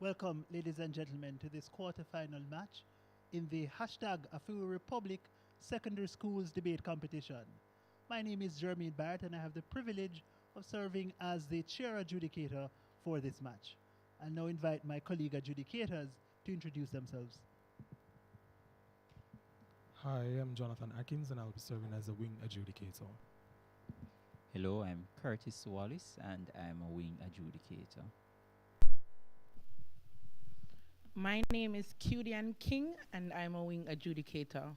Welcome, ladies and gentlemen, to this quarter-final match in the hashtag Afiru Republic Secondary Schools Debate Competition. My name is Jermaine Barrett, and I have the privilege of serving as the chair adjudicator for this match. I'll now invite my colleague adjudicators to introduce themselves. Hi, I'm Jonathan Atkins, and I'll be serving as a wing adjudicator. Hello, I'm Curtis Wallace, and I'm a wing adjudicator. My name is Cudian King, and I'm a wing adjudicator.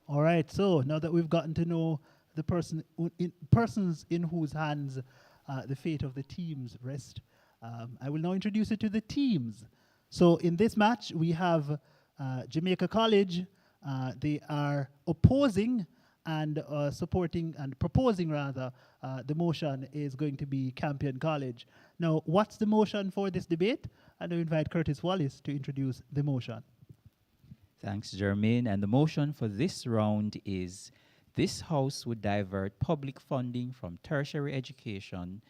All right, so now that we've gotten to know the persons in whose hands the fate of the teams rest, I will now introduce you to the teams. So in this match, we have Jamaica College. They are opposing and supporting and proposing rather, the motion is going to be Campion College. Now, what's the motion for this debate? And I invite Curtis Wallace to introduce the motion. Thanks, Jermaine. And the motion for this round is this House would divert public funding from tertiary education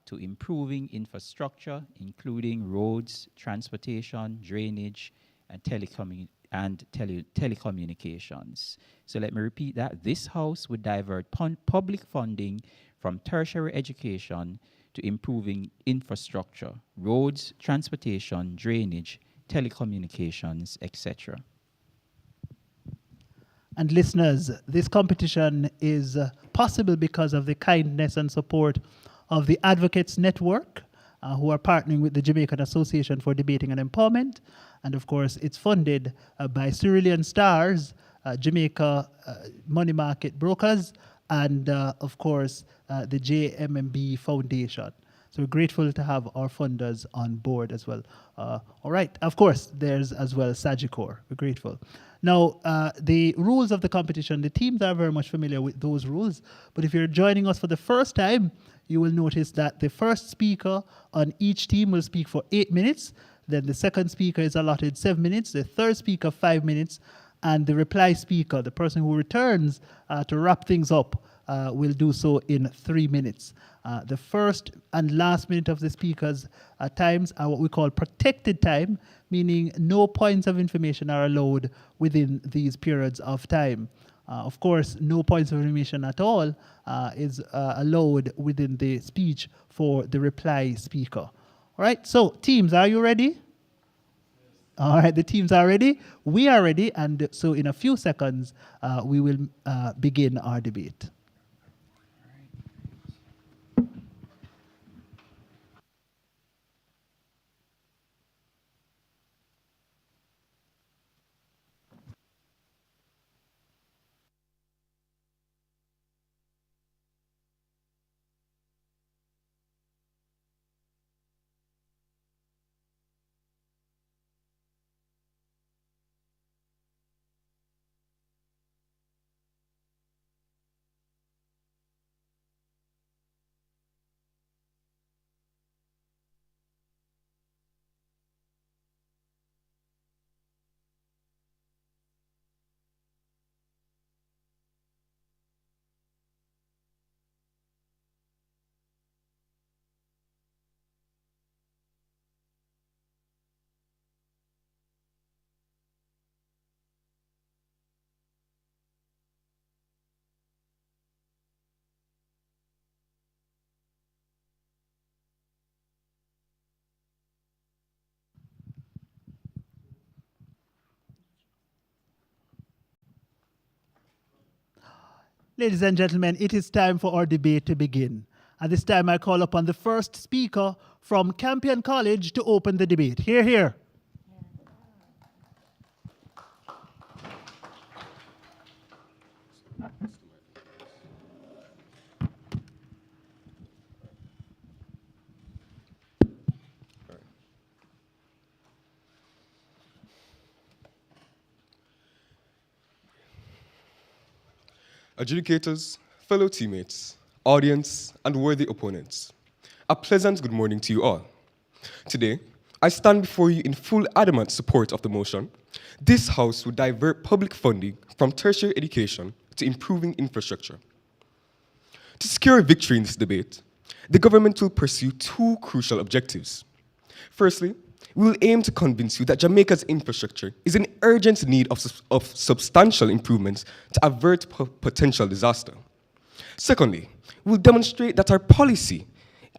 to improving infrastructure, including roads, transportation, drainage, and telecommunications. So let me repeat that. This House would divert public funding from tertiary education to improving infrastructure, roads, transportation, drainage, telecommunications, etc. And listeners, this competition is possible because of the kindness and support of the Advocates Network, who are partnering with the Jamaican Association for Debating and Empowerment. And of course, it's funded by Cerulean Stars, Jamaica Money Market Brokers, and of course, the JMMB Foundation. So we're grateful to have our funders on board as well. All right, of course, there's as well Sagicor. We're grateful. Now, the rules of the competition, the teams are very much familiar with those rules. But if you're joining us for the first time, you will notice that the first speaker on each team will speak for 8 minutes. Then the second speaker is allotted 7 minutes. The third speaker, 5 minutes. And the reply speaker, the person who returns to wrap things up, will do so in 3 minutes. The first and last minute of the speaker's times are what we call protected time, meaning no points of information are allowed within these periods of time. Of course, no points of information at all is allowed within the speech for the reply speaker. All right, so teams, are you ready? All right, the teams are ready. We are ready, and so in a few seconds, we will begin our debate. Ladies and gentlemen, it is time for our debate to begin. At this time, I call upon the first speaker from Campion College to open the debate. Hear, hear. Adjudicators, fellow teammates, audience, and worthy opponents, a pleasant good morning to you all. Today, I stand before you in full adamant support of the motion. This House would divert public funding from tertiary education to improving infrastructure. To secure a victory in this debate, the government will pursue two crucial objectives. Firstly, we will aim to convince you that Jamaica's infrastructure is in urgent need of substantial improvements to avert potential disaster. Secondly, we will demonstrate that our policy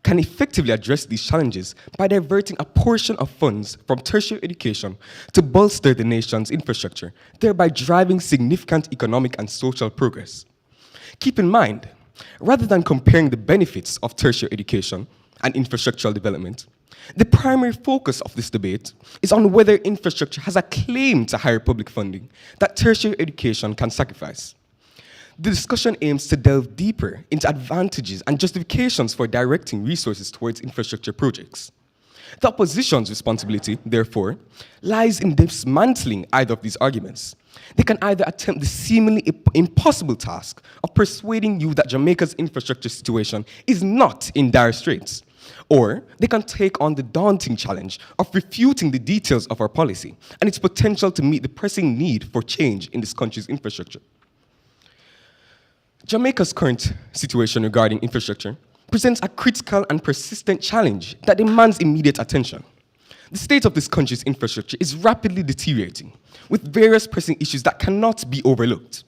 can effectively address these challenges by diverting a portion of funds from tertiary education to bolster the nation's infrastructure, thereby driving significant economic and social progress. Keep in mind, rather than comparing the benefits of tertiary education and infrastructural development, the primary focus of this debate is on whether infrastructure has a claim to higher public funding that tertiary education can sacrifice. The discussion aims to delve deeper into advantages and justifications for directing resources towards infrastructure projects. The opposition's responsibility, therefore, lies in dismantling either of these arguments. They can either attempt the seemingly impossible task of persuading you that Jamaica's infrastructure situation is not in dire straits, or they can take on the daunting challenge of refuting the details of our policy and its potential to meet the pressing need for change in this country's infrastructure. Jamaica's current situation regarding infrastructure presents a critical and persistent challenge that demands immediate attention. The state of this country's infrastructure is rapidly deteriorating, with various pressing issues that cannot be overlooked.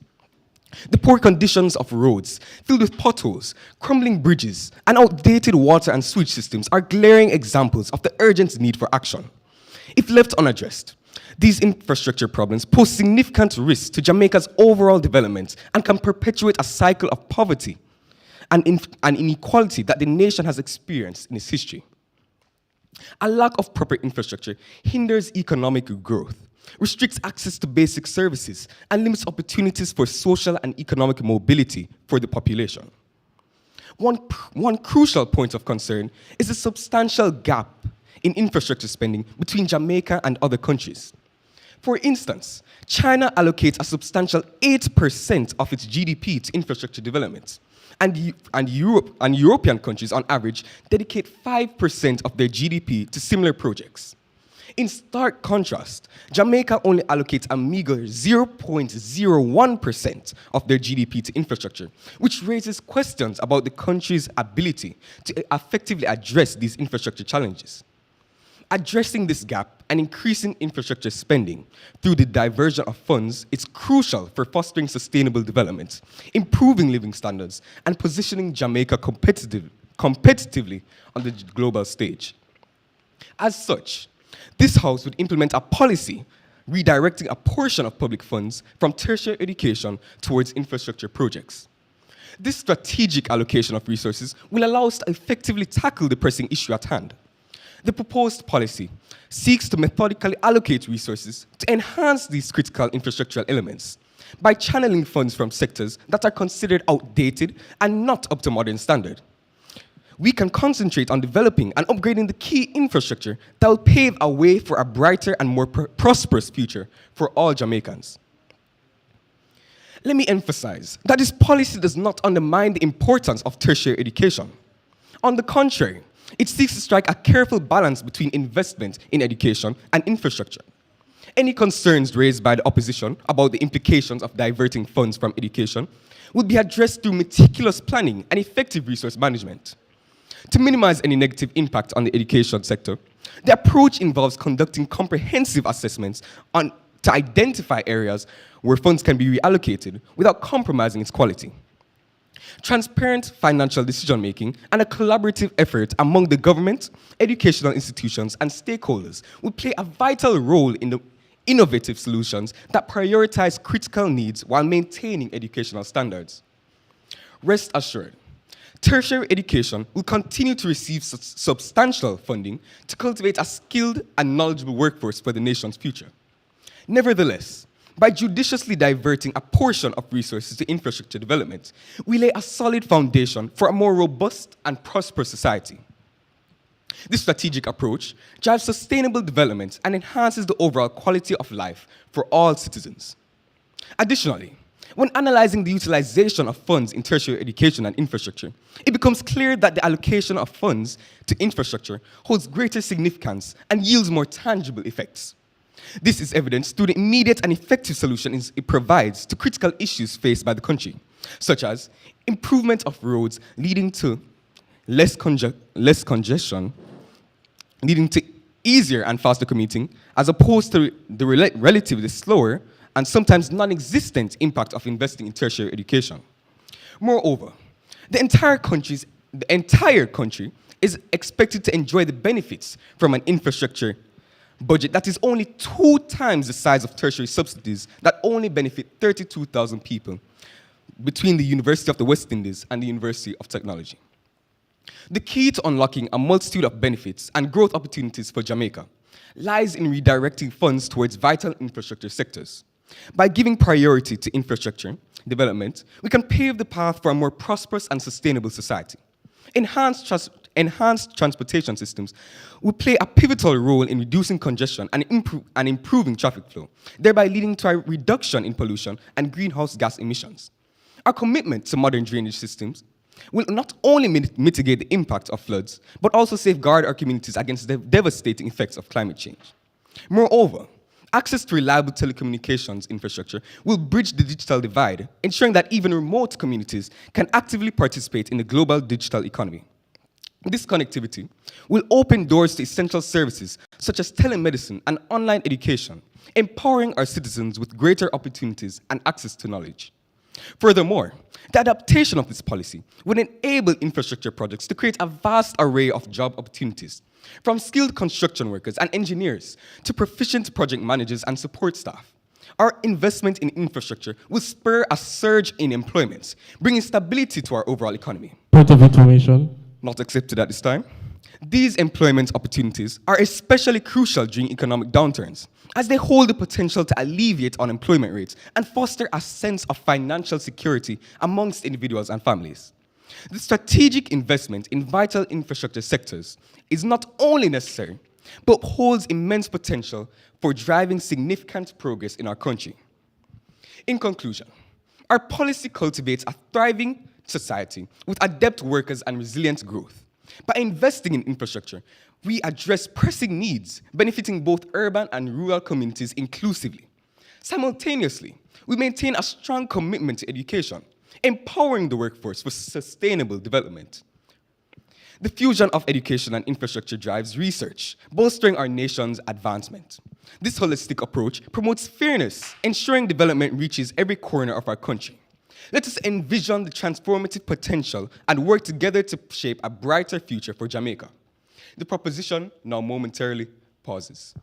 The poor conditions of roads, filled with potholes, crumbling bridges, and outdated water and sewage systems are glaring examples of the urgent need for action. If left unaddressed, these infrastructure problems pose significant risks to Jamaica's overall development and can perpetuate a cycle of poverty and inequality that the nation has experienced in its history. A lack of proper infrastructure hinders economic growth, restricts access to basic services, and limits opportunities for social and economic mobility for the population. One crucial point of concern is the substantial gap in infrastructure spending between Jamaica and other countries. For instance, China allocates a substantial 8% of its GDP to infrastructure development, and European countries, on average, dedicate 5% of their GDP to similar projects. In stark contrast, Jamaica only allocates a meager 0.01% of their GDP to infrastructure, which raises questions about the country's ability to effectively address these infrastructure challenges. Addressing this gap and increasing infrastructure spending through the diversion of funds is crucial for fostering sustainable development, improving living standards, and positioning Jamaica competitively on the global stage. As such, this House would implement a policy redirecting a portion of public funds from tertiary education towards infrastructure projects. This strategic allocation of resources will allow us to effectively tackle the pressing issue at hand. The proposed policy seeks to methodically allocate resources to enhance these critical infrastructural elements by channeling funds from sectors that are considered outdated and not up to modern standard. We can concentrate on developing and upgrading the key infrastructure that will pave a way for a brighter and more prosperous future for all Jamaicans. Let me emphasize that this policy does not undermine the importance of tertiary education. On the contrary, it seeks to strike a careful balance between investment in education and infrastructure. Any concerns raised by the opposition about the implications of diverting funds from education will be addressed through meticulous planning and effective resource management. To minimize any negative impact on the education sector, the approach involves conducting comprehensive assessments to identify areas where funds can be reallocated without compromising its quality. Transparent financial decision-making and a collaborative effort among the government, educational institutions, and stakeholders will play a vital role in the innovative solutions that prioritize critical needs while maintaining educational standards. Rest assured, tertiary education will continue to receive substantial funding to cultivate a skilled and knowledgeable workforce for the nation's future. Nevertheless, by judiciously diverting a portion of resources to infrastructure development, we lay a solid foundation for a more robust and prosperous society. This strategic approach drives sustainable development and enhances the overall quality of life for all citizens. Additionally, when analyzing the utilization of funds in tertiary education and infrastructure, it becomes clear that the allocation of funds to infrastructure holds greater significance and yields more tangible effects. This is evidenced through the immediate and effective solutions it provides to critical issues faced by the country, such as improvement of roads leading to less congestion, leading to easier and faster commuting, as opposed to the relatively slower and sometimes non-existent impact of investing in tertiary education. Moreover, the entire country is expected to enjoy the benefits from an infrastructure budget that is only 2 times the size of tertiary subsidies that only benefit 32,000 people between the University of the West Indies and the University of Technology. The key to unlocking a multitude of benefits and growth opportunities for Jamaica lies in redirecting funds towards vital infrastructure sectors. By giving priority to infrastructure development, we can pave the path for a more prosperous and sustainable society. Enhanced transportation systems will play a pivotal role in reducing congestion and improving traffic flow, thereby leading to a reduction in pollution and greenhouse gas emissions. Our commitment to modern drainage systems will not only mitigate the impact of floods, but also safeguard our communities against the devastating effects of climate change. Moreover, access to reliable telecommunications infrastructure will bridge the digital divide, ensuring that even remote communities can actively participate in the global digital economy. This connectivity will open doors to essential services such as telemedicine and online education, empowering our citizens with greater opportunities and access to knowledge. Furthermore, the adaptation of this policy would enable infrastructure projects to create a vast array of job opportunities, from skilled construction workers and engineers to proficient project managers and support staff. Our investment in infrastructure will spur a surge in employment, bringing stability to our overall economy. Point of information. Not accepted at this time. These employment opportunities are especially crucial during economic downturns, as they hold the potential to alleviate unemployment rates and foster a sense of financial security amongst individuals and families. The strategic investment in vital infrastructure sectors is not only necessary, but holds immense potential for driving significant progress in our country. In conclusion, our policy cultivates a thriving society with adept workers and resilient growth. By investing in infrastructure, we address pressing needs, benefiting both urban and rural communities inclusively. Simultaneously, we maintain a strong commitment to education, empowering the workforce for sustainable development. The fusion of education and infrastructure drives research, bolstering our nation's advancement. This holistic approach promotes fairness, ensuring development reaches every corner of our country. Let us envision the transformative potential and work together to shape a brighter future for Jamaica. The proposition now momentarily pauses.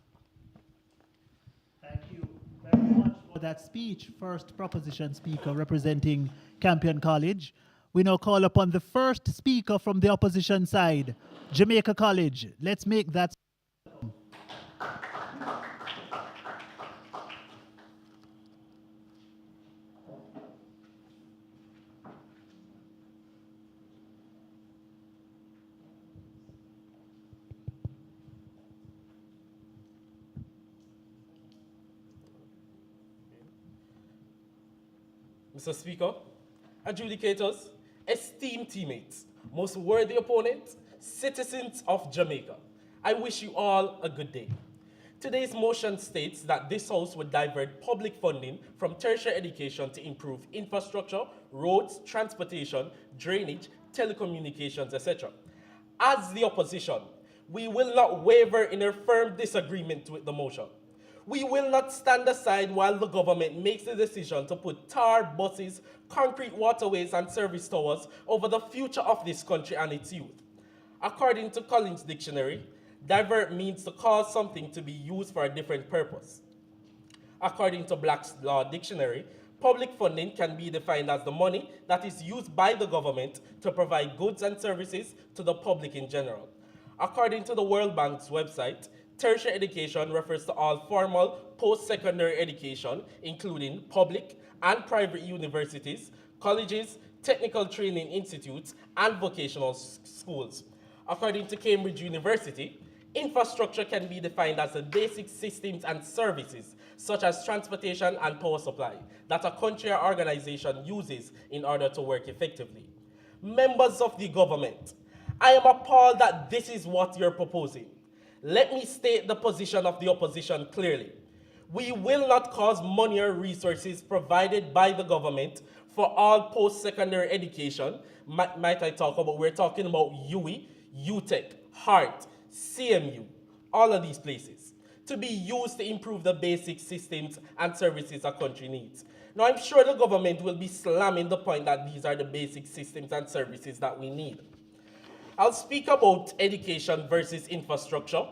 Thank you very much for that speech. First proposition speaker representing Campion College. We now call upon the first speaker from the opposition side, Jamaica College. Let's make that. Mr. Speaker, adjudicators, esteemed teammates, most worthy opponents, citizens of Jamaica, I wish you all a good day. Today's motion states that this House would divert public funding from tertiary education to improve infrastructure, roads, transportation, drainage, telecommunications, etc. As the opposition, we will not waver in our firm disagreement with the motion. We will not stand aside while the government makes the decision to put tar, buses, concrete waterways, and service towers over the future of this country and its youth. According to Collins Dictionary, divert means to cause something to be used for a different purpose. According to Black's Law Dictionary, public funding can be defined as the money that is used by the government to provide goods and services to the public in general. According to the World Bank's website, tertiary education refers to all formal post-secondary education, including public and private universities, colleges, technical training institutes, and vocational schools. According to Cambridge University, infrastructure can be defined as the basic systems and services, such as transportation and power supply, that a country or organization uses in order to work effectively. Members of the government, I am appalled that this is what you're proposing. Let me state the position of the opposition clearly. We will not cause money or resources provided by the government for all post-secondary education, might I talk about, we're talking about UWI, UTech, HART, CMU, all of these places, to be used to improve the basic systems and services a country needs. Now, I'm sure the government will be slamming the point that these are the basic systems and services that we need. I'll speak about education versus infrastructure,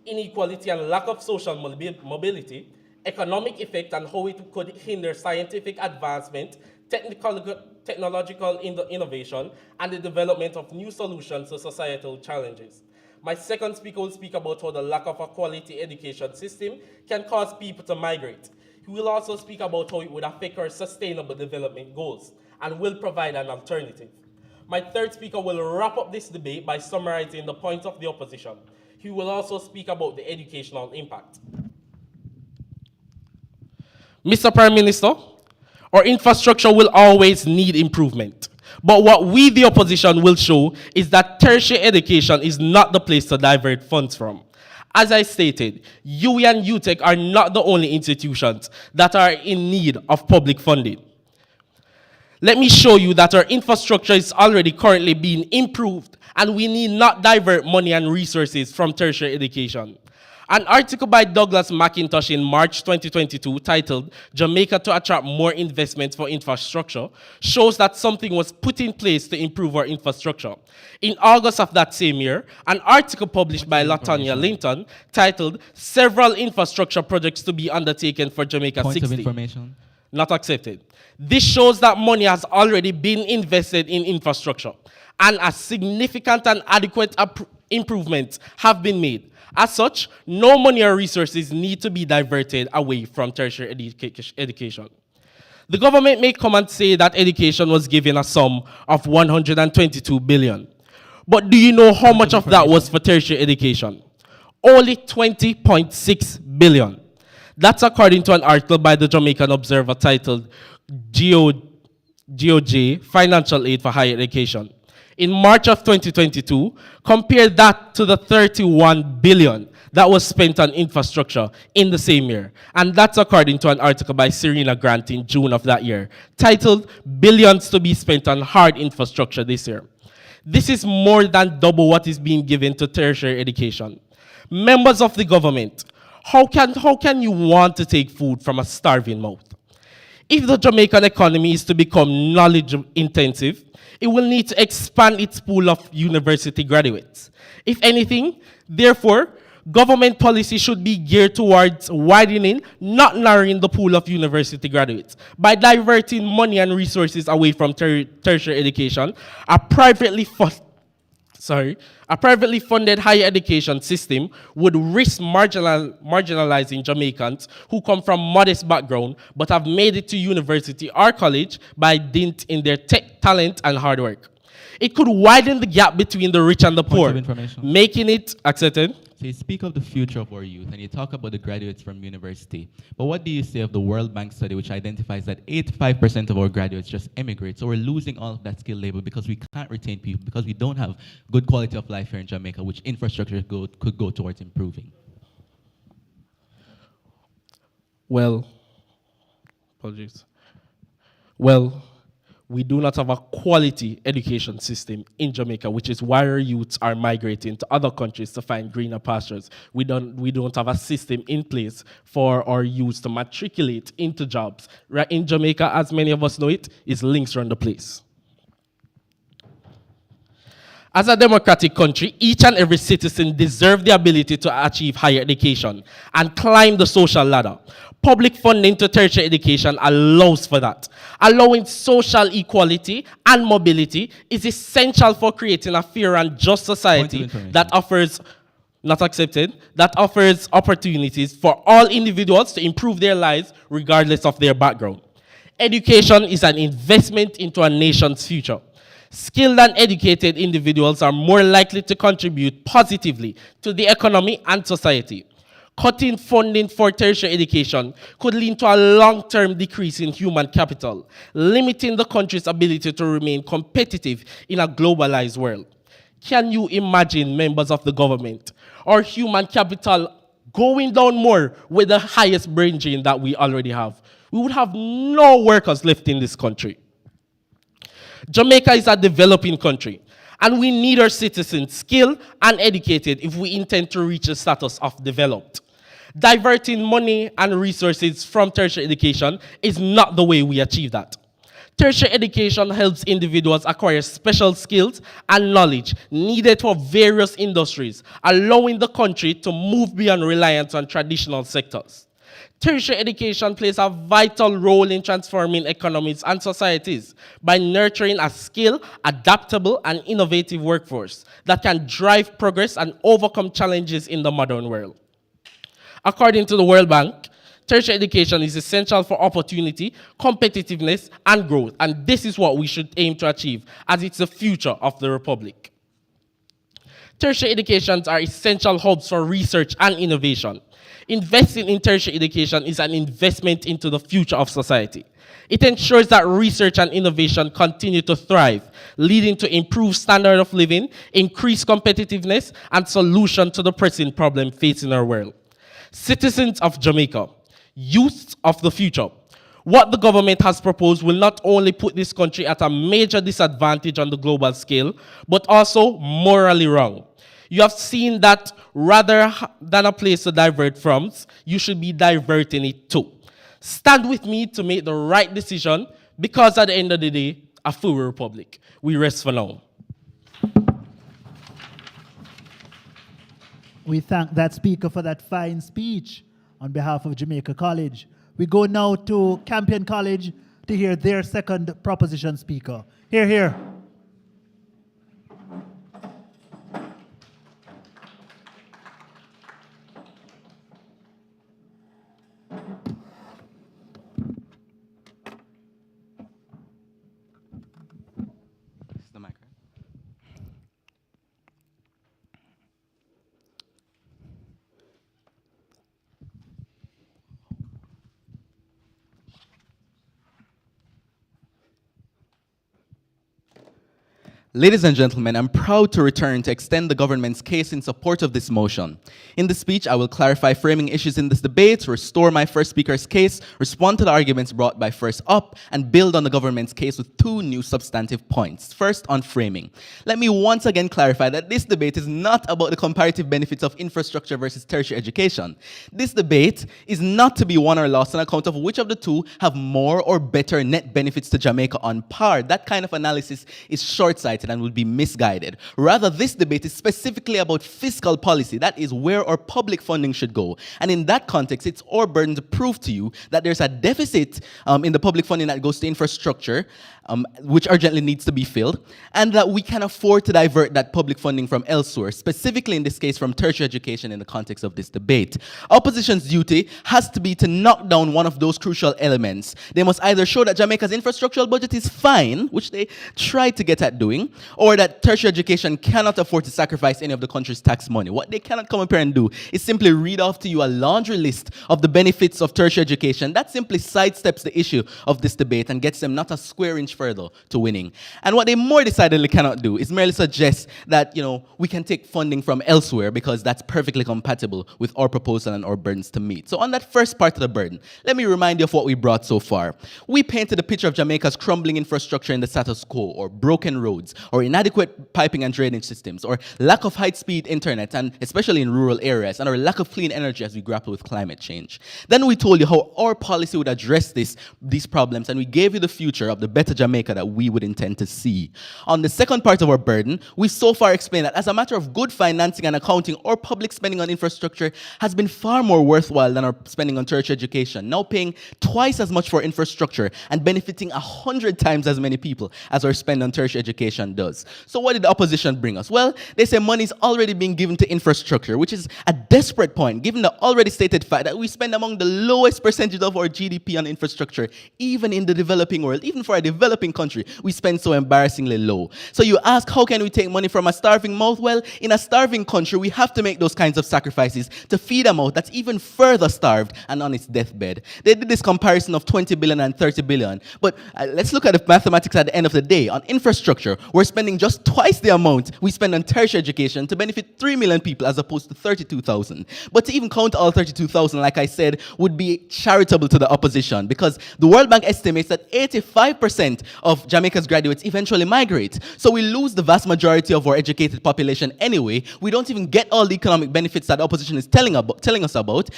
inequality and lack of social mobility, economic effect and how it could hinder scientific advancement, technological innovation, and the development of new solutions to societal challenges. My second speaker will speak about how the lack of a quality education system can cause people to migrate. He will also speak about how it would affect our sustainable development goals and will provide an alternative. My third speaker will wrap up this debate by summarizing the points of the opposition. He will also speak about the educational impact. Mr. Prime Minister, our infrastructure will always need improvement. But what we, the opposition, will show is that tertiary education is not the place to divert funds from. As I stated, UWI and UTech are not the only institutions that are in need of public funding. Let me show you that our infrastructure is already currently being improved, and we need not divert money and resources from tertiary education. An article by Douglas McIntosh in March 2022 titled "Jamaica to Attract More Investment for Infrastructure" shows that something was put in place to improve our infrastructure. In August of that same year, an article published by LaTanya Linton titled "Several Infrastructure Projects to be Undertaken for Jamaica 60." Point of information. Not accepted. This shows that money has already been invested in infrastructure, and a significant and adequate improvements have been made. As such, no money or resources need to be diverted away from tertiary education. The government may come and say that education was given a sum of 122 billion. But do you know how much of that was for tertiary education? Only 20.6 billion. That's according to an article by the Jamaican Observer titled GOJ, Financial Aid for Higher Education. In March of 2022, compare that to the 31 billion that was spent on infrastructure in the same year. And that's according to an article by Serena Grant in June of that year, titled "Billions to be Spent on Hard Infrastructure This Year." This is more than double what is being given to tertiary education. Members of the government, how can you want to take food from a starving mouth? If the Jamaican economy is to become knowledge intensive, it will need to expand its pool of university graduates. If anything, therefore, government policy should be geared towards widening, not narrowing the pool of university graduates. By diverting money and resources away from tertiary education, a privately funded higher education system would risk marginalizing Jamaicans who come from modest background but have made it to university or college by dint in their talent and hard work. It could widen the gap between the rich and the poor, making it accepted. So you speak of the future of our youth, and you talk about the graduates from university. But what do you say of the World Bank study, which identifies that 85% of our graduates just emigrate? So we're losing all of that skilled labor because we can't retain people, because we don't have good quality of life here in Jamaica, which infrastructure could go towards improving. Well, apologies. Well, we do not have a quality education system in Jamaica, which is why our youths are migrating to other countries to find greener pastures. We don't have a system in place for our youths to matriculate into jobs. Right in Jamaica, as many of us know it, is links around the place. As a democratic country, each and every citizen deserves the ability to achieve higher education and climb the social ladder. Public funding to tertiary education allows for that. Allowing social equality and mobility is essential for creating a fair and just society that offers, not accepted, that offers opportunities for all individuals to improve their lives regardless of their background. Education is an investment into a nation's future. Skilled and educated individuals are more likely to contribute positively to the economy and society. Cutting funding for tertiary education could lead to a long-term decrease in human capital, limiting the country's ability to remain competitive in a globalized world. Can you imagine, members of the government, our human capital going down more with the highest brain drain that we already have? We would have no workers left in this country. Jamaica is a developing country, and we need our citizens skilled and educated if we intend to reach the status of developed. Diverting money and resources from tertiary education is not the way we achieve that. Tertiary education helps individuals acquire special skills and knowledge needed for various industries, allowing the country to move beyond reliance on traditional sectors. Tertiary education plays a vital role in transforming economies and societies by nurturing a skilled, adaptable, and innovative workforce that can drive progress and overcome challenges in the modern world. According to the World Bank, tertiary education is essential for opportunity, competitiveness, and growth, and this is what we should aim to achieve, as it's the future of the Republic. Tertiary educations are essential hubs for research and innovation. Investing in tertiary education is an investment into the future of society. It ensures that research and innovation continue to thrive, leading to improved standard of living, increased competitiveness, and solution to the pressing problem facing our world. Citizens of Jamaica, youth of the future, what the government has proposed will not only put this country at a major disadvantage on the global scale, but also morally wrong. You have seen that rather than a place to divert from, you should be diverting it to. Stand with me to make the right decision, because at the end of the day, a free republic. We rest for now. We thank that speaker for that fine speech on behalf of Jamaica College. We go now to Campion College to hear their second proposition speaker. Hear, hear. Ladies and gentlemen, I'm proud to return to extend the government's case in support of this motion. In this speech, I will clarify framing issues in this debate, restore my first speaker's case, respond to the arguments brought by first up, and build on the government's case with two new substantive points. First, on framing. Let me once again clarify that this debate is not about the comparative benefits of infrastructure versus tertiary education. This debate is not to be won or lost on account of which of the two have more or better net benefits to Jamaica on par. That kind of analysis is short-sighted and would be misguided. Rather, this debate is specifically about fiscal policy. That is where our public funding should go. And in that context, it's our burden to prove to you that there's a deficit in the public funding that goes to infrastructure, which urgently needs to be filled, and that we can afford to divert that public funding from elsewhere, specifically in this case from tertiary education in the context of this debate. Opposition's duty has to be to knock down one of those crucial elements. They must either show that Jamaica's infrastructural budget is fine, which they tried to get at doing, or that tertiary education cannot afford to sacrifice any of the country's tax money. What they cannot come up here and do is simply read off to you a laundry list of the benefits of tertiary education. That simply sidesteps the issue of this debate and gets them not a square inch further to winning. And what they more decidedly cannot do is merely suggest that, we can take funding from elsewhere because that's perfectly compatible with our proposal and our burdens to meet. So on that first part of the burden, let me remind you of what we brought so far. We painted a picture of Jamaica's crumbling infrastructure in the status quo, or broken roads, or inadequate piping and drainage systems, or lack of high-speed internet, and especially in rural areas, and our lack of clean energy as we grapple with climate change. Then we told you how our policy would address these problems, and we gave you the future of the better Jamaica that we would intend to see. On the second part of our burden, we so far explained that as a matter of good financing and accounting, our public spending on infrastructure has been far more worthwhile than our spending on tertiary education, now paying twice as much for infrastructure and benefiting 100 times as many people as our spend on tertiary education does. So what did the opposition bring us? Well, they say money is already being given to infrastructure, which is a desperate point, given the already stated fact that we spend among the lowest percentage of our GDP on infrastructure, even in the developing world. Even for a developing country, we spend so embarrassingly low. So you ask, how can we take money from a starving mouth? Well, in a starving country, we have to make those kinds of sacrifices to feed a mouth that's even further starved and on its deathbed. They did this comparison of 20 billion and 30 billion. But let's look at the mathematics at the end of the day. On infrastructure, we're spending just twice the amount we spend on tertiary education to benefit 3 million people as opposed to 32,000. But to even count all 32,000, like I said, would be charitable to the opposition, because the World Bank estimates that 85% of Jamaica's graduates eventually migrate. So we lose the vast majority of our educated population anyway. We don't even get all the economic benefits that the opposition is telling us about.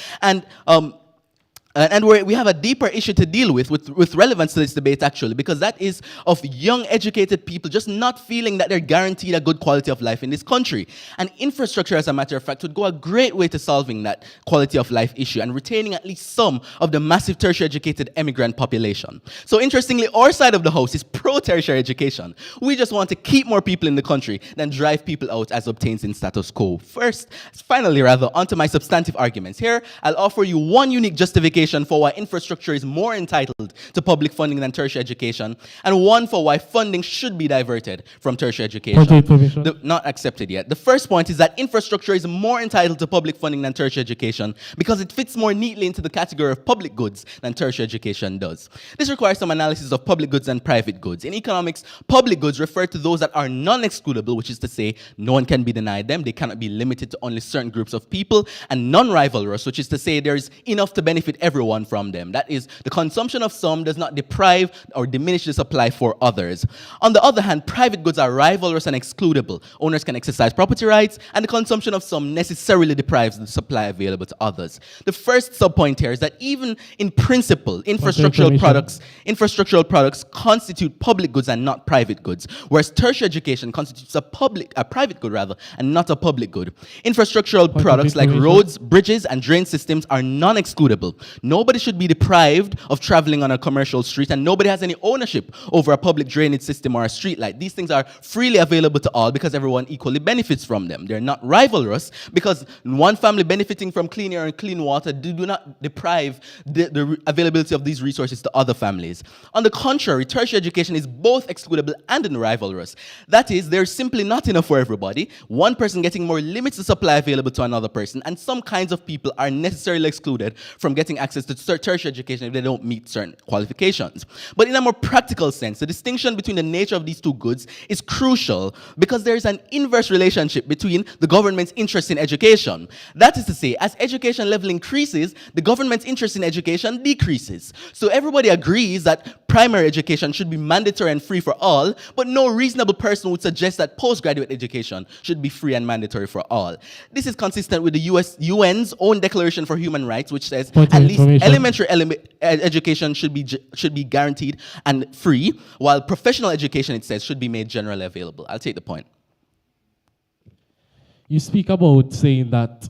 And we have a deeper issue to deal with relevance to this debate, actually, because that is of young, educated people just not feeling that they're guaranteed a good quality of life in this country. And infrastructure, as a matter of fact, would go a great way to solving that quality of life issue and retaining at least some of the massive tertiary educated immigrant population. So interestingly, our side of the house is pro-tertiary education. We just want to keep more people in the country than drive people out as obtains in status quo. Finally, onto my substantive arguments. Here, I'll offer you one unique justification for why infrastructure is more entitled to public funding than tertiary education, and one for why funding should be diverted from tertiary education. Not accepted yet. The first point is that infrastructure is more entitled to public funding than tertiary education because it fits more neatly into the category of public goods than tertiary education does. This requires some analysis of public goods and private goods. In economics, public goods refer to those that are non-excludable, which is to say no one can be denied them, they cannot be limited to only certain groups of people, and non-rivalrous, which is to say there is enough to benefit everyone from them. That is, the consumption of some does not deprive or diminish the supply for others. On the other hand, private goods are rivalrous and excludable. Owners can exercise property rights, and the consumption of some necessarily deprives the supply available to others. The first subpoint here is that even in principle, infrastructural products constitute public goods and not private goods, whereas tertiary education constitutes a private good and not a public good. Infrastructural products like roads, bridges, and drain systems are non-excludable. Nobody should be deprived of traveling on a commercial street, and nobody has any ownership over a public drainage system or a street light. These things are freely available to all because everyone equally benefits from them. They're not rivalrous because one family benefiting from clean air and clean water do not deprive the availability of these resources to other families. On the contrary, tertiary education is both excludable and rivalrous. That is, there's simply not enough for everybody. One person getting more limits the supply available to another person, and some kinds of people are necessarily excluded from getting access to tertiary education if they don't meet certain qualifications. But in a more practical sense, the distinction between the nature of these two goods is crucial because there is an inverse relationship between the government's interest in education. That is to say, as education level increases, the government's interest in education decreases. So everybody agrees that primary education should be mandatory and free for all, but no reasonable person would suggest that postgraduate education should be free and mandatory for all. This is consistent with the UN's own Declaration for Human Rights, which says at least elementary education should be guaranteed and free, while professional education, it says, should be made generally available. I'll take the point. You speak about saying that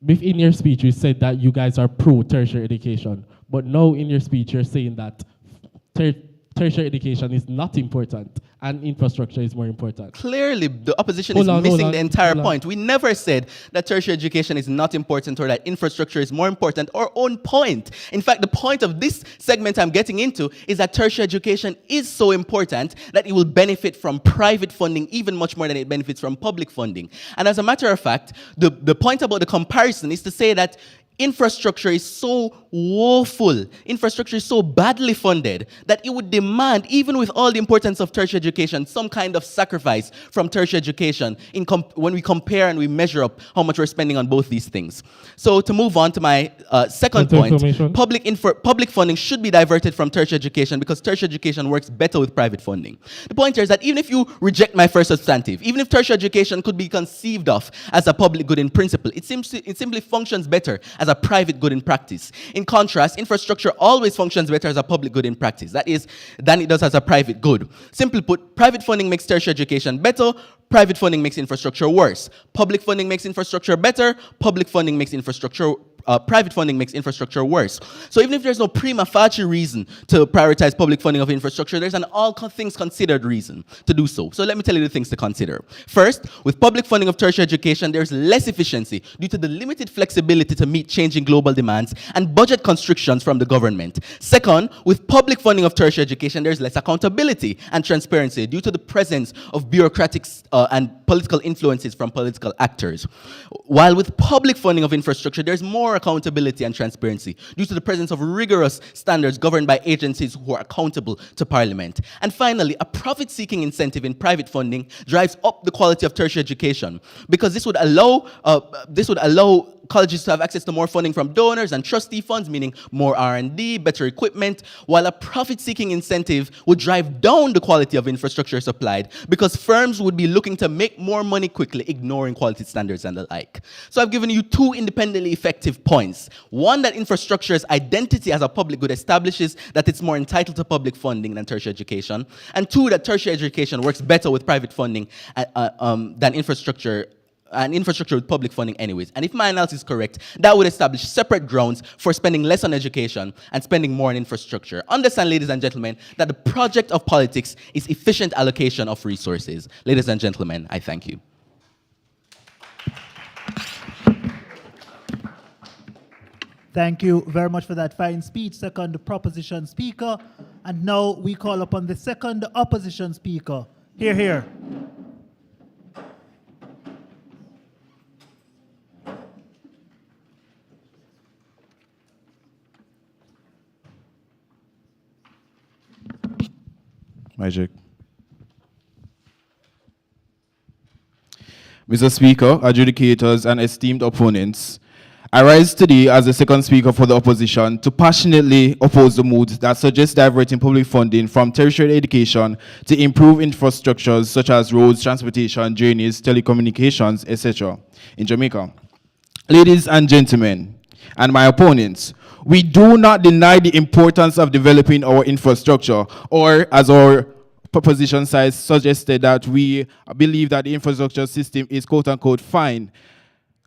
within your speech you said that you guys are pro-tertiary education, but now in your speech you're saying that tertiary education is not important and infrastructure is more important. Clearly, the opposition is missing the entire point. We never said that tertiary education is not important or that infrastructure is more important. Our own point. In fact, the point of this segment I'm getting into is that tertiary education is so important that it will benefit from private funding even much more than it benefits from public funding. And as a matter of fact, the point about the comparison is to say that infrastructure is so woeful, infrastructure is so badly funded that it would demand, even with all the importance of tertiary education, some kind of sacrifice from tertiary education when we compare and we measure up how much we're spending on both these things. So to move on to my second point, public funding should be diverted from tertiary education because tertiary education works better with private funding. The point here is that even if you reject my first substantive, even if tertiary education could be conceived of as a public good in principle, it simply functions better as a private good in practice. In contrast, infrastructure always functions better as a public good in practice. That is, than it does as a private good. Simply put, private funding makes tertiary education better, private funding makes infrastructure worse. Public funding makes infrastructure better, public funding makes private funding makes infrastructure worse. So even if there's no prima facie reason to prioritize public funding of infrastructure, there's an all things considered reason to do so. So let me tell you the things to consider. First, with public funding of tertiary education, there's less efficiency due to the limited flexibility to meet changing global demands and budget constrictions from the government. Second, with public funding of tertiary education, there's less accountability and transparency due to the presence of bureaucratic and political influences from political actors. While with public funding of infrastructure, there's more accountability and transparency due to the presence of rigorous standards governed by agencies who are accountable to Parliament. And finally, a profit-seeking incentive in private funding drives up the quality of tertiary education because this would allow colleges to have access to more funding from donors and trustee funds, meaning more R&D, better equipment, while a profit-seeking incentive would drive down the quality of infrastructure supplied because firms would be looking to make more money quickly, ignoring quality standards and the like. So I've given you two independently effective points. One, that infrastructure's identity as a public good establishes that it's more entitled to public funding than tertiary education. And two, that tertiary education works better with private funding than infrastructure with public funding anyways. And if my analysis is correct, that would establish separate grounds for spending less on education and spending more on infrastructure. Understand, ladies and gentlemen, that the project of politics is efficient allocation of resources. Ladies and gentlemen, I thank you. Thank you very much for that fine speech, second proposition speaker. And now we call upon the second opposition speaker. Hear, hear. Magic. Mr. Speaker, adjudicators, and esteemed opponents, I rise today as the second speaker for the opposition to passionately oppose the mood that suggests diverting public funding from tertiary education to improve infrastructures such as roads, transportation, drainage, telecommunications, etc. in Jamaica. Ladies and gentlemen, and my opponents, we do not deny the importance of developing our infrastructure, or as our proposition side suggested, that we believe that the infrastructure system is quote-unquote fine.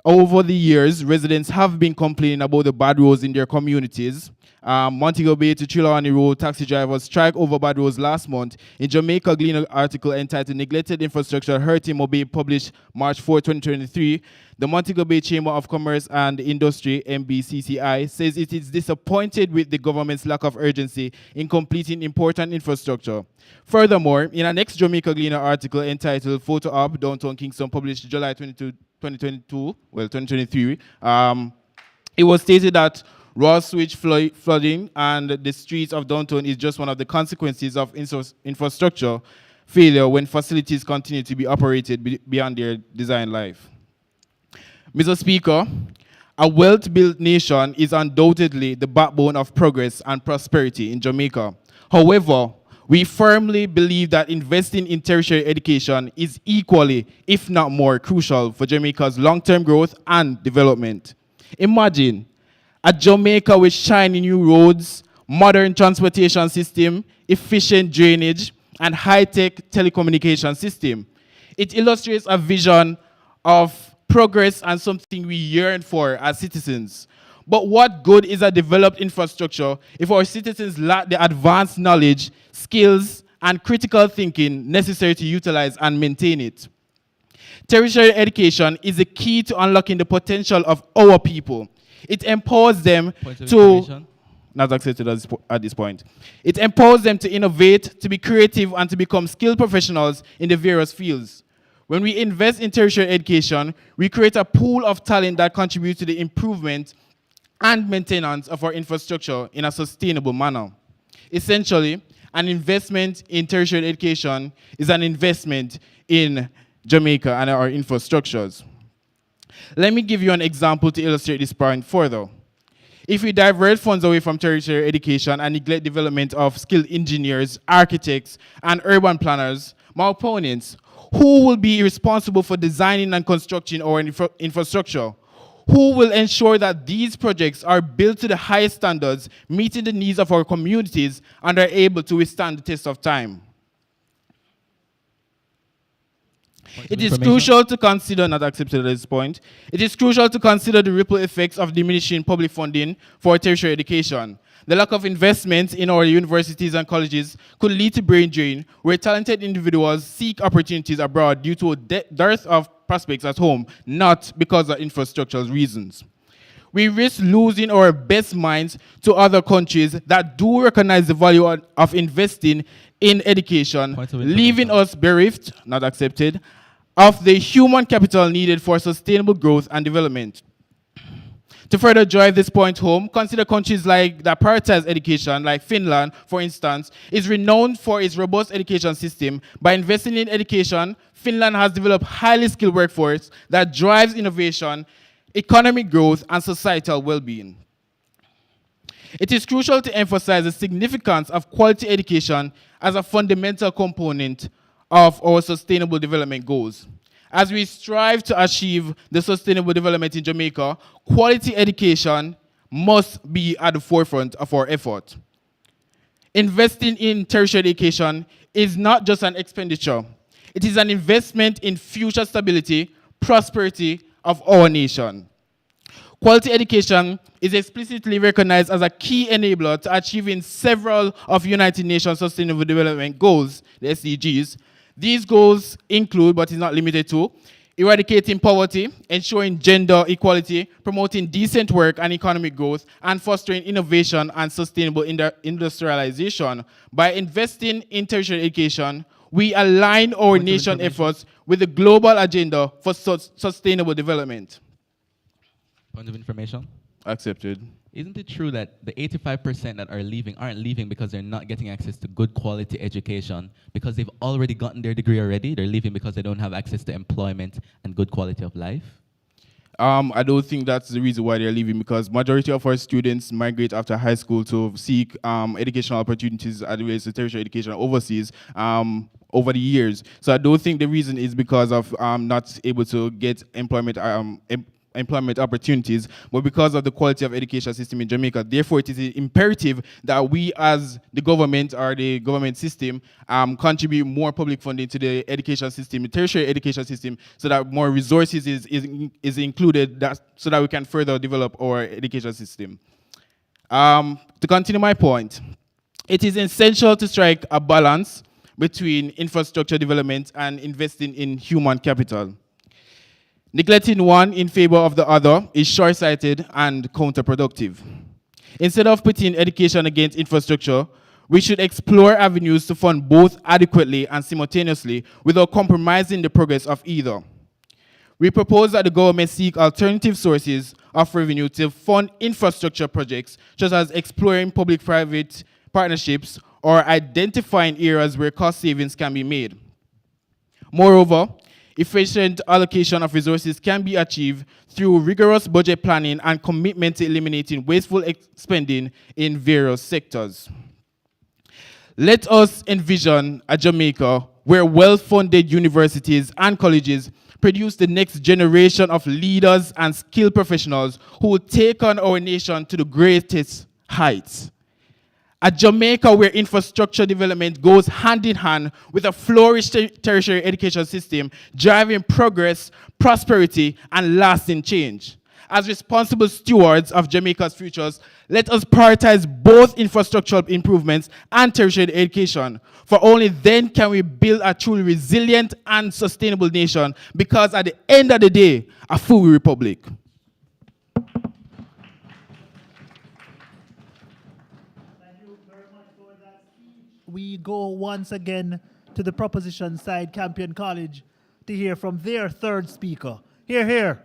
Over the years, residents have been complaining about the bad roads in their communities. Montego Bay to Chilawani Road, taxi drivers strike over bad roads last month. In Jamaica Gleaner article entitled Neglected Infrastructure Hurting Mobile, published March 4, 2023, the Montego Bay Chamber of Commerce and Industry, MBCCI, says it is disappointed with the government's lack of urgency in completing important infrastructure. Furthermore, in an next Jamaica Gleaner article entitled Photo Op, Downtown Kingston, published July 22, 2023, it was stated that raw sewage flooding and the streets of downtown is just one of the consequences of infrastructure failure when facilities continue to be operated beyond their design life. Mr. Speaker, a wealth-built nation is undoubtedly the backbone of progress and prosperity in Jamaica. However, we firmly believe that investing in tertiary education is equally, if not more, crucial for Jamaica's long-term growth and development. Imagine a Jamaica with shiny new roads, modern transportation system, efficient drainage, and high-tech telecommunication system. It illustrates a vision of progress and something we yearn for as citizens. But what good is a developed infrastructure if our citizens lack the advanced knowledge, skills, and critical thinking necessary to utilize and maintain it? Tertiary education is the key to unlocking the potential of our people. It empowers them to, not accepted at this point. It empowers them to innovate, to be creative, and to become skilled professionals in the various fields. When we invest in tertiary education, we create a pool of talent that contributes to the improvement and maintenance of our infrastructure in a sustainable manner. Essentially, an investment in tertiary education is an investment in Jamaica and our infrastructures. Let me give you an example to illustrate this point further. If we divert funds away from tertiary education and neglect development of skilled engineers, architects, and urban planners, my opponents, who will be responsible for designing and constructing our infrastructure? Who will ensure that these projects are built to the highest standards, meeting the needs of our communities, and are able to withstand the test of time? It is crucial to consider, not accepted at this point, it is crucial to consider the ripple effects of diminishing public funding for tertiary education. The lack of investment in our universities and colleges could lead to brain drain, where talented individuals seek opportunities abroad due to a dearth of prospects at home, not because of infrastructural reasons. We risk losing our best minds to other countries that do recognize the value of investing in education, leaving us bereft, not accepted, of the human capital needed for sustainable growth and development. To further drive this point home, consider countries like that prioritize education, like Finland, for instance, is renowned for its robust education system. By investing in education, Finland has developed highly skilled workforce that drives innovation, economic growth, and societal well-being. It is crucial to emphasize the significance of quality education as a fundamental component of our sustainable development goals. As we strive to achieve the sustainable development in Jamaica, quality education must be at the forefront of our effort. Investing in tertiary education is not just an expenditure. It is an investment in future stability, prosperity of our nation. Quality education is explicitly recognized as a key enabler to achieving several of United Nations Sustainable Development Goals, the SDGs. These goals include, but is not limited to, eradicating poverty, ensuring gender equality, promoting decent work and economic growth, and fostering innovation and sustainable industrialization. By investing in tertiary education, we align our nation efforts with the global agenda for sustainable development. Point of information? Accepted. Isn't it true that the 85% that are leaving aren't leaving because they're not getting access to good quality education, because they've already gotten their degree already? They're leaving because they don't have access to employment and good quality of life? I don't think that's the reason why they're leaving, because majority of our students migrate after high school to seek educational opportunities as well as tertiary education overseas over the years. So I don't think the reason is because of not able to get employment opportunities, but because of the quality of education system in Jamaica. Therefore, it is imperative that we as the government or the government system contribute more public funding to the education system, the tertiary education system, so that more resources is included so that we can further develop our education system. To continue my point, it is essential to strike a balance between infrastructure development and investing in human capital. Neglecting one in favor of the other is short-sighted and counterproductive. Instead of putting education against infrastructure, we should explore avenues to fund both adequately and simultaneously without compromising the progress of either. We propose that the government seek alternative sources of revenue to fund infrastructure projects, such as exploring public-private partnerships or identifying areas where cost savings can be made. Moreover, efficient allocation of resources can be achieved through rigorous budget planning and commitment to eliminating wasteful spending in various sectors. Let us envision a Jamaica where well-funded universities and colleges produce the next generation of leaders and skilled professionals who will take on our nation to the greatest heights. A Jamaica where infrastructure development goes hand in hand with a flourishing tertiary education system, driving progress, prosperity, and lasting change. As responsible stewards of Jamaica's futures, let us prioritize both infrastructural improvements and tertiary education, for only then can we build a truly resilient and sustainable nation, because at the end of the day, a full republic. We go once again to the proposition side, Campion College, to hear from their third speaker. Hear, hear.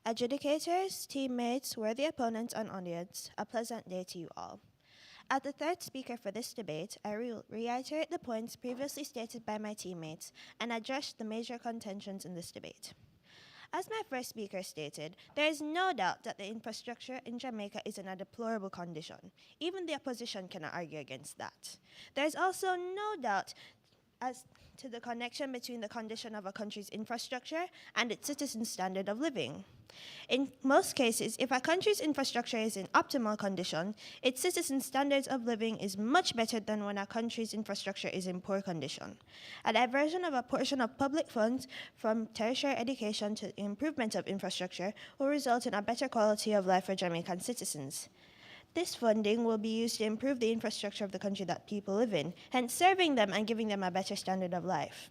Adjudicators, teammates, worthy opponents, and audience, a pleasant day to you all. As the third speaker for this debate, I will reiterate the points previously stated by my teammates and address the major contentions in this debate. As my first speaker stated, there is no doubt that the infrastructure in Jamaica is in a deplorable condition. Even the opposition cannot argue against that. There is also no doubt as to the connection between the condition of a country's infrastructure and its citizens' standard of living. In most cases, if a country's infrastructure is in optimal condition, its citizens' standards of living is much better than when a country's infrastructure is in poor condition. A diversion of a portion of public funds from tertiary education to the improvement of infrastructure will result in a better quality of life for Jamaican citizens. This funding will be used to improve the infrastructure of the country that people live in, hence serving them and giving them a better standard of life.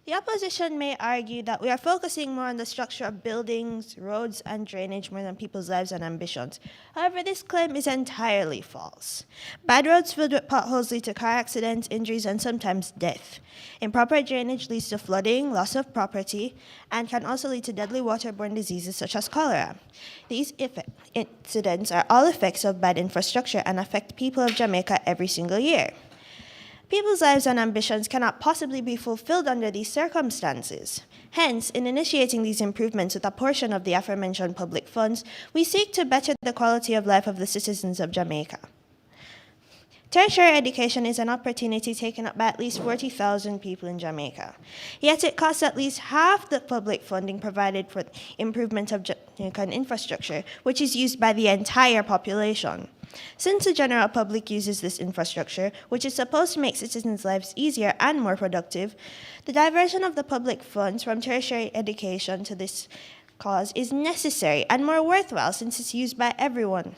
The opposition may argue that we are focusing more on the structure of buildings, roads, and drainage more than people's lives and ambitions. However, this claim is entirely false. Bad roads filled with potholes lead to car accidents, injuries, and sometimes death. Improper drainage leads to flooding, loss of property, and can also lead to deadly waterborne diseases such as cholera. These incidents are all effects of bad infrastructure and affect people of Jamaica every single year. People's lives and ambitions cannot possibly be fulfilled under these circumstances. Hence, in initiating these improvements with a portion of the aforementioned public funds, we seek to better the quality of life of the citizens of Jamaica. Tertiary education is an opportunity taken up by at least 40,000 people in Jamaica. Yet it costs at least half the public funding provided for improvement of Jamaican infrastructure, which is used by the entire population. Since the general public uses this infrastructure, which is supposed to make citizens' lives easier and more productive, the diversion of the public funds from tertiary education to this cause is necessary and more worthwhile since it's used by everyone.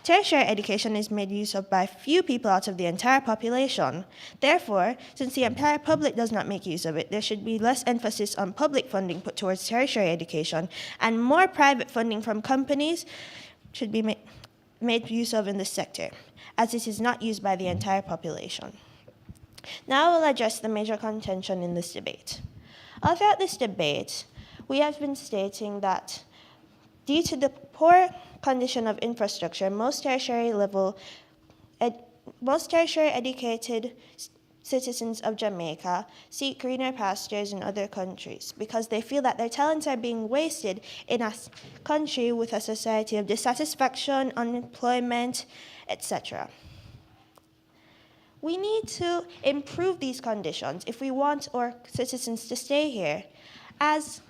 Tertiary education is made use of by few people out of the entire population. Therefore, since the entire public does not make use of it, there should be less emphasis on public funding put towards tertiary education, and more private funding from companies should be made use of in this sector, as it is not used by the entire population. Now I will address the major contention in this debate. All throughout this debate, we have been stating that due to the poor condition of infrastructure, most tertiary educated citizens of Jamaica seek greener pastures in other countries because they feel that their talents are being wasted in a country with a society of dissatisfaction, unemployment, etc. We need to improve these conditions if we want our citizens to stay here as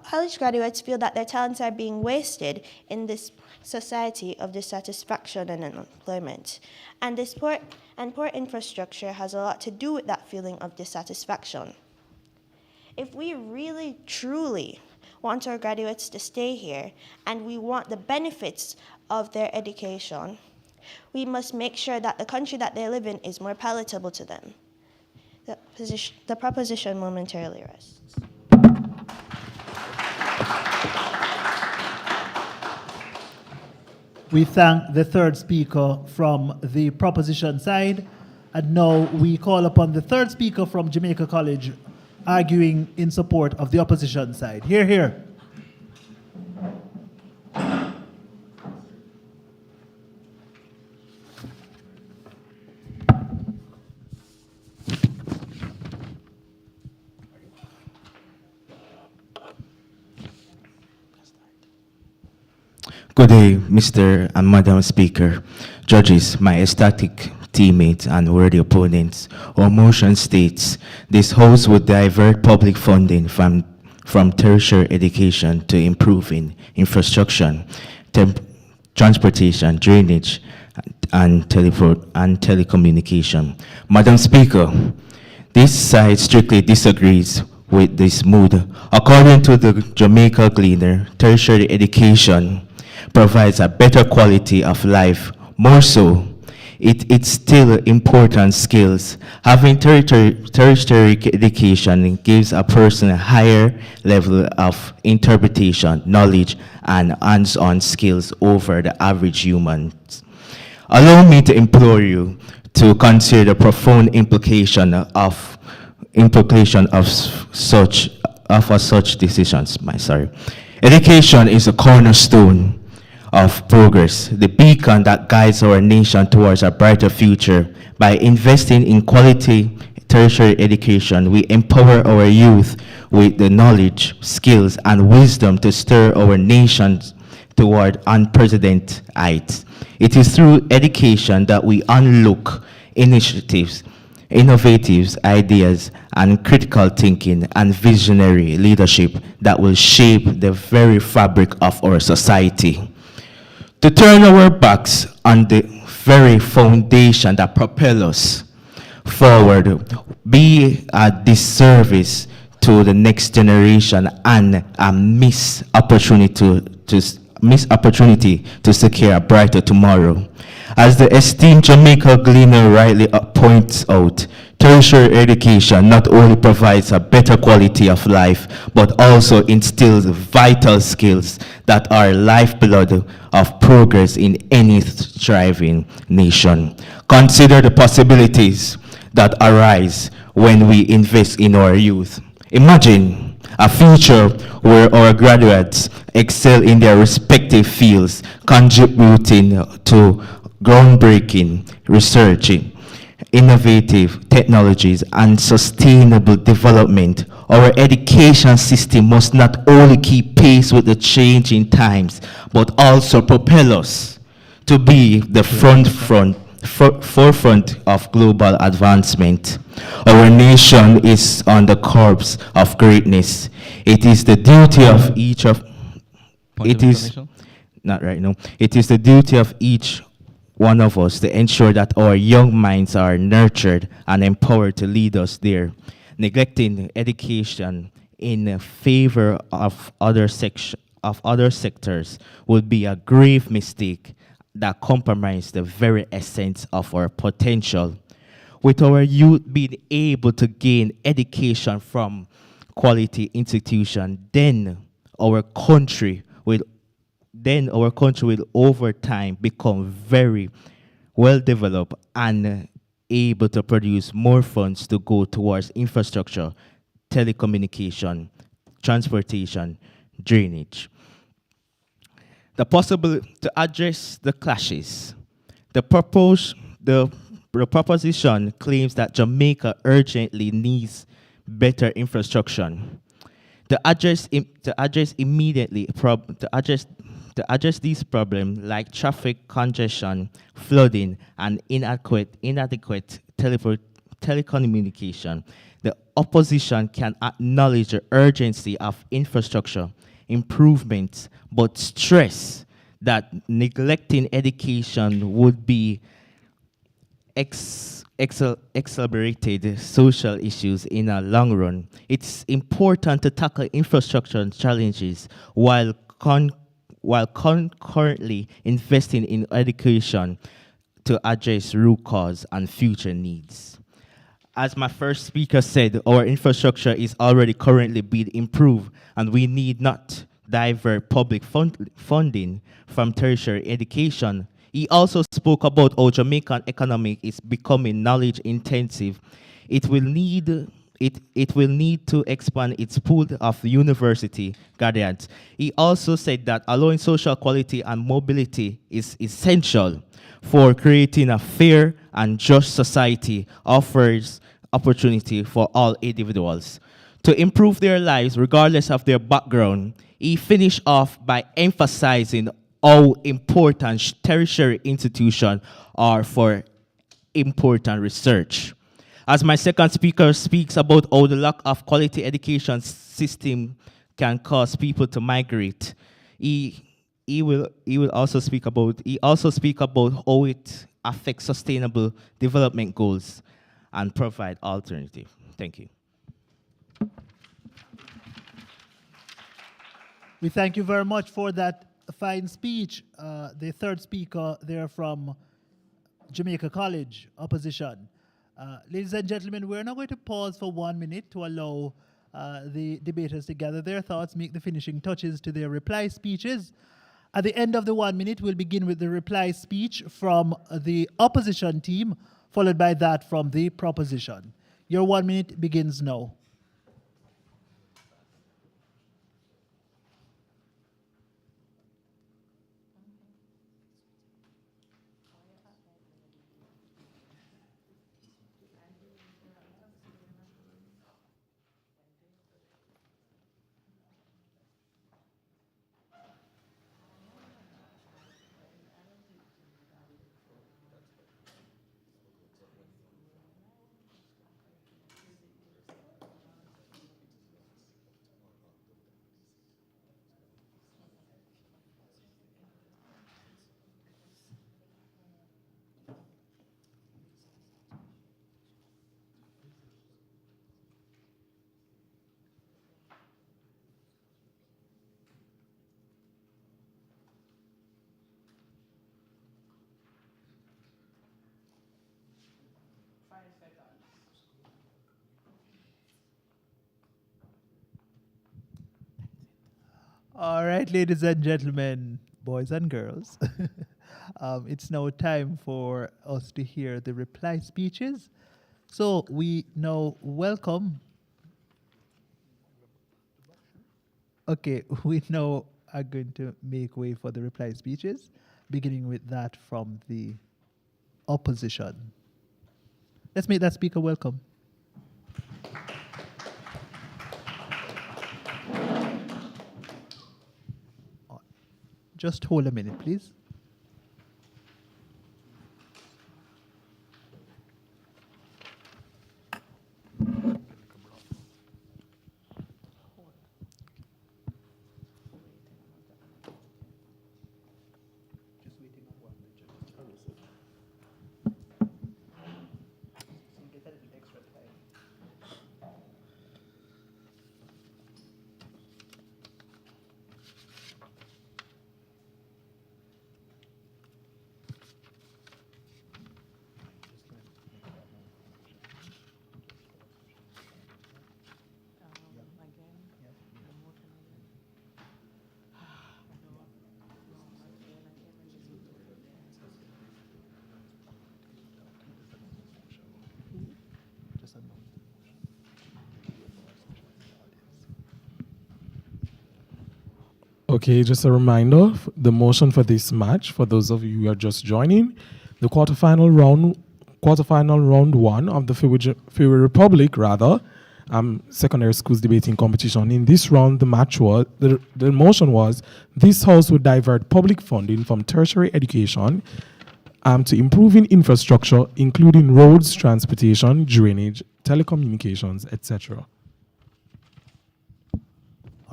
college graduates feel that their talents are being wasted in this society of dissatisfaction and unemployment. And poor infrastructure has a lot to do with that feeling of dissatisfaction. If we really, truly want our graduates to stay here and we want the benefits of their education, we must make sure that the country that they live in is more palatable to them. The proposition momentarily rests. We thank the third speaker from the proposition side. And now we call upon the third speaker from Jamaica College arguing in support of the opposition side. Hear, hear. Good day, Mr. and Madam Speaker, judges, my ecstatic teammates and worthy opponents. Our motion states this House would divert public funding from tertiary education to improving infrastructure, transportation, drainage, and telecommunication. Madam Speaker, this side strictly disagrees with this mood. According to the Jamaica Gleaner, tertiary education provides a better quality of life. More so, it's still important skills. Having tertiary education gives a person a higher level of interpretation, knowledge, and hands-on skills over the average human. Allow me to implore you to consider the profound implication of such decisions. Education is a cornerstone of progress, the beacon that guides our nation towards a brighter future. By investing in quality tertiary education, we empower our youth with the knowledge, skills, and wisdom to stir our nation toward unprecedented heights. It is through education that we unlock initiatives, innovative ideas, and critical thinking and visionary leadership that will shape the very fabric of our society. To turn our backs on the very foundation that propels us forward be a disservice to the next generation and a missed opportunity to miss opportunity to secure a brighter tomorrow. As the esteemed Jamaica Gleaner rightly points out, tertiary education not only provides a better quality of life, but also instills vital skills that are lifeblood of progress in any thriving nation. Consider the possibilities that arise when we invest in our youth. Imagine a future where our graduates excel in their respective fields, contributing to groundbreaking research, innovative technologies, and sustainable development. Our education system must not only keep pace with the changing times, but also propel us to be the forefront of global advancement. Our nation is on the course of greatness. It is the duty of each of Point of information? not right now. It is the duty of each one of us to ensure that our young minds are nurtured and empowered to lead us there. Neglecting education in favor of other sectors would be a grave mistake that compromise the very essence of our potential. With our youth being able to gain education from quality institutions, then our country will over time become very well developed and able to produce more funds to go towards infrastructure, telecommunication, transportation, drainage. To address the clashes, the proposition claims that Jamaica urgently needs better infrastructure. To address these problems like traffic congestion, flooding, and inadequate telecommunication, the opposition can acknowledge the urgency of infrastructure improvements, but stress that neglecting education would be exacerbated social issues in a long run. It's important to tackle infrastructure challenges while concurrently investing in education to address root cause and future needs. As my first speaker said, our infrastructure is already currently being improved, and we need not divert public funding from tertiary education. He also spoke about how Jamaican economy is becoming knowledge intensive. It will need to expand its pool of university graduates. He also said that allowing social equality and mobility is essential for creating a fair and just society, offers opportunity for all individuals to improve their lives regardless of their background. He finished off by emphasizing how important tertiary institutions are for important research. As my second speaker speaks about how the lack of quality education system can cause people to migrate, he will also speak about how it affects sustainable development goals and provide alternative. Thank you. We thank you very much for that fine speech. The third speaker there from Jamaica College, opposition. Ladies and gentlemen, we're now going to pause for 1 minute to allow the debaters to gather their thoughts, make the finishing touches to their reply speeches. At the end of the 1 minute, we'll begin with the reply speech from the opposition team, followed by that from the proposition. Your 1 minute begins now. All right, ladies and gentlemen, boys and girls, it's now time for us to hear the reply speeches. So we now welcome. Okay, we now are going to make way for the reply speeches, beginning with that from the opposition. Let's make that speaker welcome. Just hold a minute, please. Okay, just a reminder, the motion for this match, for those of you who are just joining, the quarterfinal round one of the Fury Republic, secondary schools debating competition. In this round, the motion was, this house would divert public funding from tertiary education to improving infrastructure, including roads, transportation, drainage, telecommunications, etc.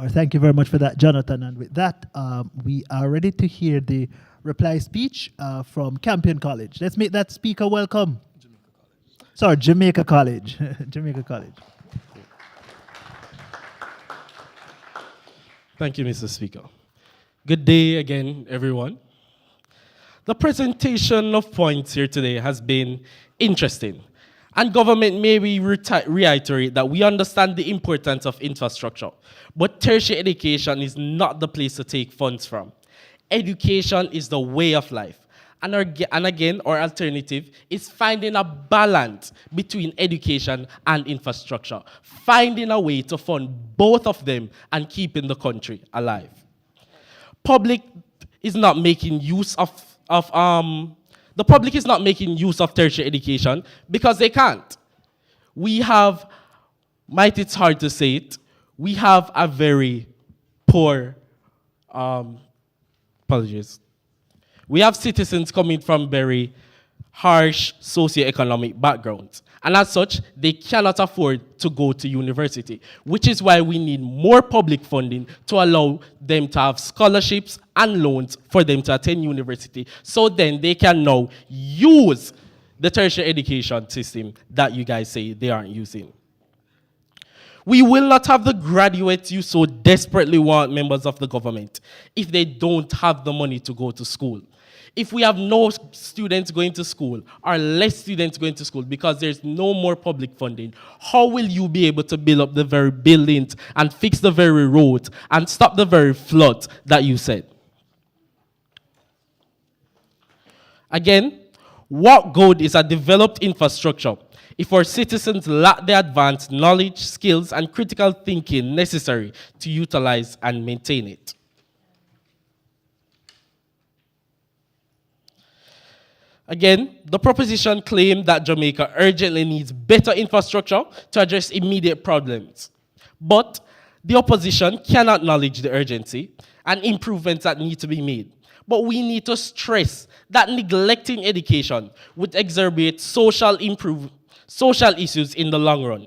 Thank you very much for that, Jonathan. And with that, we are ready to hear the reply speech from Campion College. Let's make that speaker welcome. Jamaica College. Jamaica College. Thank you, Mr. Speaker. Good day again, everyone. The presentation of points here today has been interesting. And government may reiterate that we understand the importance of infrastructure, but tertiary education is not the place to take funds from. Education is the way of life. And again, our alternative is finding a balance between education and infrastructure, finding a way to fund both of them and keeping the country alive. Public is not making use the public is not making use of tertiary education because they can't. We have, it's hard to say it, we have a very poor, we have citizens coming from very harsh socioeconomic backgrounds. And as such, they cannot afford to go to university, which is why we need more public funding to allow them to have scholarships and loans for them to attend university, so then they can now use the tertiary education system that you guys say they aren't using. We will not have the graduates you so desperately want, members of the government, if they don't have the money to go to school. If we have no students going to school or less students going to school because there's no more public funding, how will you be able to build up the very buildings and fix the very roads and stop the very floods that you said? Again, what good is a developed infrastructure if our citizens lack the advanced knowledge, skills, and critical thinking necessary to utilize and maintain it? Again, the proposition claimed that Jamaica urgently needs better infrastructure to address immediate problems. But the opposition cannot acknowledge the urgency and improvements that need to be made. But we need to stress that neglecting education would exacerbate social issues in the long run.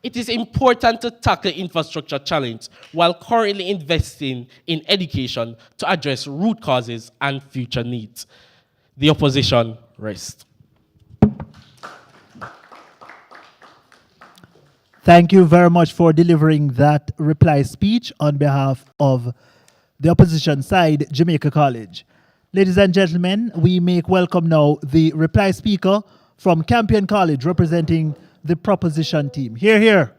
It is important to tackle infrastructure challenge while currently investing in education to address root causes and future needs. The opposition rests. Thank you very much for delivering that reply speech on behalf of the opposition side, Jamaica College. Ladies and gentlemen, we make welcome now the reply speaker from Campion College representing the proposition team. Hear, hear.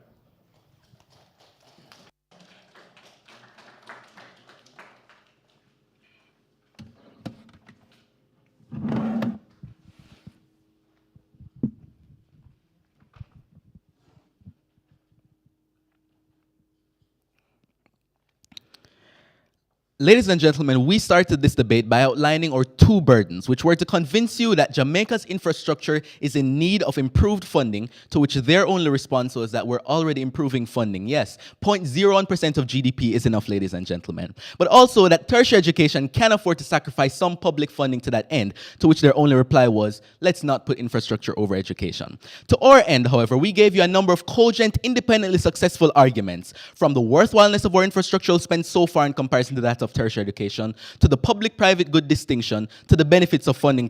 Ladies and gentlemen, we started this debate by outlining our two burdens, which were to convince you that Jamaica's infrastructure is in need of improved funding, to which their only response was that we're already improving funding. Yes, 0.01% of GDP is enough, ladies and gentlemen. But also that tertiary education can afford to sacrifice some public funding to that end, to which their only reply was, let's not put infrastructure over education. To our end, however, we gave you a number of cogent, independently successful arguments, from the worthwhileness of our infrastructural spend so far in comparison to that of tertiary education, to the public-private good distinction, to the benefits of funding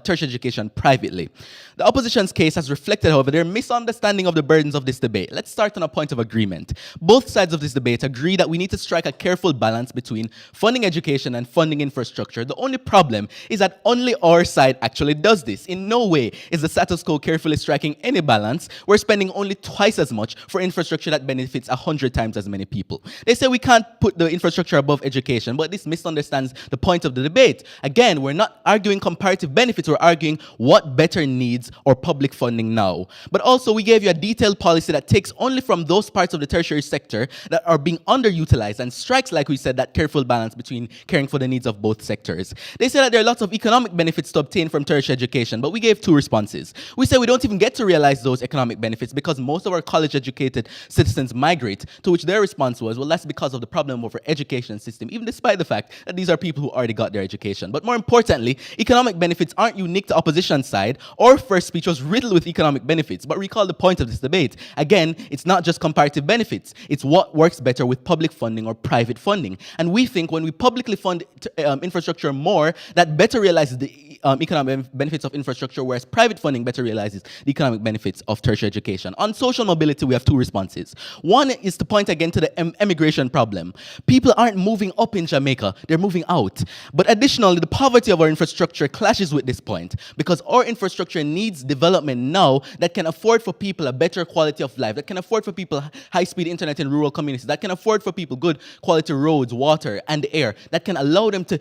tertiary education privately. The opposition's case has reflected, however, their misunderstanding of the burdens of this debate. Let's start on a point of agreement. Both sides of this debate agree that we need to strike a careful balance between funding education and funding infrastructure. The only problem is that only our side actually does this. In no way is the status quo carefully striking any balance. We're spending only twice as much for infrastructure that benefits 100 times as many people. They say we can't put the infrastructure above education, but this misunderstands the point of the debate. Again, we're not arguing comparative benefits, we're arguing what better needs our public funding now. But also, we gave you a detailed policy that takes only from those parts of the tertiary sector that are being underutilized and strikes, like we said, that careful balance between caring for the needs of both sectors. They say that there are lots of economic benefits to obtain from tertiary education, but we gave two responses. We say we don't even get to realize those economic benefits because most of our college-educated citizens migrate, to which their response was, well, that's because of the problem of our education system, even despite the fact that these are people who already got their education. But more importantly, economic benefits aren't unique to opposition side. Our first speech was riddled with economic benefits, but recall the point of this debate. Again, it's not just comparative benefits. It's what works better with public funding or private funding. And we think when we publicly fund infrastructure more, that better realizes the economic benefits of infrastructure, whereas private funding better realizes the economic benefits of tertiary education. On social mobility, we have two responses. One is to point again to the emigration problem. People aren't moving up in Jamaica, they're moving out. But additionally, the poverty of our infrastructure clashes with this point, because our infrastructure needs development now that can afford for people a better quality of life, that can afford for people high-speed internet in rural communities, that can afford for people good quality roads, water, and air, that can allow them to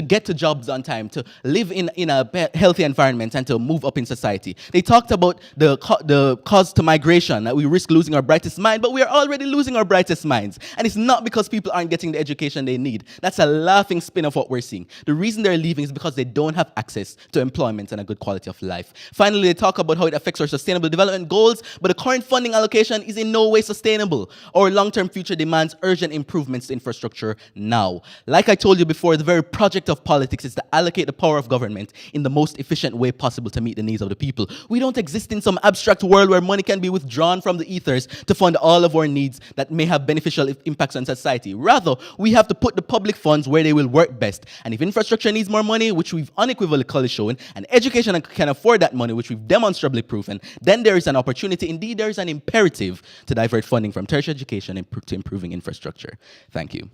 get to jobs on time, to live in a healthy environment, and to move up in society. They talked about the cause to migration, that we risk losing our brightest mind, but we are already losing our brightest minds. And it's not because people aren't getting the education they need. That's a laughing spin of what we're seeing. The reason they're leaving is because they don't have access to employment and a good quality of life. Finally, they talk about how it affects our sustainable development goals, but the current funding allocation is in no way sustainable. Our long-term future demands urgent improvements to infrastructure now. Like I told you before, the very project of politics is to allocate the power of government in the most efficient way possible to meet the needs of the people. We don't exist in some abstract world where money can be withdrawn from the ethers to fund all of our needs that may have beneficial impacts on society. Rather, we have to put the public funds where they will work best. And if infrastructure needs more money, which we've unequivocally shown, and education can afford that money, which we've demonstrably proven, then there is an opportunity, indeed there is an imperative, to divert funding from tertiary education to improving infrastructure. Thank you.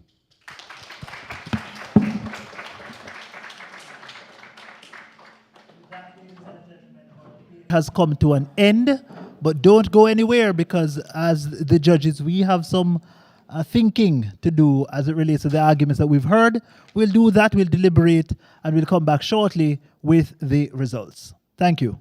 Has come to an end, but don't go anywhere, because as the judges, we have some thinking to do as it relates to the arguments that we've heard. We'll do that, we'll deliberate, and we'll come back shortly with the results. Thank you.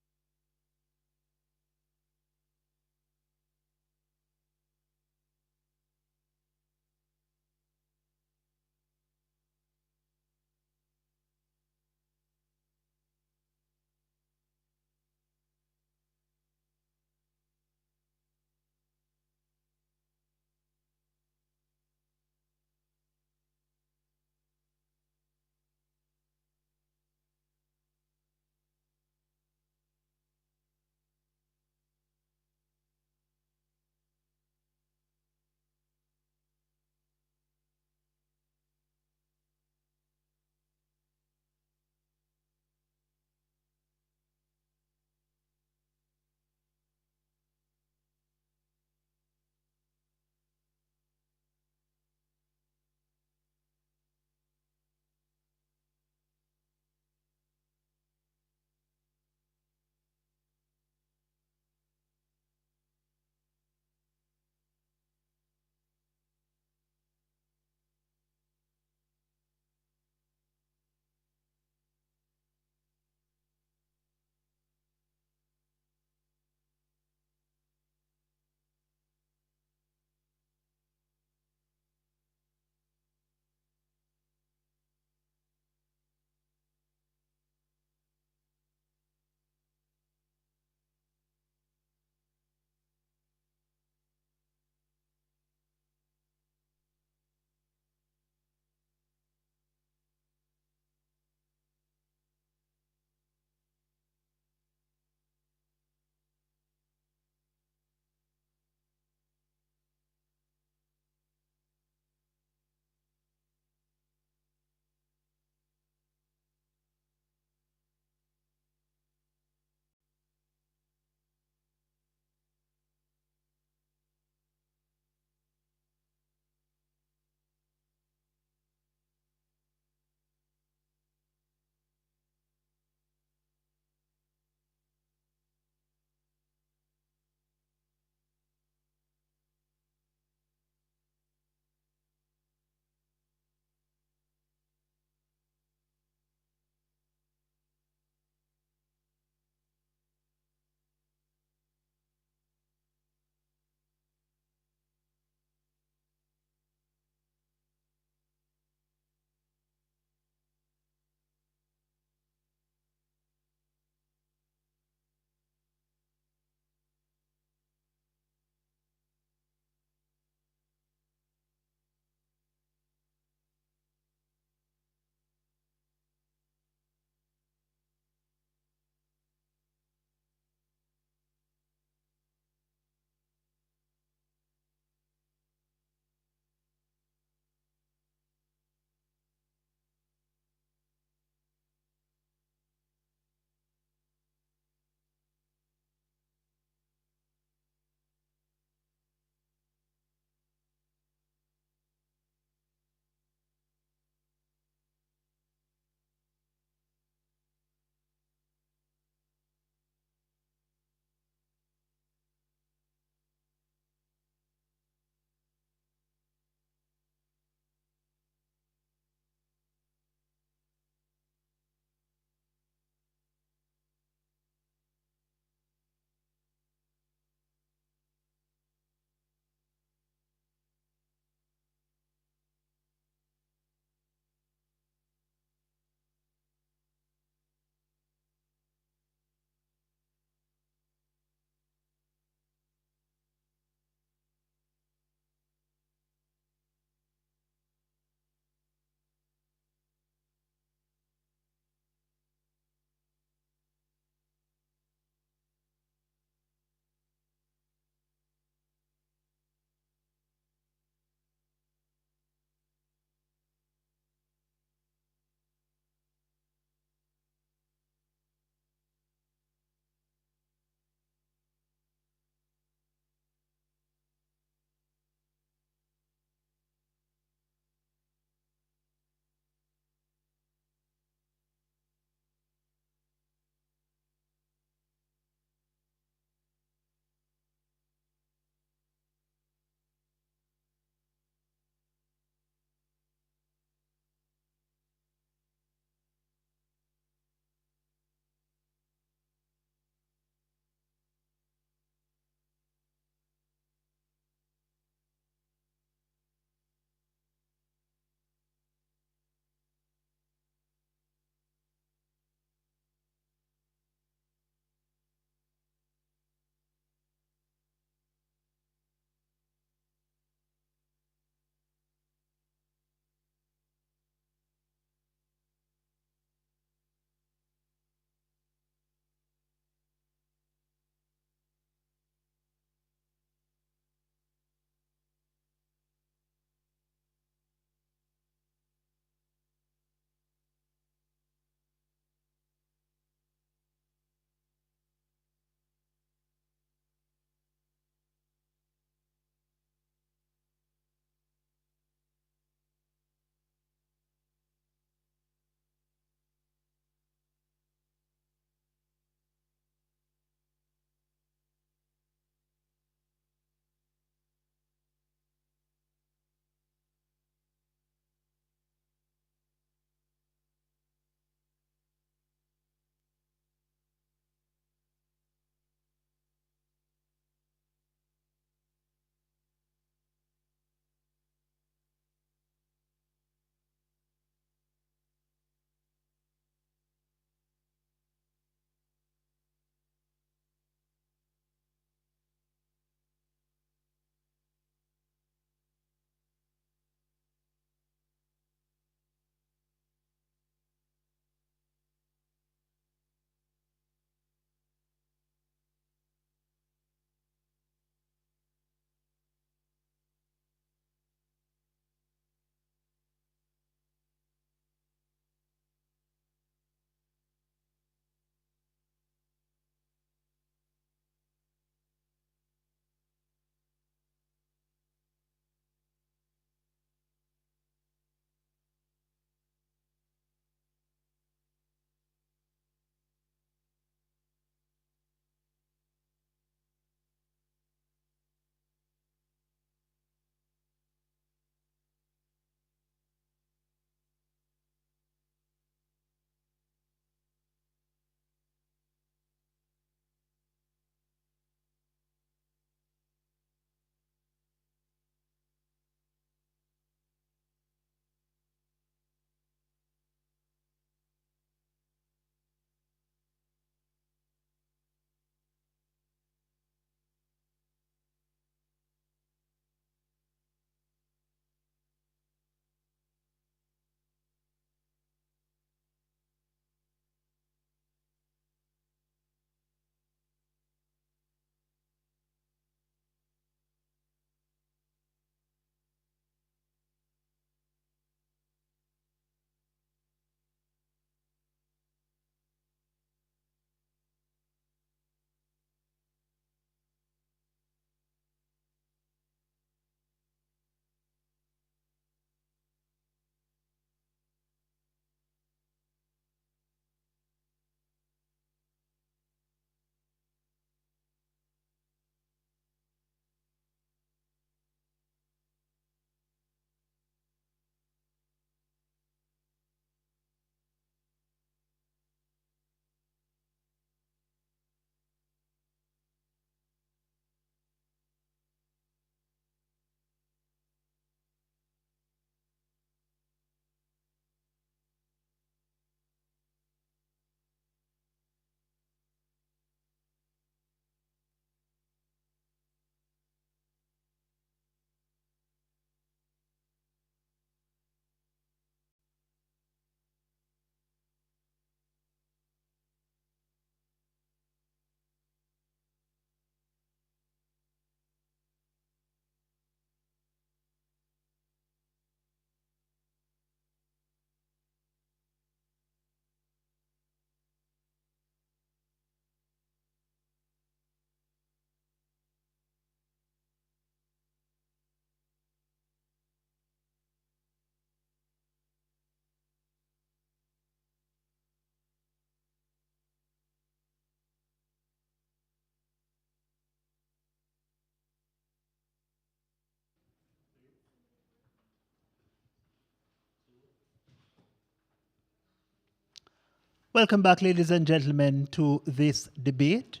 Welcome back, ladies and gentlemen, to this debate.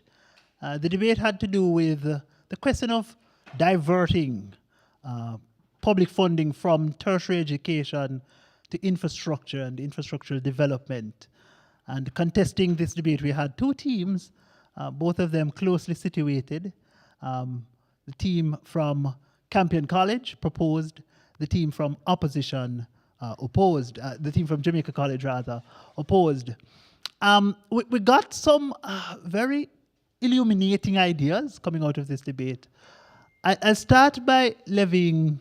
The debate had to do with the question of diverting public funding from tertiary education to infrastructure and infrastructural development. And contesting this debate, we had two teams, both of them closely situated. The team from Campion College proposed, the team from opposition opposed, the team from Jamaica College rather, opposed. We got some very illuminating ideas coming out of this debate. I'll start by levying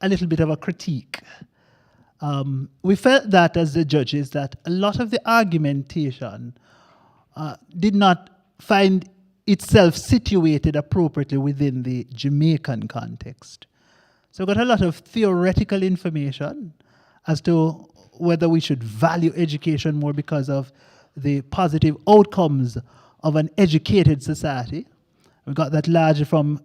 a little bit of a critique. We felt that as the judges, that a lot of the argumentation did not find itself situated appropriately within the Jamaican context. So we got a lot of theoretical information as to whether we should value education more because of the positive outcomes of an educated society. We got that largely from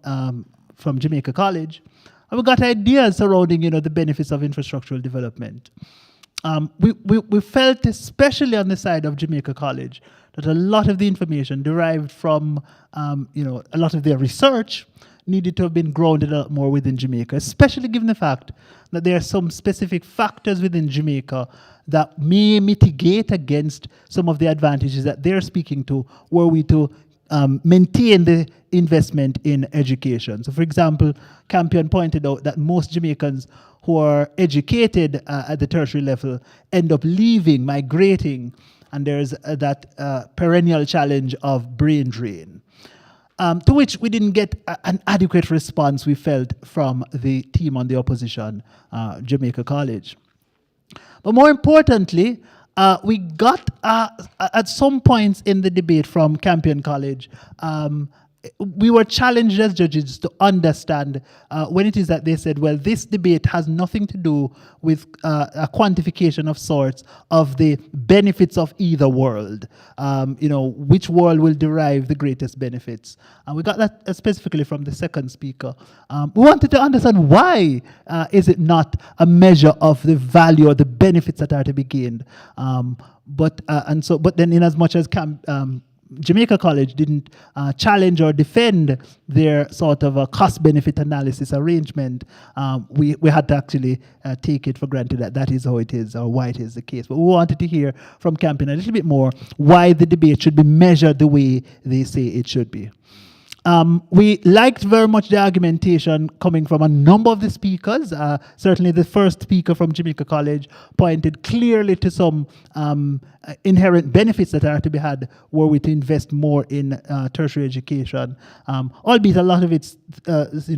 Jamaica College. And we got ideas surrounding, the benefits of infrastructural development. We felt, especially on the side of Jamaica College, that a lot of the information derived from, a lot of their research needed to have been grounded a lot more within Jamaica, especially given the fact that there are some specific factors within Jamaica that may mitigate against some of the advantages that they're speaking to, were we to maintain the investment in education. So, for example, Campion pointed out that most Jamaicans who are educated at the tertiary level end up leaving, migrating, and there's that perennial challenge of brain drain. To which we didn't get an adequate response, we felt, from the team on the opposition, Jamaica College. But more importantly, we got, at some points in the debate from Campion College, we were challenged as judges to understand when it is that they said, well, this debate has nothing to do with a quantification of sorts of the benefits of either world. Which world will derive the greatest benefits? And we got that specifically from the second speaker. We wanted to understand why is it not a measure of the value or the benefits that are to be gained. But then in as much as Jamaica College didn't challenge or defend their sort of a cost-benefit analysis arrangement, we had to actually take it for granted that that is how it is or why it is the case. But we wanted to hear from Campion a little bit more why the debate should be measured the way they say it should be. We liked very much the argumentation coming from a number of the speakers. Certainly the first speaker from Jamaica College pointed clearly to some inherent benefits that are to be had were we to invest more in tertiary education, albeit a lot of it's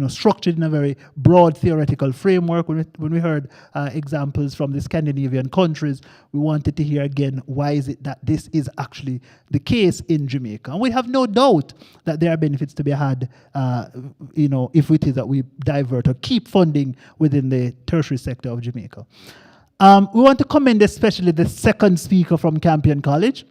structured in a very broad theoretical framework. When we heard examples from the Scandinavian countries, we wanted to hear again, why is it that this is actually the case in Jamaica? And we have no doubt that there are benefits to be had, if it is that we divert or keep funding within the tertiary sector of Jamaica. We want to commend especially the second speaker from Campion College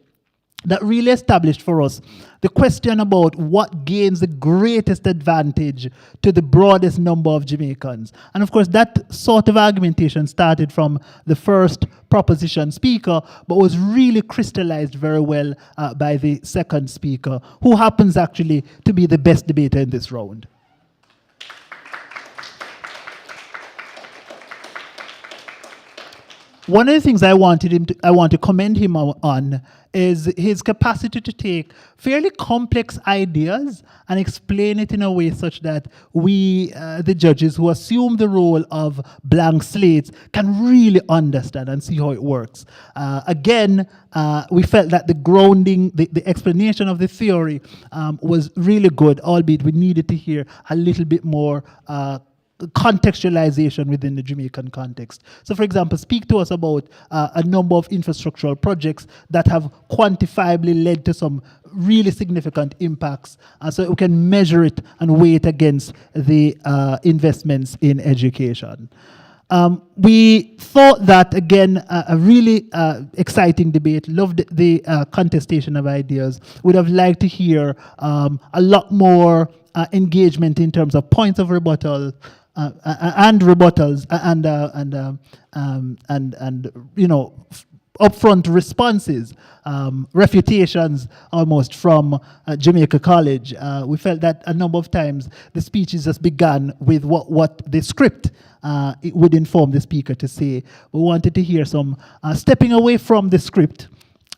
that really established for us the question about what gains the greatest advantage to the broadest number of Jamaicans. And of course, that sort of argumentation started from the first proposition speaker, but was really crystallized very well by the second speaker, who happens actually to be the best debater in this round. One of the things I want to commend him on is his capacity to take fairly complex ideas and explain it in a way such that we, the judges who assume the role of blank slates, can really understand and see how it works. We felt that the grounding, the explanation of the theory was really good, albeit we needed to hear a little bit more contextualization within the Jamaican context. So, for example, speak to us about a number of infrastructural projects that have quantifiably led to some really significant impacts, so we can measure it and weigh it against the investments in education. We thought that, again, a really exciting debate, loved the contestation of ideas, would have liked to hear a lot more engagement in terms of points of rebuttal, and rebuttals, and upfront responses, refutations almost from Jamaica College. We felt that a number of times the speeches just began with what the script it would inform the speaker to say. We wanted to hear some stepping away from the script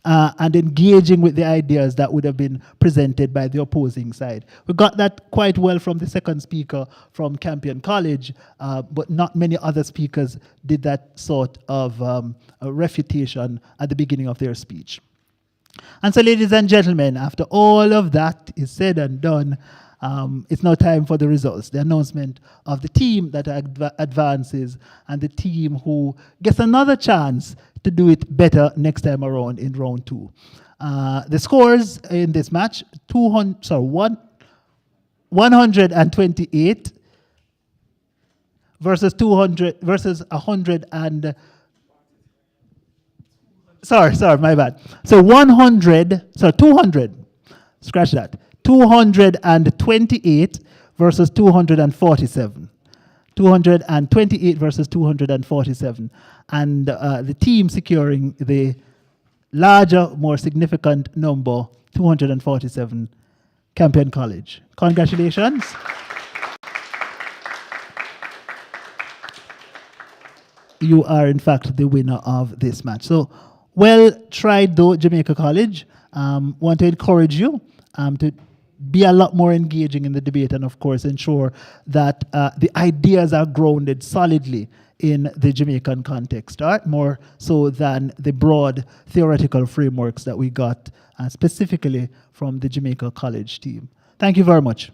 and engaging with the ideas that would have been presented by the opposing side. We got that quite well from the second speaker from Campion College, but not many other speakers did that sort of a refutation at the beginning of their speech. And so, ladies and gentlemen, after all of that is said and done, it's now time for the results, the announcement of the team that advances and the team who gets another chance to do it better next time around in round 2. The scores in this match, 128 versus 200 versus 100 and sorry, my bad. So 200, scratch that. 228 versus 247. 228 versus 247. And the team securing the larger, more significant number, 247, Campion College. Congratulations. You are, in fact, the winner of this match. So, well tried, though, Jamaica College. Want to encourage you to be a lot more engaging in the debate and, of course, ensure that the ideas are grounded solidly in the Jamaican context, right? More so than the broad theoretical frameworks that we got specifically from the Jamaica College team. Thank you very much.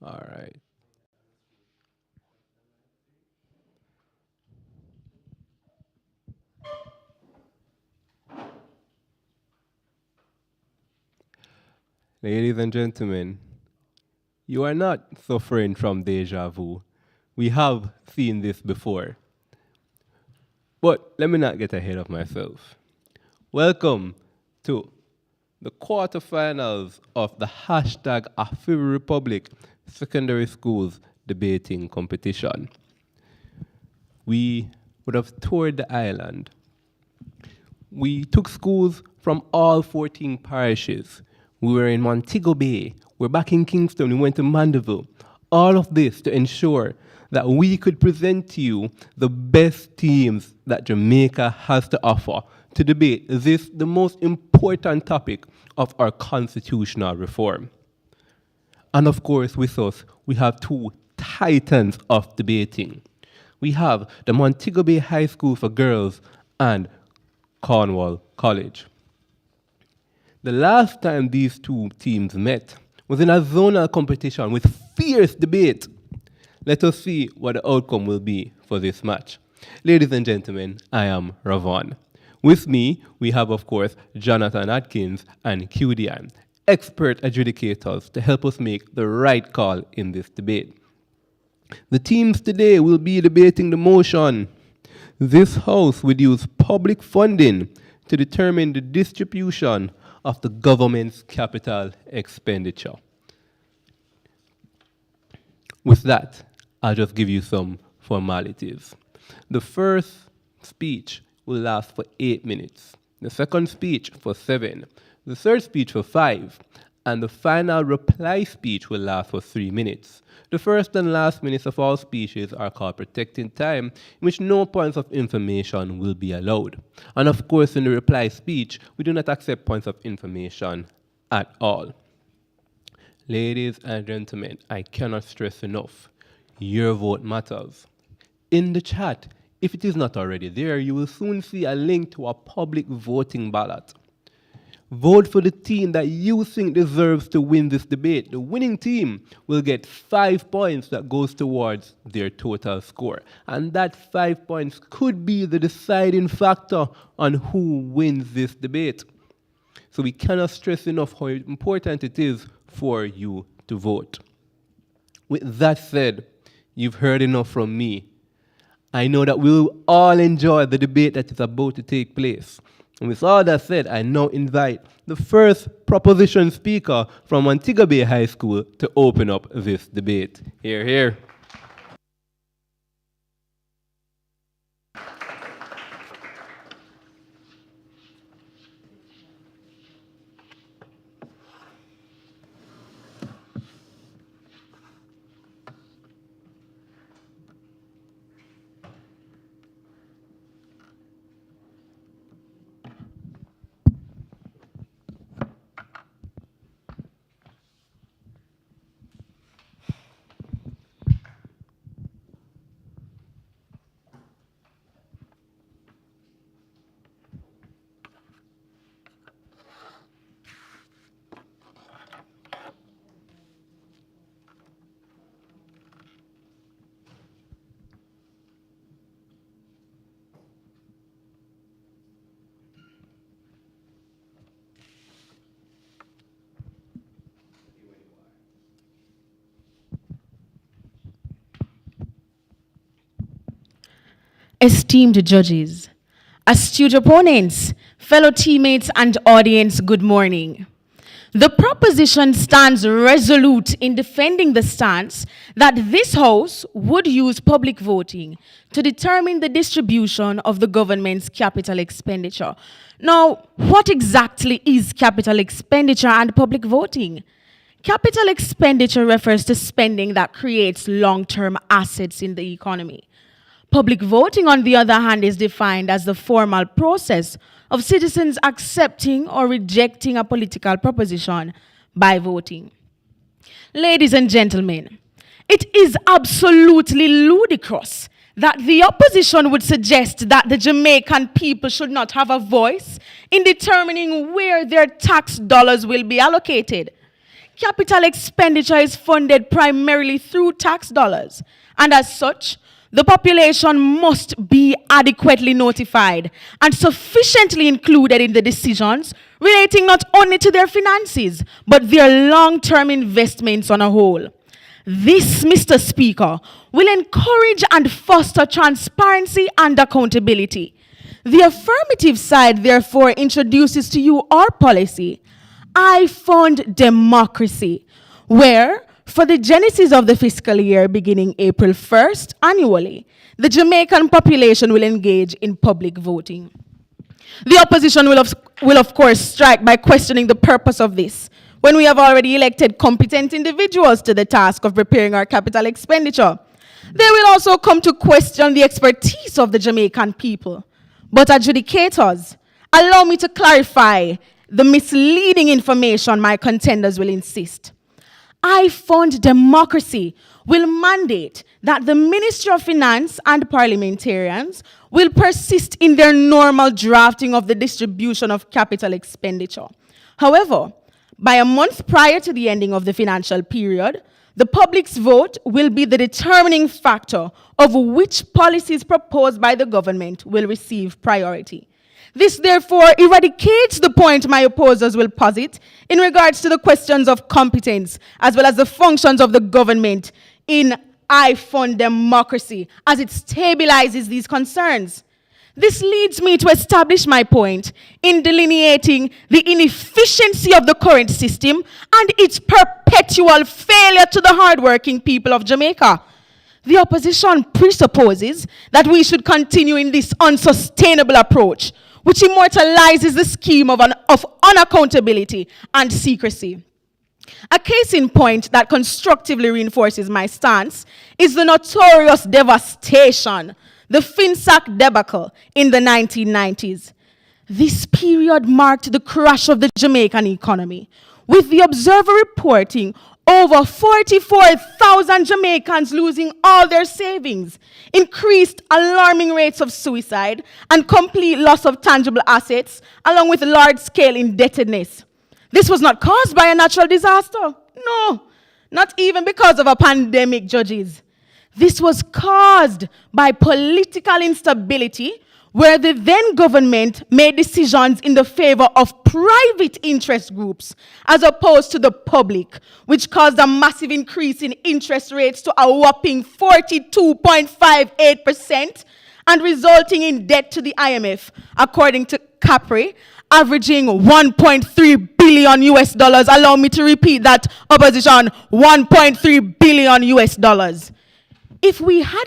All right. Ladies and gentlemen, you are not suffering from deja vu. We have seen this before. But let me not get ahead of myself. Welcome to the quarterfinals of the hashtag Afiwi Republic Secondary Schools Debating Competition. We would have toured the island. We took schools from all 14 parishes. We were in Montego Bay. We're back in Kingston. We went to Mandeville. All of this to ensure that we could present to you the best teams that Jamaica has to offer to debate this, the most important topic of our constitutional reform. And of course, with us, we have two titans of debating. We have the Montego Bay High School for Girls and Cornwall College. The last time these two teams met was in a zonal competition with fierce debate. Let us see what the outcome will be for this match. Ladies and gentlemen, I am Ravon. With me, we have, of course, Jonathan Atkins and QDN, expert adjudicators to help us make the right call in this debate. The teams today will be debating the motion. This House would use public funding to determine the distribution of the government's capital expenditure. With that, I'll just give you some formalities. The first speech will last for 8 minutes, the second speech for 7, the third speech for 5, and the final reply speech will last for 3 minutes. The first and last minutes of all speeches are called protecting time, in which no points of information will be allowed. And of course, in the reply speech, we do not accept points of information at all. Ladies and gentlemen, I cannot stress enough, your vote matters. In the chat, if it is not already there, you will soon see a link to a public voting ballot. Vote for the team that you think deserves to win this debate. The winning team will get 5 points that goes towards their total score. And that 5 points could be the deciding factor on who wins this debate. So we cannot stress enough how important it is for you to vote. With that said, you've heard enough from me. I know that we'll all enjoy the debate that is about to take place. And with all that said, I now invite the first proposition speaker from Montego Bay High School to open up this debate. Hear, hear. Esteemed judges, astute opponents, fellow teammates, and audience, good morning. The proposition stands resolute in defending the stance that this House would use public voting to determine the distribution of the government's capital expenditure. Now, what exactly is capital expenditure and public voting? Capital expenditure refers to spending that creates long-term assets in the economy. Public voting, on the other hand, is defined as the formal process of citizens accepting or rejecting a political proposition by voting. Ladies and gentlemen, it is absolutely ludicrous that the opposition would suggest that the Jamaican people should not have a voice in determining where their tax dollars will be allocated. capital expenditure is funded primarily through tax dollars, and as such, the population must be adequately notified and sufficiently included in the decisions relating not only to their finances, but their long-term investments on a whole. This, Mr. Speaker, will encourage and foster transparency and accountability. The affirmative side, therefore, introduces to you our policy, I Fund Democracy, where, for the genesis of the fiscal year beginning April 1st annually, the Jamaican population will engage in public voting. The opposition will of course strike by questioning the purpose of this, when we have already elected competent individuals to the task of preparing our capital expenditure. They will also come to question the expertise of the Jamaican people. But adjudicators, allow me to clarify the misleading information my contenders will insist. I Fund Democracy will mandate that the Ministry of Finance and parliamentarians will persist in their normal drafting of the distribution of capital expenditure. However, by a month prior to the ending of the financial period, the public's vote will be the determining factor of which policies proposed by the government will receive priority. This, therefore, eradicates the point my opposers will posit in regards to the questions of competence, as well as the functions of the government in I Fund Democracy, as it stabilizes these concerns. This leads me to establish my point in delineating the inefficiency of the current system and its perpetual failure to the hardworking people of Jamaica. The opposition presupposes that we should continue in this unsustainable approach, which immortalizes the scheme of unaccountability and secrecy. A case in point that constructively reinforces my stance is the notorious devastation, the FinSac debacle in the 1990s. This period marked the crash of the Jamaican economy, with the Observer reporting over 44,000 Jamaicans losing all their savings, increased alarming rates of suicide, and complete loss of tangible assets, along with large-scale indebtedness. This was not caused by a natural disaster. No, not even because of a pandemic, judges. This was caused by political instability, where the then government made decisions in the favor of private interest groups as opposed to the public, which caused a massive increase in interest rates to a whopping 42.58% and resulting in debt to the IMF, according to Capri, averaging 1.3 billion US dollars. Allow me to repeat that, opposition, 1.3 billion US dollars. If we had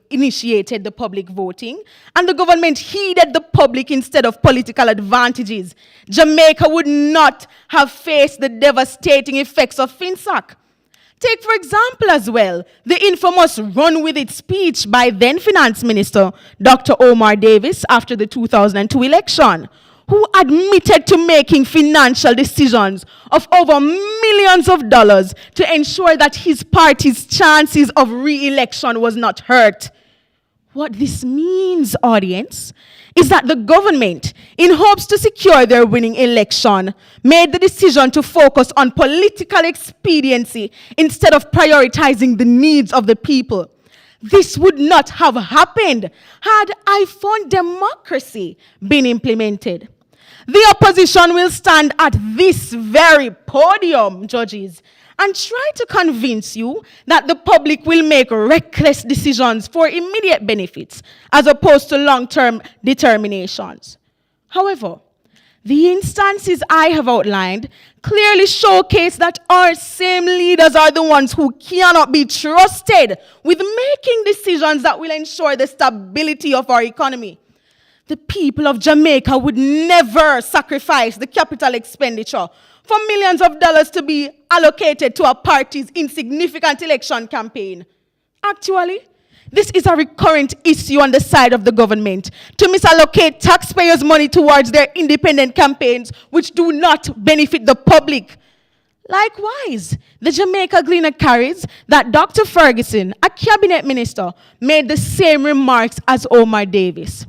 initiated the public voting and the government heeded the public instead of political advantages, Jamaica would not have faced the devastating effects of FinSac. Take, for example, as well, the infamous Run With It speech by then Finance Minister Dr. Omar Davis after the 2002 election, who admitted to making financial decisions of over millions of dollars to ensure that his party's chances of re-election was not hurt. What this means, audience, is that the government, in hopes to secure their winning election, made the decision to focus on political expediency instead of prioritizing the needs of the people. This would not have happened had I Fund Democracy been implemented. The opposition will stand at this very podium, judges, and try to convince you that the public will make reckless decisions for immediate benefits as opposed to long-term determinations. However, the instances I have outlined clearly showcase that our same leaders are the ones who cannot be trusted with making decisions that will ensure the stability of our economy. The people of Jamaica would never sacrifice the capital expenditure for millions of dollars to be allocated to a party's insignificant election campaign. Actually, this is a recurrent issue on the side of the government to misallocate taxpayers' money towards their independent campaigns, which do not benefit the public. Likewise, the Jamaica Gleaner carries that Dr. Ferguson, a cabinet minister, made the same remarks as Omar Davis.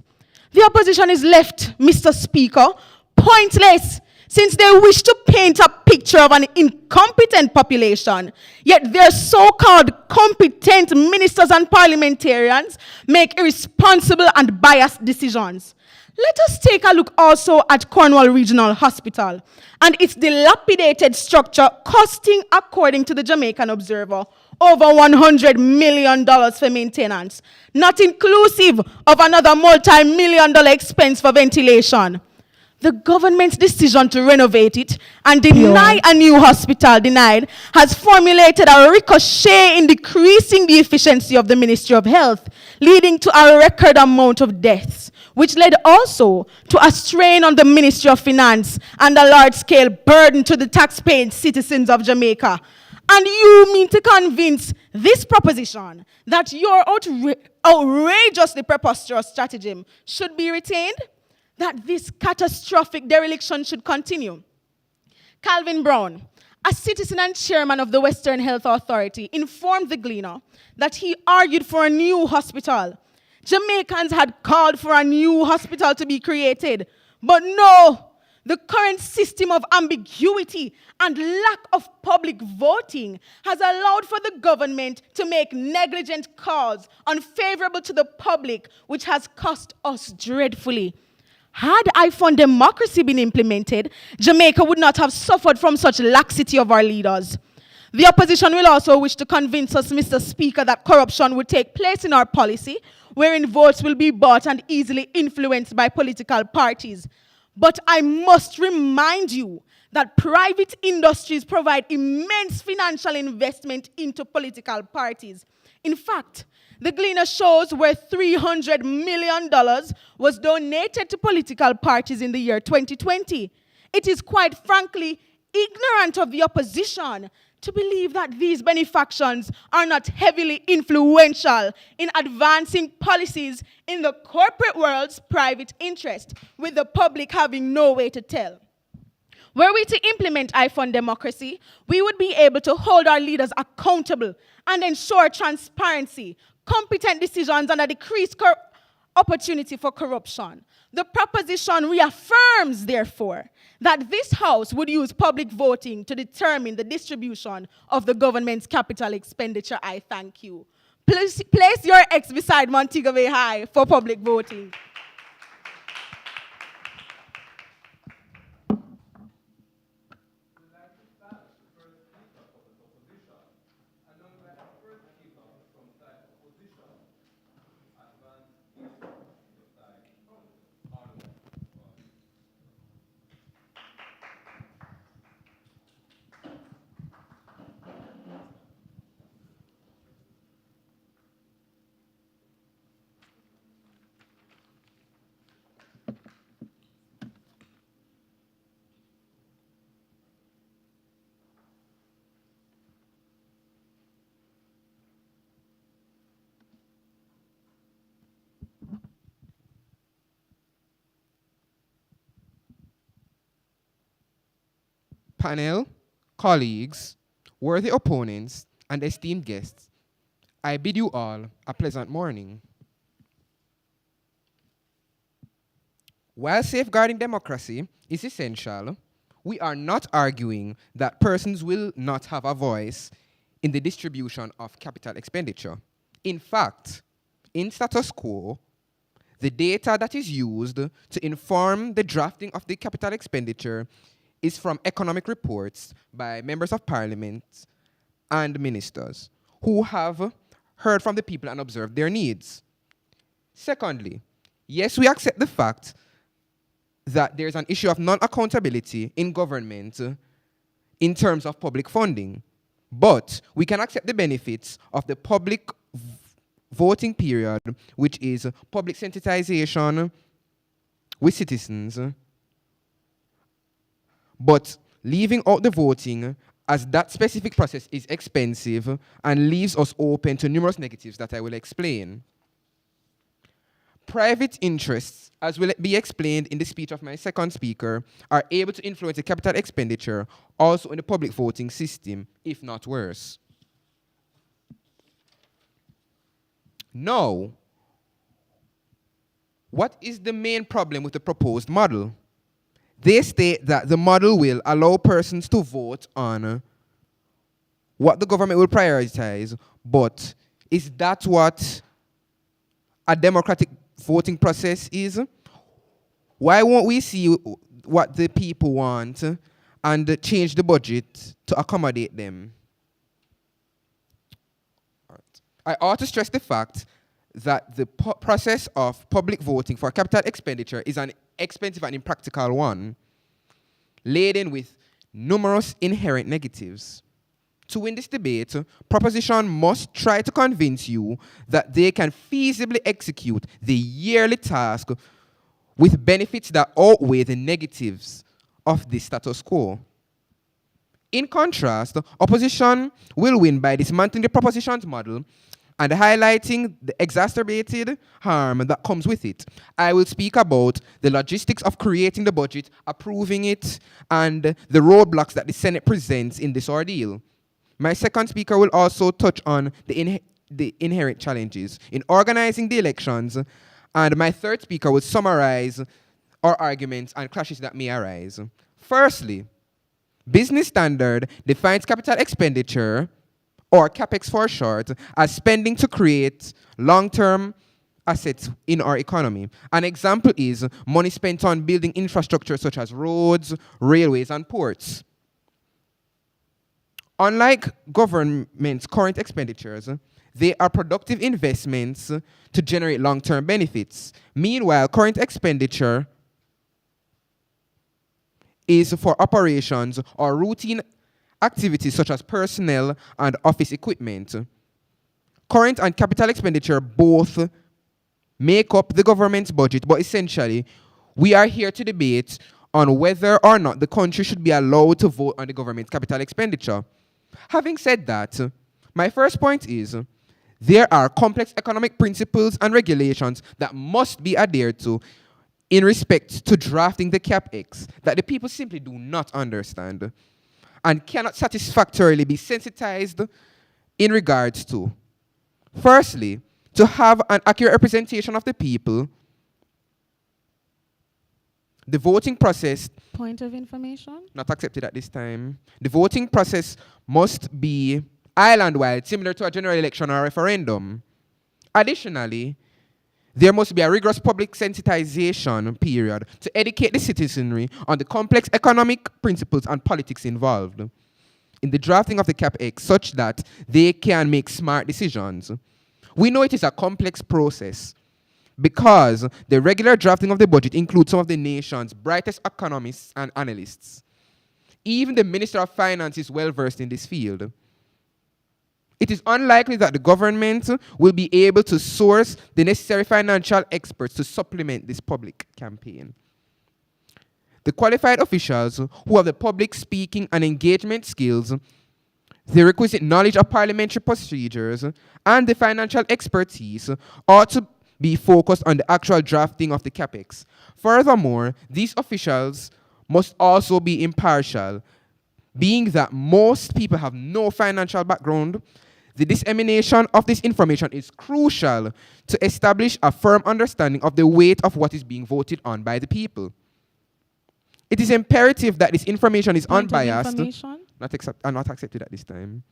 The opposition is left, Mr. Speaker, pointless since they wish to paint a picture of an incompetent population, yet their so-called competent ministers and parliamentarians make irresponsible and biased decisions. Let us take a look also at Cornwall Regional Hospital and its dilapidated structure costing, according to the Jamaican Observer, over $100 million for maintenance, not inclusive of another multi-million-dollar expense for ventilation. The government's decision to renovate it and deny a new hospital denied has formulated a ricochet in decreasing the efficiency of the Ministry of Health, leading to a record amount of deaths, which led also to a strain on the Ministry of Finance and a large-scale burden to the taxpaying citizens of Jamaica. And you mean to convince this proposition that your outrageously preposterous stratagem should be retained? That this catastrophic dereliction should continue? Calvin Brown, a citizen and chairman of the Western Health Authority, informed the Gleaner that he argued for a new hospital. Jamaicans had called for a new hospital to be created, but no, the current system of ambiguity and lack of public voting has allowed for the government to make negligent calls unfavorable to the public, which has cost us dreadfully. Had I-fund democracy been implemented, Jamaica would not have suffered from such laxity of our leaders. The opposition will also wish to convince us, Mr. Speaker, that corruption would take place in our policy, wherein votes will be bought and easily influenced by political parties. But I must remind you that private industries provide immense financial investment into political parties. In fact, the Gleaner shows where $300 million was donated to political parties in the year 2020. It is quite frankly ignorant of the opposition to believe that these benefactions are not heavily influential in advancing policies in the corporate world's private interest, with the public having no way to tell. Were we to implement I-fund democracy, we would be able to hold our leaders accountable and ensure transparency, competent decisions, and a decreased opportunity for corruption. The proposition reaffirms, therefore, that this House would use public voting to determine the distribution of the government's capital expenditure. I thank you. Please place your X beside Montego Bay High for public voting. Panel, colleagues, worthy opponents, and esteemed guests, I bid you all a pleasant morning. While safeguarding democracy is essential, we are not arguing that persons will not have a voice in the distribution of capital expenditure. In fact, in status quo, the data that is used to inform the drafting of the capital expenditure is from economic reports by members of parliament and ministers who have heard from the people and observed their needs. Secondly, yes, we accept the fact that there's an issue of non-accountability in government in terms of public funding, but we can accept the benefits of the public voting period, which is public sensitization with citizens, but leaving out the voting, as that specific process is expensive and leaves us open to numerous negatives that I will explain. Private interests, as will be explained in the speech of my second speaker, are able to influence the capital expenditure also in the public voting system, if not worse. Now, what is the main problem with the proposed model? They state that the model will allow persons to vote on what the government will prioritize, but is that what a democratic voting process is? Why won't we see what the people want and change the budget to accommodate them? I ought to stress the fact that the process of public voting for capital expenditure is an expensive and impractical one, laden with numerous inherent negatives. To win this debate, proposition must try to convince you that they can feasibly execute the yearly task with benefits that outweigh the negatives of the status quo. In contrast, opposition will win by dismantling the proposition's model and highlighting the exacerbated harm that comes with it. I will speak about the logistics of creating the budget, approving it, and the roadblocks that the Senate presents in this ordeal. My second speaker will also touch on the inherent challenges in organizing the elections, and my third speaker will summarize our arguments and clashes that may arise. Firstly, business standard defines capital expenditure, or CAPEX for short, as spending to create long-term assets in our economy. An example is money spent on building infrastructure such as roads, railways, and ports. Unlike government's current expenditures, they are productive investments to generate long-term benefits. Meanwhile, current expenditure is for operations or routine activities such as personnel and office equipment. Current and capital expenditure both make up the government's budget, but essentially, we are here to debate on whether or not the country should be allowed to vote on the government's capital expenditure. Having said that, my first point is there are complex economic principles and regulations that must be adhered to in respect to drafting the CAPEX that the people simply do not understand and cannot satisfactorily be sensitized in regards to. Firstly, to have an accurate representation of the people, the voting process... Point of information? Not accepted at this time. The voting process must be island-wide, similar to a general election or a referendum. Additionally, there must be a rigorous public sensitization period to educate the citizenry on the complex economic principles and politics involved in the drafting of the CAPEX such that they can make smart decisions. We know it is a complex process because the regular drafting of the budget includes some of the nation's brightest economists and analysts. Even the Minister of Finance is well versed in this field. It is unlikely that the government will be able to source the necessary financial experts to supplement this public campaign. The qualified officials who have the public speaking and engagement skills, the requisite knowledge of parliamentary procedures, and the financial expertise ought to be focused on the actual drafting of the CAPEX. Furthermore, these officials must also be impartial, being that most people have no financial background. The dissemination of this information is crucial to establish a firm understanding of the weight of what is being voted on by the people. It is imperative that this information is unbiased. Not accepted at this time.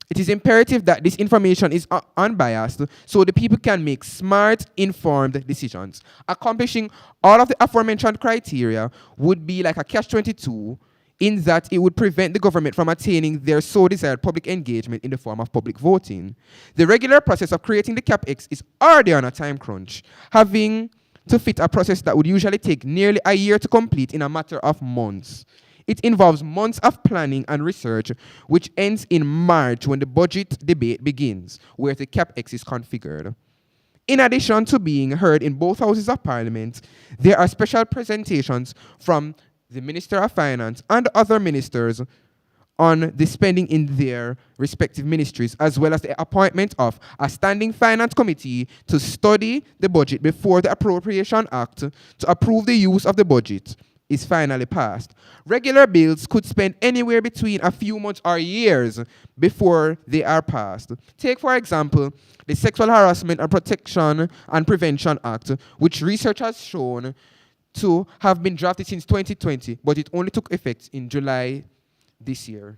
It is imperative that this information is unbiased so the people can make smart, informed decisions. Accomplishing all of the aforementioned criteria would be like a catch-22 in that it would prevent the government from attaining their so desired public engagement in the form of public voting. The regular process of creating the CAPEX is already on a time crunch, having to fit a process that would usually take nearly a year to complete in a matter of months. It involves months of planning and research, which ends in March when the budget debate begins, where the CAPEX is configured. In addition to being heard in both houses of parliament, there are special presentations from the Minister of Finance and other ministers on the spending in their respective ministries, as well as the appointment of a standing finance committee to study the budget before the Appropriation Act to approve the use of the budget is finally passed. Regular bills could spend anywhere between a few months or years before they are passed. Take, for example, the Sexual Harassment and Protection and Prevention Act, which research has shown to have been drafted since 2020, but it only took effect in July this year.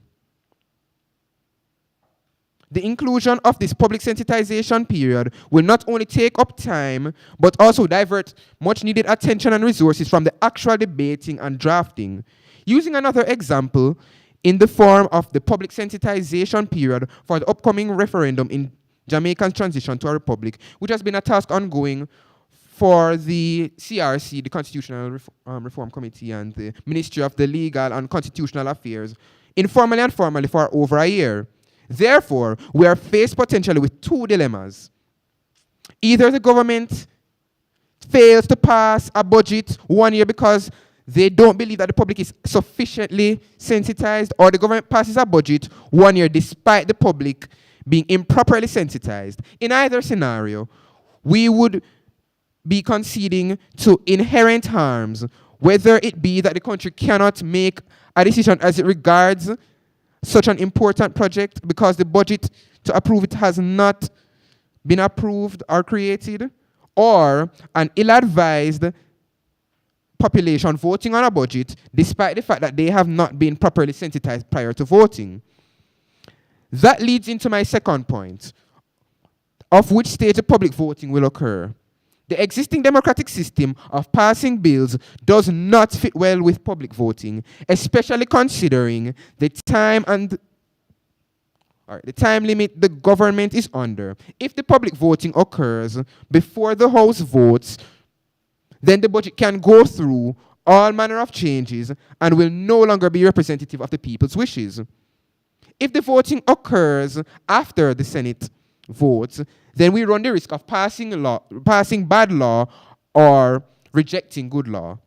The inclusion of this public sensitization period will not only take up time, but also divert much needed attention and resources from the actual debating and drafting. Using another example, in the form of the public sensitization period for the upcoming referendum in Jamaica's transition to a republic, which has been a task ongoing for the CRC, the Constitutional Reform Committee, and the Ministry of the Legal and Constitutional Affairs, informally and formally for over a year. Therefore, we are faced potentially with two dilemmas. Either the government fails to pass a budget 1 year because they don't believe that the public is sufficiently sensitized, or the government passes a budget 1 year despite the public being improperly sensitized. In either scenario, we would be conceding to inherent harms, whether it be that the country cannot make a decision as it regards such an important project because the budget to approve it has not been approved or created, or an ill-advised population voting on a budget despite the fact that they have not been properly sensitized prior to voting. That leads into my second point, of which stage the public voting will occur. The existing democratic system of passing bills does not fit well with public voting, especially considering the time limit the government is under. If the public voting occurs before the House votes, then the budget can go through all manner of changes and will no longer be representative of the people's wishes. If the voting occurs after the Senate votes, then we run the risk of passing bad law or rejecting good law.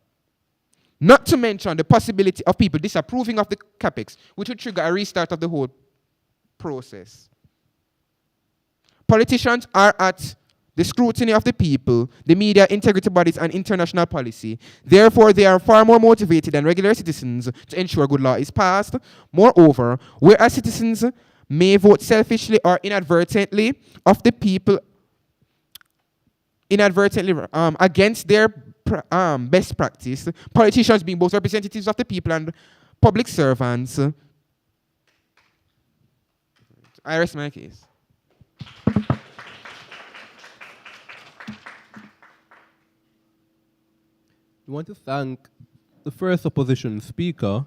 Not to mention the possibility of people disapproving of the capex, which would trigger a restart of the whole process. Politicians are at the scrutiny of the people, the media, integrity bodies, and international policy. Therefore, they are far more motivated than regular citizens to ensure good law is passed. Moreover, whereas citizens may vote selfishly or inadvertently of the people against their best practice, politicians being both representatives of the people and public servants. I rest my case. We want to thank the first opposition speaker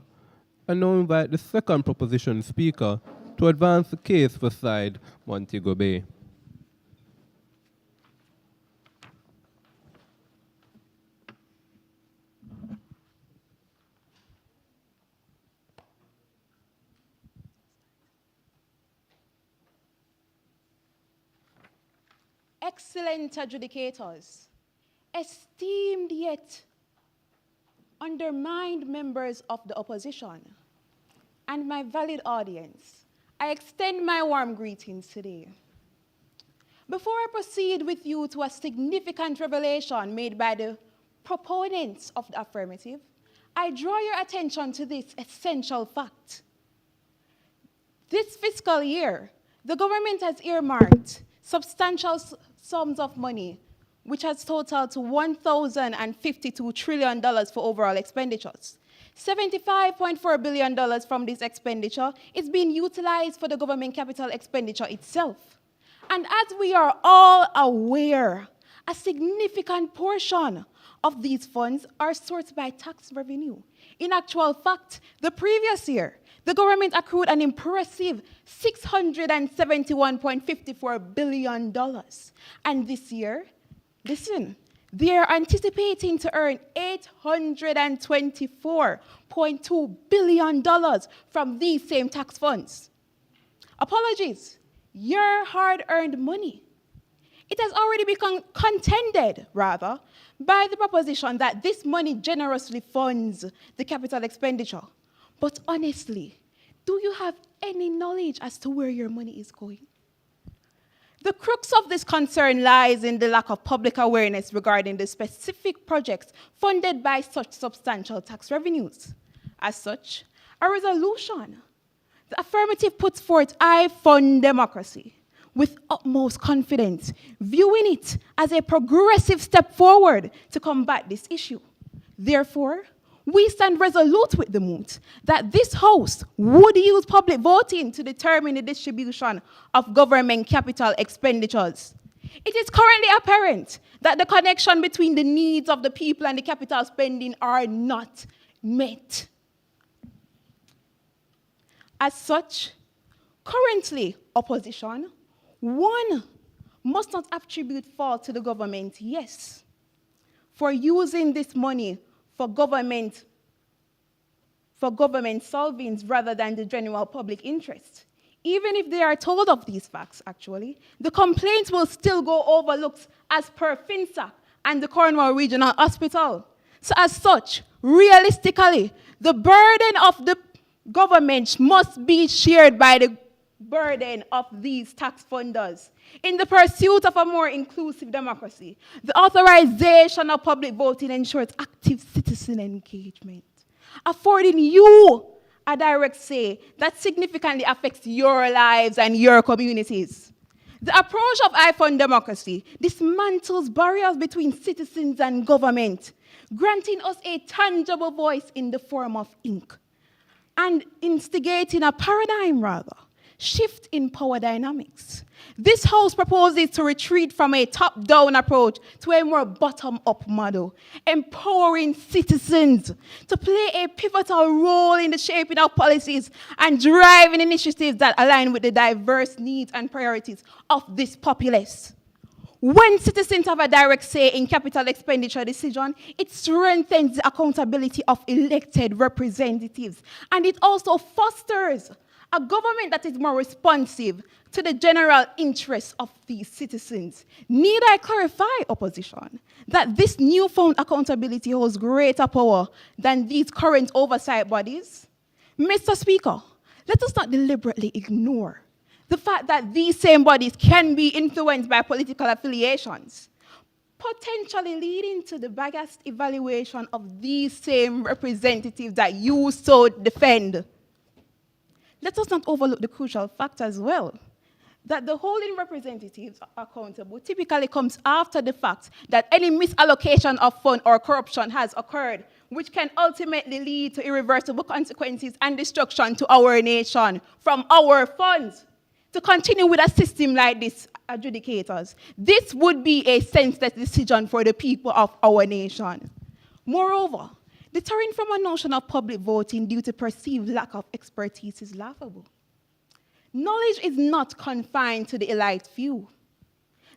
and now invite the second proposition speaker to advance the case for side Montego Bay. Excellent adjudicators, esteemed yet undermined members of the opposition, and my valued audience, I extend my warm greetings today. Before I proceed with you to a significant revelation made by the proponents of the affirmative, I draw your attention to this essential fact. This fiscal year, the government has earmarked substantial sums of money, which has totaled to $1,052 trillion for overall expenditures. $75.4 billion from this expenditure is being utilized for the government capital expenditure itself. And as we are all aware, a significant portion of these funds are sourced by tax revenue. In actual fact, the previous year, the government accrued an impressive $671.54 billion. And this year, listen, they are anticipating to earn $824.2 billion from these same tax funds. Apologies, your hard-earned money. It has already become contended, rather, by the proposition that this money generously funds the capital expenditure. But honestly, do you have any knowledge as to where your money is going? The crux of this concern lies in the lack of public awareness regarding the specific projects funded by such substantial tax revenues. As such, a resolution, the affirmative puts forth I fund democracy with utmost confidence, viewing it as a progressive step forward to combat this issue. Therefore, we stand resolute with the moot that this House would use public voting to determine the distribution of government capital expenditures. It is currently apparent that the connection between the needs of the people and the capital spending are not met. As such, currently, opposition, one, must not attribute fault to the government, yes, for using this money for government solvings rather than the general public interest. Even if they are told of these facts, actually, the complaints will still go overlooked as per FINSA and the Cornwall Regional Hospital. So as such, realistically, the burden of the government must be shared by the burden of these tax funders. In the pursuit of a more inclusive democracy, the authorization of public voting ensures active citizen engagement, affording you a direct say that significantly affects your lives and your communities. The approach of iPhone democracy dismantles barriers between citizens and government, granting us a tangible voice in the form of ink, and instigating a paradigm, shift in power dynamics. This House proposes to retreat from a top-down approach to a more bottom-up model, empowering citizens to play a pivotal role in the shaping of policies and driving initiatives that align with the diverse needs and priorities of this populace. When citizens have a direct say in capital expenditure decision, it strengthens the accountability of elected representatives, and it also fosters a government that is more responsive to the general interests of these citizens. Need I clarify, opposition, that this newfound accountability holds greater power than these current oversight bodies? Mr. Speaker, let us not deliberately ignore the fact that these same bodies can be influenced by political affiliations, potentially leading to the biased evaluation of these same representatives that you so defend. Let us not overlook the crucial fact as well, that the holding representatives are accountable typically comes after the fact that any misallocation of fund or corruption has occurred, which can ultimately lead to irreversible consequences and destruction to our nation from our funds. To continue with a system like this, adjudicators, this would be a senseless decision for the people of our nation. Moreover, deterring from a notion of public voting due to perceived lack of expertise is laughable. Knowledge is not confined to the elite few.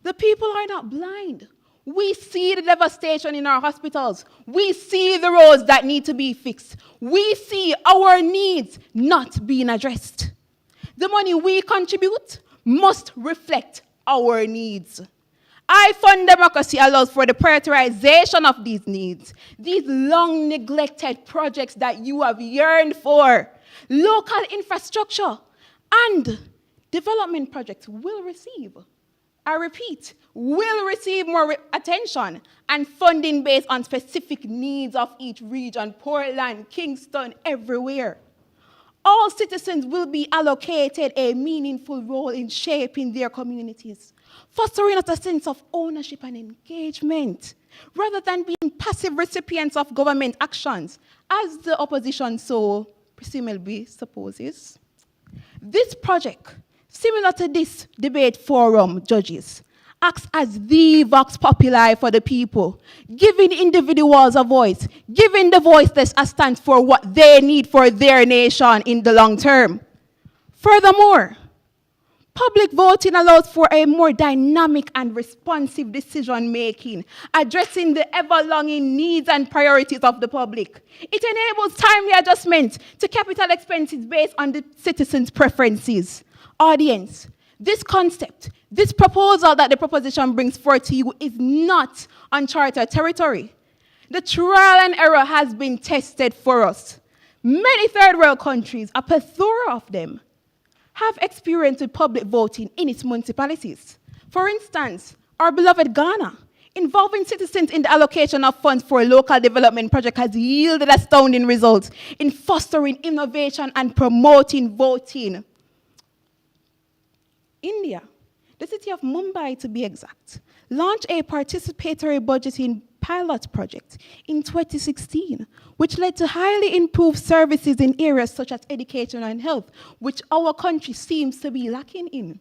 The people are not blind. We see the devastation in our hospitals. We see the roads that need to be fixed. We see our needs not being addressed. The money we contribute must reflect our needs. iPhone democracy allows for the prioritization of these needs, these long neglected projects that you have yearned for. Local infrastructure and development projects will receive, I repeat, will receive more attention and funding based on specific needs of each region, Portland, Kingston, everywhere. All citizens will be allocated a meaningful role in shaping their communities, fostering a sense of ownership and engagement, rather than being passive recipients of government actions, as the opposition so presumably supposes. This project, similar to this debate forum, judges, acts as the vox populi for the people, giving individuals a voice, giving the voiceless a stance for what they need for their nation in the long term. Furthermore, public voting allows for a more dynamic and responsive decision-making, addressing the ever-longing needs and priorities of the public. It enables timely adjustment to capital expenses based on the citizens' preferences. Audience, this concept, this proposal that the proposition brings forth to you is not uncharted territory. The trial and error has been tested for us. Many third world countries, a plethora of them, have experience with public voting in its municipalities. For instance, our beloved Ghana, involving citizens in the allocation of funds for a local development project, has yielded astounding results in fostering innovation and promoting voting. India, the city of Mumbai to be exact, launched a participatory budgeting pilot project in 2016, which led to highly improved services in areas such as education and health, which our country seems to be lacking in.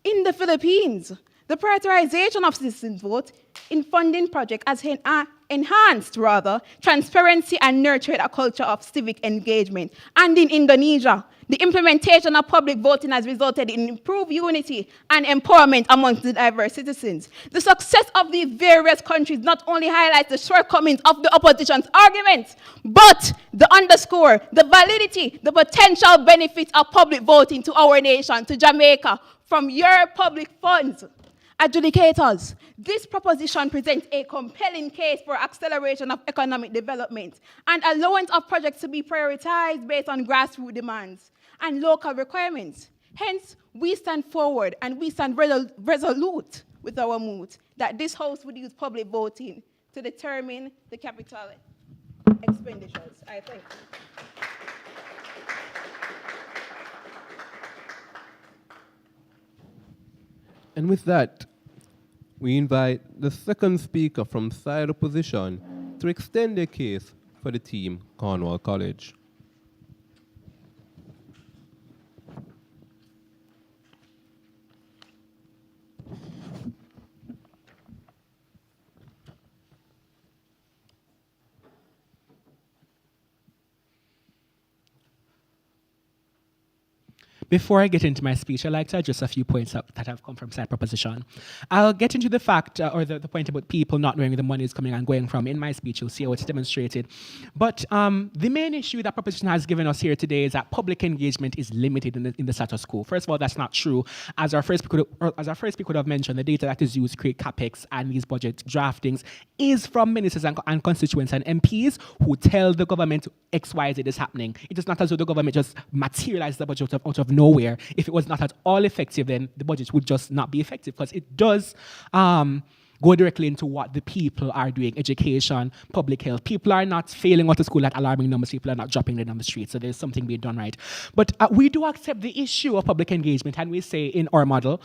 In the Philippines, the prioritization of citizens' vote in funding projects has enhanced transparency and nurtured a culture of civic engagement. And in Indonesia, the implementation of public voting has resulted in improved unity and empowerment amongst the diverse citizens. The success of these various countries not only highlights the shortcomings of the opposition's arguments, but underscore the validity, the potential benefits of public voting to our nation, to Jamaica, from your public funds. Adjudicators, this proposition presents a compelling case for acceleration of economic development and allowance of projects to be prioritized based on grassroots demands and local requirements. Hence, we stand forward and we stand resolute with our mood that this House would use public voting to determine the capital expenditures. I thank you. And with that, we invite the second speaker from side opposition to extend their case for the team, Cornwall College. Before I get into my speech, I'd like to address a few points that have come from side proposition. I'll get into the fact, or the point about people not knowing where the money is coming and going from in my speech. You'll see how it's demonstrated. But the main issue that proposition has given us here today is that public engagement is limited in the status quo. First of all, that's not true. As our first speaker would have mentioned, the data that is used to create CAPEX and these budget draftings is from ministers and constituents and MPs who tell the government X, Y, Z is happening. It is not as though the government just materialized the budget out of nowhere. If it was not at all effective, then the budget would just not be effective, because it does go directly into what the people are doing: education, public health. People are not failing out of school at alarming numbers. People are not dropping dead on the street. So there's something being done right. But we do accept the issue of public engagement, and we say in our model,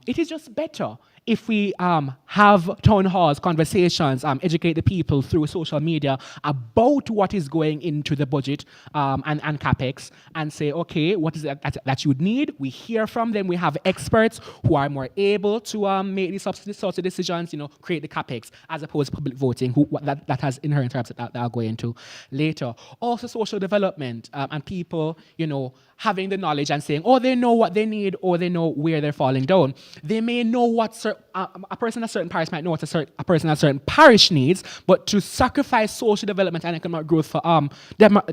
it is just better if we have town halls, conversations, educate the people through social media about what is going into the budget and CAPEX, and say, okay, what is it that you would need? We hear from them. We have experts who are more able to make these sorts of decisions, create the CAPEX, as opposed to public voting, that has inherent terms that I'll go into later. Also social development and people, having the knowledge and saying, oh, they know what they need, or they know where they're falling down. They may know what a person in a certain parish might know what a person in a certain parish needs, but to sacrifice social development and economic growth for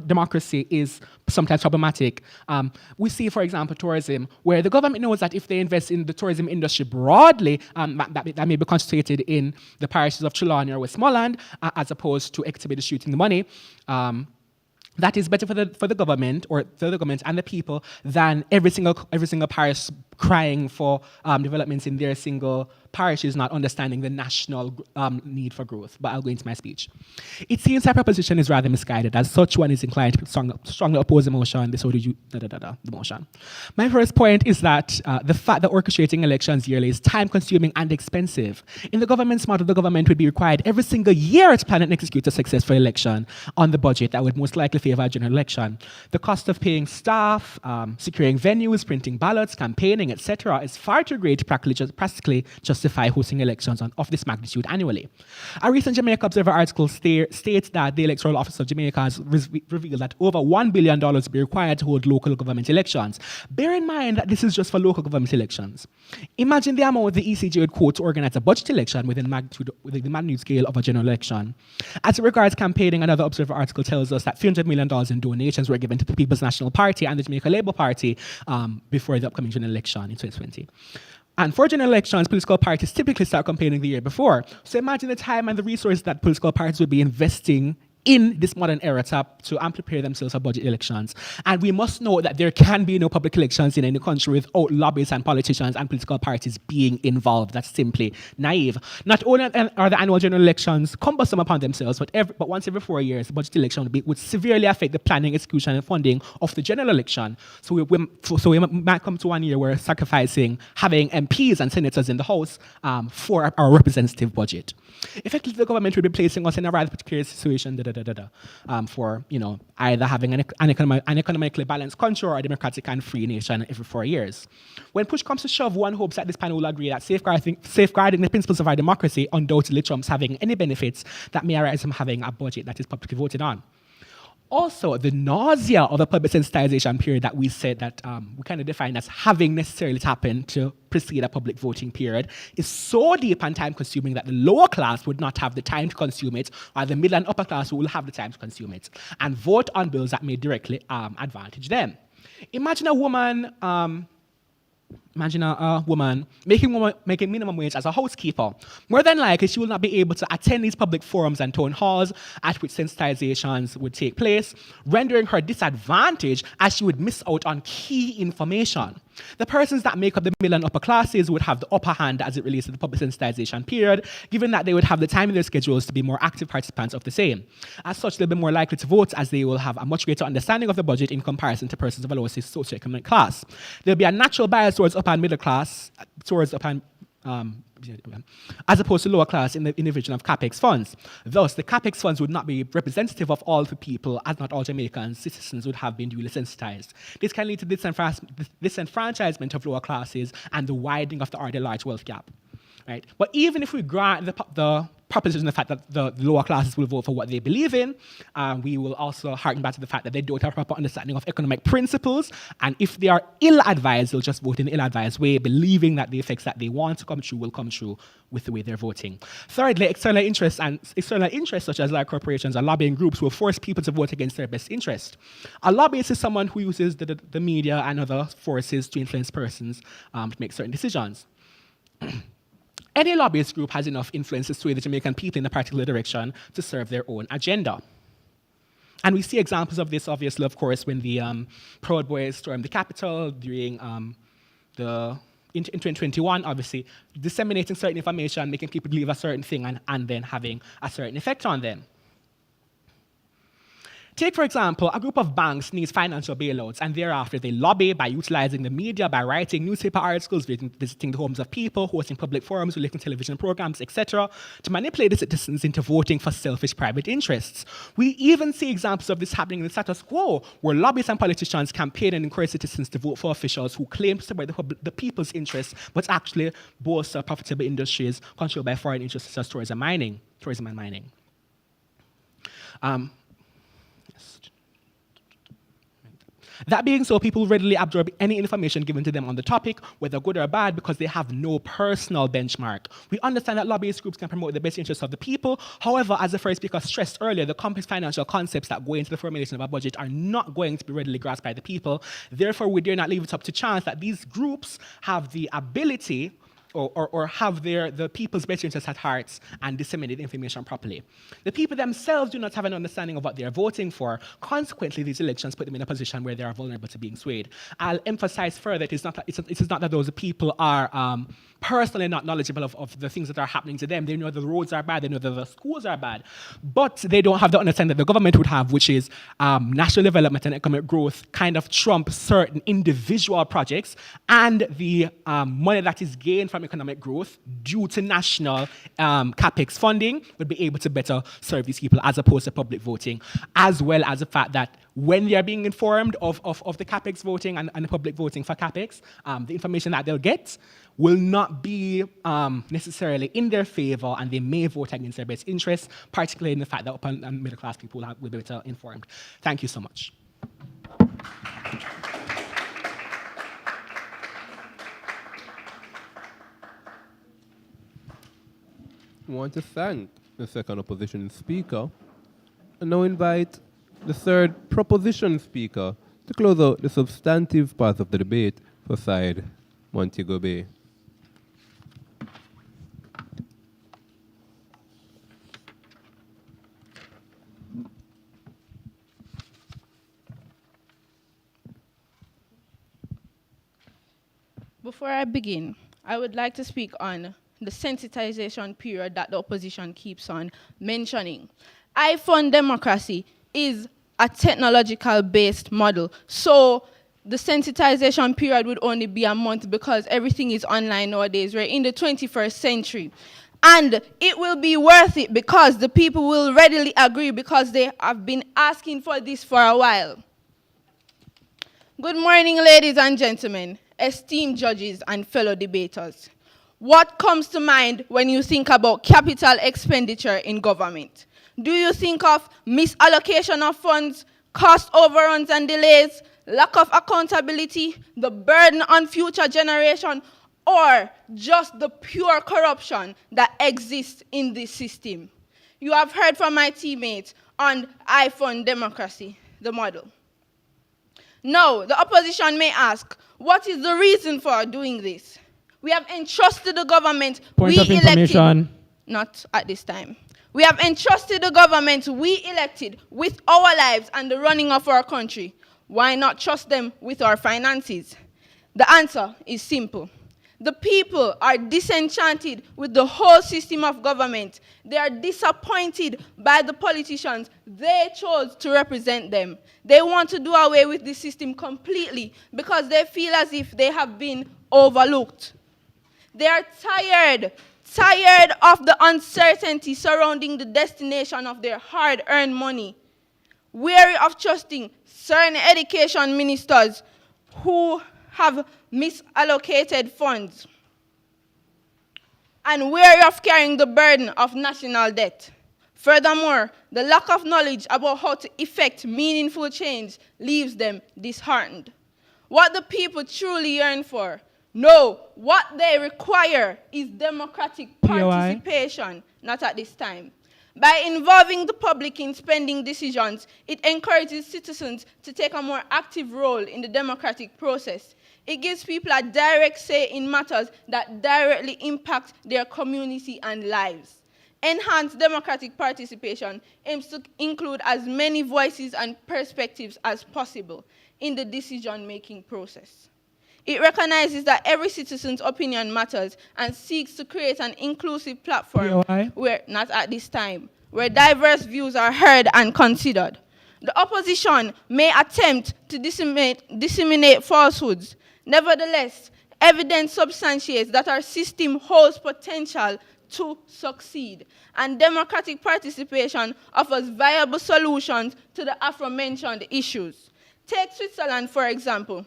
democracy is sometimes problematic. We see, for example, tourism, where the government knows that if they invest in the tourism industry broadly, that may be concentrated in the parishes of Trelawney or Westmoreland, as opposed to Exeter distributing the money. That is better for the government, or for the government and the people, than every single parish crying for developments in their single parishes, not understanding the national need for growth. But I'll go into my speech. It seems that proposition is rather misguided. As such, one is inclined to strongly oppose the motion. The motion. My first point is that the fact that orchestrating elections yearly is time-consuming and expensive. In the government's model, the government would be required every single year to plan and execute a successful election on the budget that would most likely favor a general election. The cost of paying staff, securing venues, printing ballots, campaigning, etc., is far too great to practically justify hosting elections of this magnitude annually. A recent Jamaica Observer article states that the Electoral Office of Jamaica has revealed that over $1 billion will be required to hold local government elections. Bear in mind that this is just for local government elections. Imagine the amount the ECJ would quote to organize a budget election within the magnitude scale of a general election. As it regards campaigning, another Observer article tells us that $300 million in donations were given to the People's National Party and the Jamaica Labour Party before the upcoming general election in 2020. And for general elections, political parties typically start campaigning the year before. So imagine the time and the resources that political parties would be investing in this modern era to prepare themselves for budget elections. And we must know that there can be no public elections in any country without lobbyists and politicians and political parties being involved. That's simply naive. Not only are the annual general elections cumbersome upon themselves, but once every 4 years, the budget election would severely affect the planning, execution, and funding of the general election. So we might come to 1 year where we're sacrificing having MPs and senators in the House for our representative budget. Effectively, the government will be placing us in a rather particular situation for either having an economically balanced country or a democratic and free nation every 4 years. When push comes to shove, one hopes that this panel will agree that safeguarding the principles of our democracy undoubtedly trumps having any benefits that may arise from having a budget that is publicly voted on. Also, the nausea of the public sensitization period that we said that we kind of define as having necessarily happened to precede a public voting period is so deep and time-consuming that the lower class would not have the time to consume it, or the middle and upper class will have the time to consume it, and vote on bills that may directly advantage them. Imagine a woman making minimum wage as a housekeeper. More than likely, she will not be able to attend these public forums and town halls at which sensitizations would take place, rendering her disadvantaged as she would miss out on key information. The persons that make up the middle and upper classes would have the upper hand as it relates to the public sensitization period, given that they would have the time in their schedules to be more active participants of the same. As such, they'll be more likely to vote as they will have a much greater understanding of the budget in comparison to persons of a lower socioeconomic class. There'll be a natural bias towards upper and middle class, as opposed to lower class in the division of CAPEX funds. Thus, the CAPEX funds would not be representative of all the people, as not all Jamaican citizens would have been duly sensitized. This can lead to disenfranchisement of lower classes and the widening of the already large wealth gap. Right? But even if we grant the proposition, the fact that the lower classes will vote for what they believe in, we will also harken back to the fact that they don't have a proper understanding of economic principles, and if they are ill-advised, they'll just vote in an ill-advised way, believing that the effects that they want to come true will come true with the way they're voting. Thirdly, external interests such as large corporations and lobbying groups will force people to vote against their best interest. A lobbyist is someone who uses the media and other forces to influence persons to make certain decisions. Any lobbyist group has enough influence to sway the Jamaican people in a particular direction to serve their own agenda. And we see examples of this, obviously, of course, when the Proud Boys stormed the Capitol during in 2021, obviously, disseminating certain information, making people believe a certain thing, and then having a certain effect on them. Take, for example, a group of banks needs financial bailouts, and thereafter they lobby by utilizing the media, by writing newspaper articles, visiting the homes of people, hosting public forums, relating television programs, etc., to manipulate the citizens into voting for selfish private interests. We even see examples of this happening in the status quo, where lobbyists and politicians campaign and encourage citizens to vote for officials who claim to support the people's interests, but actually bolster profitable industries controlled by foreign interests such as tourism and mining. That being so, people readily absorb any information given to them on the topic, whether good or bad, because they have no personal benchmark. We understand that lobbyist groups can promote the best interests of the people. However, as the first speaker stressed earlier, the complex financial concepts that go into the formulation of a budget are not going to be readily grasped by the people. Therefore, we dare not leave it up to chance that these groups have the ability or have the people's best interests at heart and disseminate information properly. The people themselves do not have an understanding of what they are voting for. Consequently, these elections put them in a position where they are vulnerable to being swayed. I'll emphasize further, it is not that those people are personally not knowledgeable of the things that are happening to them. They know the roads are bad, they know that the schools are bad, but they don't have the understanding that the government would have, which is national development and economic growth kind of trump certain individual projects, and the money that is gained from economic growth due to national CAPEX funding would be able to better serve these people as opposed to public voting, as well as the fact that when they are being informed of the CAPEX voting and the public voting for CAPEX, the information that they'll get will not be necessarily in their favor, and they may vote against their best interests, particularly in the fact that upper and middle class people will be better informed. Thank you so much. I want to thank the second opposition speaker and now invite the third proposition speaker to close out the substantive part of the debate for side Montego Bay. Before I begin, I would like to speak on the sensitization period that the opposition keeps on mentioning. I fund democracy is a technological-based model, so the sensitization period would only be a month because everything is online nowadays. We're in the 21st century. And it will be worth it because the people will readily agree because they have been asking for this for a while. Good morning, ladies and gentlemen, esteemed judges and fellow debaters. What comes to mind when you think about capital expenditure in government? Do you think of misallocation of funds, cost overruns and delays, lack of accountability, the burden on future generation, or just the pure corruption that exists in this system? You have heard from my teammates on I fund democracy, the model. Now, the opposition may ask, what is the reason for doing this? We have entrusted the government Point of information. Not at this time. We have entrusted the government we elected with our lives and the running of our country. Why not trust them with our finances? The answer is simple. The people are disenchanted with the whole system of government. They are disappointed by the politicians they chose to represent them. They want to do away with the system completely because they feel as if they have been overlooked. They are tired of the uncertainty surrounding the destination of their hard-earned money, weary of trusting certain education ministers who have misallocated funds, and weary of carrying the burden of national debt. Furthermore, the lack of knowledge about how to effect meaningful change leaves them disheartened. What the people truly yearn for, no, what they require is democratic participation, not at this time. By involving the public in spending decisions, it encourages citizens to take a more active role in the democratic process. It gives people a direct say in matters that directly impact their community and lives. Enhanced democratic participation aims to include as many voices and perspectives as possible in the decision-making process. It recognizes that every citizen's opinion matters and seeks to create an inclusive platform where, not at this time, where diverse views are heard and considered. The opposition may attempt to disseminate falsehoods. Nevertheless, evidence substantiates that our system holds potential to succeed, and democratic participation offers viable solutions to the aforementioned issues. Take Switzerland, for example.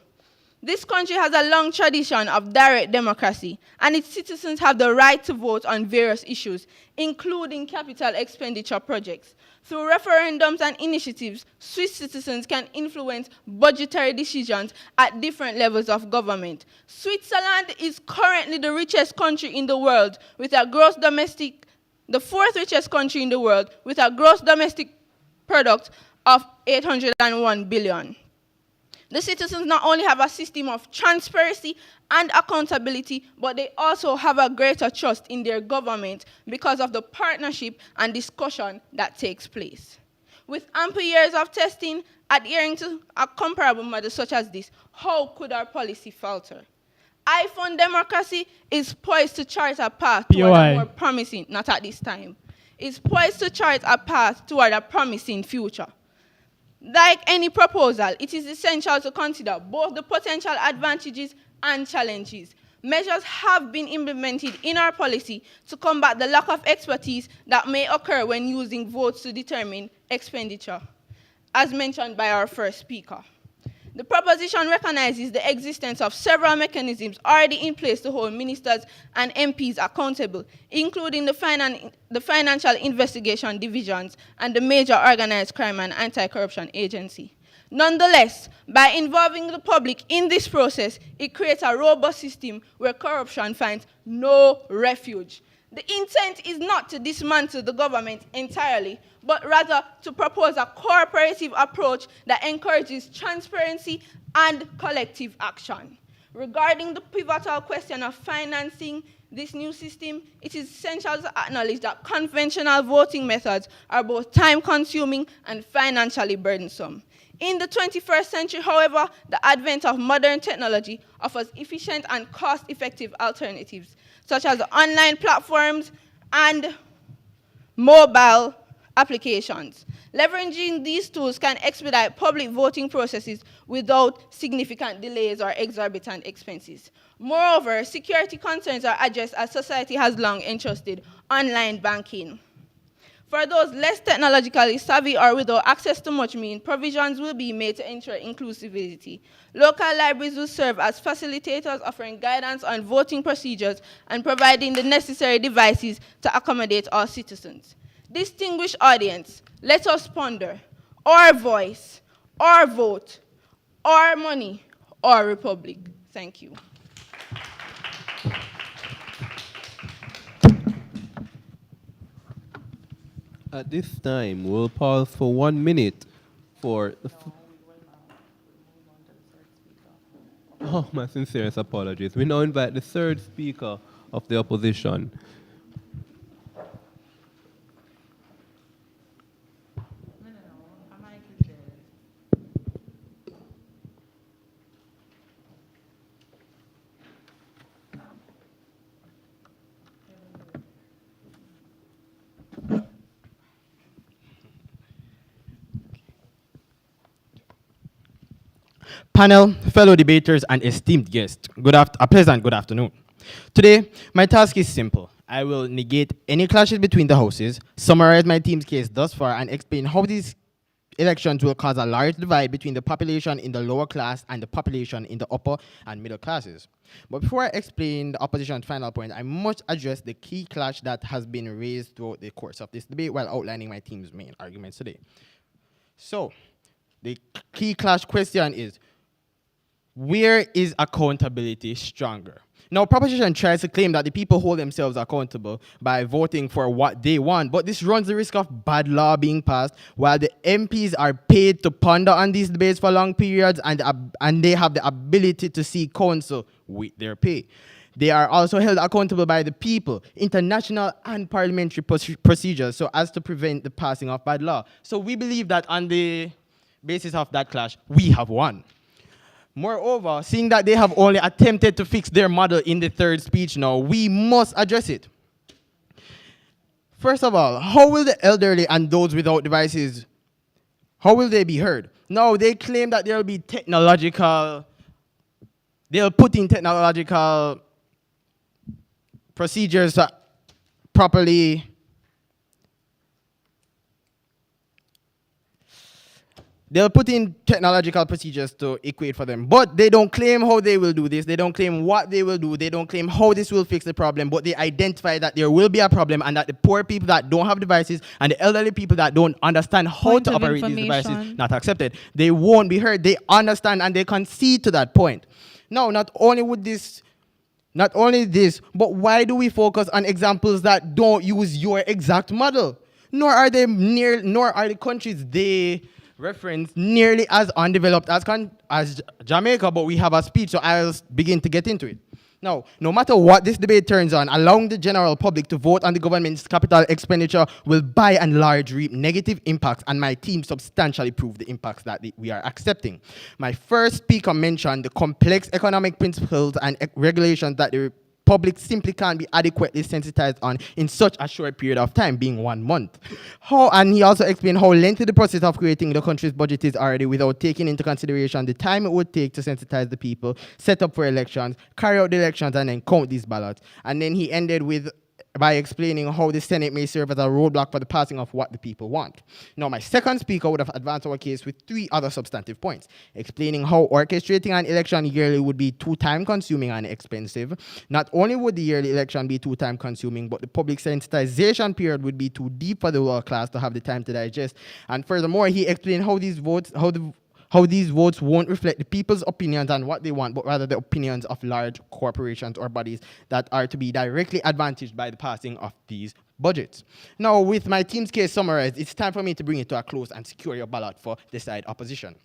This country has a long tradition of direct democracy, and its citizens have the right to vote on various issues, including capital expenditure projects. Through referendums and initiatives, Swiss citizens can influence budgetary decisions at different levels of government. Switzerland is currently the richest country in the world, with a the fourth richest country in the world, with a gross domestic product of 801 billion. The citizens not only have a system of transparency and accountability, but they also have a greater trust in their government because of the partnership and discussion that takes place. With ample years of testing, adhering to a comparable model such as this, how could our policy falter? I fund democracy is poised to chart a path toward a more promising, not at this time, is poised to chart a path toward a promising future. Like any proposal, it is essential to consider both the potential advantages and challenges. Measures have been implemented in our policy to combat the lack of expertise that may occur when using votes to determine expenditure, as mentioned by our first speaker. The proposition recognizes the existence of several mechanisms already in place to hold ministers and MPs accountable, including the Financial Investigation Divisions and the Major Organized Crime and Anti-Corruption Agency. Nonetheless, by involving the public in this process, it creates a robust system where corruption finds no refuge. The intent is not to dismantle the government entirely, but rather to propose a cooperative approach that encourages transparency and collective action. Regarding the pivotal question of financing this new system, it is essential to acknowledge that conventional voting methods are both time-consuming and financially burdensome. In the 21st century, however, the advent of modern technology offers efficient and cost-effective alternatives, such as online platforms and mobile applications. Leveraging these tools can expedite public voting processes without significant delays or exorbitant expenses. Moreover, security concerns are addressed as society has long entrusted online banking. For those less technologically savvy or without access to much means, provisions will be made to ensure inclusivity. Local libraries will serve as facilitators, offering guidance on voting procedures and providing the necessary devices to accommodate all citizens. Distinguished audience, let us ponder: our voice, our vote, our money, our republic. Thank you. At this time, we'll pause for 1 minute for the oh, my sincerest apologies. We now invite the third speaker of the opposition. Panel, fellow debaters, and esteemed guests, a pleasant good afternoon. Today, my task is simple. I will negate any clashes between the houses, summarize my team's case thus far, and explain how these elections will cause a large divide between the population in the lower class and the population in the upper and middle classes. But before I explain the opposition's final point, I must address the key clash that has been raised throughout the course of this debate while outlining my team's main arguments today. So, the key clash question is, where is accountability stronger? Now, proposition tries to claim that the people hold themselves accountable by voting for what they want, but this runs the risk of bad law being passed while the MPs are paid to ponder on these debates for long periods and they have the ability to seek counsel with their pay. They are also held accountable by the people, international and parliamentary procedures, so as to prevent the passing of bad law. So we believe that on the basis of that clash, we have won. Moreover, seeing that they have only attempted to fix their model in the third speech now, we must address it. First of all, how will the elderly and those without devices, how will they be heard? Now, they claim that there will be they'll put in technological procedures to properly they'll put in technological procedures to equate for them, but they don't claim how they will do this. They don't claim what they will do. They don't claim how this will fix the problem, but they identify that there will be a problem and that the poor people that don't have devices and the elderly people that don't understand how to operate these devices, not accepted. They won't be heard. They understand and they concede to that point. Now, not only this, but why do we focus on examples that don't use your exact model? Nor are the countries they reference nearly as undeveloped as Jamaica, but we have a speech, so I'll begin to get into it. Now, no matter what this debate turns on, allowing the general public to vote on the government's capital expenditure will by and large reap negative impacts, and my team substantially prove the impacts that we are accepting. My first speaker mentioned the complex economic principles and regulations that the public simply can't be adequately sensitized on in such a short period of time, being 1 month. And he also explained how lengthy the process of creating the country's budget is already without taking into consideration the time it would take to sensitize the people, set up for elections, carry out the elections, and then count these ballots. And then he ended by explaining how the Senate may serve as a roadblock for the passing of what the people want. Now, my second speaker would have advanced our case with 3 other substantive points, explaining how orchestrating an election yearly would be too time-consuming and expensive. Not only would the yearly election be too time-consuming, but the public sensitization period would be too deep for the lower class to have the time to digest. And furthermore, he explained how these votes won't reflect the people's opinions on what they want, but rather the opinions of large corporations or bodies that are to be directly advantaged by the passing of these budgets. Now, with my team's case summarized, it's time for me to bring it to a close and secure your ballot for the side opposition,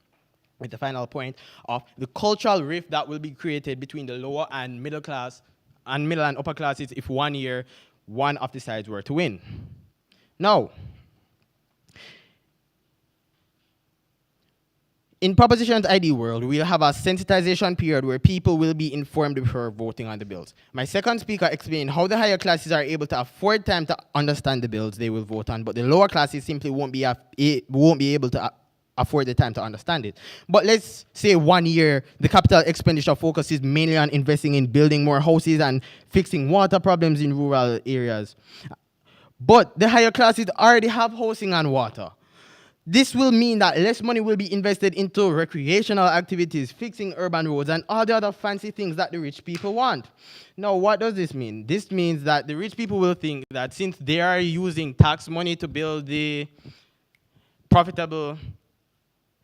with the final point of the cultural rift that will be created between the lower and middle class and middle and upper classes if 1 year one of the sides were to win. Now, in Proposition's ID world, we'll have a sensitization period where people will be informed before voting on the bills. My second speaker explained how the higher classes are able to afford time to understand the bills they will vote on, but the lower classes simply won't be able to afford the time to understand it. But let's say 1 year, the capital expenditure focuses mainly on investing in building more houses and fixing water problems in rural areas. But the higher classes already have housing and water. This will mean that less money will be invested into recreational activities, fixing urban roads, and all the other fancy things that the rich people want. Now, what does this mean? This means that the rich people will think that since they are using tax money to build the profitable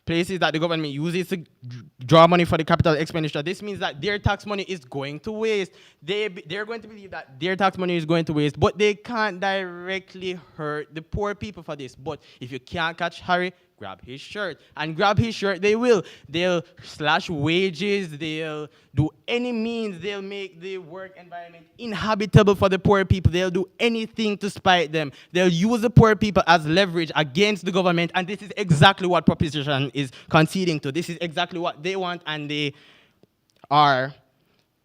places that the government uses to draw money for the capital expenditure, this means that their tax money is going to waste. They're going to believe that their tax money is going to waste, but they can't directly hurt the poor people for this. But if you can't catch Harry, grab his shirt. And grab his shirt they will. They'll slash wages, they'll do any means, they'll make the work environment inhabitable for the poor people. They'll do anything to spite them. They'll use the poor people as leverage against the government, and this is exactly what Proposition is conceding to. This is exactly what they want, and they are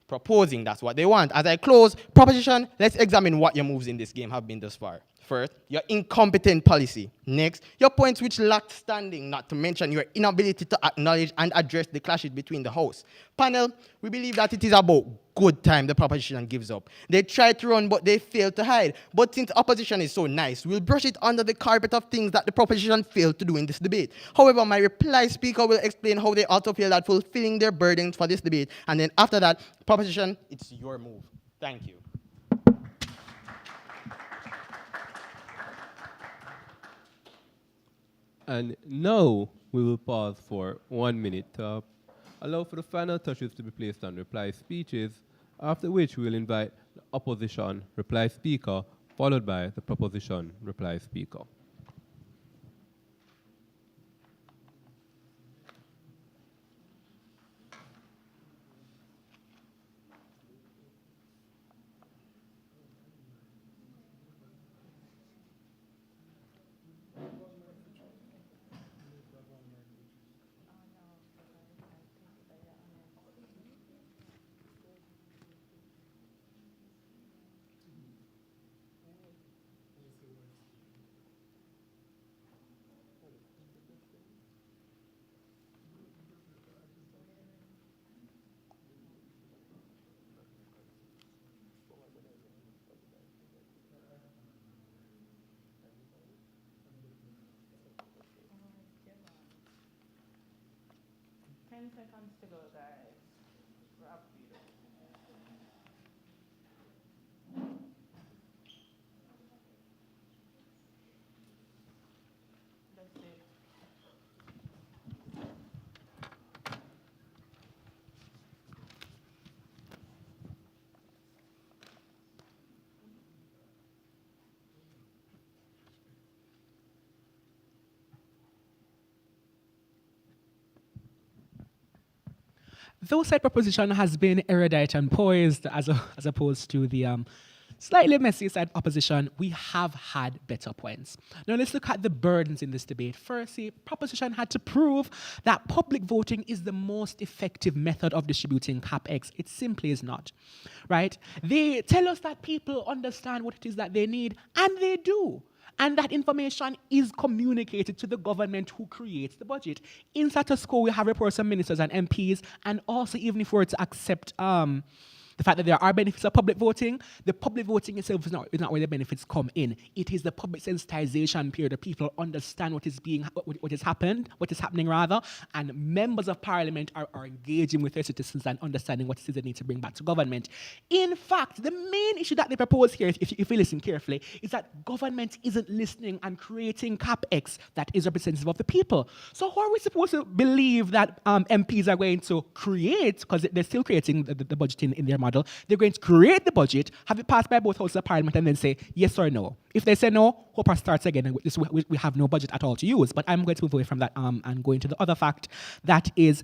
proposing that's what they want. As I close, Proposition, let's examine what your moves in this game have been thus far. First, your incompetent policy. Next, your points which lacked standing, not to mention your inability to acknowledge and address the clashes between the hosts. Panel, we believe that it is about good time the Proposition gives up. They tried to run, but they failed to hide. But since opposition is so nice, we'll brush it under the carpet of things that the Proposition failed to do in this debate. However, my reply speaker will explain how they also feel that fulfilling their burdens for this debate. And then after that, Proposition, it's your move. Thank you. And now we will pause for 1 minute to allow for the final touches to be placed on reply speeches, after which we will invite the opposition reply speaker, followed by the proposition reply speaker. Seconds to go, guys. Grab That's it. Though said proposition has been erudite and poised as opposed to the slightly messy side opposition, we have had better points. Now let's look at the burdens in this debate. Firstly, proposition had to prove that public voting is the most effective method of distributing CapEx. It simply is not, right? They tell us that people understand what it is that they need, and they do. And that information is communicated to the government who creates the budget. In status quo, we have reports from ministers and MPs, and also even if we were to accept the fact that there are benefits of public voting, the public voting itself is not where the benefits come in. It is the public sensitization period that people understand what is happening rather, and members of parliament are engaging with their citizens and understanding what it is they need to bring back to government. In fact, the main issue that they propose here, if you listen carefully, is that government isn't listening and creating CapEx that is representative of the people. So how are we supposed to believe that MPs are going to create, because they're still creating the budget in their model, they're going to create the budget, have it passed by both houses of parliament, and then say yes or no. If they say no, Hopper starts again, and we have no budget at all to use. But I'm going to move away from that and go into the other fact, that is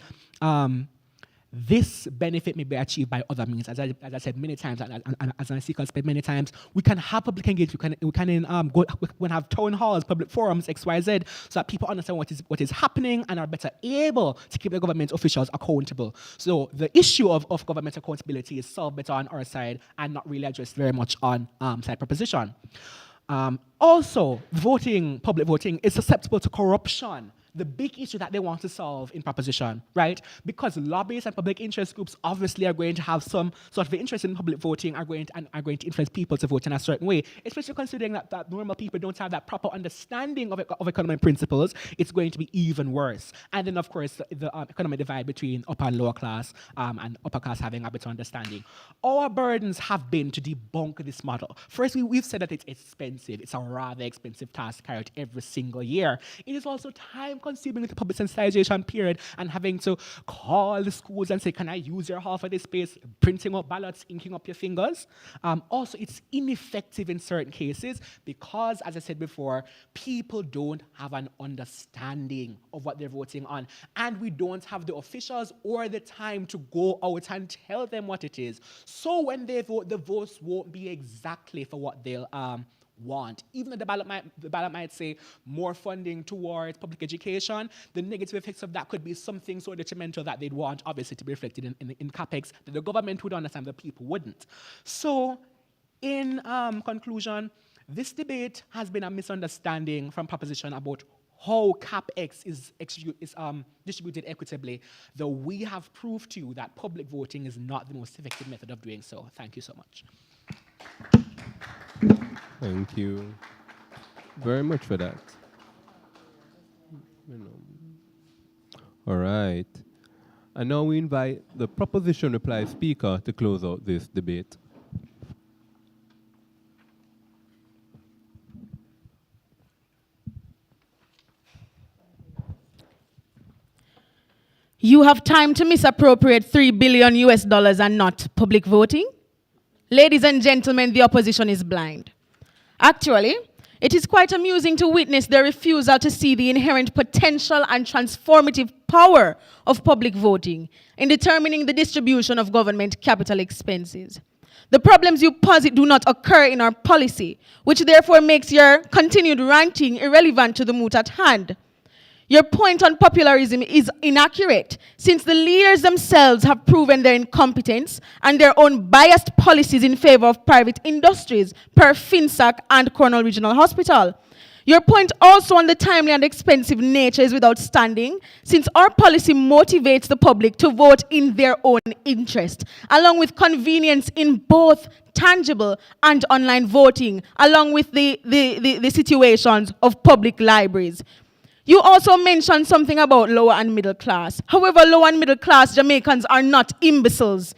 This benefit may be achieved by other means. As I said many times, and as I seek said many times, we can have public engagement. We can have town halls, public forums, XYZ, so that people understand what is happening and are better able to keep the government officials accountable. So the issue of government accountability is solved better on our side and not really addressed very much on side proposition. Also, public voting is susceptible to corruption. The big issue that they want to solve in proposition, right? Because lobbyists and public interest groups obviously are going to have some sort of interest in public voting, are going to influence people to vote in a certain way, especially considering that normal people don't have that proper understanding of economic principles. It's going to be even worse. And then, of course, the economic divide between upper and lower class and upper class having a better understanding. Our burdens have been to debunk this model. First, we've said that it's expensive. It's a rather expensive task to carry out every single year. It is also time-consuming with the public sensitization period and having to call the schools and say, can I use your hall for this space, printing up ballots, inking up your fingers. Also, it's ineffective in certain cases because, as I said before, people don't have an understanding of what they're voting on, and we don't have the officials or the time to go out and tell them what it is. So when they vote, the votes won't be exactly for what they'll want. Even though the ballot might say more funding towards public education, the negative effects of that could be something so detrimental that they'd want, obviously, to be reflected in CAPEX that the government would understand, the people wouldn't. So, in conclusion, this debate has been a misunderstanding from proposition about how CAPEX is distributed equitably, though we have proved to you that public voting is not the most effective method of doing so. Thank you so much. Thank you very much for that. All right. And now we invite the proposition reply speaker to close out this debate. You have time to misappropriate $3 billion and not public voting? Ladies and gentlemen, the opposition is blind. Actually, it is quite amusing to witness their refusal to see the inherent potential and transformative power of public voting in determining the distribution of government capital expenses. The problems you posit do not occur in our policy, which therefore makes your continued ranting irrelevant to the moot at hand. Your point on popularism is inaccurate, since the leaders themselves have proven their incompetence and their own biased policies in favor of private industries, per FinSAC and Cornwall Regional Hospital. Your point also on the timely and expensive nature is without standing, since our policy motivates the public to vote in their own interest, along with convenience in both tangible and online voting, along with the situations of public libraries. You also mentioned something about lower and middle class. However, lower and middle class Jamaicans are not imbeciles.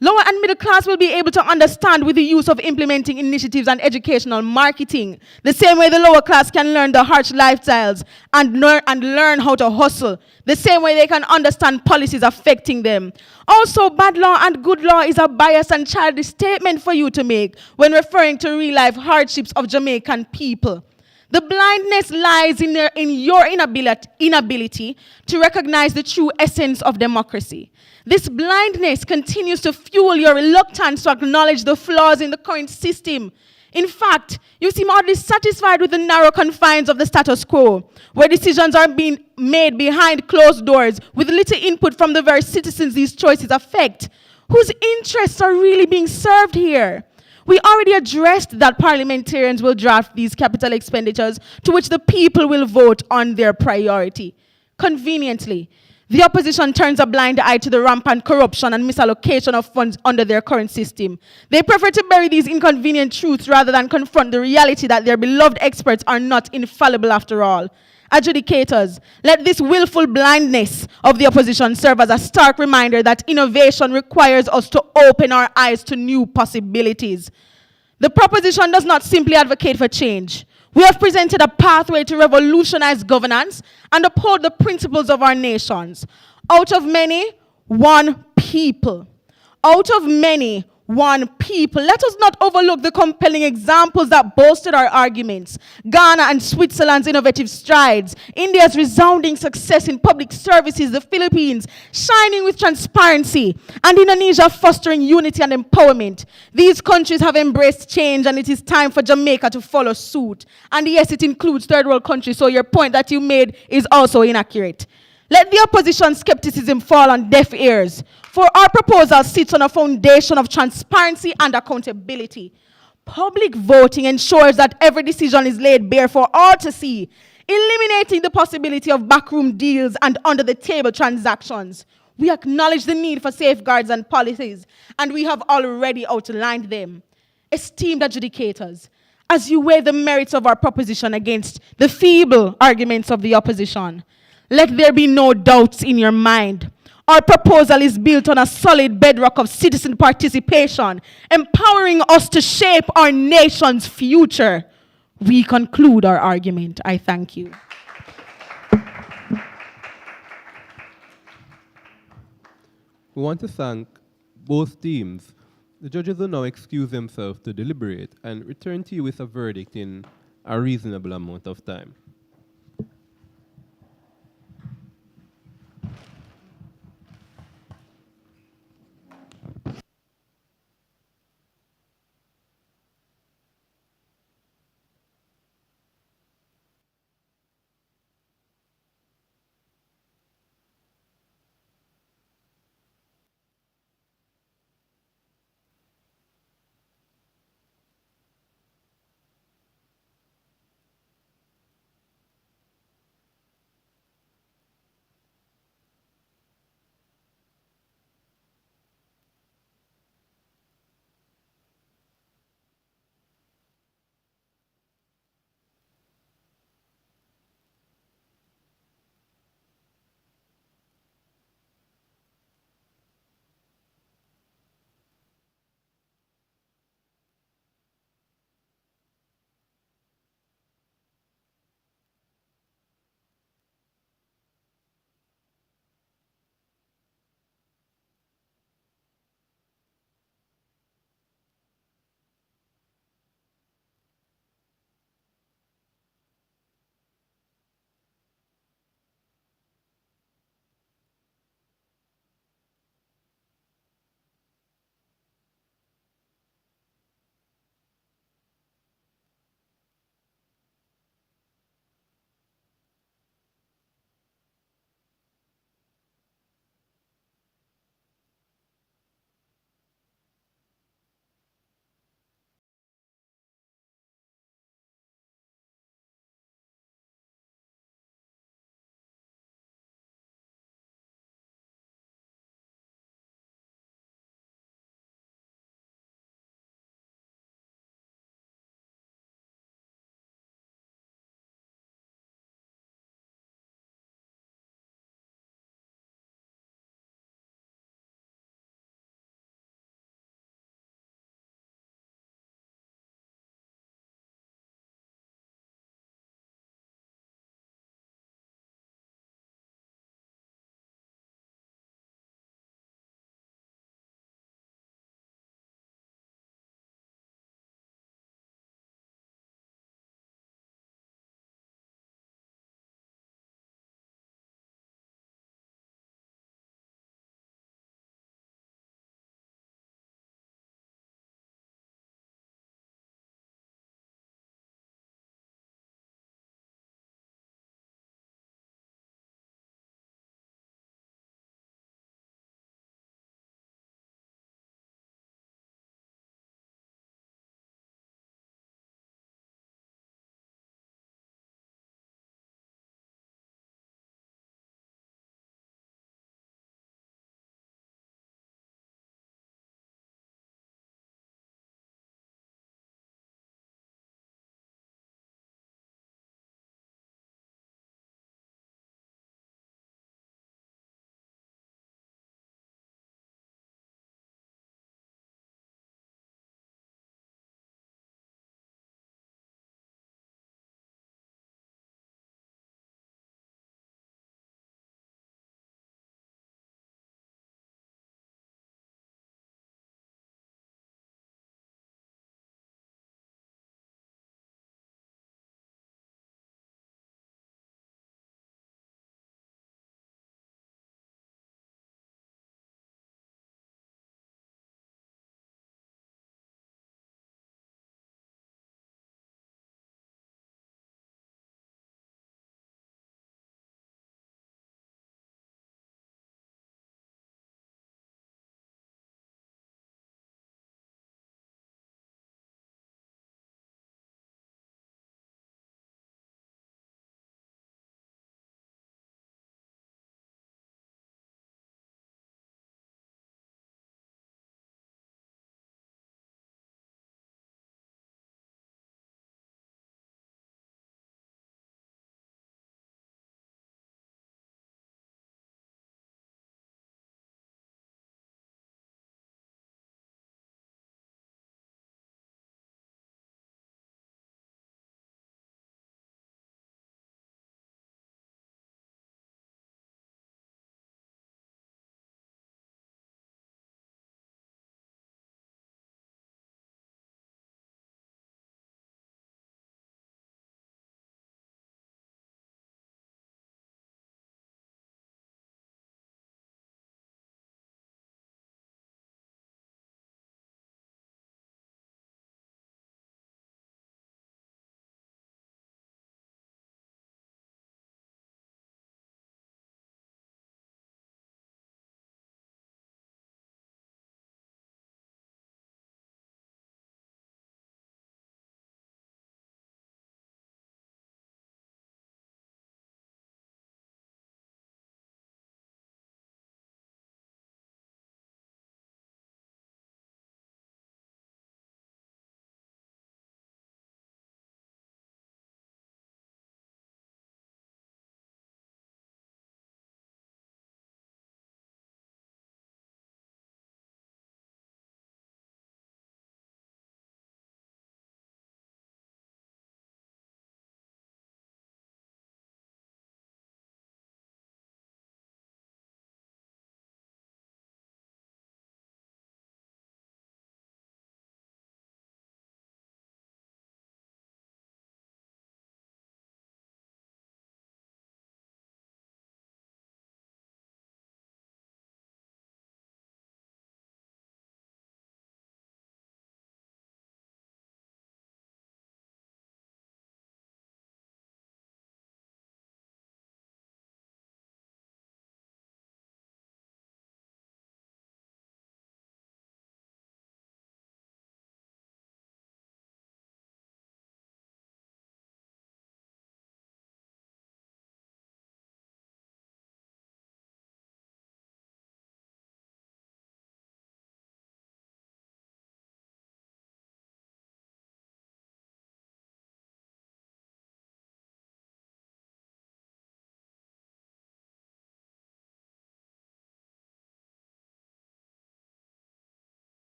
Lower and middle class will be able to understand with the use of implementing initiatives and educational marketing, the same way the lower class can learn the harsh lifestyles and learn how to hustle, the same way they can understand policies affecting them. Also, bad law and good law is a biased and childish statement for you to make when referring to real-life hardships of Jamaican people. The blindness lies in your inability to recognize the true essence of democracy. This blindness continues to fuel your reluctance to acknowledge the flaws in the current system. In fact, you seem oddly satisfied with the narrow confines of the status quo, where decisions are being made behind closed doors with little input from the very citizens these choices affect. Whose interests are really being served here? We already addressed that parliamentarians will draft these capital expenditures to which the people will vote on their priority. Conveniently, the opposition turns a blind eye to the rampant corruption and misallocation of funds under their current system. They prefer to bury these inconvenient truths rather than confront the reality that their beloved experts are not infallible after all. Adjudicators, let this willful blindness of the opposition serve as a stark reminder that innovation requires us to open our eyes to new possibilities. The proposition does not simply advocate for change. We have presented a pathway to revolutionize governance and uphold the principles of our nations. Out of many, one people. Out of many, one people. Let us not overlook the compelling examples that bolstered our arguments. Ghana and Switzerland's innovative strides, India's resounding success in public services, the Philippines shining with transparency, and Indonesia fostering unity and empowerment. These countries have embraced change, and it is time for Jamaica to follow suit. And yes, it includes third world countries, so your point that you made is also inaccurate. Let the opposition's skepticism fall on deaf ears, for our proposal sits on a foundation of transparency and accountability. Public voting ensures that every decision is laid bare for all to see, eliminating the possibility of backroom deals and under-the-table transactions. We acknowledge the need for safeguards and policies, and we have already outlined them. Esteemed adjudicators, as you weigh the merits of our proposition against the feeble arguments of the opposition, let there be no doubts in your mind. Our proposal is built on a solid bedrock of citizen participation, empowering us to shape our nation's future. We conclude our argument. I thank you. We want to thank both teams. The judges will now excuse themselves to deliberate and return to you with a verdict in a reasonable amount of time.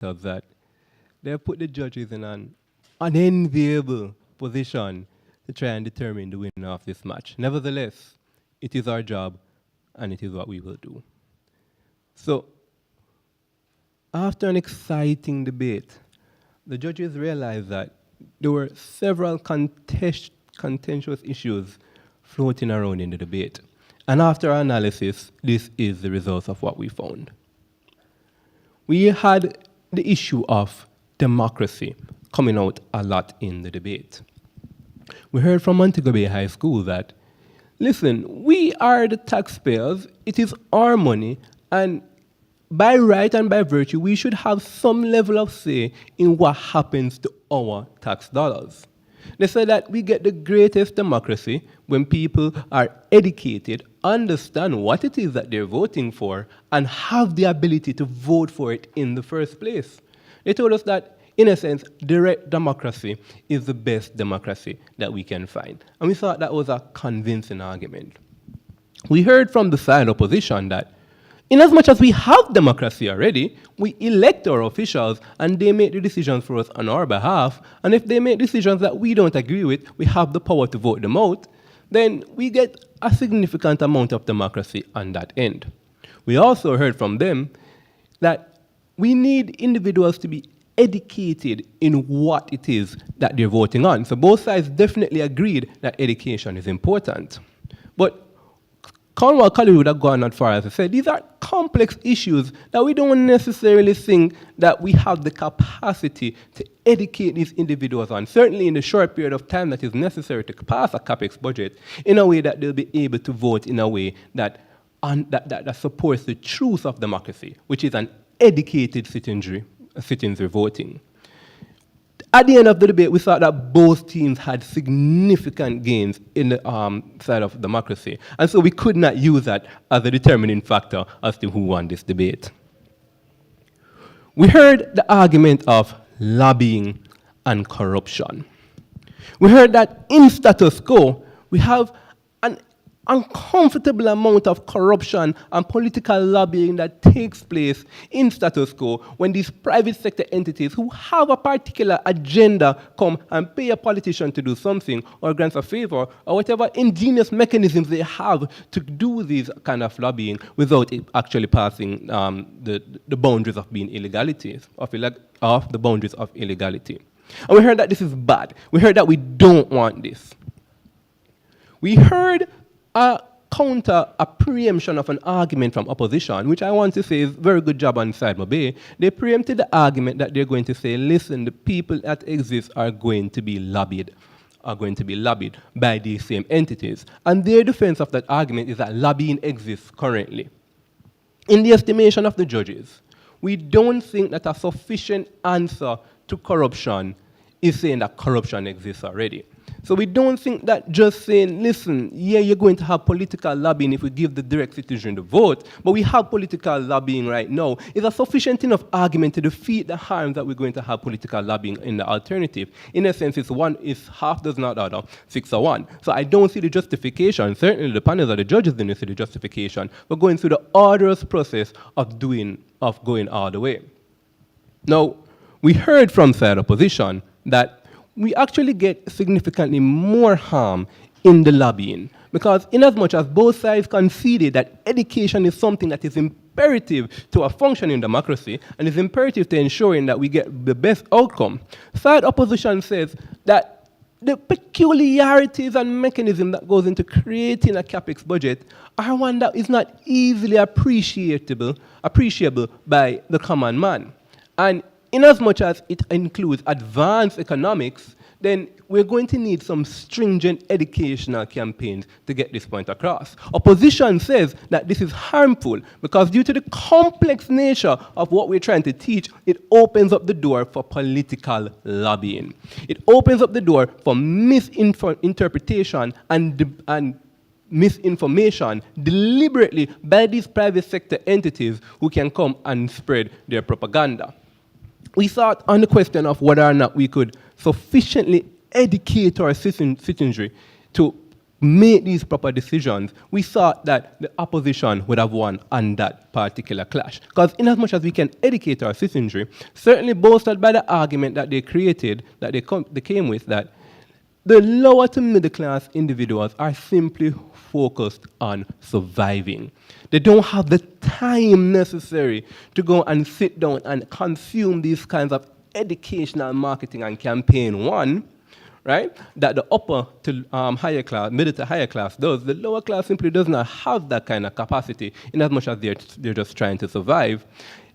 of that they have put the judges in an unenviable position to try and determine the winner of this match. Nevertheless, it is our job and it is what we will do. So, after an exciting debate, the judges realized that there were several contentious issues floating around in the debate. And after our analysis, this is the result of what we found. We had the issue of democracy coming out a lot in the debate. We heard from Montego Bay High School that, listen, we are the taxpayers, it is our money, and by right and by virtue, we should have some level of say in what happens to our tax dollars. They said that we get the greatest democracy when people are educated, understand what it is that they're voting for, and have the ability to vote for it in the first place. They told us that, in a sense, direct democracy is the best democracy that we can find. And we thought that was a convincing argument. We heard from the side opposition that in as much as we have democracy already, we elect our officials and they make the decisions for us on our behalf. And if they make decisions that we don't agree with, we have the power to vote them out, then we get a significant amount of democracy on that end. We also heard from them that we need individuals to be educated in what it is that they're voting on. So both sides definitely agreed that education is important. But Cornwall College would have gone as far as to say these are complex issues that we don't necessarily think that we have the capacity to educate these individuals on, certainly in the short period of time that is necessary to pass a CAPEX budget, in a way that they'll be able to vote in a way that supports the truth of democracy, which is an educated citizenry voting. At the end of the debate, we saw that both teams had significant gains in the side of democracy. And so we could not use that as a determining factor as to who won this debate. We heard the argument of lobbying and corruption. We heard that in status quo, we have an uncomfortable amount of corruption and political lobbying that takes place in status quo when these private sector entities who have a particular agenda come and pay a politician to do something or grant a favor or whatever ingenious mechanisms they have to do these kind of lobbying without it actually passing the boundaries of being illegalities, of the boundaries of illegality. And we heard that this is bad. We heard that we don't want this. We heard a preemption of an argument from opposition, which I want to say is a very good job on Side Bay. They preempted the argument that they're going to say, listen, the people that exist are going to be lobbied by these same entities. And their defense of that argument is that lobbying exists currently. In the estimation of the judges, we don't think that a sufficient answer to corruption is saying that corruption exists already. So we don't think that just saying, listen, yeah, you're going to have political lobbying if we give the direct citizen the vote, but we have political lobbying right now, is a sufficient enough argument to defeat the harms that we're going to have political lobbying in the alternative. In a sense, it's half does not order, 6 or 1. So I don't see the justification. Certainly the panels of the judges didn't see the justification. We're going through the arduous process of going all the way. Now, we heard from side opposition that we actually get significantly more harm in the lobbying, because in as much as both sides conceded that education is something that is imperative to a functioning democracy and is imperative to ensuring that we get the best outcome, side opposition says that the peculiarities and mechanism that goes into creating a CAPEX budget are one that is not easily appreciable by the common man. And in as much as it includes advanced economics, then we're going to need some stringent educational campaigns to get this point across. Opposition says that this is harmful because due to the complex nature of what we're trying to teach, it opens up the door for political lobbying. It opens up the door for misinterpretation and misinformation deliberately by these private sector entities who can come and spread their propaganda. We thought on the question of whether or not we could sufficiently educate our citizenry to make these proper decisions, we thought that the opposition would have won on that particular clash. Because in as much as we can educate our citizenry, certainly bolstered by the argument that they created, that they came with, that the lower to middle class individuals are simply focused on surviving. They don't have the time necessary to go and sit down and consume these kinds of educational marketing and campaign one, right? That the upper to higher class, middle to higher class does. The lower class simply does not have that kind of capacity in as much as they're just trying to survive.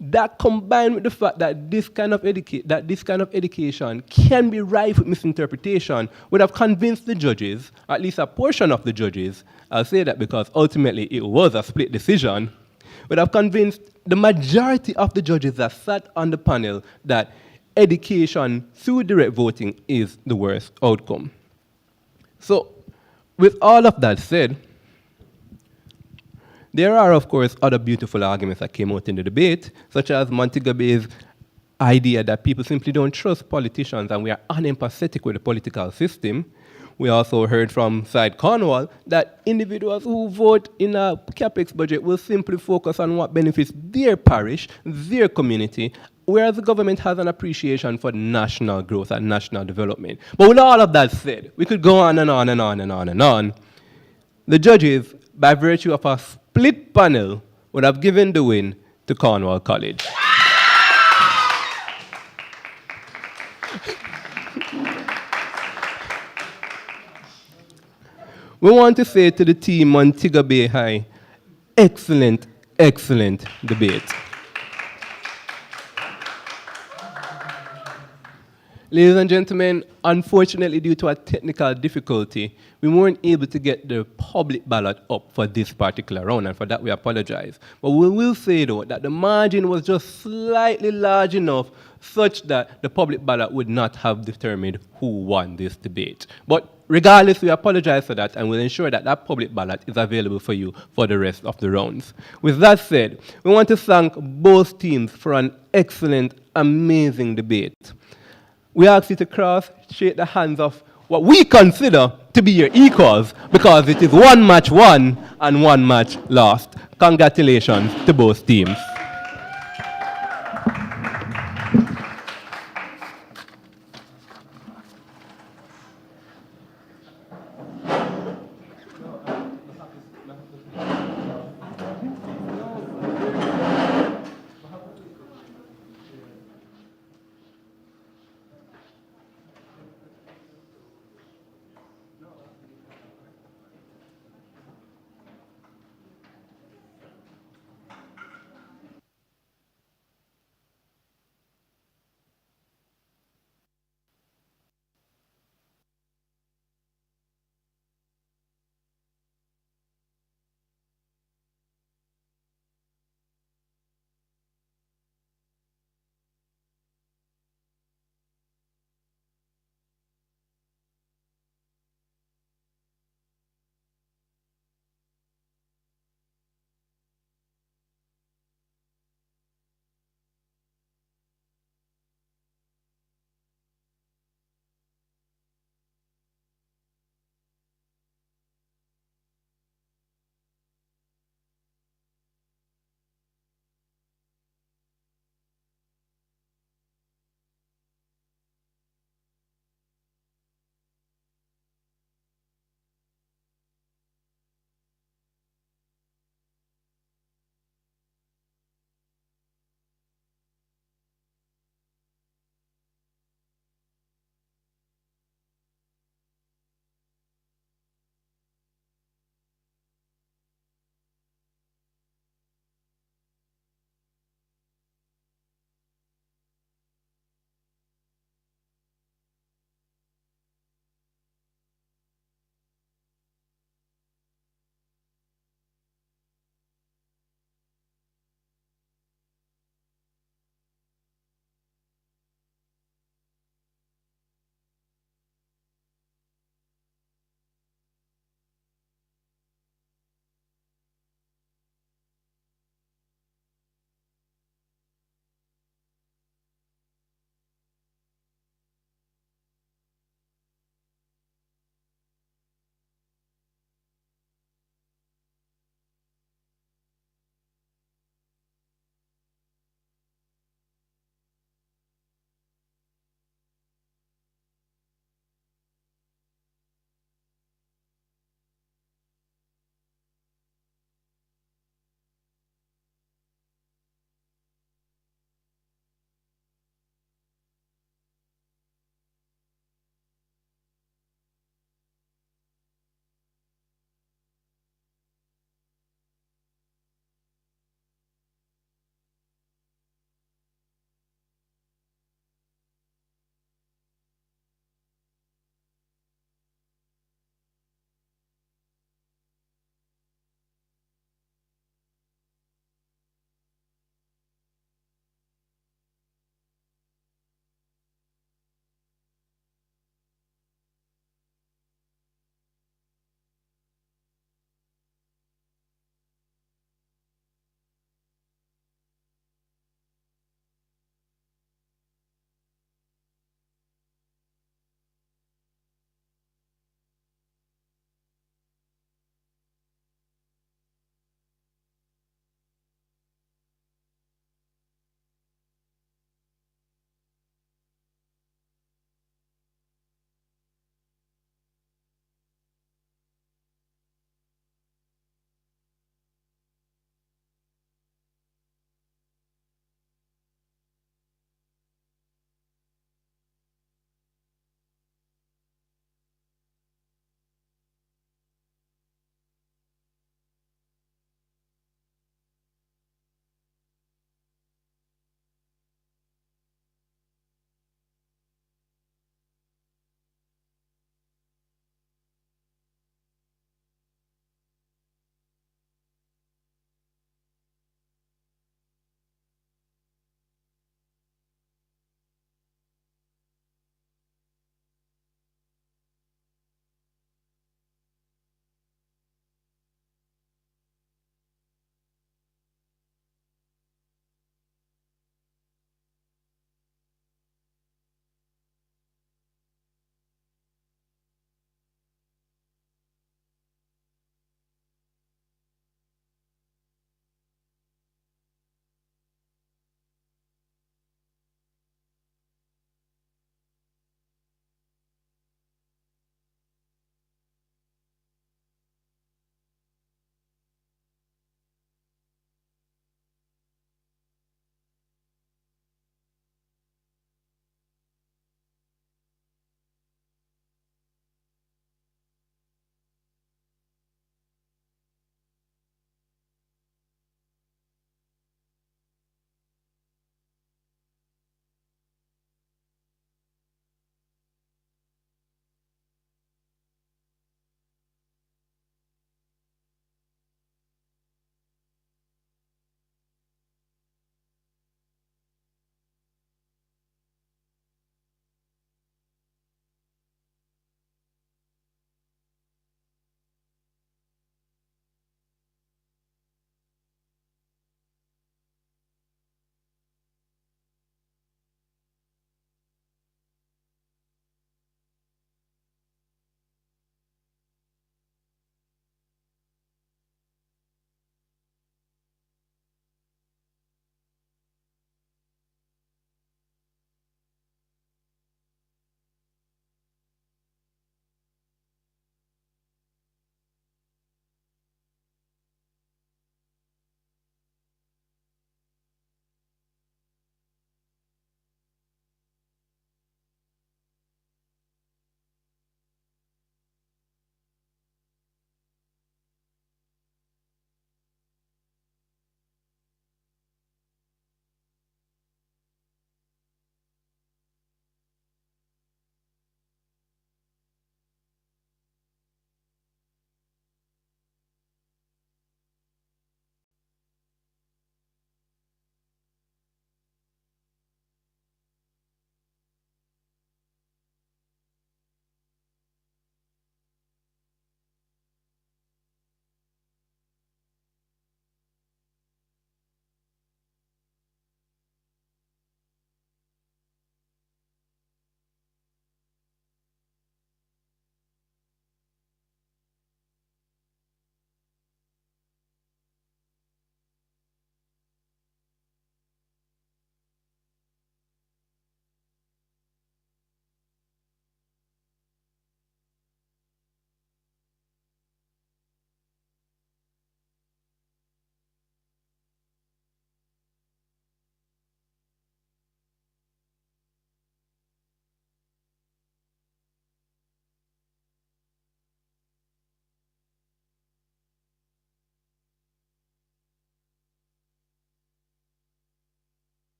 That combined with the fact that this kind of education can be rife with misinterpretation would have convinced the judges, at least a portion of the judges, I'll say that because ultimately it was a split decision, would have convinced the majority of the judges that sat on the panel that education through direct voting is the worst outcome. So, with all of that said, there are, of course, other beautiful arguments that came out in the debate, such as MONTEGO's idea that people simply don't trust politicians and we are unempathetic with the political system. We also heard from side CORNWALL that individuals who vote in a CAPEX budget will simply focus on what benefits their parish, their community, whereas the government has an appreciation for national growth and national development. But with all of that said, we could go on and on and on and on and on. The judges, by virtue of a split panel, would have given the win to Cornwall College. We want to say to the team Montego Bay High, excellent, excellent debate. Ladies and gentlemen, unfortunately, due to a technical difficulty, we weren't able to get the public ballot up for this particular round, and for that we apologize. But we will say, though, that the margin was just slightly large enough such that the public ballot would not have determined who won this debate. But regardless, we apologize for that, and we'll ensure that that public ballot is available for you for the rest of the rounds. With that said, we want to thank both teams for an excellent, amazing debate. We ask you to shake the hands of what we consider to be your equals, because it is one match won and one match lost. Congratulations to both teams.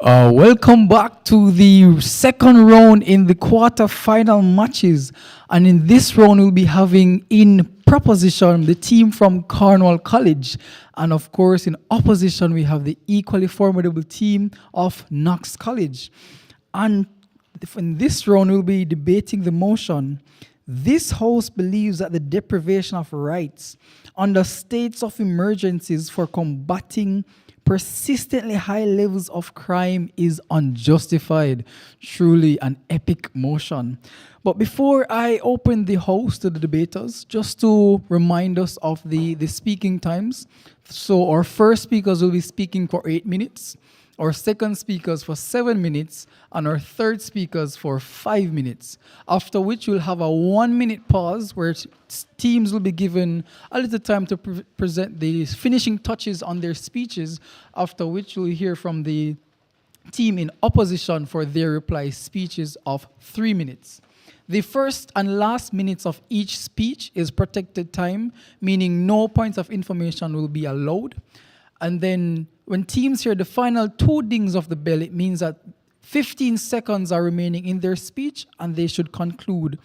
Welcome back to the second round in the quarter-final matches. And in this round, we'll be having in proposition the team from Cornwall College. And of course, in opposition, we have the equally formidable team of KNOX College. And in this round, we'll be debating the motion. This House believes that the deprivation of rights under states of emergencies for combating persistently high levels of crime is unjustified. Truly an epic motion. But before I open the House to the debaters, just to remind us of the speaking times. So our first speakers will be speaking for 8 minutes, our second speakers for 7 minutes, and our third speakers for 5 minutes. After which we'll have a 1 minute pause where teams will be given a little time to present the finishing touches on their speeches, after which we'll hear from the team in opposition for their reply speeches of 3 minutes. The first and last minutes of each speech is protected time, meaning no points of information will be allowed. And then when teams hear the final 2 dings of the bell, it means that 15 seconds are remaining in their speech and they should conclude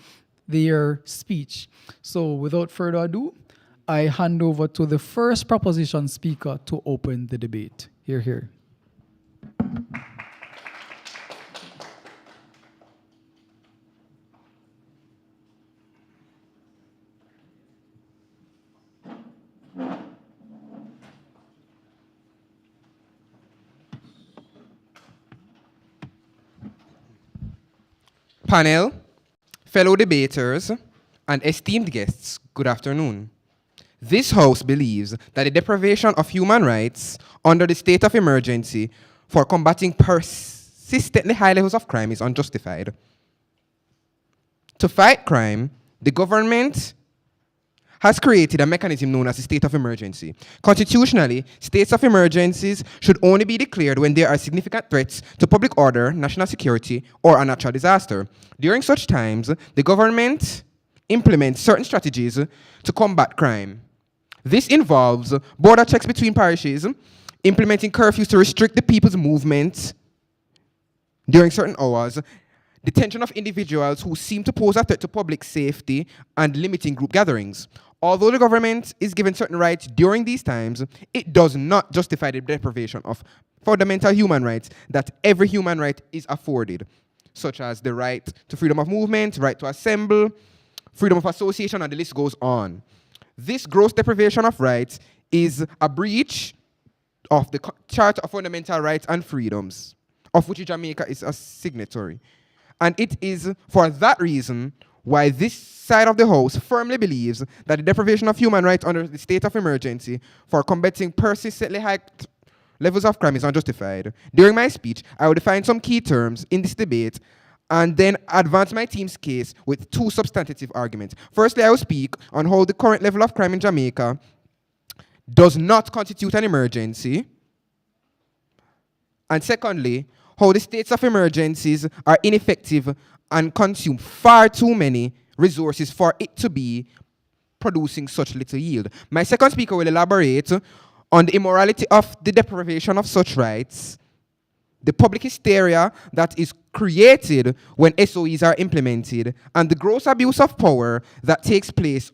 their speech. So without further ado, I hand over to the first proposition speaker to open the debate. Hear, hear. Panel, fellow debaters, and esteemed guests, good afternoon. This House believes that the deprivation of human rights under the state of emergency for combating persistently high levels of crime is unjustified. To fight crime, the government has created a mechanism known as the state of emergency. Constitutionally, states of emergencies should only be declared when there are significant threats to public order, national security, or a natural disaster. During such times, the government implements certain strategies to combat crime. This involves border checks between parishes, implementing curfews to restrict the people's movement during certain hours, detention of individuals who seem to pose a threat to public safety, and limiting group gatherings. Although the government is given certain rights during these times, it does not justify the deprivation of fundamental human rights that every human right is afforded, such as the right to freedom of movement, right to assemble, freedom of association, and the list goes on. This gross deprivation of rights is a breach of the Charter of Fundamental Rights and Freedoms, of which Jamaica is a signatory. And it is for that reason why this side of the House firmly believes that the deprivation of human rights under the state of emergency for combating persistently high levels of crime is unjustified. During my speech, I will define some key terms in this debate and then advance my team's case with 2 substantive arguments. Firstly, I will speak on how the current level of crime in Jamaica does not constitute an emergency. And secondly, how the states of emergencies are ineffective and consume far too many resources for it to be producing such little yield. My second speaker will elaborate on the immorality of the deprivation of such rights, the public hysteria that is created when SOEs are implemented, and the gross abuse of power that takes place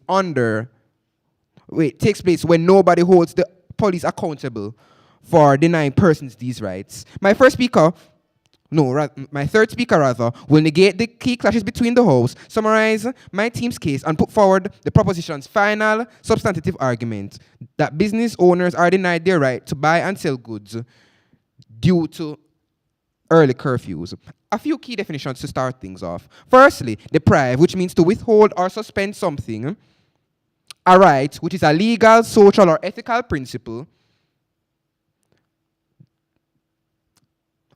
when nobody holds the police accountable for denying persons these rights. My third speaker will negate the key clashes between the House, summarize my team's case, and put forward the proposition's final substantive argument that business owners are denied their right to buy and sell goods due to early curfews. A few key definitions to start things off. Firstly, deprive, which means to withhold or suspend something. A right, which is a legal, social, or ethical principle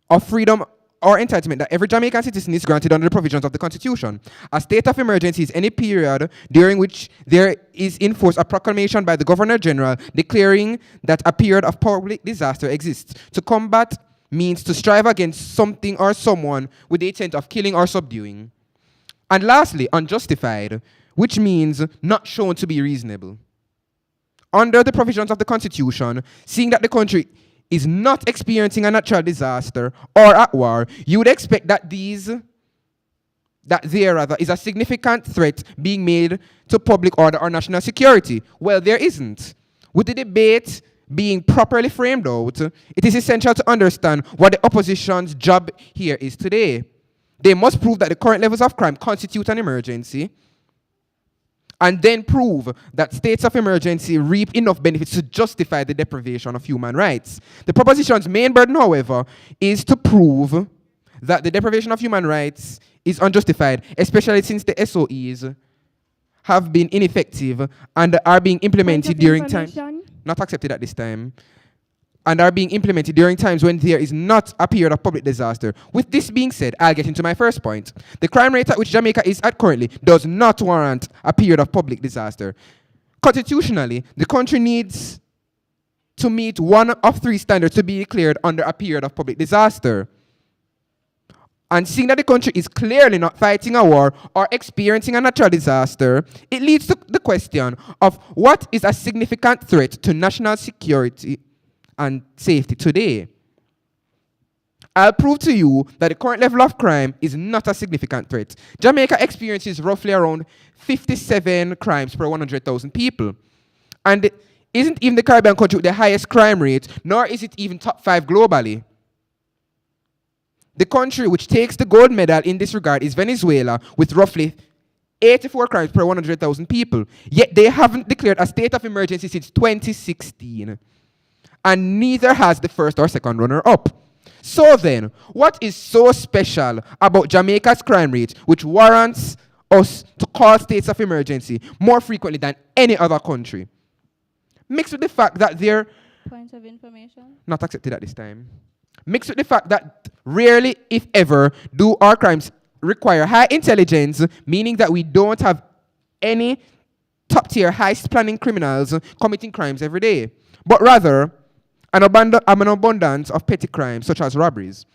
of freedom or entitlement that every Jamaican citizen is granted under the provisions of the Constitution. A state of emergency is any period during which there is in force a proclamation by the Governor General declaring that a period of public disaster exists. To combat means to strive against something or someone with the intent of killing or subduing. And lastly, unjustified, which means not shown to be reasonable. Under the provisions of the Constitution, seeing that the country is not experiencing a natural disaster or at war, you would expect that there is a significant threat being made to public order or national security. Well, there isn't. With the debate being properly framed out, it is essential to understand what the opposition's job here is today. They must prove that the current levels of crime constitute an emergency, and then prove that states of emergency reap enough benefits to justify the deprivation of human rights. The proposition's main burden, however, is to prove that the deprivation of human rights is unjustified, especially since the SOEs have been ineffective and are being implemented during times not accepted at this time, and are being implemented during times when there is not a period of public disaster. With this being said, I'll get into my first point. The crime rate at which Jamaica is at currently does not warrant a period of public disaster. Constitutionally, the country needs to meet one of three standards to be declared under a period of public disaster. And seeing that the country is clearly not fighting a war or experiencing a natural disaster, it leads to the question of what is a significant threat to national security and safety today. I'll prove to you that the current level of crime is not a significant threat. Jamaica experiences roughly around 57 crimes per 100,000 people. And it isn't even the Caribbean country with the highest crime rate, nor is it even top 5 globally. The country which takes the gold medal in this regard is Venezuela, with roughly 84 crimes per 100,000 people. Yet they haven't declared a state of emergency since 2016. And neither has the first or second runner-up. So then, what is so special about Jamaica's crime rate, which warrants us to call states of emergency more frequently than any other country? Mixed with the fact that their Points of information. not accepted at this time. Mixed with the fact that rarely, if ever, do our crimes require high intelligence, meaning that we don't have any top-tier, high-planning criminals committing crimes every day, but rather an abundance of petty crimes, such as robberies.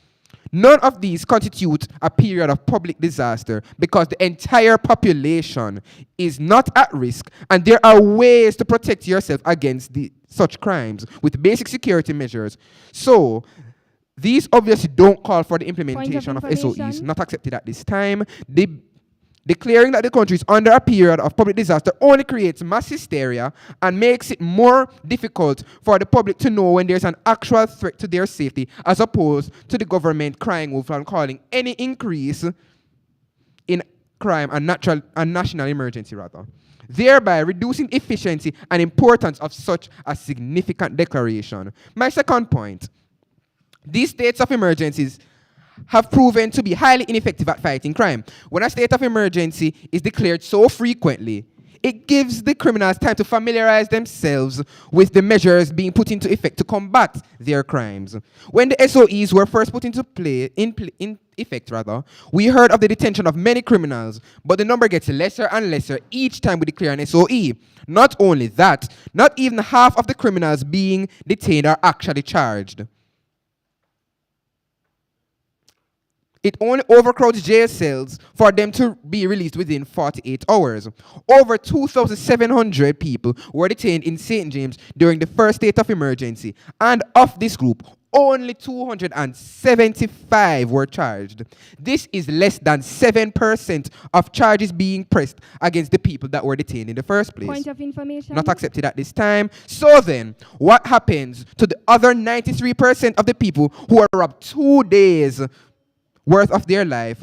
None of these constitute a period of public disaster because the entire population is not at risk, and there are ways to protect yourself against such crimes with basic security measures. So, these obviously don't call for the implementation of SOEs, not accepted at this time. Declaring that the country is under a period of public disaster only creates mass hysteria and makes it more difficult for the public to know when there's an actual threat to their safety, as opposed to the government crying wolf and calling any increase in crime a national emergency, thereby reducing efficiency and importance of such a significant declaration. My second point. These states of emergencies have proven to be highly ineffective at fighting crime. When a state of emergency is declared so frequently, it gives the criminals time to familiarize themselves with the measures being put into effect to combat their crimes. When the SOEs were first put into effect, we heard of the detention of many criminals, but the number gets lesser and lesser each time we declare an SOE. Not only that, not even half of the criminals being detained are actually charged. It only overcrowds jail cells for them to be released within 48 hours. Over 2,700 people were detained in St. James during the first state of emergency, and of this group, only 275 were charged. This is less than 7% of charges being pressed against the people that were detained in the first place. Point of information. Not accepted at this time. So then, what happens to the other 93% of the people who are robbed 2 days worth of their life,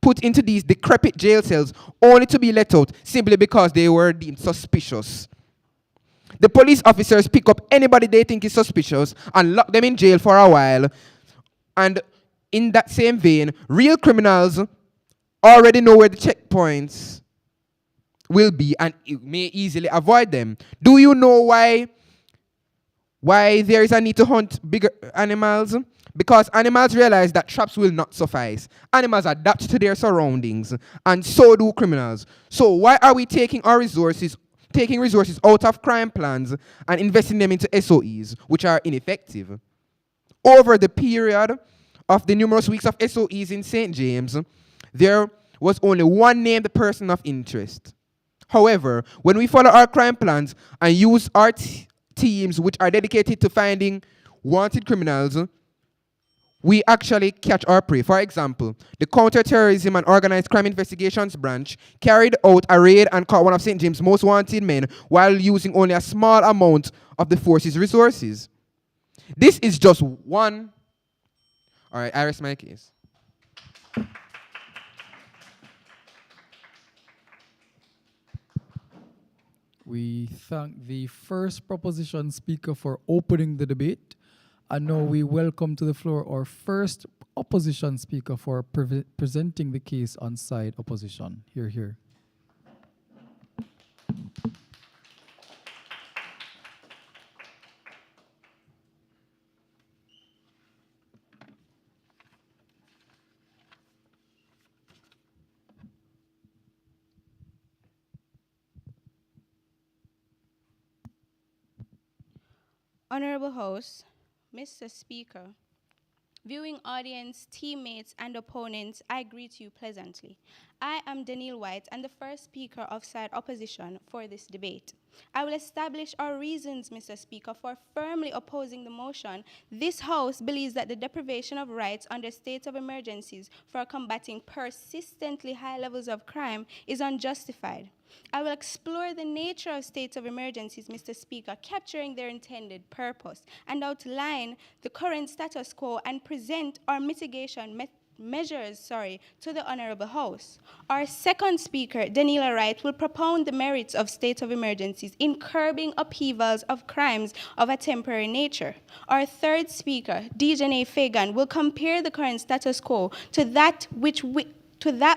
put into these decrepit jail cells only to be let out simply because they were deemed suspicious? The police officers pick up anybody they think is suspicious and lock them in jail for a while. And in that same vein, real criminals already know where the checkpoints will be and may easily avoid them. Do you know why there is a need to hunt bigger animals? Because animals realize that traps will not suffice. Animals adapt to their surroundings, and so do criminals. So why are we taking resources out of crime plans and investing them into SOEs, which are ineffective? Over the period of the numerous weeks of SOEs in St. James, there was only one named person of interest. However, when we follow our crime plans and use our teams which are dedicated to finding wanted criminals, we actually catch our prey. For example, the Counterterrorism and Organized Crime Investigations Branch carried out a raid and caught one of St. James' most wanted men while using only a small amount of the force's resources. This is just one. All right, I rest my case. We thank the first proposition speaker for opening the debate. And now we welcome to the floor our first opposition speaker for presenting the case on side opposition. Hear, hear. Honorable House, Mr. Speaker, viewing audience, teammates, and opponents, I greet you pleasantly. I am Danielle White and the first speaker of side opposition for this debate. I will establish our reasons, Mr. Speaker, for firmly opposing the motion. This House believes that the deprivation of rights under states of emergencies for combating persistently high levels of crime is unjustified. I will explore the nature of states of emergencies, Mr. Speaker, capturing their intended purpose, and outline the current status quo and present our mitigation measures to the Honorable House. Our second speaker, Daniela Wright, will propound the merits of states of emergencies in curbing upheavals of crimes of a temporary nature. Our third speaker, Dejanay Fagan, will compare the current status quo to that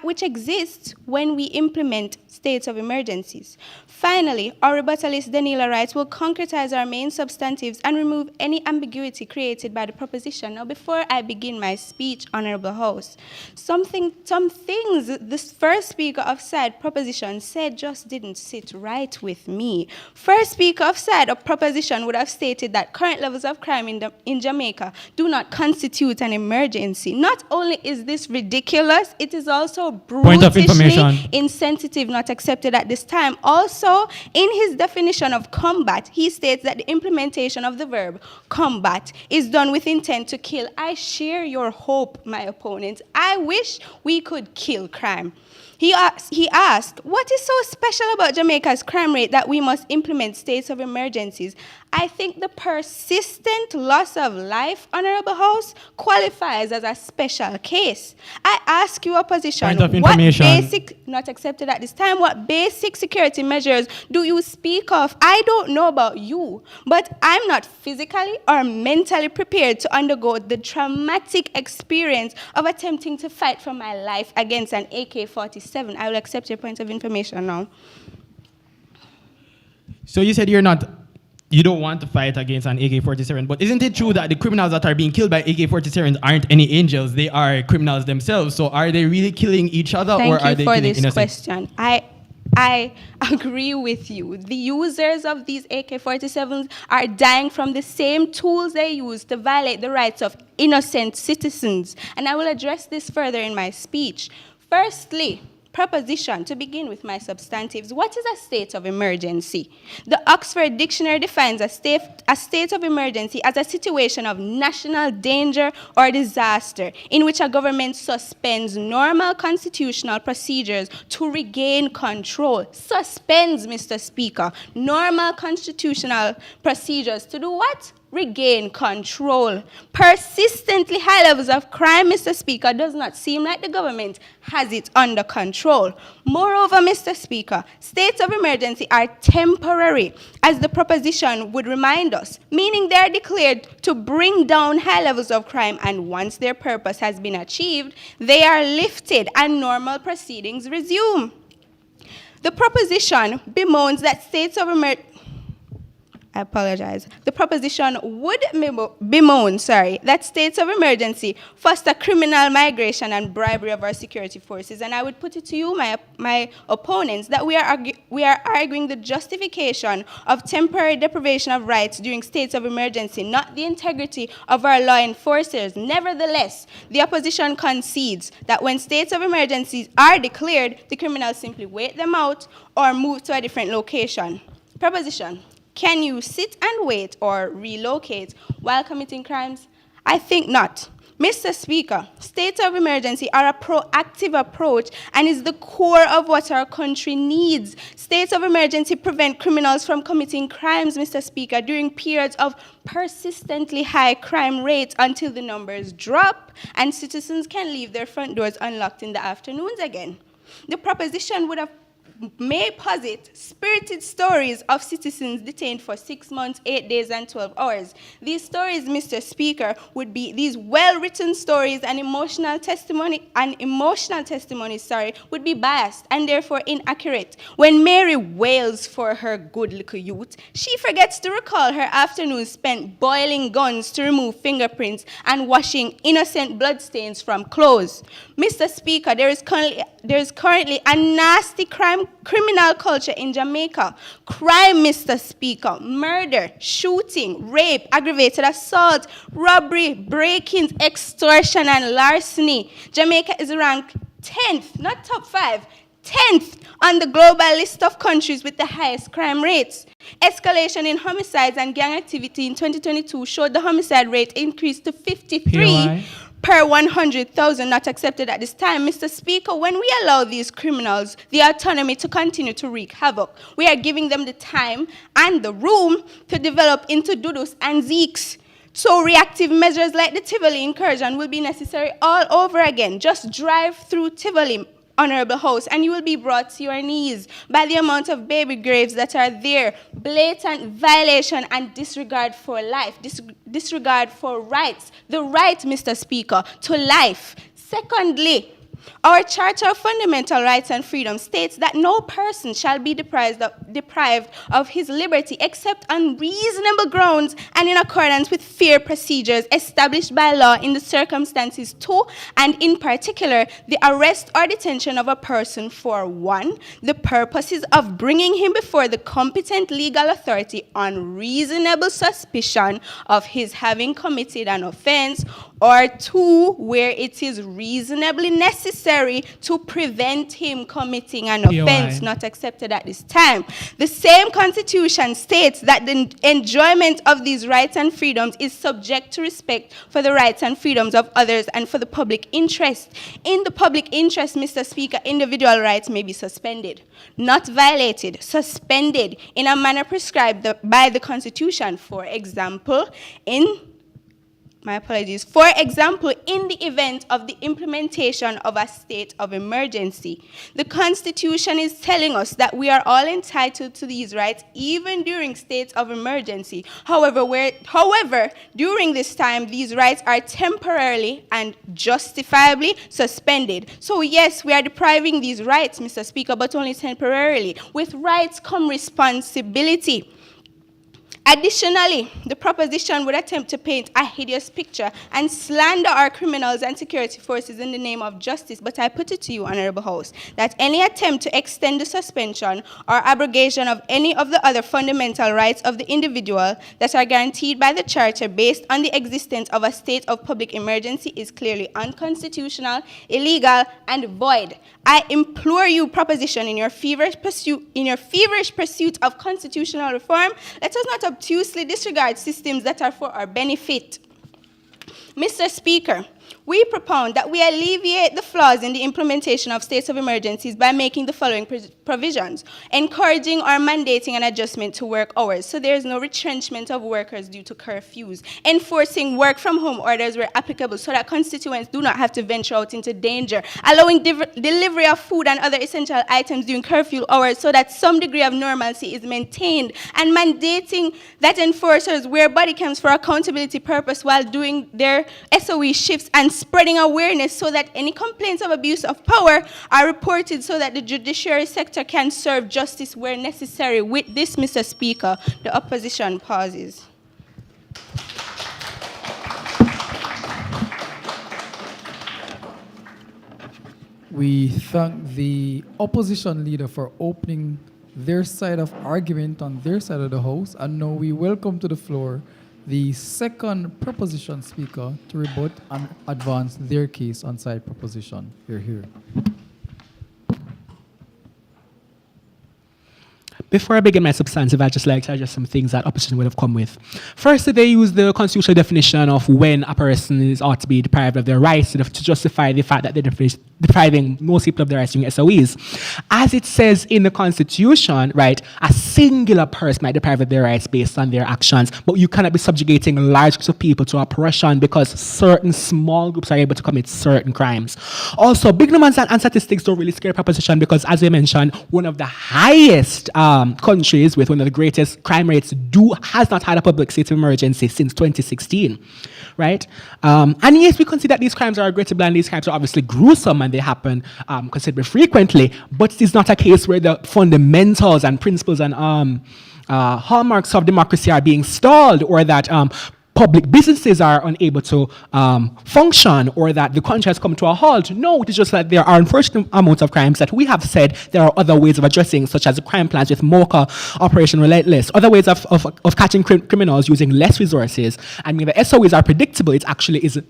which exists when we implement states of emergencies. Finally, our rebuttalist Daniela Wright will concretize our main substantives and remove any ambiguity created by the proposition. Now, before I begin my speech, Honorable House, some things this first speaker of side proposition said just didn't sit right with me. First speaker of side of proposition would have stated that current levels of crime in Jamaica do not constitute an emergency. Not only is this ridiculous, it is also brutishly insensitive, not accepted at this time. Also, in his definition of combat, he states that the implementation of the verb combat is done with intent to kill. I share your hope, my opponent. I wish we could kill crime. He asked, what is so special about Jamaica's crime rate that we must implement states of emergencies? I think the persistent loss of life, Honorable House, qualifies as a special case. I ask you, opposition, what basic, not accepted at this time, what basic security measures do you speak of? I don't know about you, but I'm not physically or mentally prepared to undergo the traumatic experience of attempting to fight for my life against an AK-47. I will accept your point of information now. So you said you don't want to fight against an AK-47, but isn't it true that the criminals that are being killed by AK-47s aren't any angels? They are criminals themselves. So are they really killing each other, or are they killing innocent? Thank you for this question. I agree with you. The users of these AK-47s are dying from the same tools they use to violate the rights of innocent citizens. And I will address this further in my speech. Firstly, proposition, to begin with my substantives. What is a state of emergency? The Oxford Dictionary defines a state of emergency as a situation of national danger or disaster in which a government suspends normal constitutional procedures to regain control. Suspends, Mr. Speaker, normal constitutional procedures to do what? Regain control. Persistently high levels of crime, Mr. Speaker, does not seem like the government has it under control. Moreover, Mr. Speaker, states of emergency are temporary, as the proposition would remind us, meaning they are declared to bring down high levels of crime, and once their purpose has been achieved, they are lifted and normal proceedings resume. The proposition bemoans that states of emergency I apologize. The proposition would bemoan, that states of emergency foster criminal migration and bribery of our security forces. And I would put it to you, my opponents, that we are arguing the justification of temporary deprivation of rights during states of emergency, not the integrity of our law enforcers. Nevertheless, the opposition concedes that when states of emergencies are declared, the criminals simply wait them out or move to a different location. Proposition. Can you sit and wait or relocate while committing crimes? I think not. Mr. Speaker, states of emergency are a proactive approach and is the core of what our country needs. States of emergency prevent criminals from committing crimes, Mr. Speaker, during periods of persistently high crime rates until the numbers drop and citizens can leave their front doors unlocked in the afternoons again. The proposition would have may posit spirited stories of citizens detained for 6 months, 8 days, and 12 hours. These stories, Mr. Speaker, would be these well-written stories and emotional testimonies, would be biased and therefore inaccurate. When Mary wails for her good little youth, she forgets to recall her afternoon spent boiling guns to remove fingerprints and washing innocent bloodstains from clothes. Mr. Speaker, there is currently a nasty criminal culture in Jamaica. Crime, Mr. Speaker, murder, shooting, rape, aggravated assault, robbery, break-ins, extortion, and larceny. Jamaica is ranked 10th, not top 5, 10th on the global list of countries with the highest crime rates. Escalation in homicides and gang activity in 2022 showed the homicide rate increased to 53 POI. per 100,000, not accepted at this time. Mr. Speaker, when we allow these criminals the autonomy to continue to wreak havoc, we are giving them the time and the room to develop into Dudus and Zeeks. So reactive measures like the Tivoli incursion will be necessary all over again. Just drive through Tivoli, Honorable House, and you will be brought to your knees by the amount of baby graves that are there. Blatant violation and disregard for life, disregard for rights. The right, Mr. Speaker, to life. Secondly, our Charter of Fundamental Rights and Freedoms states that no person shall be deprived of his liberty except on reasonable grounds and in accordance with fair procedures established by law in the circumstances to, and in particular, the arrest or detention of a person for 1, the purposes of bringing him before the competent legal authority on reasonable suspicion of his having committed an offense, or 2, where it is reasonably necessary to prevent him committing an offense not accepted at this time. The same Constitution states that the enjoyment of these rights and freedoms is subject to respect for the rights and freedoms of others and for the public interest. In the public interest, Mr. Speaker, individual rights may be suspended, not violated, suspended in a manner prescribed by the Constitution. For example, For example, in the event of the implementation of a state of emergency, the Constitution is telling us that we are all entitled to these rights even during states of emergency. However, during this time, these rights are temporarily and justifiably suspended. So yes, we are depriving these rights, Mr. Speaker, but only temporarily. With rights come responsibility. Additionally, the proposition would attempt to paint a hideous picture and slander our criminals and security forces in the name of justice. But I put it to you, Honorable House, that any attempt to extend the suspension or abrogation of any of the other fundamental rights of the individual that are guaranteed by the Charter based on the existence of a state of public emergency is clearly unconstitutional, illegal, and void. I implore you, proposition, in your feverish pursuit of constitutional reform, let us not obtusely disregard systems that are for our benefit. Mr. Speaker, we propound that we alleviate the flaws in the implementation of states of emergencies by making the following provisions: encouraging or mandating an adjustment to work hours so there is no retrenchment of workers due to curfews, enforcing work from home orders where applicable so that constituents do not have to venture out into danger, allowing delivery of food and other essential items during curfew hours so that some degree of normalcy is maintained, and mandating that enforcers wear body cams for accountability purpose while doing their SOE shifts, and spreading awareness so that any complaints of abuse of power are reported so that the judiciary sector can serve justice where necessary. With this, Mr. Speaker, the opposition pauses. We thank the opposition leader for opening their side of argument on their side of the House, and now we welcome to the floor the second proposition speaker to rebut and advance their case on side proposition. Here. Before I begin my substantive, I'd just like to address some things that opposition would have come with. Firstly, they use the constitutional definition of when a person is ought to be deprived of their rights to justify the fact that they're depriving most people of their rights during SOEs. As it says in the Constitution, right, a singular person might deprive of their rights based on their actions, but you cannot be subjugating large groups of people to oppression because certain small groups are able to commit certain crimes. Also, big numbers and statistics don't really scare proposition because, as we mentioned, one of the highest countries with one of the greatest crime rates has not had a public state of emergency since 2016, right? And yes, we consider that these crimes are regrettable and these crimes are obviously gruesome and they happen considerably frequently, but it is not a case where the fundamentals and principles and hallmarks of democracy are being stalled, or that public businesses are unable to function, or that the country has come to a halt. No, it is just that there are unfortunate amounts of crimes that we have said there are other ways of addressing, such as the crime plans with MOCA, Operation Relentless, other ways of catching criminals using less resources. I mean, the SOEs are predictable. It actually is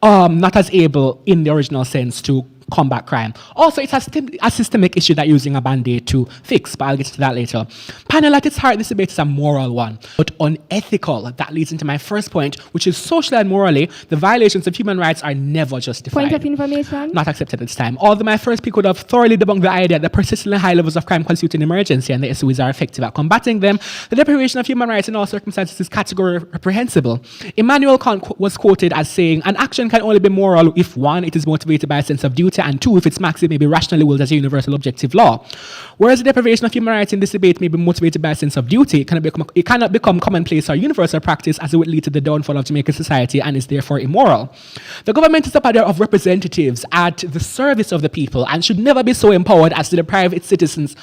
not as able in the original sense to combat crime. Also, it's a systemic issue that you're using a band-aid to fix, but I'll get to that later. Panel, at its heart, this debate is a moral one, but unethical. That leads into my first point, which is socially and morally, the violations of human rights are never justified. Point of information? Not accepted at this time. Although my first pick would have thoroughly debunked the idea that persistently high levels of crime constitute an emergency and the SOEs are effective at combating them, the deprivation of human rights in all circumstances is categorically reprehensible. Immanuel Kant was quoted as saying, an action can only be moral if, one, it is motivated by a sense of duty, and two, if its maxim may be rationally willed as a universal objective law. Whereas the deprivation of human rights in this debate may be motivated by a sense of duty, it cannot become commonplace or universal practice, as it would lead to the downfall of Jamaican society and is therefore immoral. The government is a body of representatives at the service of the people and should never be so empowered as to deprive its citizens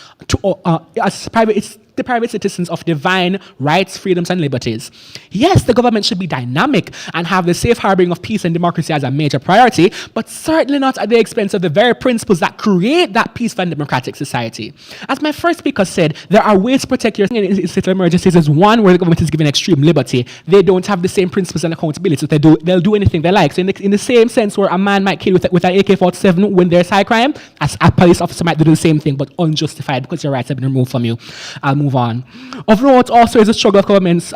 deprive its citizens of divine rights, freedoms, and liberties. Yes, the government should be dynamic and have the safe harboring of peace and democracy as a major priority, but certainly not at the expense of the very principles that create that peaceful and democratic society. As my first speaker said, there are ways to protect your state of emergencies. Is one where the government is given extreme liberty. They don't have the same principles and accountability. They'll do anything they like. So in the same sense where a man might kill with an AK-47 when there's high crime, as a police officer might do the same thing, but unjustified because your rights have been removed from you. I'll move on. Of note also is a struggle of governments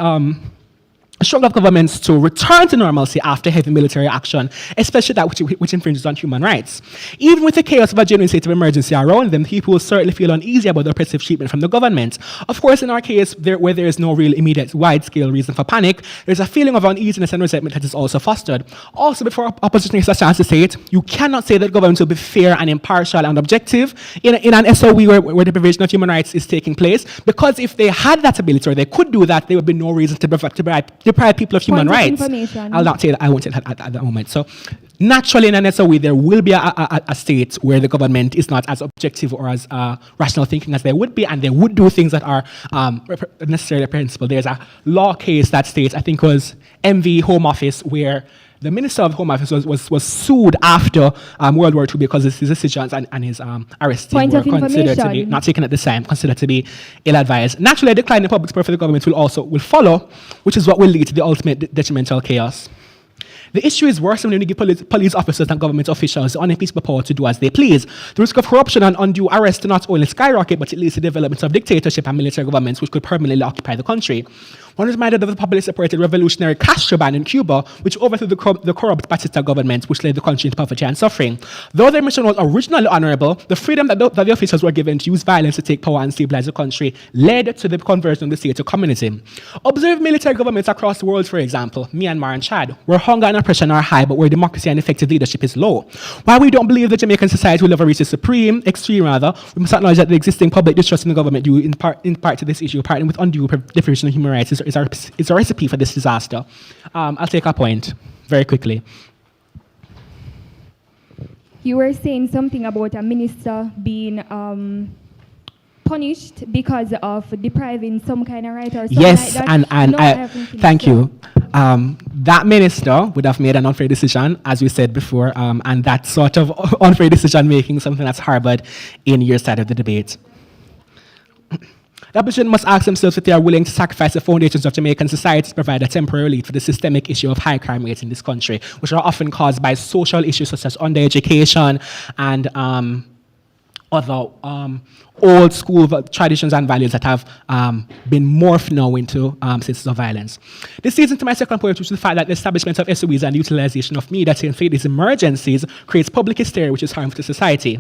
to return to normalcy after heavy military action, especially that which infringes on human rights. Even with the chaos of a genuine state of emergency around them, people will certainly feel uneasy about the oppressive treatment from the government. Of course, in our case, where there is no real immediate wide-scale reason for panic, there's a feeling of uneasiness and resentment that is also fostered. Also, before opposition gets a chance to say it, you cannot say that government will be fair and impartial and objective in an SOE where deprivation of human rights is taking place, because if they had that ability or they could do that, there would be no reason to deprive people of human rights. I'll not say that. I won't say that at the moment. So naturally in an SOE, there will be a state where the government is not as objective or as rational thinking as they would be, and they would do things that are necessarily reprehensible. There's a law case that states, I think it was MV Home Office, where the Minister of Home Office was sued after World War II because his decisions and his arresting were considered to be, not taken at the time, considered to be ill-advised. Naturally, a decline in public support for the government will follow, which is what will lead to the ultimate detrimental chaos. The issue is worse when you give police officers and government officials the unimpeachable power to do as they please. The risk of corruption and undue arrest not only skyrocket, but it leads to the development of dictatorship and military governments which could permanently occupy the country. One is reminded of the publicly supported revolutionary Castro ban in Cuba, which overthrew the corrupt Batista government, which led the country into poverty and suffering. Though their mission was originally honorable, the freedom that the officials were given to use violence to take power and stabilize the country led to the conversion of the state to communism. Observe military governments across the world, for example, Myanmar and Chad, where hunger and oppression are high, but where democracy and effective leadership is low. While we don't believe that Jamaican society will ever reach the extreme, we must acknowledge that the existing public distrust in the government due in part to this issue, partnering with undue deprivation of human rights, is a recipe for this disaster. I'll take a point very quickly. You were saying something about a minister being punished because of depriving some kind of right or something yes, like that. and thank you. That minister would have made an unfair decision, as we said before, and that sort of unfair decision making is something that's harbored in your side of the debate. The opposition must ask themselves if they are willing to sacrifice the foundations of Jamaican society to provide a temporary relief for the systemic issue of high crime rates in this country, which are often caused by social issues such as undereducation and old school traditions and values that have been morphed now into systems of violence. This leads into my second point, which is the fact that the establishment of SOEs and utilization of media to inflate these emergencies creates public hysteria, which is harmful to society.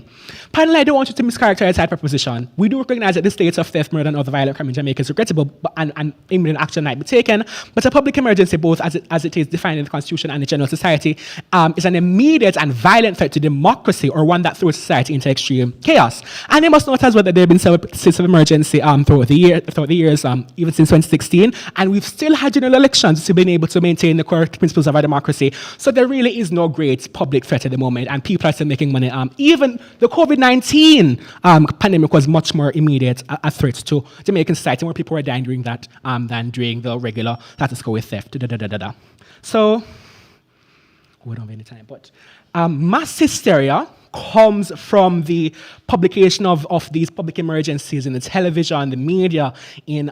Finally, I don't want you to mischaracterize that proposition. We do recognize that the states of theft, murder, and other violent crime in Jamaica is regrettable, and immediate action might be taken, but a public emergency, both as it is defined in the Constitution and the general society, is an immediate and violent threat to democracy, or one that throws society into extreme chaos. And you must note as well that there have been several states of emergency throughout the years, even since 2016, and we've still had general elections to be able to maintain the core principles of our democracy. So there really is no great public threat at the moment, and people are still making money. Even the COVID-19 pandemic was much more immediate a threat to Jamaican society, more people were dying during that than during the regular status quo with theft. So, we don't have any time, but mass hysteria comes from the publication of these public emergencies in the television, the media, in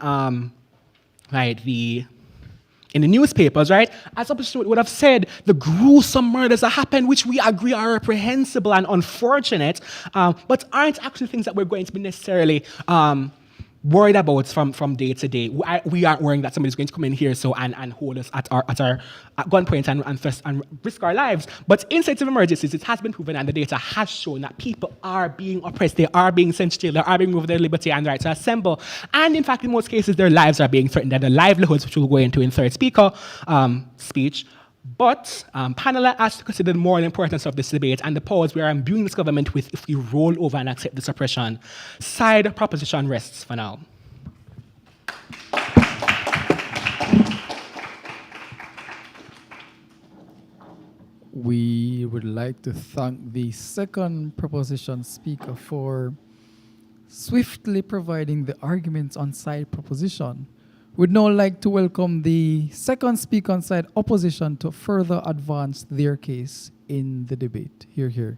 the newspapers, right? As opposed to would have said, the gruesome murders that happened, which we agree are reprehensible and unfortunate, but aren't actually things that we're going to be necessarily worried about from day to day. We aren't worrying that somebody's going to come in here and hold us at gunpoint and risk our lives. But in states of emergencies, it has been proven, and the data has shown that people are being oppressed, they are being sent to jail, they are being removed their liberty and the right to assemble. And in fact, in most cases, their lives are being threatened, and their livelihoods, which we'll go into in third speaker speech. But panel are asked to consider the moral importance of this debate and the powers we are imbuing this government with if we roll over and accept the suppression. Side proposition rests for now. We would like to thank the second proposition speaker for swiftly providing the arguments on side proposition. We'd now like to welcome the second speaker on side opposition to further advance their case in the debate. Hear, hear.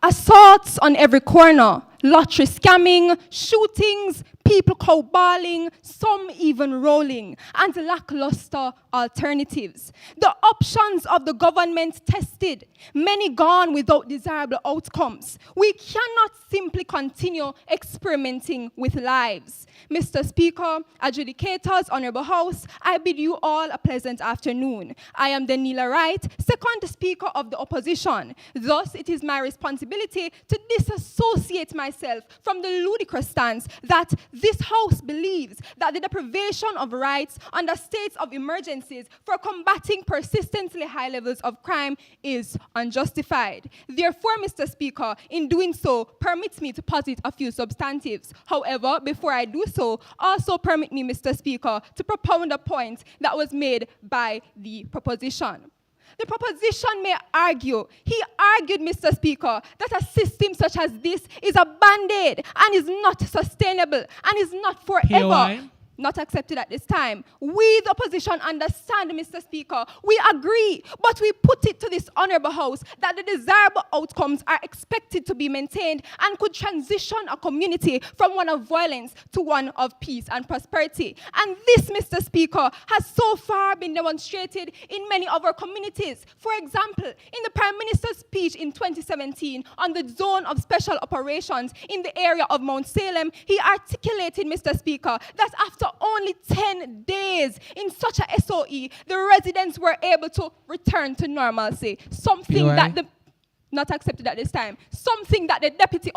Assaults on every corner, lottery scamming, shootings, people cowballing, some even rolling, and lackluster alternatives. The options of the government tested, many gone without desirable outcomes. We cannot simply continue experimenting with lives. Mr. Speaker, adjudicators, Honorable House, I bid you all a pleasant afternoon. I am Daniela Wright, second Speaker of the opposition. Thus, it is my responsibility to disassociate myself from the ludicrous stance that this House believes that the deprivation of rights under states of emergencies for combating persistently high levels of crime is unjustified. Therefore, Mr. Speaker, in doing so, permit me to posit a few substantives. However, before I do so, also permit me, Mr. Speaker, to propound a point that was made by the proposition. The proposition may argue, he argued, Mr. Speaker, that a system such as this is a band-aid and is not sustainable and is not forever. Not accepted at this time. We, the opposition, understand, Mr. Speaker. We agree, but we put it to this honorable House that the desirable outcomes are expected to be maintained and could transition a community from one of violence to one of peace and prosperity. And this, Mr. Speaker, has so far been demonstrated in many of our communities. For example, in the Prime Minister's speech in 2017 on the zone of special operations in the area of Mount Salem, he articulated, Mr. Speaker, that after only 10 days in such a SOE, the residents were able to return to normalcy. Something that the not accepted at this time. Something that the deputy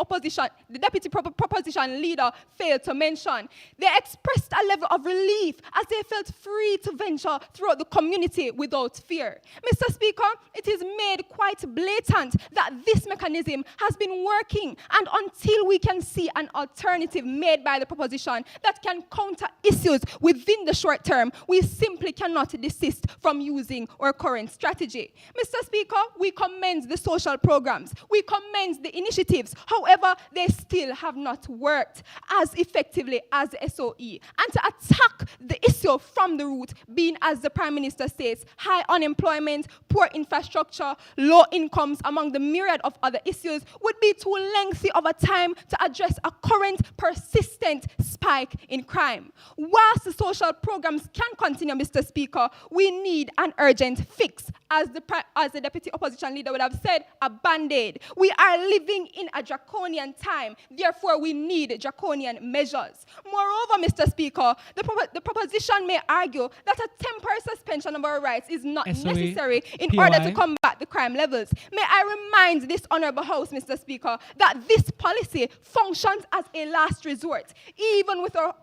proposition leader failed to mention. They expressed a level of relief as they felt free to venture throughout the community without fear. Mr. Speaker, it is made quite blatant that this mechanism has been working, and until we can see an alternative made by the proposition that can counter issues within the short term, we simply cannot desist from using our current strategy. Mr. Speaker, we commend the social programs. We commend the initiatives. However, they still have not worked as effectively as the SOE. And to attack the issue from the root, being, as the Prime Minister states, high unemployment, poor infrastructure, low incomes, among the myriad of other issues, would be too lengthy of a time to address a current persistent spike in crime. Whilst the social programs can continue, Mr. Speaker, we need an urgent fix. As the Deputy Opposition Leader would have said, a band-aid. We are living in a draconian time. Therefore, we need draconian measures. Moreover, Mr. Speaker, the proposition may argue that a temporary suspension of our rights is not necessary in order to combat the crime levels. May I remind this Honourable House, Mr. Speaker, that this policy functions as a last resort,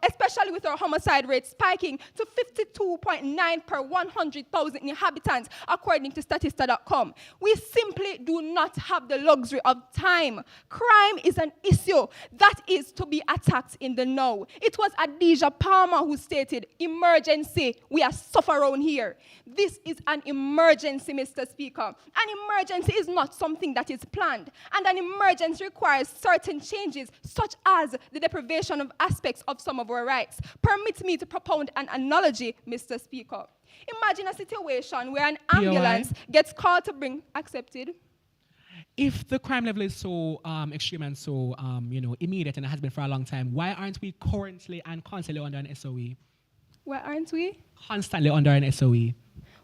especially with our homicide rate spiking to 52.9 per 100,000 inhabitants, according to Statista.com. We simply do not have the luxury of time. Crime is an issue that is to be attacked in the now. It was Adija Palmer who stated, emergency, we are suffering here. This is an emergency, Mr. Speaker. An emergency is not something that is planned, and an emergency requires certain changes, such as the deprivation of aspects of some of our rights. Permit me to propound an analogy, Mr. Speaker. Imagine a situation where an ambulance gets called to bring accepted. If the crime level is so extreme and so immediate, and it has been for a long time, why aren't we currently and constantly under an SOE? Why aren't we? Constantly under an SOE.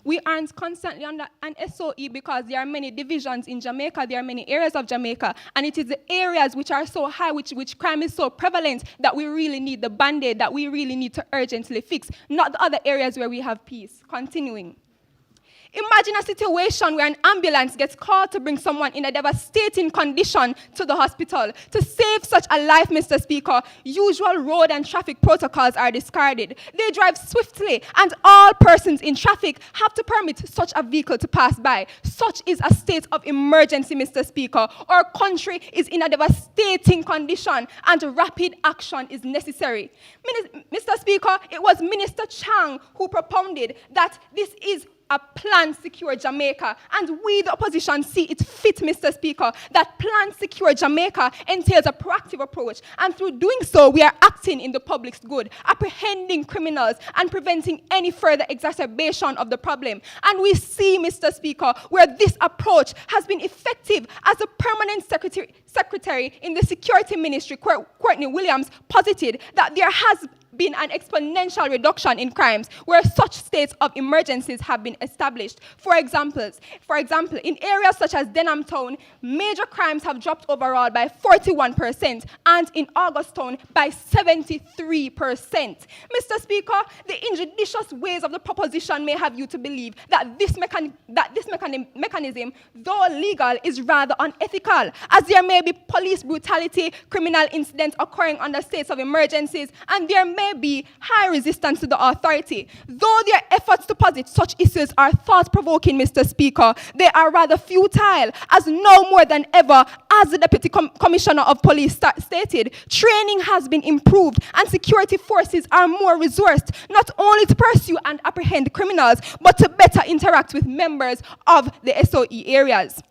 We aren't constantly under an SOE because there are many divisions in Jamaica, there are many areas of Jamaica, and it is the areas which are so high, which crime is so prevalent, that we really need the band-aid, that we really need to urgently fix, not the other areas where we have peace. Continuing. Imagine a situation where an ambulance gets called to bring someone in a devastating condition to the hospital. To save such a life, Mr. Speaker, usual road and traffic protocols are discarded. They drive swiftly, and all persons in traffic have to permit such a vehicle to pass by. Such is a state of emergency, Mr. Speaker. Our country is in a devastating condition, and rapid action is necessary. Mr. Speaker, it was Minister Chang who propounded that this is a plan secure Jamaica, and we, the opposition, see it fit, Mr. Speaker, that plan secure Jamaica entails a proactive approach, and through doing so, we are acting in the public's good, apprehending criminals and preventing any further exacerbation of the problem. And we see, Mr. Speaker, where this approach has been effective, as the permanent secretary in the Security Ministry, Courtney Williams, posited that there has been an exponential reduction in crimes where such states of emergencies have been established. For example, in areas such as Denham Town, major crimes have dropped overall by 41%, and in August Town by 73%. Mr. Speaker, the injudicious ways of the proposition may have you to believe that this mechanism, though legal, is rather unethical, as there may be police brutality, criminal incidents occurring under states of emergencies, and there may be high resistance to the authority. Though their efforts to posit such issues are thought-provoking, Mr. Speaker, they are rather futile, as no more than ever, as the Deputy Commissioner of Police stated, training has been improved and security forces are more resourced, not only to pursue and apprehend criminals, but to better interact with members of the SOE areas.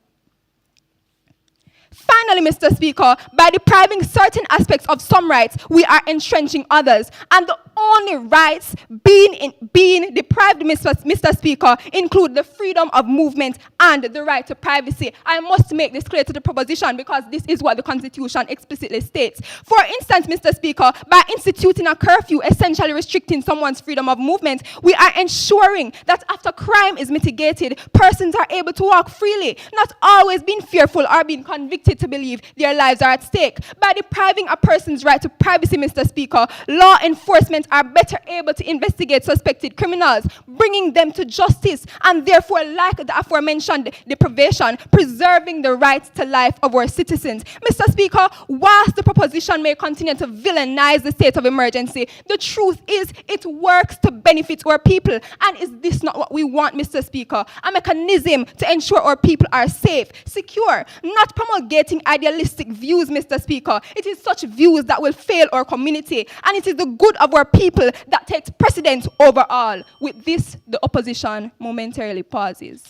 Finally, Mr. Speaker, by depriving certain aspects of some rights, we are entrenching others. And the only rights being deprived, Mr. Speaker, include the freedom of movement and the right to privacy. I must make this clear to the proposition because this is what the Constitution explicitly states. For instance, Mr. Speaker, by instituting a curfew essentially restricting someone's freedom of movement, we are ensuring that after crime is mitigated, persons are able to walk freely, not always being fearful or being convicted to believe their lives are at stake. By depriving a person's right to privacy, Mr. Speaker, law enforcement are better able to investigate suspected criminals, bringing them to justice, and therefore, like the aforementioned deprivation, preserving the right to life of our citizens. Mr. Speaker, whilst the proposition may continue to villainize the state of emergency, the truth is it works to benefit our people. And is this not what we want, Mr. Speaker? A mechanism to ensure our people are safe, secure, not promulgating idealistic views, Mr. Speaker. It is such views that will fail our community, and it is the good of our people that takes precedence over all. With this, the opposition momentarily pauses.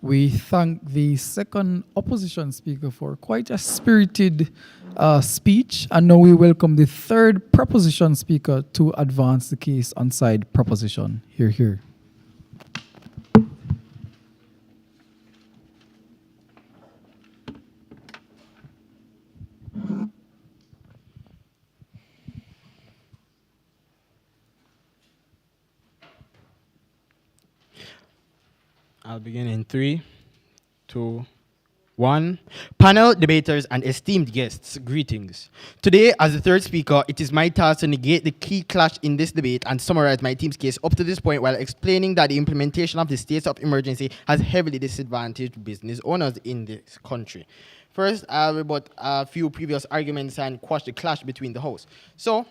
We thank the second opposition speaker for quite a spirited speech. And now we welcome the third proposition speaker to advance the case on side proposition. Hear, hear. I'll begin in 3, 2, 1. Panel, debaters, and esteemed guests, greetings. Today, as the third speaker, it is my task to negate the key clash in this debate and summarize my team's case up to this point while explaining that the implementation of the state of emergency has heavily disadvantaged business owners in this country. First, I'll rebut a few previous arguments and quash the clash between the hosts. So,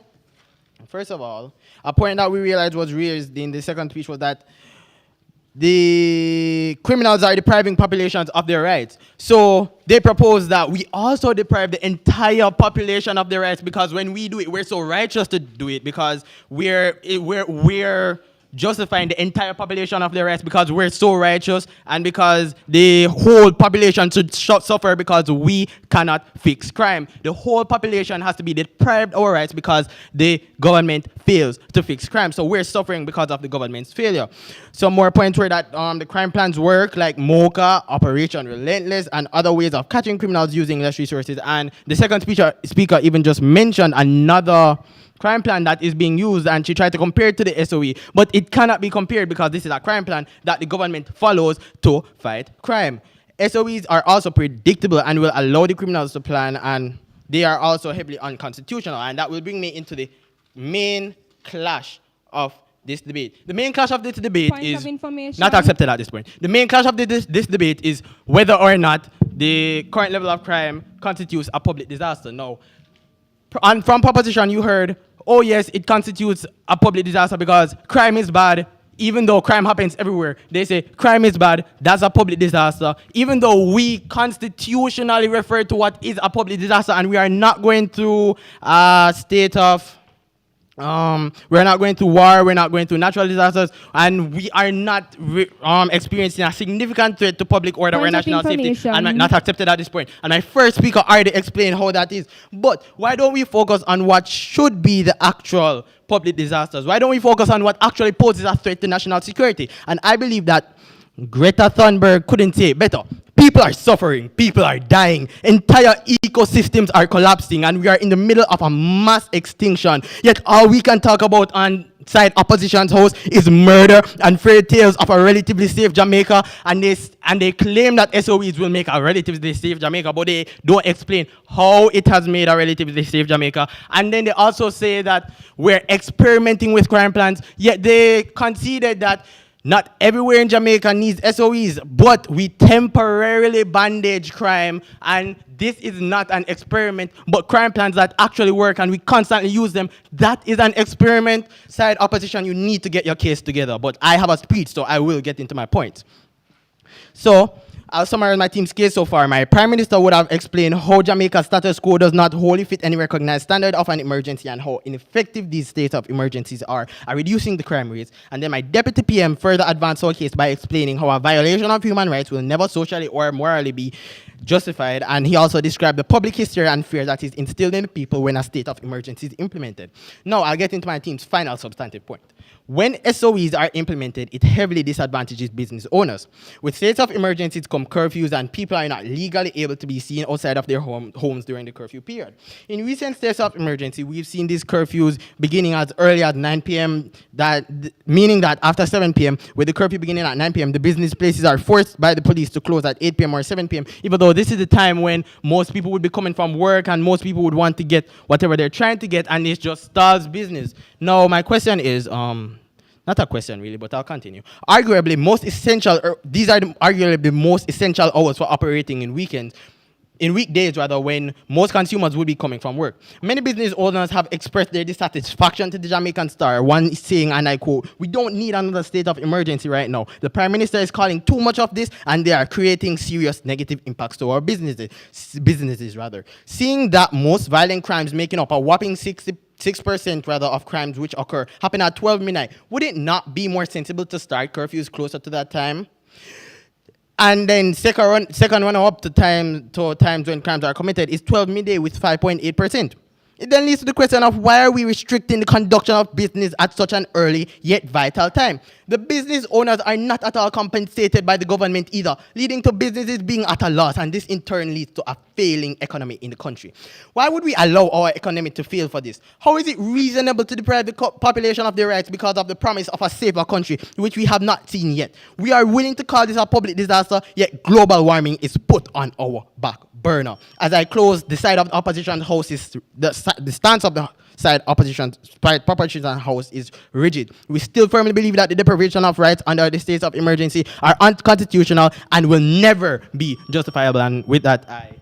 first of all, a point that we realized was raised in the second speech was that the criminals are depriving populations of their rights. So they propose that we also deprive the entire population of their rights, because when we do it, we're so righteous to do it because we're justifying the entire population of their rights because we're so righteous and because the whole population should suffer because we cannot fix crime. The whole population has to be deprived of our rights because the government fails to fix crime. So we're suffering because of the government's failure. Some more points were that the crime plans work, like MOCA, Operation Relentless, and other ways of catching criminals using less resources. And the second speaker even just mentioned another crime plan that is being used, and she tried to compare it to the SOE, but it cannot be compared because this is a crime plan that the government follows to fight crime. SOEs are also predictable and will allow the criminals to plan, and they are also heavily unconstitutional, and that will bring me into the main clash of this debate. The main clash of this debate is not accepted at this point. The main clash of this debate is whether or not the current level of crime constitutes a public disaster. Now, and from proposition you heard, oh yes, it constitutes a public disaster because crime is bad, even though crime happens everywhere. They say crime is bad, that's a public disaster, even though we constitutionally refer to what is a public disaster, and we are not going through a state of we're not going through war, we're not going through natural disasters, and we are not experiencing a significant threat to public order or national safety, and not accepted at this point. And my first speaker already explained how that is. But why don't we focus on what should be the actual public disasters? Why don't we focus on what actually poses a threat to national security? And I believe that Greta Thunberg couldn't say it better. People are suffering, people are dying, entire ecosystems are collapsing, and we are in the middle of a mass extinction. Yet all we can talk about on side opposition's house is murder and fairy tales of a relatively safe Jamaica, and they claim that SOEs will make a relatively safe Jamaica, but they don't explain how it has made a relatively safe Jamaica. And then they also say that we're experimenting with crime plans, yet they conceded that not everywhere in Jamaica needs SOEs, but we temporarily bandage crime, and this is not an experiment, but crime plans that actually work and we constantly use them, that is an experiment. Side opposition, you need to get your case together, but I have a speech, so I will get into my points. So, I'll summarize my team's case so far. My Prime Minister would have explained how Jamaica's status quo does not wholly fit any recognized standard of an emergency and how ineffective these states of emergencies are at reducing the crime rates. And then my Deputy PM further advanced our case by explaining how a violation of human rights will never socially or morally be justified, and he also described the public hysteria and fear that is instilled in the people when a state of emergency is implemented. Now, I'll get into my team's final substantive point. When SOEs are implemented, it heavily disadvantages business owners. With states of emergencies come curfews, and people are not legally able to be seen outside of their homes during the curfew period. In recent states of emergency, we've seen these curfews beginning as early as 9 p.m., meaning that after 7 p.m., with the curfew beginning at 9 p.m., the business places are forced by the police to close at 8 p.m. or 7 p.m., even though this is the time when most people would be coming from work and most people would want to get whatever they're trying to get, and it just stalls business. Now, my question is, not a question really, but I'll continue. Arguably, these are arguably the most essential hours for operating in weekdays rather, when most consumers will be coming from work. Many business owners have expressed their dissatisfaction to the Jamaican Star, one saying, and I quote, "We don't need another state of emergency right now. The Prime Minister is calling too much of this, and they are creating serious negative impacts to our businesses. Seeing that most violent crimes making up a whopping 6% rather of crimes which occur happen at 12 midnight, would it not be more sensible to start curfews closer to that time?" And then second one up to times when crimes are committed is 12 midday with 5.8%. It then leads to the question of why are we restricting the conduction of business at such an early yet vital time? The business owners are not at all compensated by the government either, leading to businesses being at a loss, and this in turn leads to a failing economy in the country. Why would we allow our economy to fail for this? How is it reasonable to deprive the population of their rights because of the promise of a safer country, which we have not seen yet? We are willing to call this a public disaster, yet global warming is put on our back burner. As I close, the side of the opposition house is the stance of the side opposition house is rigid. We still firmly believe that the deprivation of rights under the states of emergency are unconstitutional and will never be justifiable. And with that, I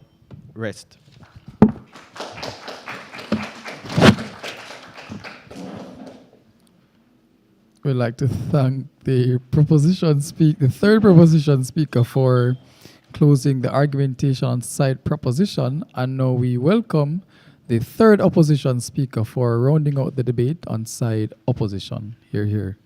rest. We'd like to thank the third proposition speaker for closing the argumentation on side proposition, and now we welcome the third opposition speaker for rounding out the debate on side opposition. Hear, hear.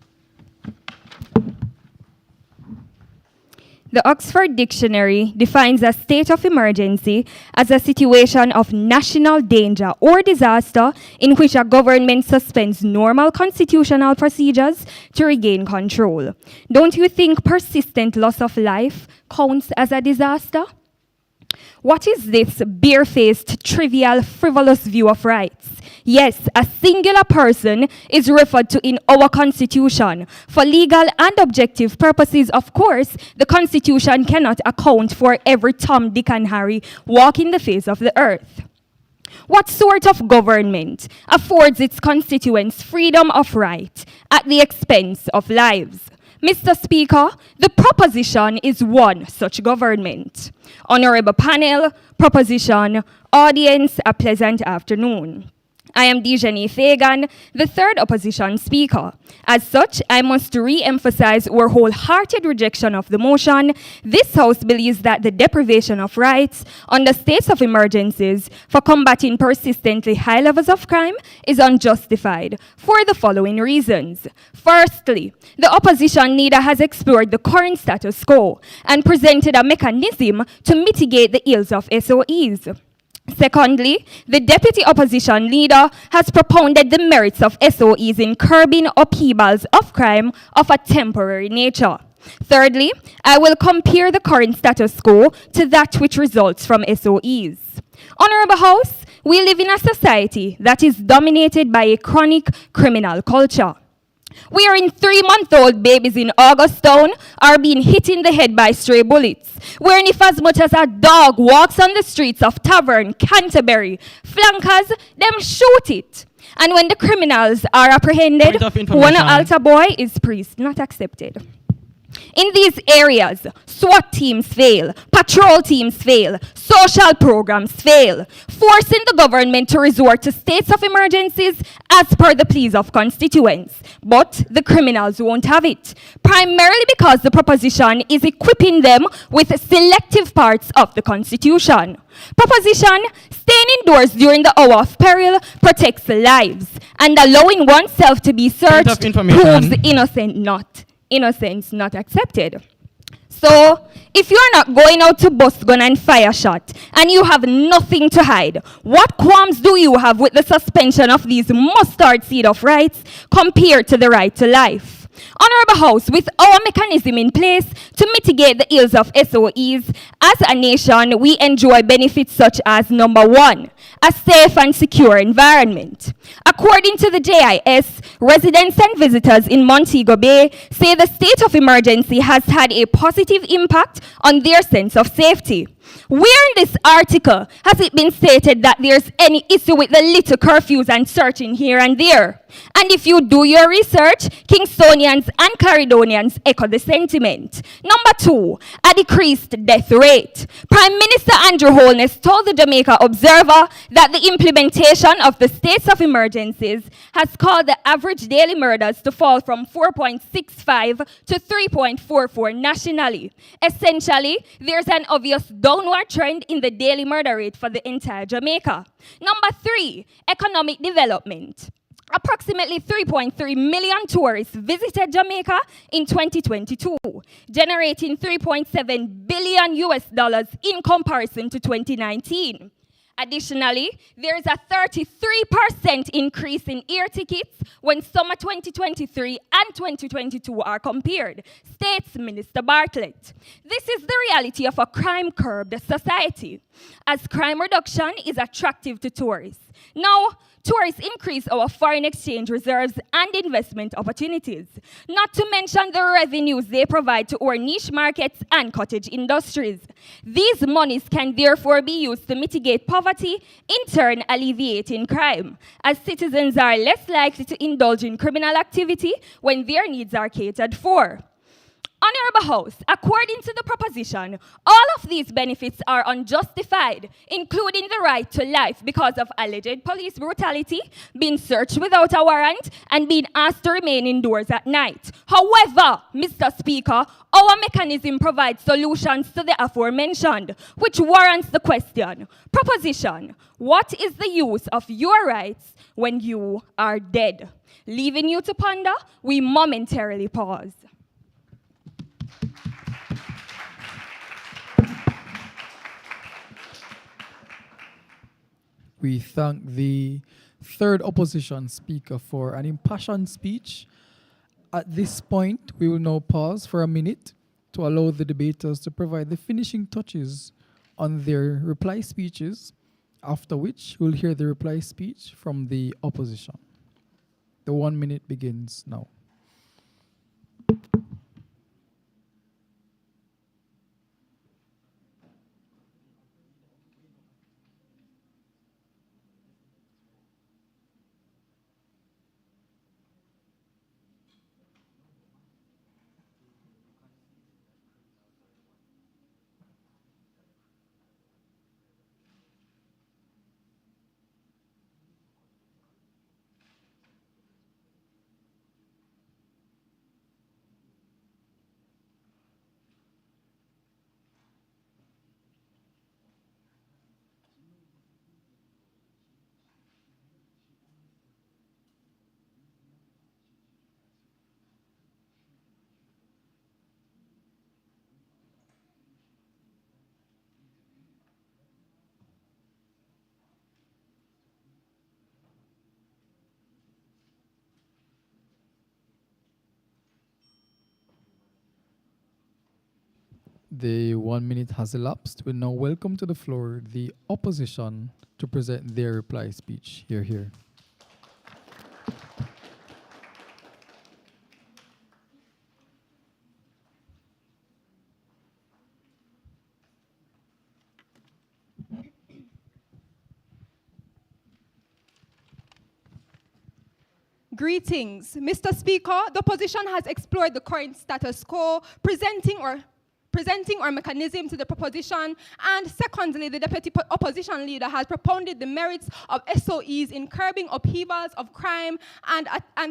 The Oxford Dictionary defines a state of emergency as a situation of national danger or disaster in which a government suspends normal constitutional procedures to regain control. Don't you think persistent loss of life counts as a disaster? What is this barefaced, trivial, frivolous view of rights? Yes, a singular person is referred to in our Constitution. For legal and objective purposes, of course, the Constitution cannot account for every Tom, Dick, and Harry walking the face of the earth. What sort of government affords its constituents freedom of right at the expense of lives? Mr. Speaker, the proposition is one such government. Honorable panel, proposition, audience, a pleasant afternoon. I am Dejani Fagan, the third opposition speaker. As such, I must re-emphasize our wholehearted rejection of the motion. This House believes that the deprivation of rights under states of emergencies for combating persistently high levels of crime is unjustified for the following reasons. Firstly, the opposition leader has explored the current status quo and presented a mechanism to mitigate the ills of SOEs. Secondly, the deputy opposition leader has propounded the merits of SOEs in curbing upheavals of crime of a temporary nature. Thirdly, I will compare the current status quo to that which results from SOEs. Honorable House, we live in a society that is dominated by a chronic criminal culture. Wherein 3-month-old babies in Augustown are being hit in the head by stray bullets. Wherein if as much as a dog walks on the streets of Tavern, Canterbury, flankers, them shoot it. And when the criminals are apprehended, one altar boy is priest, not accepted. In these areas, SWAT teams fail, patrol teams fail, social programs fail, forcing the government to resort to states of emergencies as per the pleas of constituents. But the criminals won't have it, primarily because the proposition is equipping them with selective parts of the Constitution. Proposition, staying indoors during the hour of peril protects lives, and allowing oneself to be searched proves innocence not accepted. So, if you're not going out to bust gun and fire shot, and you have nothing to hide, what qualms do you have with the suspension of these mustard seed of rights compared to the right to life? Honorable House, with our mechanism in place to mitigate the ills of SOEs, as a nation, we enjoy benefits such as, number one, a safe and secure environment. According to the JIS, residents and visitors in Montego Bay say the state of emergency has had a positive impact on their sense of safety. Where in this article has it been stated that there's any issue with the little curfews and searching here and there? And if you do your research, Kingstonians and Caledonians echo the sentiment. Number two, a decreased death rate. Prime Minister Andrew Holness told the Jamaica Observer that the implementation of the states of emergencies has caused the average daily murders to fall from 4.65 to 3.44 nationally. Essentially, there's an obvious downward trend in the daily murder rate for the entire Jamaica. Number three, economic development. Approximately 3.3 million tourists visited Jamaica in 2022, generating $3.7 billion in comparison to 2019. Additionally, there is a 33% increase in air tickets when summer 2023 and 2022 are compared, states Minister Bartlett. This is the reality of a crime-curbed society, as crime reduction is attractive to tourists. Now, tourists increase our foreign exchange reserves and investment opportunities, not to mention the revenues they provide to our niche markets and cottage industries. These monies can therefore be used to mitigate poverty, in turn alleviating crime, as citizens are less likely to indulge in criminal activity when their needs are catered for. Honorable House, according to the proposition, all of these benefits are unjustified, including the right to life because of alleged police brutality, being searched without a warrant, and being asked to remain indoors at night. However, Mr. Speaker, our mechanism provides solutions to the aforementioned, which warrants the question. Proposition, what is the use of your rights when you are dead? Leaving you to ponder, we momentarily pause. We thank the third opposition speaker for an impassioned speech. At this point, we will now pause for a minute to allow the debaters to provide the finishing touches on their reply speeches, after which we'll hear the reply speech from the opposition. The 1 minute begins now. The 1 minute has elapsed. We now welcome to the floor the opposition to present their reply speech. Hear, hear. Greetings. Mr. Speaker, the opposition has explored the current status quo, presenting our mechanism to the proposition, and secondly, the deputy opposition leader has propounded the merits of SOEs in curbing upheavals of crime, and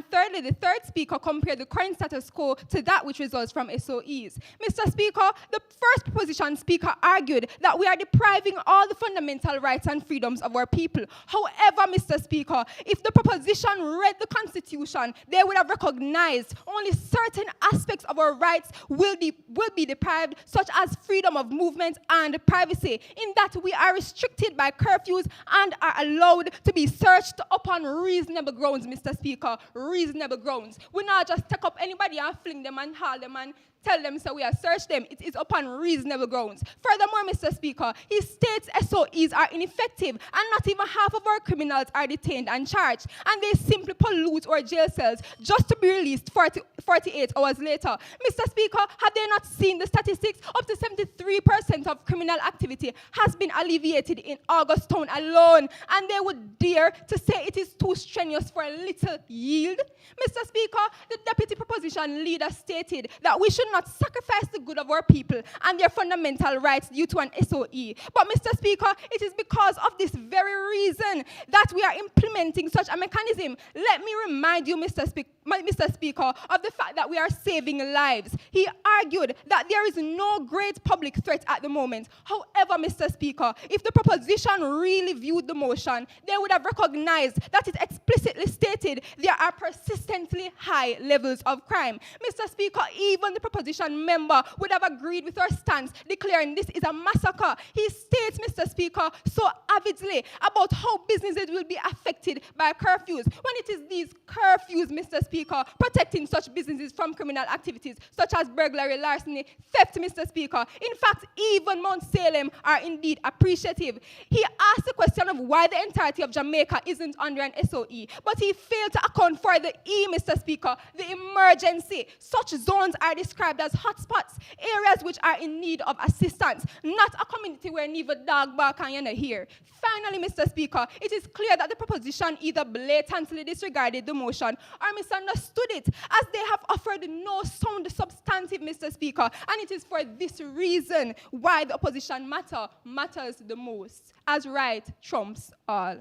thirdly, the third speaker compared the current status quo to that which results from SOEs. Mr. Speaker, the first proposition speaker argued that we are depriving all the fundamental rights and freedoms of our people. However, Mr. Speaker, if the proposition read the Constitution, they would have recognized only certain aspects of our rights will be deprived, such as freedom of movement and privacy, in that we are restricted by curfews and are allowed to be searched upon reasonable grounds, Mr. Speaker, reasonable grounds. We not just take up anybody and fling them and haul them and tell them so we have searched them. It is upon reasonable grounds. Furthermore, Mr. Speaker, he states SOEs are ineffective and not even half of our criminals are detained and charged, and they simply pollute our jail cells just to be released 48 hours later. Mr. Speaker, have they not seen the statistics? Up to 73% of criminal activity has been alleviated in August town alone, and they would dare to say it is too strenuous for a little yield? Mr. Speaker, the deputy proposition leader stated that we should will not sacrifice the good of our people and their fundamental rights due to an SOE. But, Mr. Speaker, it is because of this very reason that we are implementing such a mechanism. Let me remind you, Mr. Speaker, of the fact that we are saving lives. He argued that there is no great public threat at the moment. However, Mr. Speaker, if the proposition really viewed the motion, they would have recognized that it explicitly stated there are persistently high levels of crime. Mr. Speaker, even the proposition member would have agreed with our stance, declaring this is a massacre. He states, Mr. Speaker, so avidly about how businesses will be affected by curfews, when it is these curfews, Mr. Speaker, protecting such businesses from criminal activities such as burglary, larceny, theft, Mr. Speaker. In fact, even Mount Salem are indeed appreciative. He asked the question of why the entirety of Jamaica isn't under an SOE, but he failed to account for the E, Mr. Speaker, the emergency. Such zones are described as hotspots, areas which are in need of assistance, not a community where neither dog bark and you're here. Finally, Mr. Speaker, it is clear that the proposition either blatantly disregarded the motion or misunderstood it, as they have offered no sound substantive, Mr. Speaker, and it is for this reason why the opposition matters the most, as right trumps all.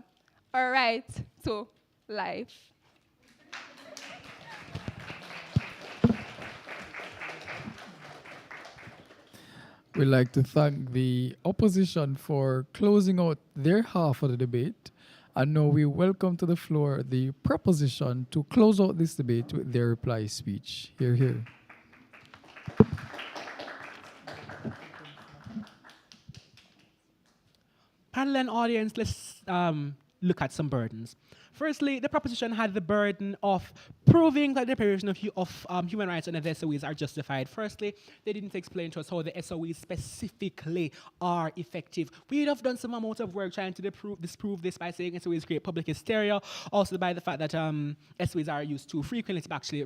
A right to life. We'd like to thank the opposition for closing out their half of the debate. And now we welcome to the floor the proposition to close out this debate with their reply speech. Hear, hear. Panel and audience, let's look at some burdens. Firstly, the proposition had the burden of proving that the deprivation of human rights under the SOEs are justified. Firstly, they didn't explain to us how the SOEs specifically are effective. We'd have done some amount of work trying to disprove this by saying SOEs create public hysteria, also by the fact that SOEs are used too frequently to actually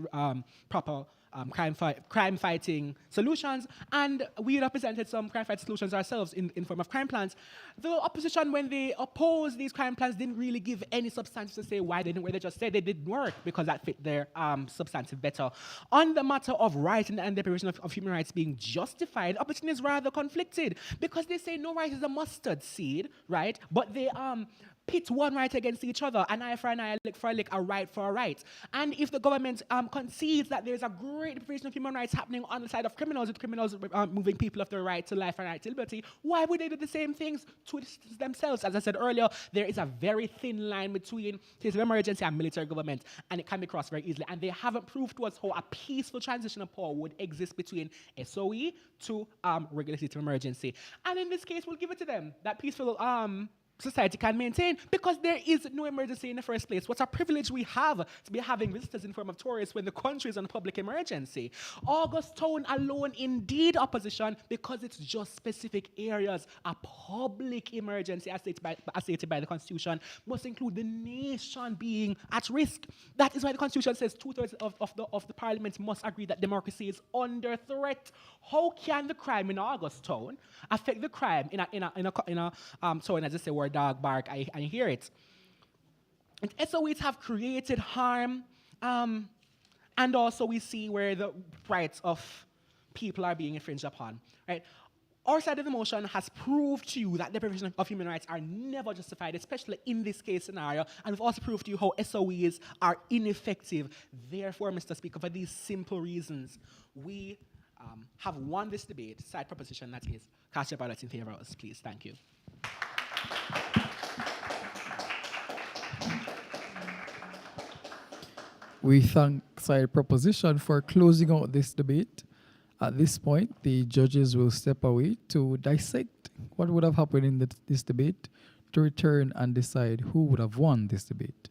proper crime-fighting solutions, and we represented some crime-fighting solutions ourselves in form of crime plans. The opposition, when they opposed these crime plans, didn't really give any substance to say why they didn't work. They just said they didn't work because that fit their substantive better. On the matter of right and deprivation of human rights being justified, the opposition is rather conflicted because they say no right is a mustard seed, right? But they pit one right against each other, an eye for an eye, a lick for a lick, a right for a right. And if the government concedes that there's a great deprivation of human rights happening on the side of criminals, with criminals moving people of their right to life and right to liberty, why would they do the same things to themselves? As I said earlier, there is a very thin line between state of emergency and military government, and it can be crossed very easily. And they haven't proved to us how a peaceful transition of power would exist between SOE to regular state of emergency. And in this case, we'll give it to them, that peaceful society can maintain, because there is no emergency in the first place. What a privilege we have to be having visitors in form of tourists when the country is on public emergency. August Town alone, indeed opposition, because it's just specific areas. A public emergency, as stated by the Constitution, must include the nation being at risk. That is why the Constitution says 2/3 of the Parliament must agree that democracy is under threat. How can the crime in August Town affect the crime in a town, as I say, where dog bark, I hear it. And SOEs have created harm, and also we see where the rights of people are being infringed upon. Right? Our side of the motion has proved to you that deprivation of human rights are never justified, especially in this case scenario, and we've also proved to you how SOEs are ineffective. Therefore, Mr. Speaker, for these simple reasons, we have won this debate. Side proposition, that is, cast your ballots in favor of us, please. Thank you. We thank side proposition for closing out this debate. At this point, the judges will step away to dissect what would have happened in this debate, to return and decide who would have won this debate.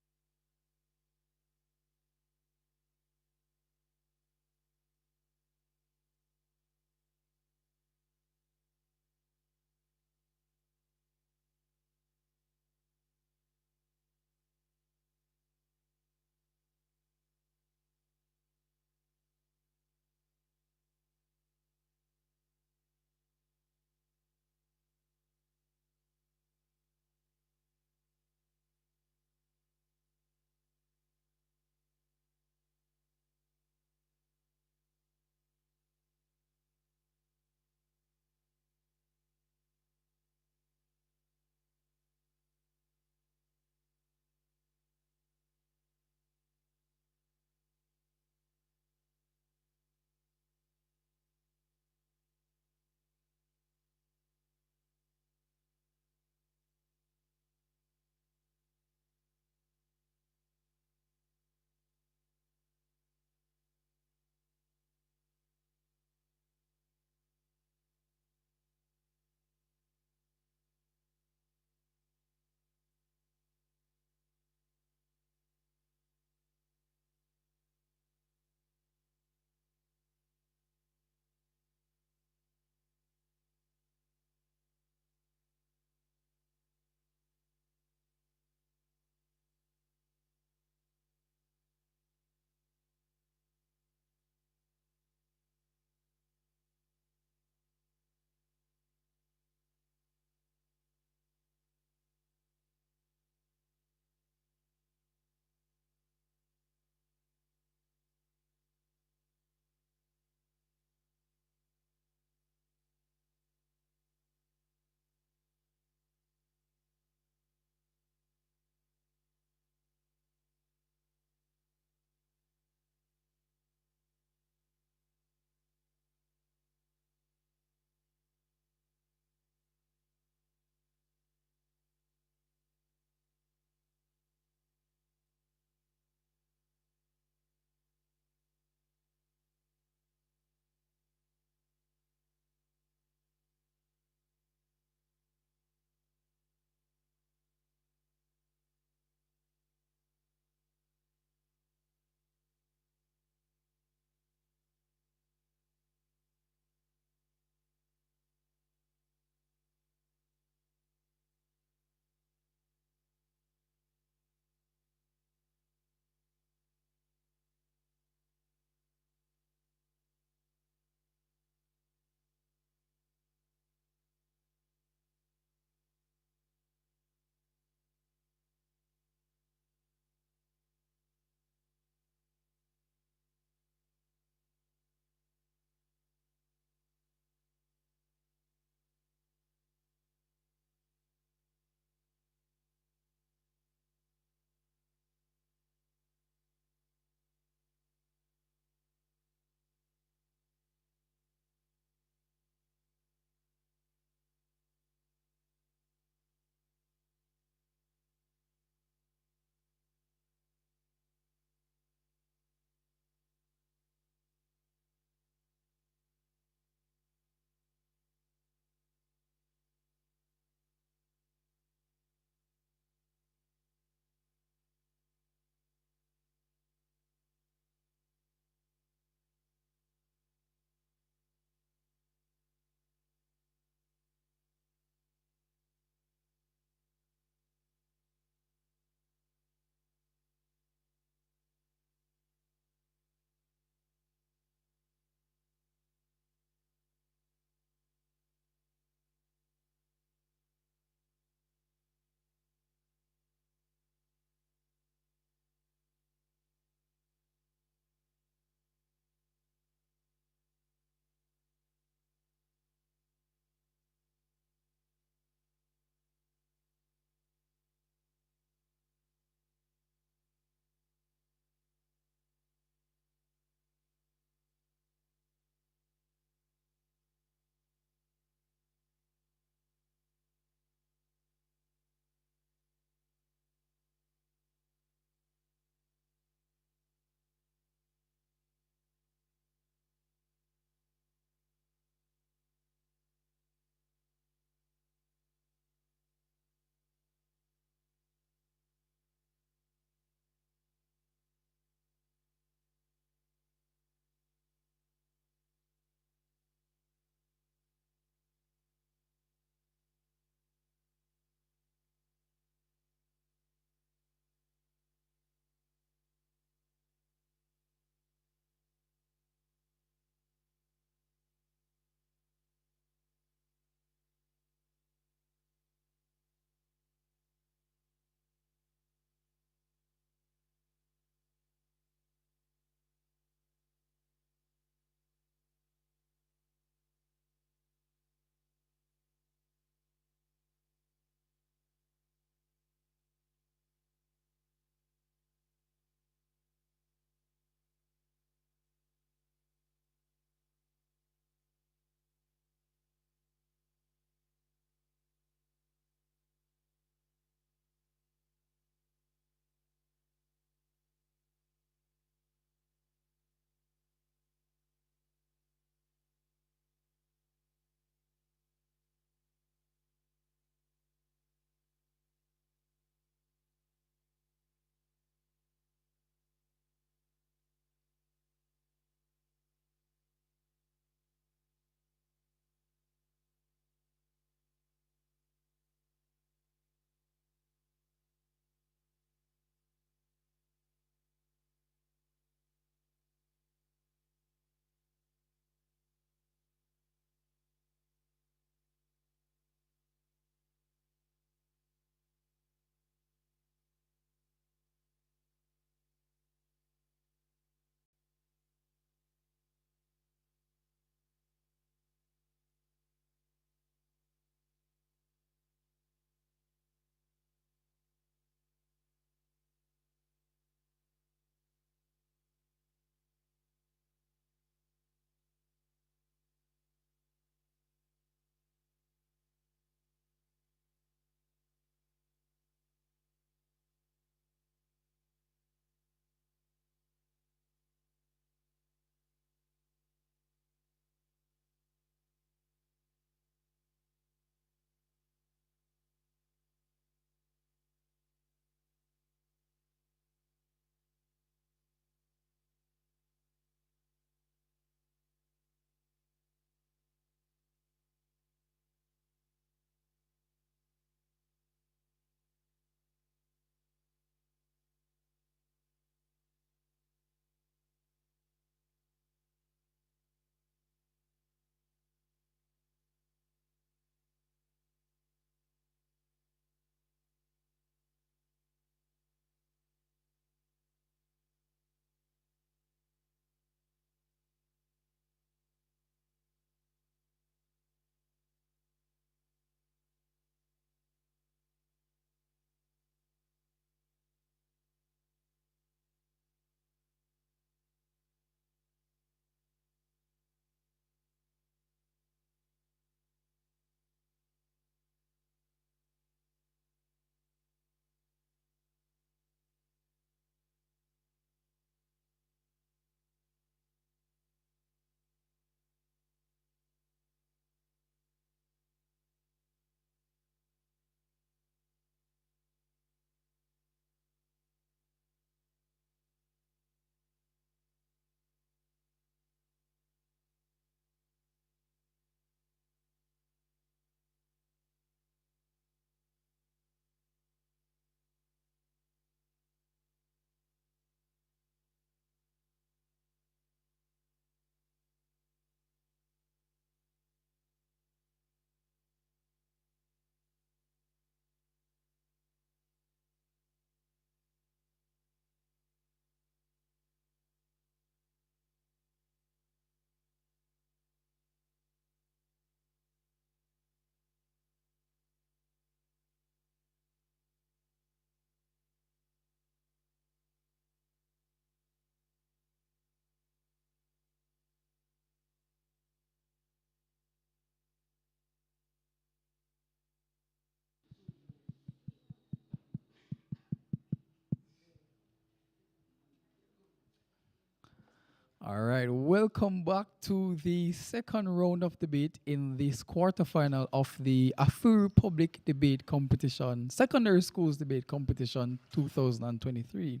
All right, welcome back to the second round of debate in this quarterfinal of the Afuri Public Debate Competition, Secondary Schools Debate Competition 2023.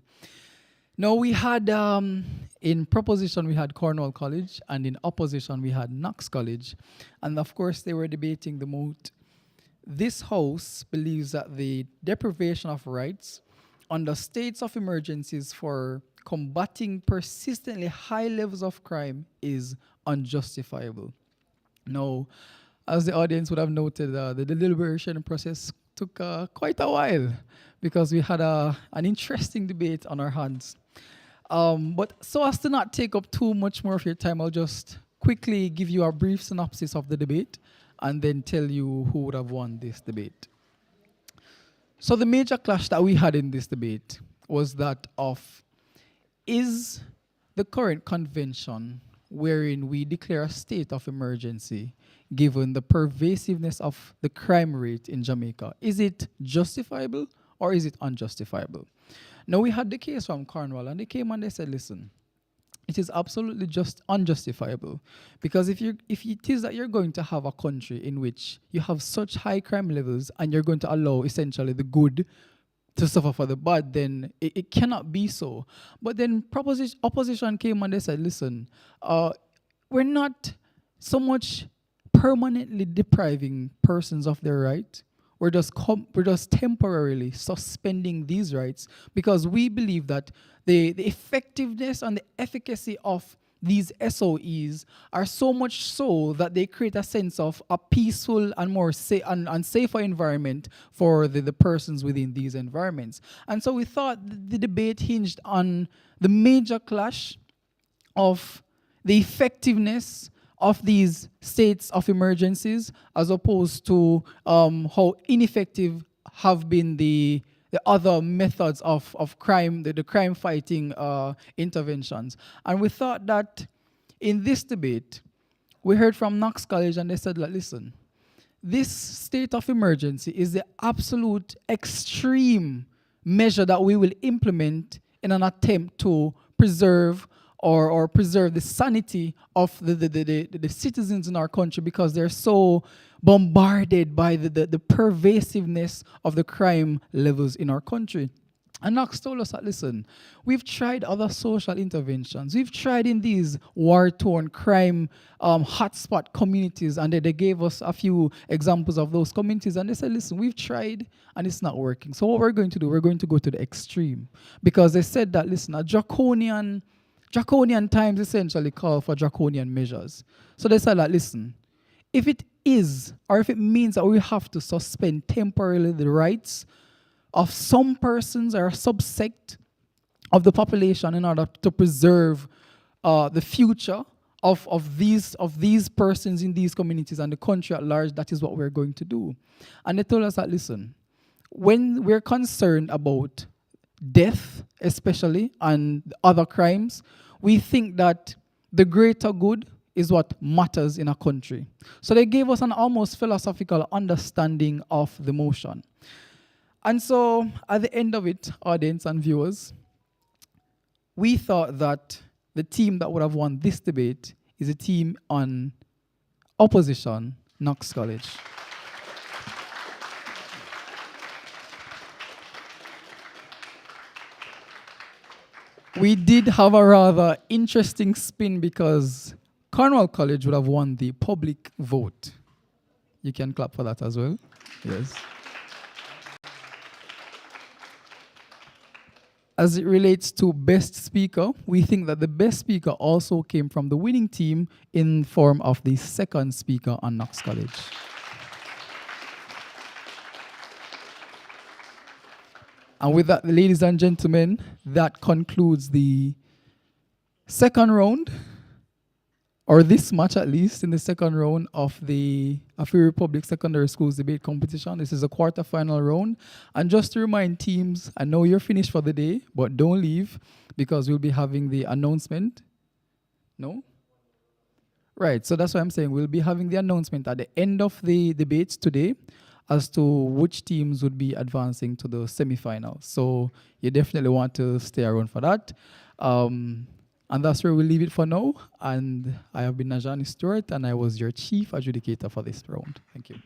Now we had, in proposition we had Cornwall College, and in opposition we had Knox College. And of course they were debating the moot. This house believes that the deprivation of rights under states of emergencies for combating persistently high levels of crime is unjustifiable. Now, as the audience would have noted, the deliberation process took quite a while because we had an interesting debate on our hands. But so as to not take up too much more of your time, I'll just quickly give you a brief synopsis of the debate and then tell you who would have won this debate. So the major clash that we had in this debate was that of, is the current convention wherein we declare a state of emergency given the pervasiveness of the crime rate in Jamaica, is it justifiable or is it unjustifiable? Now we had the case from Cornwall and they came and they said, listen, it is absolutely just unjustifiable because if it is that you're going to have a country in which you have such high crime levels and you're going to allow essentially the good to suffer for the bad, then it cannot be so. But then opposition came and they said, listen, we're not so much permanently depriving persons of their right. We're just temporarily suspending these rights because we believe that the effectiveness and the efficacy of these SOEs are so much so that they create a sense of a peaceful and more and safer environment for the persons within these environments. And so we thought the debate hinged on the major clash of the effectiveness of these states of emergencies as opposed to how ineffective have been the other methods of crime, the crime fighting interventions. And we thought that in this debate, we heard from Knox College and they said, like, listen, this state of emergency is the absolute extreme measure that we will implement in an attempt to preserve or preserve the sanity of the citizens in our country because they're so bombarded by the pervasiveness of the crime levels in our country. And Knox told us that, listen, we've tried other social interventions. We've tried in these war-torn crime hotspot communities, and they gave us a few examples of those communities, and they said, listen, we've tried, and it's not working. So what we're going to do, we're going to go to the extreme. Because they said that, listen, a draconian times essentially call for draconian measures. So they said that, listen, if it is, or if it means that we have to suspend temporarily the rights of some persons or a subsect of the population in order to preserve the future of these persons in these communities and the country at large, that is what we're going to do. And they told us that, listen, when we're concerned about death especially and other crimes, we think that the greater good is what matters in a country. So they gave us an almost philosophical understanding of the motion. And so at the end of it, audience and viewers, we thought that the team that would have won this debate is a team on opposition, Knox College. We did have a rather interesting spin because Cornwall College would have won the public vote. You can clap for that as well. Yes. As it relates to best speaker, we think that the best speaker also came from the winning team in form of the second speaker on Knox College. And with that, ladies and gentlemen, that concludes the second round, or this match at least, in the second round of the Afuri Public Secondary Schools Debate Competition. This is a quarter-final round. And just to remind teams, I know you're finished for the day, but don't leave because we'll be having the announcement. No? Right, so that's what I'm saying. We'll be having the announcement at the end of the debates today as to which teams would be advancing to the semifinals. So you definitely want to stay around for that. And that's where we'll leave it for now. And I have been Najani Stewart, and I was your chief adjudicator for this round. Thank you.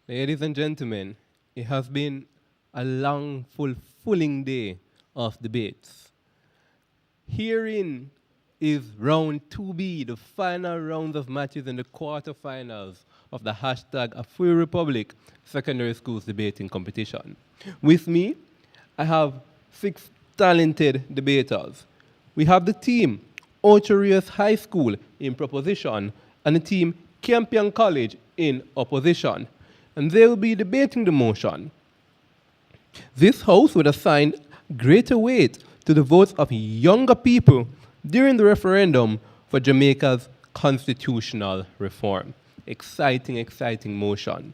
Ladies and gentlemen, it has been a long, fulfilling day of debates. Herein is round 2B, the final round of matches in the quarterfinals of the hashtag A Free Republic Secondary Schools Debating Competition. With me, I have 6 talented debaters. We have the team RIOS High School in proposition and the team CAMPION College in opposition, and they will be debating the motion. This House would assign greater weight to the votes of younger people during the referendum for Jamaica's constitutional reform. Exciting, exciting motion.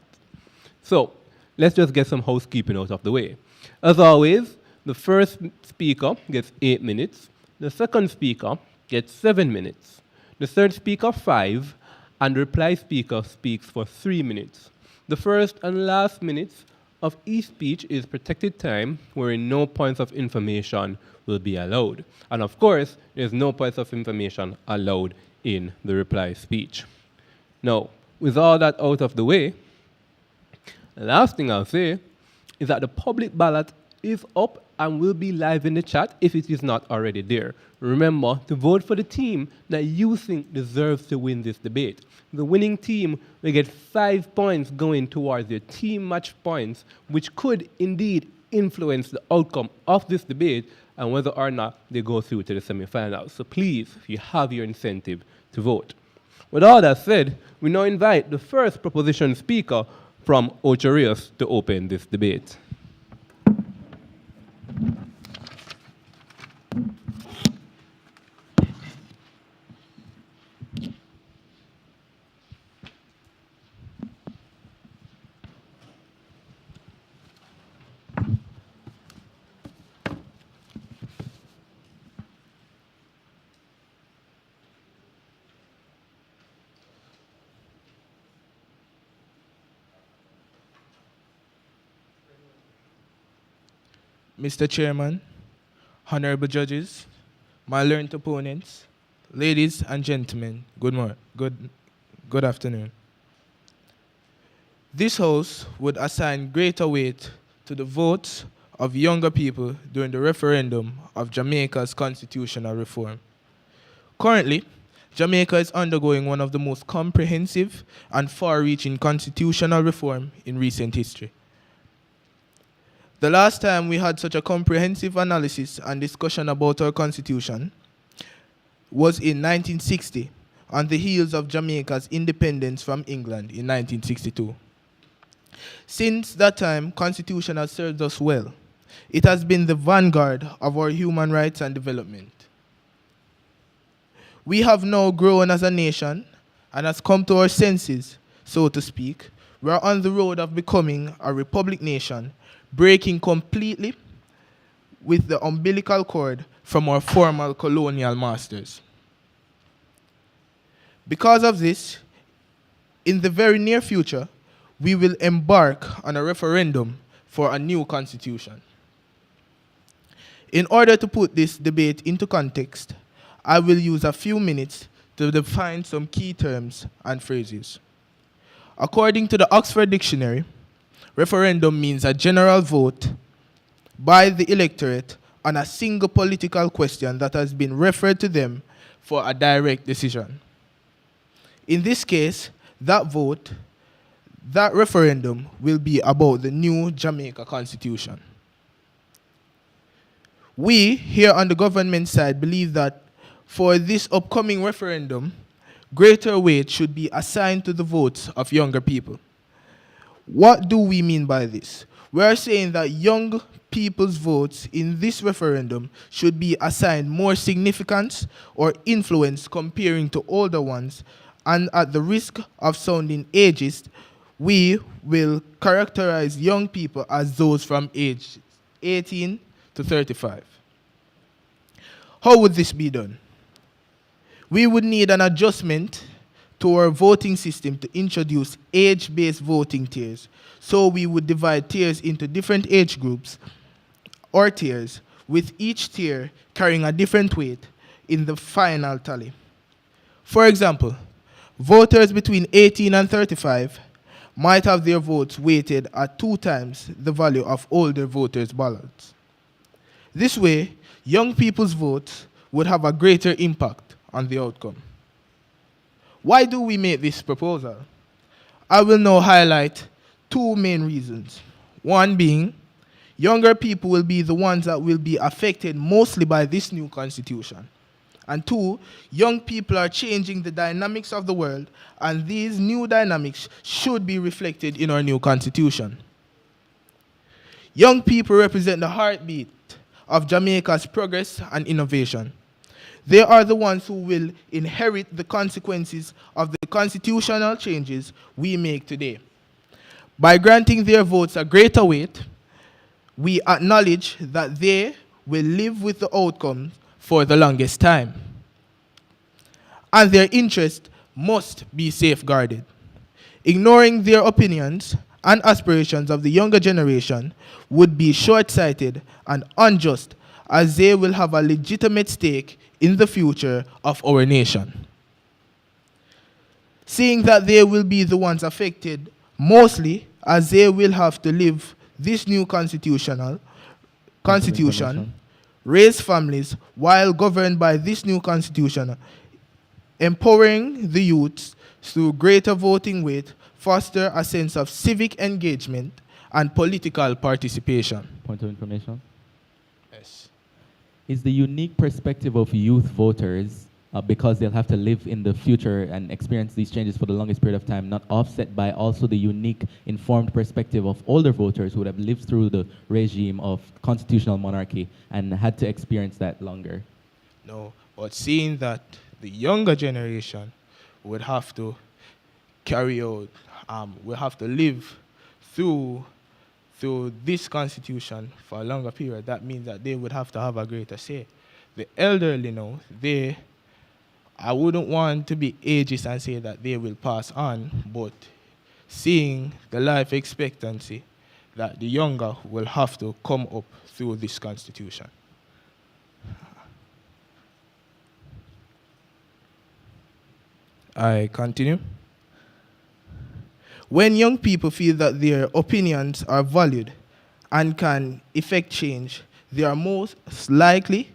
So, let's just get some housekeeping out of the way. As always, the first speaker gets 8 minutes, the second speaker gets 7 minutes, the third speaker 5, and the reply speaker speaks for 3 minutes. The first and last minutes of each speech is protected time wherein no points of information will be allowed. And of course, there's no points of information allowed in the reply speech. Now, with all that out of the way, the last thing I'll say is that the public ballot is up and will be live in the chat if it is not already there. Remember to vote for the team that you think deserves to win this debate. The winning team will get 5 points going towards their team match points, which could indeed influence the outcome of this debate and whether or not they go through to the semifinals. So please, you have your incentive to vote. With all that said, we now invite the first proposition speaker from RIOS to open this debate. Mr. Chairman, honorable judges, my learned opponents, ladies and gentlemen, good afternoon. This House would assign greater weight to the votes of younger people during the referendum of Jamaica's constitutional reform. Currently, Jamaica is undergoing one of the most comprehensive and far-reaching constitutional reform in recent history. The last time we had such a comprehensive analysis and discussion about our constitution was in 1960, on the heels of Jamaica's independence from England in 1962. Since that time, constitution has served us well. It has been the vanguard of our human rights and development. We have now grown as a nation and has come to our senses, so to speak. We are on the road of becoming a republic nation, breaking completely with the umbilical cord from our former colonial masters. Because of this, in the very near future, we will embark on a referendum for a new constitution. In order to put this debate into context, I will use a few minutes to define some key terms and phrases. According to the Oxford Dictionary, referendum means a general vote by the electorate on a single political question that has been referred to them for a direct decision. In this case, that referendum will be about the new Jamaica Constitution. We, here on the government side, believe that for this upcoming referendum, greater weight should be assigned to the votes of younger people. What do we mean by this? We are saying that young people's votes in this referendum should be assigned more significance or influence comparing to older ones, and at the risk of sounding ageist, we will characterize young people as those from age 18 to 35. How would this be done? We would need an adjustment to our voting system to introduce age-based voting tiers. So we would divide tiers into different age groups or tiers, with each tier carrying a different weight in the final tally. For example, voters between 18 and 35 might have their votes weighted at 2 times the value of older voters' ballots. This way, young people's votes would have a greater impact on the outcome. Why do we make this proposal? I will now highlight 2 main reasons. One being, younger people will be the ones that will be affected mostly by this new constitution. And 2, young people are changing the dynamics of the world, and these new dynamics should be reflected in our new constitution. Young people represent the heartbeat of Jamaica's progress and innovation. They are the ones who will inherit the consequences of the constitutional changes we make today. By granting their votes a greater weight, we acknowledge that they will live with the outcomes for the longest time. And their interests must be safeguarded. Ignoring their opinions and aspirations of the younger generation would be short-sighted and unjust, as they will have a legitimate stake in the future of our nation. Seeing that they will be the ones affected mostly, as they will have to live this new constitution, raise families while governed by this new constitution, empowering the youths through greater voting weight, foster a sense of civic engagement and political participation. Point of information. Yes. Is the unique perspective of youth voters, because they'll have to live in the future and experience these changes for the longest period of time, not offset by also the unique informed perspective of older voters who would have lived through the regime of constitutional monarchy and had to experience that longer? No, but seeing that the younger generation would have to carry out, will have to live through this constitution for a longer period, that means that they would have to have a greater say. The elderly now, I wouldn't want to be ageist and say that they will pass on, but seeing the life expectancy that the younger will have to come up through this constitution. I continue. When young people feel that their opinions are valued and can effect change, they are most likely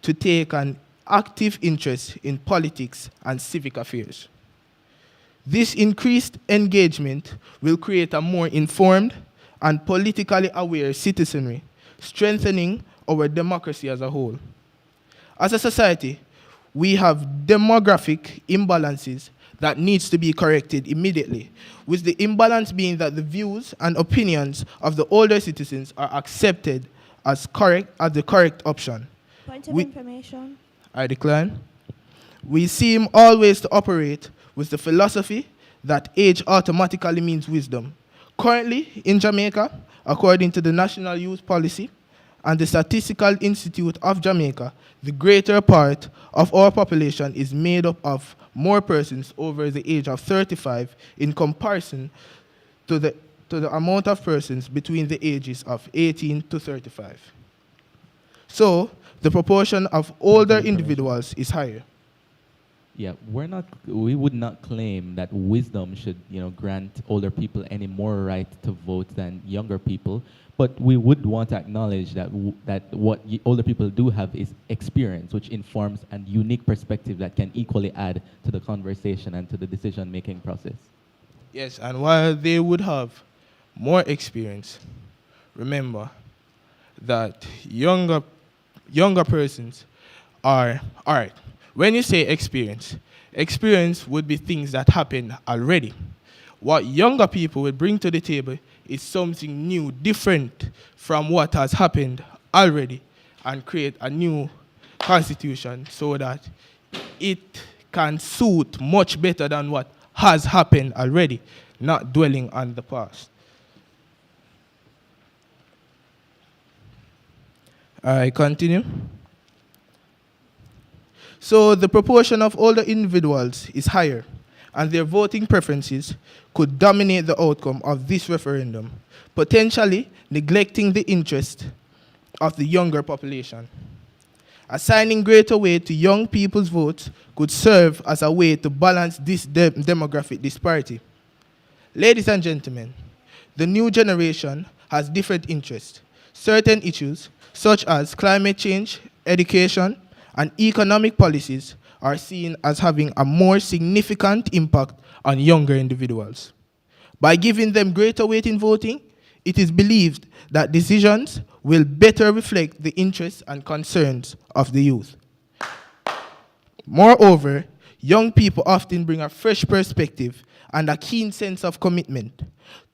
to take an active interest in politics and civic affairs. This increased engagement will create a more informed and politically aware citizenry, strengthening our democracy as a whole. As a society, we have demographic imbalances that needs to be corrected immediately, with the imbalance being that the views and opinions of the older citizens are accepted as the correct option. Point of information. I decline. We seem always to operate with the philosophy that age automatically means wisdom. Currently, in Jamaica, according to the National Youth Policy and the Statistical Institute of Jamaica, the greater part of our population is made up of more persons over the age of 35 in comparison to the amount of persons between the ages of 18 to 35. So, the proportion of older individuals is higher. Yeah, we would not claim that wisdom should, grant older people any more right to vote than younger people, but we would want to acknowledge that what older people do have is experience, which informs a unique perspective that can equally add to the conversation and to the decision-making process. Yes, and while they would have more experience, remember that younger persons are, all right, when you say experience would be things that happen already. What younger people will bring to the table is something new, different from what has happened already, and create a new constitution so that it can suit much better than what has happened already, not dwelling on the past. I continue. So the proportion of older individuals is higher, and their voting preferences could dominate the outcome of this referendum, potentially neglecting the interest of the younger population. Assigning greater weight to young people's votes could serve as a way to balance this demographic disparity. Ladies and gentlemen, the new generation has different interests. Certain issues, such as climate change, education, and economic policies, are seen as having a more significant impact on younger individuals. By giving them greater weight in voting, it is believed that decisions will better reflect the interests and concerns of the youth. Moreover, young people often bring a fresh perspective and a keen sense of commitment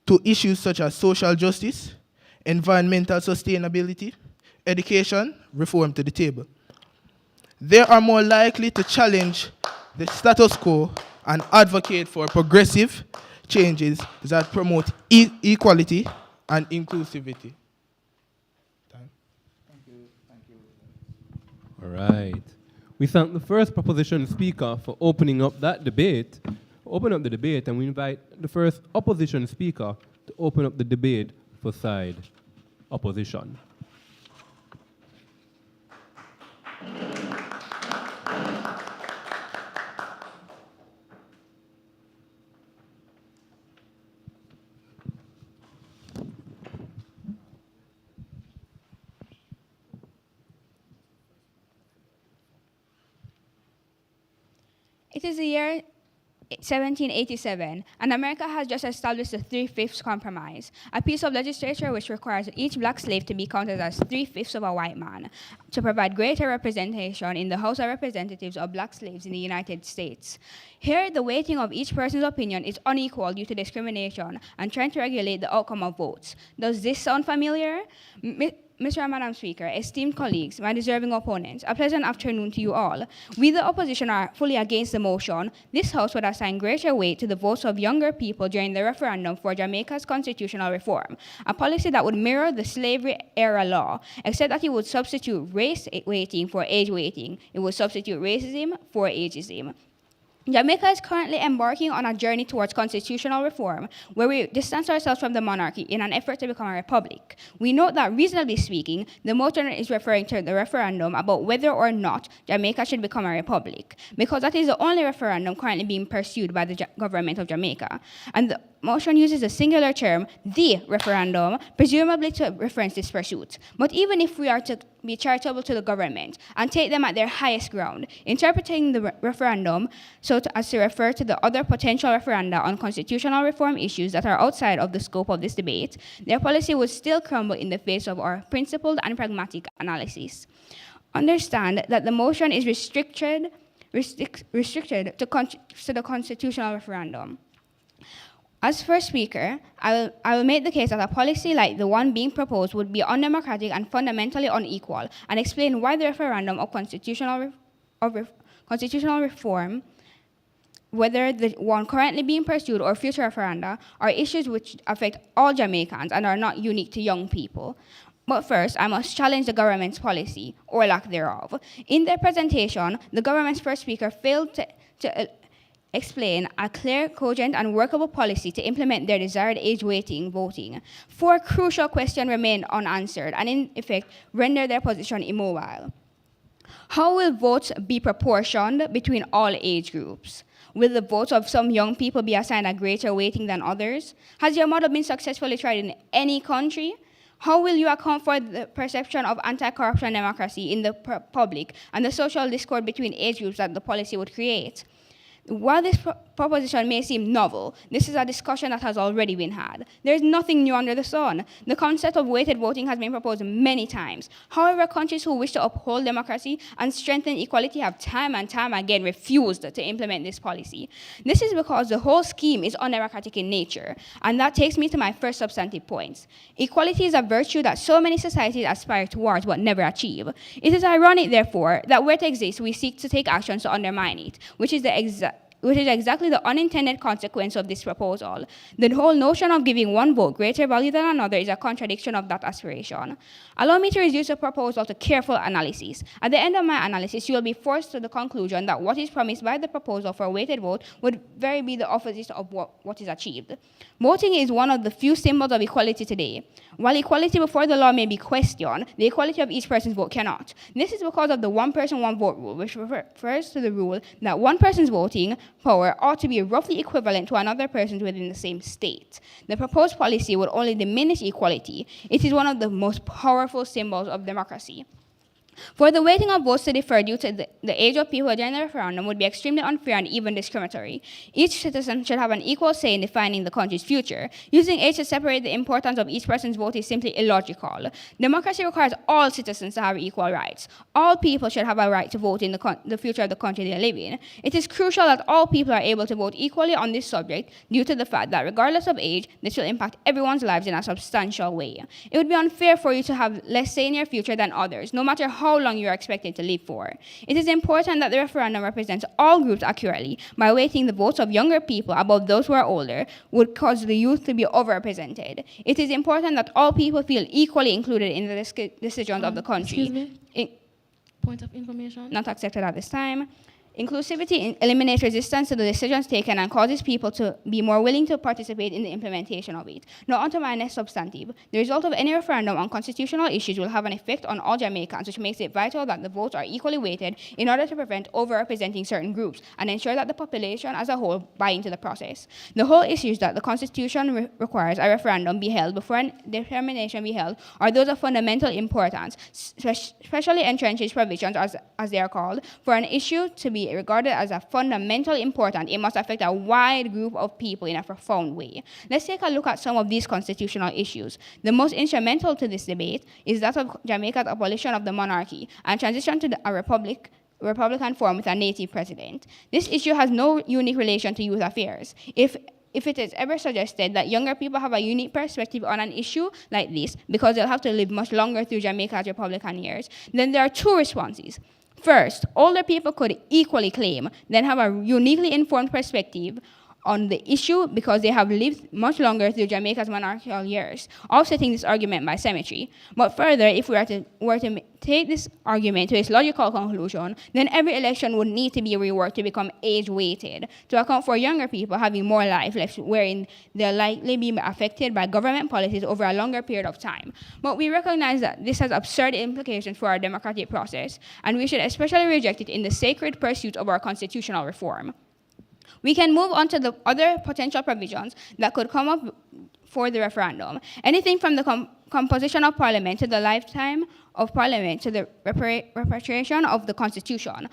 to issues such as social justice, environmental sustainability, education, reform to the table. They are more likely to challenge the status quo and advocate for progressive changes that promote equality and inclusivity. All right. We thank the first proposition speaker for opening up that debate, and we invite the first opposition speaker to open up the debate for side opposition. It is the year 1787, and America has just established the 3/5 compromise, a piece of legislation which requires each black slave to be counted as 3/5 of a white man to provide greater representation in the House of Representatives of black slaves in the United States. Here, the weighting of each person's opinion is unequal due to discrimination and trying to regulate the outcome of votes. Does this sound familiar? Mr. and Madam Speaker, esteemed colleagues, my deserving opponents, a pleasant afternoon to you all. We, the opposition, are fully against the motion. This House would assign greater weight to the votes of younger people during the referendum for Jamaica's constitutional reform, a policy that would mirror the slavery-era law, except that it would substitute race weighting for age weighting. It would substitute racism for ageism. Jamaica is currently embarking on a journey towards constitutional reform where we distance ourselves from the monarchy in an effort to become a republic. We note that, reasonably speaking, the motion is referring to the referendum about whether or not Jamaica should become a republic, because that is the only referendum currently being pursued by the government of Jamaica. And the motion uses the singular term, the referendum, presumably to reference this pursuit. But even if we are to be charitable to the government and take them at their highest ground, interpreting the referendum as to refer to the other potential referenda on constitutional reform issues that are outside of the scope of this debate, their policy would still crumble in the face of our principled and pragmatic analysis. Understand that the motion is restricted to the constitutional referendum. As first speaker, I will make the case that a policy like the one being proposed would be undemocratic and fundamentally unequal, and explain why the referendum of constitutional reform, whether the one currently being pursued or future referenda, are issues which affect all Jamaicans and are not unique to young people. But first, I must challenge the government's policy, or lack thereof. In their presentation, the government's first speaker failed to explain a clear, cogent, and workable policy to implement their desired age weighting voting. 4 crucial questions remain unanswered and, in effect, render their position immobile. How will votes be proportioned between all age groups? Will the votes of some young people be assigned a greater weighting than others? Has your model been successfully tried in any country? How will you account for the perception of anti-corruption democracy in the public and the social discord between age groups that the policy would create? While this proposition may seem novel, this is a discussion that has already been had. There is nothing new under the sun. The concept of weighted voting has been proposed many times. However, countries who wish to uphold democracy and strengthen equality have time and time again refused to implement this policy. This is because the whole scheme is undemocratic in nature, and that takes me to my first substantive point. Equality is a virtue that so many societies aspire towards but never achieve. It is ironic, therefore, that where it exists, we seek to take actions to undermine it, which is exactly the unintended consequence of this proposal. The whole notion of giving one vote greater value than another is a contradiction of that aspiration. Allow me to reduce the proposal to careful analysis. At the end of my analysis, you will be forced to the conclusion that what is promised by the proposal for a weighted vote would very be the opposite of what is achieved. Voting is one of the few symbols of equality today. While equality before the law may be questioned, the equality of each person's vote cannot. This is because of the one person, one vote rule, which refers to the rule that one person's voting power ought to be roughly equivalent to another person within the same state. The proposed policy would only diminish equality. It is one of the most powerful symbols of democracy. For the weighting of votes to differ due to the age of people during the referendum would be extremely unfair and even discriminatory. Each citizen should have an equal say in defining the country's future. Using age to separate the importance of each person's vote is simply illogical. Democracy requires all citizens to have equal rights. All people should have a right to vote in the future of the country they live in. It is crucial that all people are able to vote equally on this subject due to the fact that regardless of age, this will impact everyone's lives in a substantial way. It would be unfair for you to have less say in your future than others, no matter how long you are expected to live for. It is important that the referendum represents all groups accurately. By weighting the votes of younger people above those who are older would cause the youth to be overrepresented. It is important that all people feel equally included in the decisions of the country. Excuse me? Point of information? Not accepted at this time. Inclusivity eliminates resistance to the decisions taken and causes people to be more willing to participate in the implementation of it. Now onto my next substantive. The result of any referendum on constitutional issues will have an effect on all Jamaicans, which makes it vital that the votes are equally weighted in order to prevent overrepresenting certain groups and ensure that the population as a whole buy into the process. The whole issues that the Constitution requires a referendum be held before a determination be held are those of fundamental importance, especially entrenches provisions, as they are called. For an issue to be regarded as a fundamental important, it must affect a wide group of people in a profound way. Let's take a look at some of these constitutional issues. The most instrumental to this debate is that of Jamaica's abolition of the monarchy and transition to a Republican form with a native president. This issue has no unique relation to youth affairs. If it is ever suggested that younger people have a unique perspective on an issue like this because they'll have to live much longer through Jamaica's Republican years, then there are two responses. First, older people could equally claim, then have a uniquely informed perspective on the issue because they have lived much longer through Jamaica's monarchical years, offsetting this argument by symmetry. But further, if we were to take this argument to its logical conclusion, then every election would need to be reworked to become age-weighted to account for younger people having more life left, wherein they'll likely be affected by government policies over a longer period of time. But we recognize that this has absurd implications for our democratic process, and we should especially reject it in the sacred pursuit of our constitutional reform. We can move on to the other potential provisions that could come up for the referendum. Anything from the composition of Parliament to the lifetime of Parliament to the repatriation of the Constitution.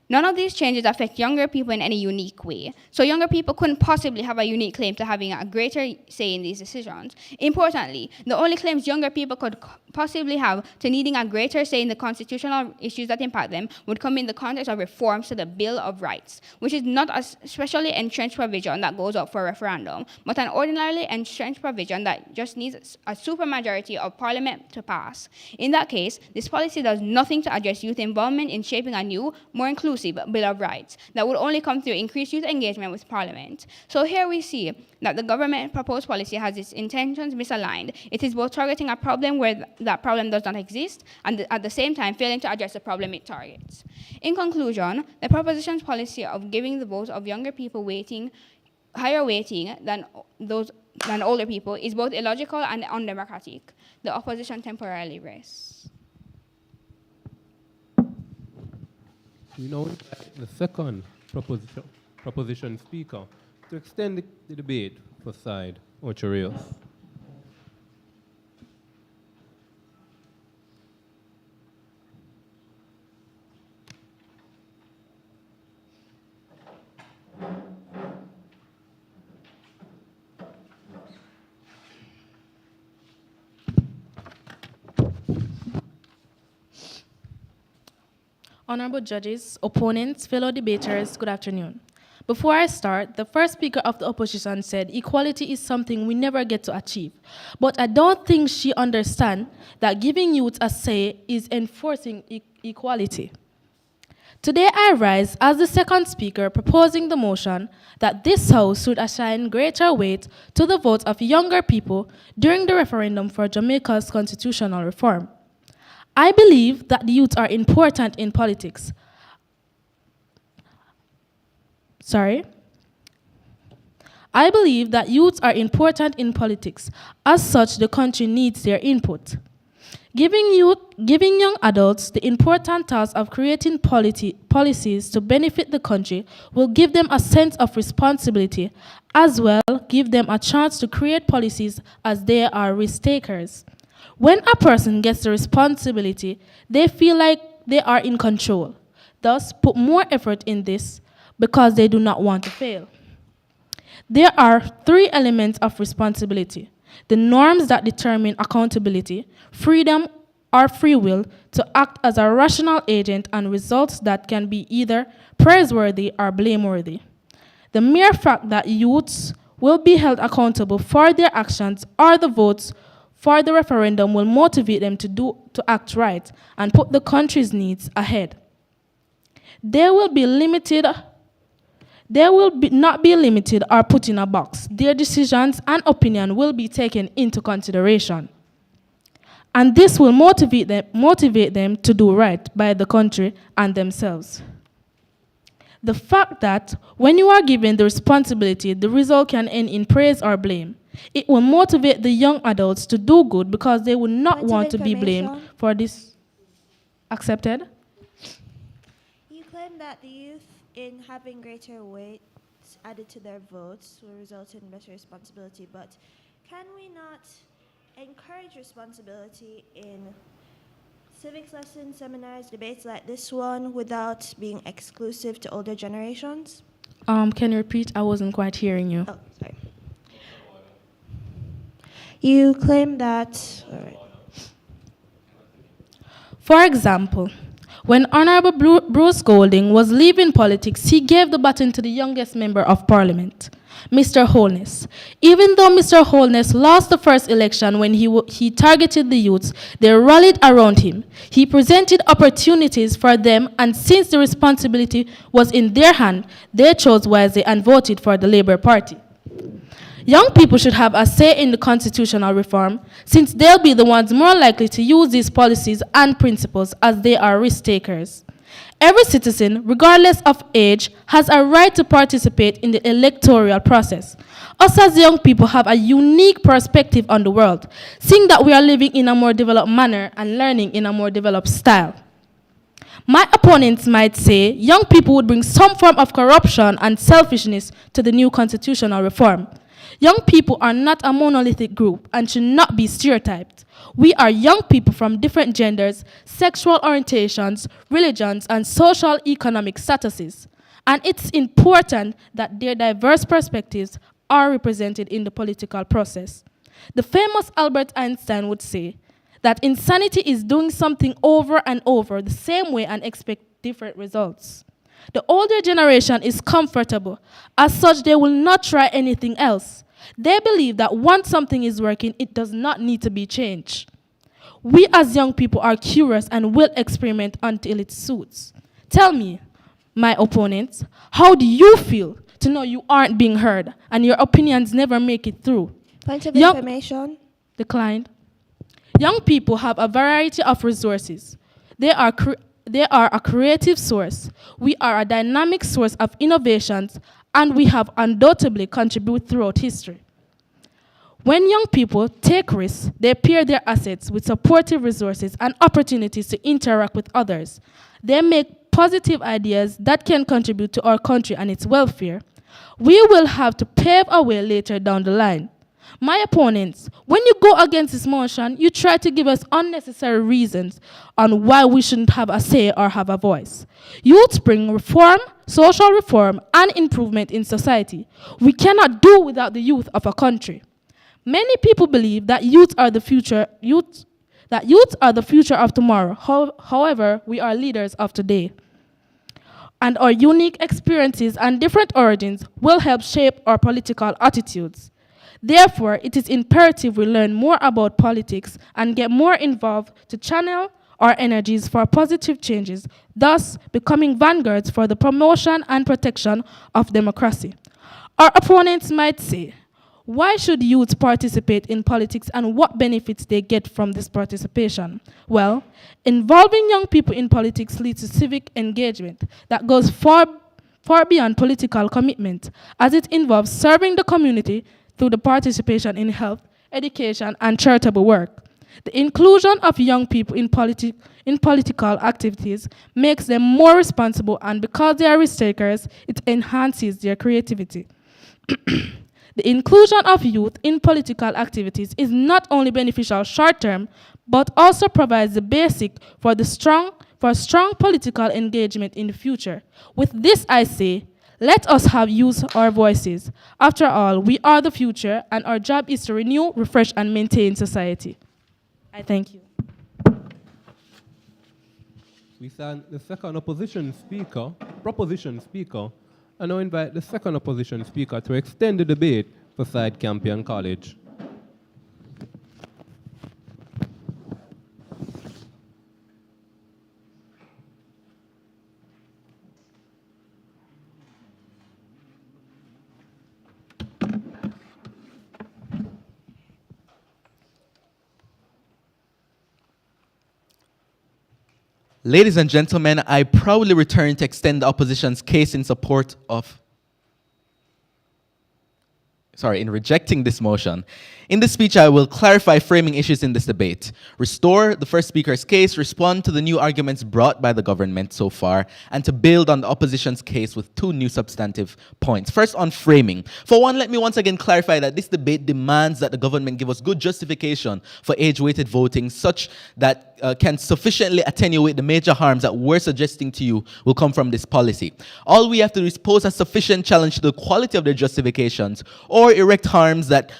None of these changes affect younger people in any unique way. So younger people couldn't possibly have a unique claim to having a greater say in these decisions. Importantly, the only claims younger people could possibly have to needing a greater say in the constitutional issues that impact them would come in the context of reforms to the Bill of Rights, which is not a specially entrenched provision that goes up for a referendum, but an ordinarily entrenched provision that just needs a supermajority of Parliament to pass. In that case, this policy does nothing to address youth involvement in shaping a new, more inclusive Bill of Rights that would only come through increased youth engagement with Parliament. So here we see that the government proposed policy has its intentions misaligned. It is both targeting a problem where that problem does not exist and at the same time failing to address the problem it targets. In conclusion, the proposition's policy of giving the votes of younger people higher weighting than older people is both illogical and undemocratic. The opposition temporarily rests. We now invite the second proposition speaker to extend the debate for side OCHI RIOS. Honorable judges, opponents, fellow debaters, good afternoon. Before I start, the first speaker of the opposition said equality is something we never get to achieve. But I don't think she understands that giving youth a say is enforcing equality. Today I rise as the second speaker proposing the motion that this House should assign greater weight to the vote of younger people during the referendum for Jamaica's constitutional reform. I believe that the youth are important in politics. I believe that youth are important in politics. As such, the country needs their input. Giving young adults the important task of creating policies to benefit the country will give them a sense of responsibility, as well give them a chance to create policies as they are risk takers. When a person gets the responsibility, they feel like they are in control, thus put more effort in this because they do not want to fail. There are 3 elements of responsibility: the norms that determine accountability, freedom or free will to act as a rational agent, and results that can be either praiseworthy or blameworthy. The mere fact that youths will be held accountable for their actions or the votes for the referendum will motivate them to act right and put the country's needs ahead. They will not be limited or put in a box. Their decisions and opinion will be taken into consideration. And this will motivate them to do right by the country and themselves. The fact that when you are given the responsibility, the result can end in praise or blame. It will motivate the young adults to do good because they will not want to be blamed for this. Accepted? You claim that the youth, in having greater weight added to their votes, will result in better responsibility, but can we not encourage responsibility in civics lessons, seminars, debates like this one without being exclusive to older generations? Can you repeat? I wasn't quite hearing you. Oh, sorry. You claim that... All right. For example, when Honorable Bruce Golding was leaving politics, he gave the baton to the youngest member of parliament, Mr. Holness. Even though Mr. Holness lost the first election when he targeted the youths, they rallied around him. He presented opportunities for them, and since the responsibility was in their hand, they chose wisely and voted for the Labour Party. Young people should have a say in the constitutional reform, since they'll be the ones more likely to use these policies and principles as they are risk takers. Every citizen, regardless of age, has a right to participate in the electoral process. Us as young people have a unique perspective on the world, seeing that we are living in a more developed manner and learning in a more developed style. My opponents might say young people would bring some form of corruption and selfishness to the new constitutional reform. Young people are not a monolithic group and should not be stereotyped. We are young people from different genders, sexual orientations, religions, and social economic statuses. And it's important that their diverse perspectives are represented in the political process. The famous Albert Einstein would say that insanity is doing something over and over the same way and expect different results. The older generation is comfortable. As such, they will not try anything else. They believe that once something is working, it does not need to be changed. We as young people are curious and will experiment until it suits. Tell me, my opponents, how do you feel to know you aren't being heard and your opinions never make it through? Point of information. Declined. Young people have a variety of resources. They are a creative source. We are a dynamic source of innovations, and we have undoubtedly contributed throughout history. When young people take risks, they pair their assets with supportive resources and opportunities to interact with others. They make positive ideas that can contribute to our country and its welfare. We will have to pave a way later down the line. My opponents, when you go against this motion, you try to give us unnecessary reasons on why we shouldn't have a say or have a voice. Youth bring reform, social reform, and improvement in society. We cannot do without the youth of a country. Many people believe that youth are the future of tomorrow. However, we are leaders of today. And our unique experiences and different origins will help shape our political attitudes. Therefore, it is imperative we learn more about politics and get more involved to channel our energies for positive changes, thus becoming vanguards for the promotion and protection of democracy. Our opponents might say, why should youth participate in politics and what benefits they get from this participation? Well, involving young people in politics leads to civic engagement that goes far beyond political commitment, as it involves serving the community through the participation in health, education, and charitable work. The inclusion of young people in political activities makes them more responsible, and because they are risk takers, it enhances their creativity. The inclusion of youth in political activities is not only beneficial short-term, but also provides the basic for strong political engagement in the future. With this, I say, let us use our voices. After all, we are the future, and our job is to renew, refresh, and maintain society. I thank you. We thank the second proposition speaker, and now invite the second opposition speaker to extend the debate for side Campion College. Ladies and gentlemen, I proudly return to extend the opposition's case in support of in rejecting this motion. In this speech, I will clarify framing issues in this debate, restore the first speaker's case, respond to the new arguments brought by the government so far, and to build on the opposition's case with two new substantive points. First, on framing. For one, let me once again clarify that this debate demands that the government give us good justification for age-weighted voting such that can sufficiently attenuate the major harms that we're suggesting to you will come from this policy. All we have to do is pose a sufficient challenge to the quality of their justifications or erect harms that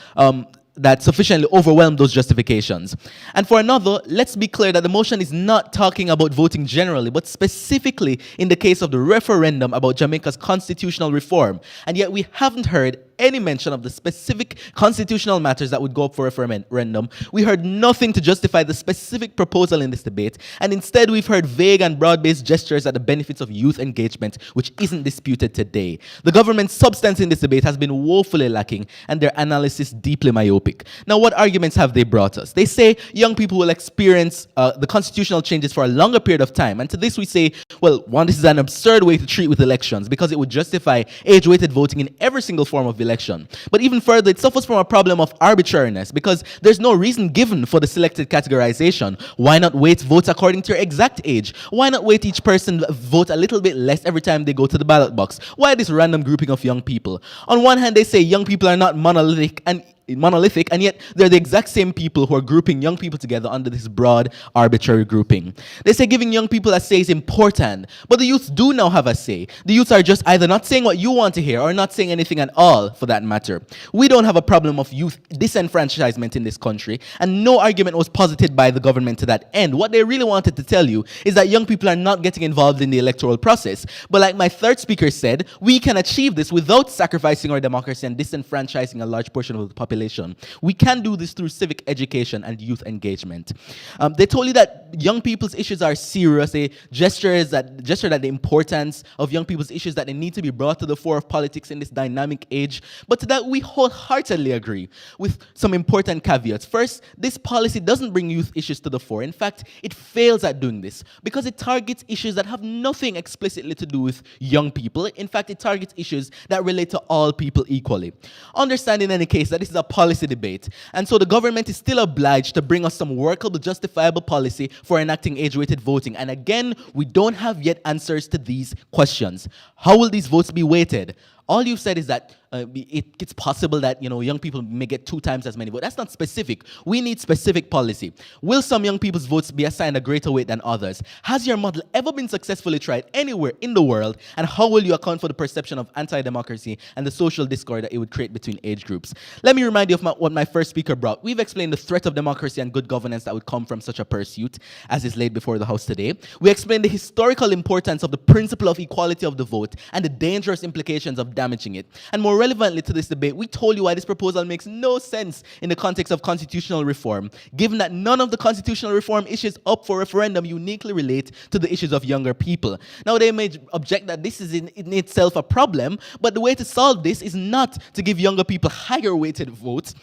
sufficiently overwhelm those justifications. And for another, let's be clear that the motion is not talking about voting generally, but specifically in the case of the referendum about Jamaica's constitutional reform. And yet we haven't heard any mention of the specific constitutional matters that would go up for referendum. We heard nothing to justify the specific proposal in this debate, and instead we've heard vague and broad-based gestures at the benefits of youth engagement, which isn't disputed today. The government's substance in this debate has been woefully lacking, and their analysis deeply myopic. Now, what arguments have they brought us? They say young people will experience the constitutional changes for a longer period of time, and to this we say, well, one, this is an absurd way to treat with elections because it would justify age-weighted voting in every single form of election. But even further, it suffers from a problem of arbitrariness because there's no reason given for the selected categorization. Why not weight votes according to your exact age? Why not weight each person vote a little bit less every time they go to the ballot box? Why this random grouping of young people? On one hand, they say young people are not monolithic, and yet they're the exact same people who are grouping young people together under this broad, arbitrary grouping. They say giving young people a say is important, but the youths do now have a say. The youths are just either not saying what you want to hear or not saying anything at all, for that matter. We don't have a problem of youth disenfranchisement in this country, and no argument was posited by the government to that end. What they really wanted to tell you is that young people are not getting involved in the electoral process. But like my third speaker said, we can achieve this without sacrificing our democracy and disenfranchising a large portion of the population. We can do this through civic education and youth engagement. They told you that young people's issues are serious. They gesture that the importance of young people's issues, that they need to be brought to the fore of politics in this dynamic age. But to that, we wholeheartedly agree, with some important caveats. First, this policy doesn't bring youth issues to the fore. In fact, it fails at doing this because it targets issues that have nothing explicitly to do with young people. In fact, it targets issues that relate to all people equally. Understand in any case that this is a policy debate, and so the government is still obliged to bring us some workable, justifiable policy for enacting age-weighted voting. And again, we don't have yet answers to these questions. How will these votes be weighted? All you've said is that it's possible that young people may get 2 times as many votes. That's not specific. We need specific policy. Will some young people's votes be assigned a greater weight than others? Has your model ever been successfully tried anywhere in the world? And how will you account for the perception of anti-democracy and the social discord that it would create between age groups? Let me remind you of what my first speaker brought. We've explained the threat of democracy and good governance that would come from such a pursuit, as is laid before the House today. We explained the historical importance of the principle of equality of the vote and the dangerous implications of damaging it. And more relevantly to this debate, we told you why this proposal makes no sense in the context of constitutional reform, given that none of the constitutional reform issues up for referendum uniquely relate to the issues of younger people. Now, they may object that this is in itself a problem, but the way to solve this is not to give younger people higher weighted votes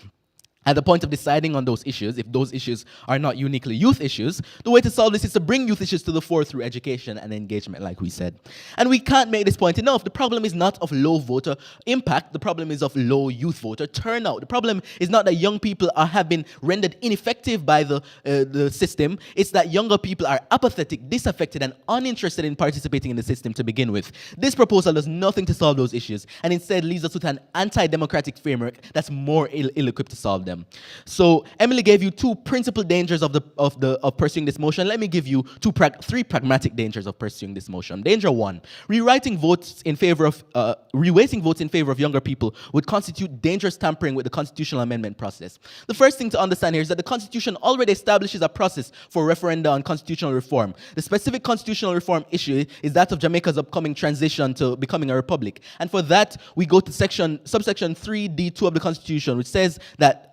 At the point of deciding on those issues, if those issues are not uniquely youth issues, the way to solve this is to bring youth issues to the fore through education and engagement, like we said. And we can't make this point enough. The problem is not of low voter impact. The problem is of low youth voter turnout. The problem is not that young people have been rendered ineffective by the system. It's that younger people are apathetic, disaffected, and uninterested in participating in the system to begin with. This proposal does nothing to solve those issues, and instead leaves us with an anti-democratic framework that's more ill-equipped to solve them. So Emily gave you two principal dangers of pursuing this motion. Let me give you three pragmatic dangers of pursuing this motion. Danger one: reweighting votes in favor of younger people would constitute dangerous tampering with the constitutional amendment process. The first thing to understand here is that the Constitution already establishes a process for referenda on constitutional reform. The specific constitutional reform issue is that of Jamaica's upcoming transition to becoming a republic. And for that, we go to subsection 3D2 of the Constitution, which says that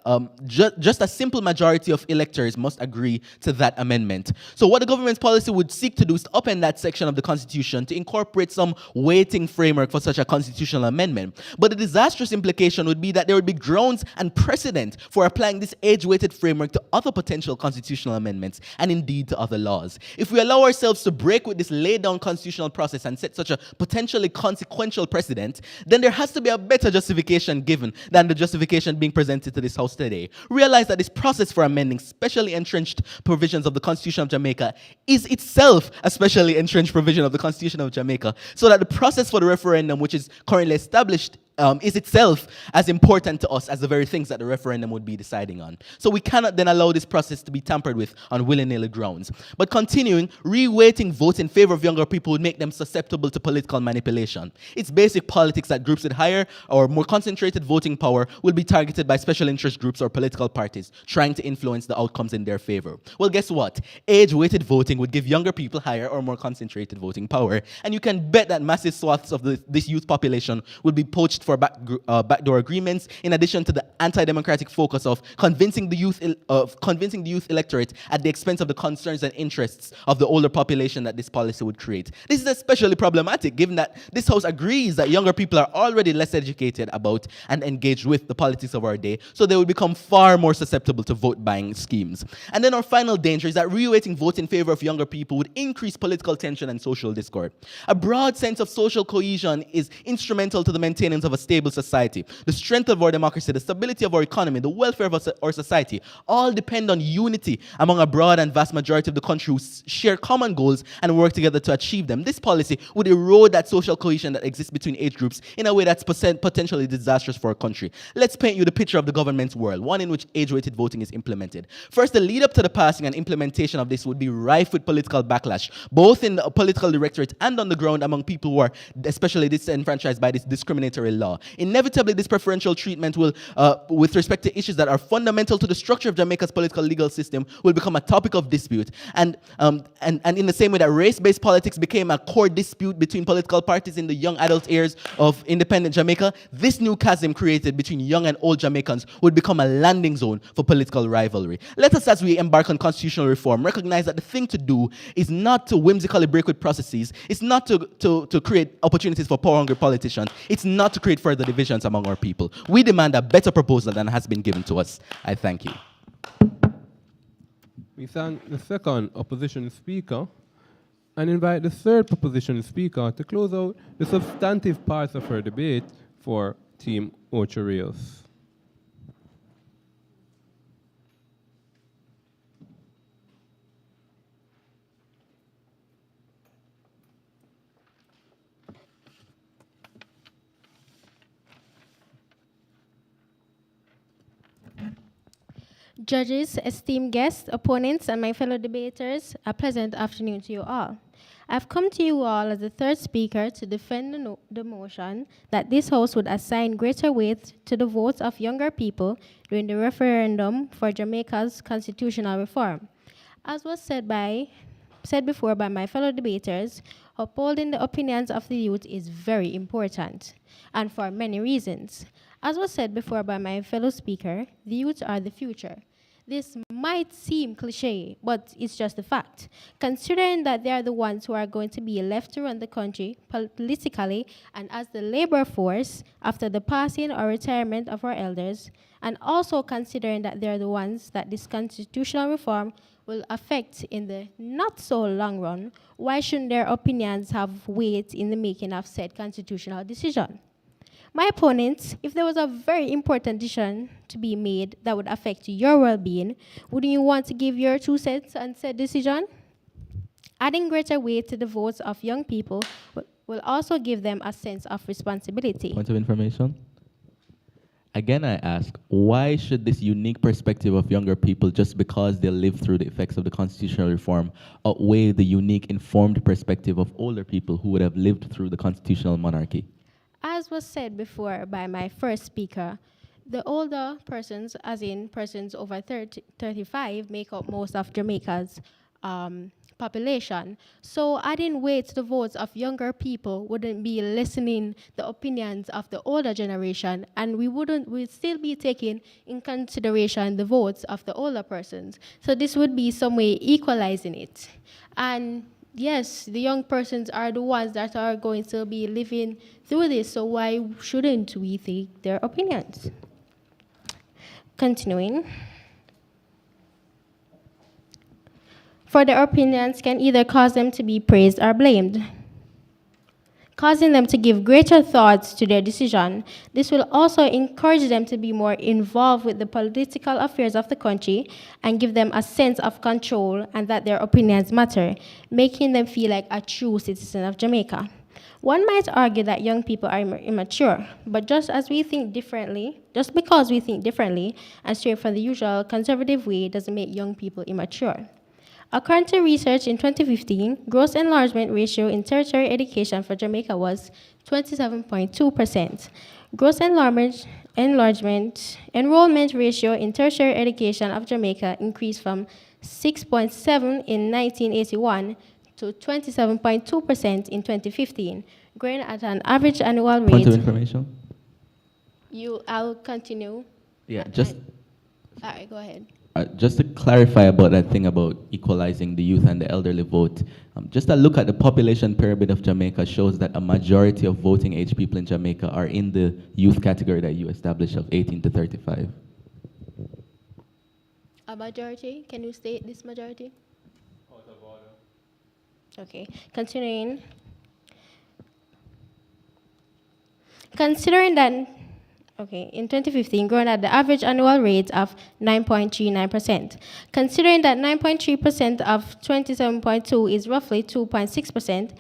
just a simple majority of electors must agree to that amendment. So what the government's policy would seek to do is to upend that section of the Constitution to incorporate some weighting framework for such a constitutional amendment. But the disastrous implication would be that there would be grounds and precedent for applying this age-weighted framework to other potential constitutional amendments and indeed to other laws. If we allow ourselves to break with this laid-down constitutional process and set such a potentially consequential precedent, then there has to be a better justification given than the justification being presented to this House today. Realize that this process for amending specially entrenched provisions of the Constitution of Jamaica is itself a specially entrenched provision of the Constitution of Jamaica, so that the process for the referendum, which is currently established, is itself as important to us as the very things that the referendum would be deciding on. So we cannot then allow this process to be tampered with on willy-nilly grounds. But continuing, reweighting votes in favor of younger people would make them susceptible to political manipulation. It's basic politics that groups with higher or more concentrated voting power will be targeted by special interest groups or political parties trying to influence the outcomes in their favor. Well, guess what? Age-weighted voting would give younger people higher or more concentrated voting power, and you can bet that massive swaths of this youth population will be poached for backdoor agreements, in addition to the anti-democratic focus of convincing the youth electorate at the expense of the concerns and interests of the older population that this policy would create. This is especially problematic given that this House agrees that younger people are already less educated about and engaged with the politics of our day, so they will become far more susceptible to vote-buying schemes. And then our final danger is that reweighting votes in favor of younger people would increase political tension and social discord. A broad sense of social cohesion is instrumental to the maintenance of a stable society. The strength of our democracy, the stability of our economy, the welfare of our society, all depend on unity among a broad and vast majority of the country who share common goals and work together to achieve them. This policy would erode that social cohesion that exists between age groups in a way that's potentially disastrous for our country. Let's paint you the picture of the government's world, one in which age-weighted voting is implemented. First, the lead up to the passing and implementation of this would be rife with political backlash, both in the political directorate and on the ground among people who are especially disenfranchised by this discriminatory law. Inevitably, this preferential treatment will, with respect to issues that are fundamental to the structure of Jamaica's political legal system, will become a topic of dispute. And in the same way that race-based politics became a core dispute between political parties in the young adult years of independent Jamaica, this new chasm created between young and old Jamaicans would become a landing zone for political rivalry. Let us, as we embark on constitutional reform, recognize that the thing to do is not to whimsically break with processes, it's not to create opportunities for power-hungry politicians, it's not to create further divisions among our people. We demand a better proposal than has been given to us. I thank you. We thank the second opposition speaker and invite the third opposition speaker to close out the substantive parts of her debate for Team OCHI RIOS. Judges, esteemed guests, opponents, and my fellow debaters, a pleasant afternoon to you all. I've come to you all as the third speaker to defend the motion that this House would assign greater weight to the votes of younger people during the referendum for Jamaica's constitutional reform. As was said before by my fellow debaters, upholding the opinions of the youth is very important, and for many reasons. As was said before by my fellow speaker, the youth are the future. This might seem cliche, but it's just a fact, considering that they are the ones who are going to be left to run the country politically and as the labor force after the passing or retirement of our elders, And also considering that they're the ones that this constitutional reform will affect in the not so long run, why shouldn't their opinions have weight in the making of said constitutional decision? My opponents, if there was a very important decision to be made that would affect your well-being, wouldn't you want to give your 2 cents on said decision? Adding greater weight to the votes of young people will also give them a sense of responsibility. Point of information. Again, I ask, why should this unique perspective of younger people, just because they live through the effects of the constitutional reform, outweigh the unique informed perspective of older people who would have lived through the constitutional monarchy? As was said before by my first speaker, the older persons, as in persons over 35, make up most of Jamaica's population. So adding weight to the votes of younger people wouldn't be listening the opinions of the older generation, and we'd still be taking in consideration the votes of the older persons. So this would be some way equalizing it. And yes, the young persons are the ones that are going to be living through this, so why shouldn't we take their opinions? Continuing. For their opinions can either cause them to be praised or blamed, causing them to give greater thoughts to their decision. This will also encourage them to be more involved with the political affairs of the country and give them a sense of control and that their opinions matter, making them feel like a true citizen of Jamaica. One might argue that young people are immature, but just because we think differently and stray from the usual conservative way doesn't make young people immature. According to research in 2015, gross enlargement ratio in tertiary education for Jamaica was 27.2%. Gross enrollment ratio in tertiary education of Jamaica increased from 6.7 in 1981 to 27.2% in 2015, growing at an average annual rate. Point of information. I'll continue. Yeah, just. All right, go ahead. Just to clarify about that thing about equalizing the youth and the elderly vote, just a look at the population pyramid of Jamaica shows that a majority of voting age people in Jamaica are in the youth category that you established of 18 to 35. A majority? Can you state this majority? Out of order. Okay, continuing. Considering that in 2015, growing at the average annual rate of 9.39%. Considering that 9.3% of 27.2 is roughly 2.6%,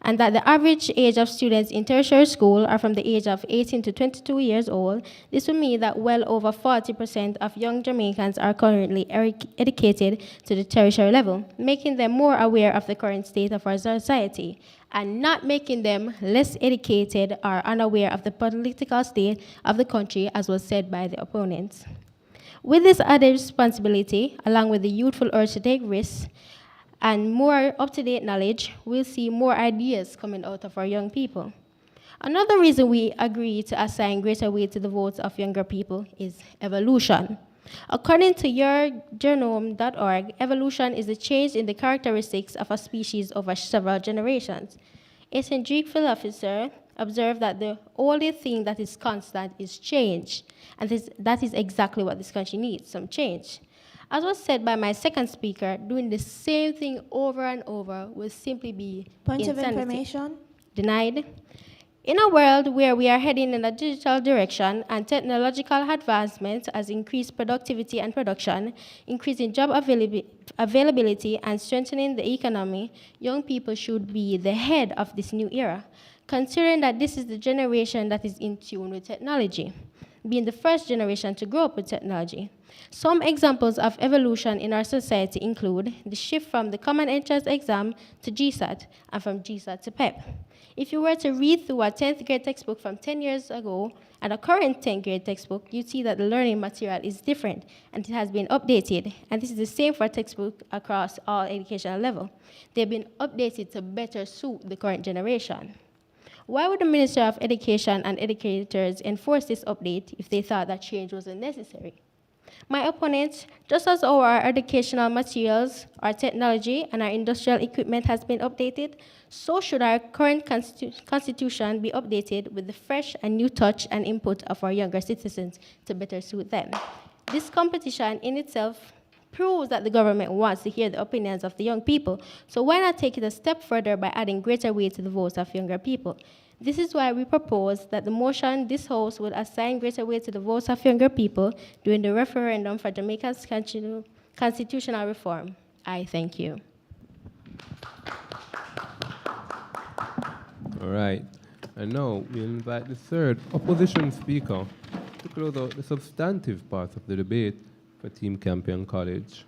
and that the average age of students in tertiary school are from the age of 18 to 22 years old, this would mean that well over 40% of young Jamaicans are currently educated to the tertiary level, making them more aware of the current state of our society, and not making them less educated or unaware of the political state of the country, as was said by the opponents. With this added responsibility, along with the youthful urge to take risks, and more up-to-date knowledge, we'll see more ideas coming out of our young people. Another reason we agree to assign greater weight to the votes of younger people is evolution. According to yourgenome.org, evolution is a change in the characteristics of a species over several generations. A St. Greek philosopher observed that the only thing that is constant is change, and that is exactly what this country needs, some change. As was said by my second speaker, doing the same thing over and over will simply be Point insanity. of information. Denied. In a world where we are heading in a digital direction and technological advancements as increased productivity and production, increasing job availability and strengthening the economy, young people should be the head of this new era, considering that this is the generation that is in tune with technology, being the first generation to grow up with technology. Some examples of evolution in our society include the shift from the Common Entrance Exam to GSAT and from GSAT to PEP. If you were to read through a 10th grade textbook from 10 years ago and a current 10th grade textbook, you'd see that the learning material is different and it has been updated. And this is the same for textbooks across all educational levels. They've been updated to better suit the current generation. Why would the Minister of Education and educators enforce this update if they thought that change wasn't necessary? My opponent, just as our educational materials, our technology, and our industrial equipment has been updated, so should our current constitution be updated with the fresh and new touch and input of our younger citizens to better suit them. This competition in itself proves that the government wants to hear the opinions of the young people, so why not take it a step further by adding greater weight to the votes of younger people? This is why we propose that the motion this House will assign greater weight to the votes of younger people during the referendum for Jamaica's constitutional reform. I thank you. All right. And now we invite the third opposition speaker to close out the substantive part of the debate for Team Campion College.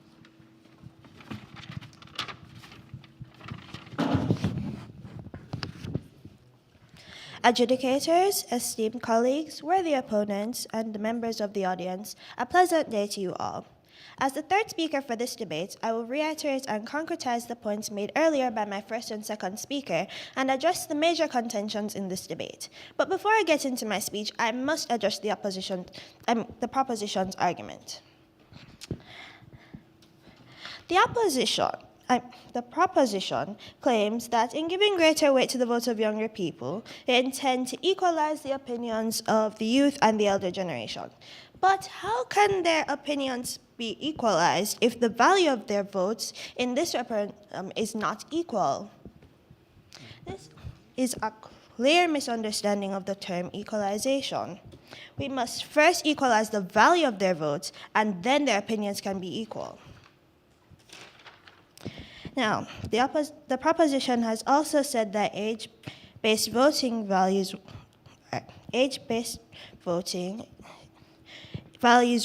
Adjudicators, esteemed colleagues, worthy opponents, and the members of the audience, a pleasant day to you all. As the third speaker for this debate, I will reiterate and concretize the points made earlier by my first and second speaker and address the major contentions in this debate. But before I get into my speech, I must address the proposition's argument. The proposition claims that in giving greater weight to the votes of younger people, they intend to equalize the opinions of the youth and the elder generation. But how can their opinions be equalized if the value of their votes in this referendum is not equal? This is a clear misunderstanding of the term equalization. We must first equalize the value of their votes, and then their opinions can be equal. Now, the proposition has also said that age-based voting values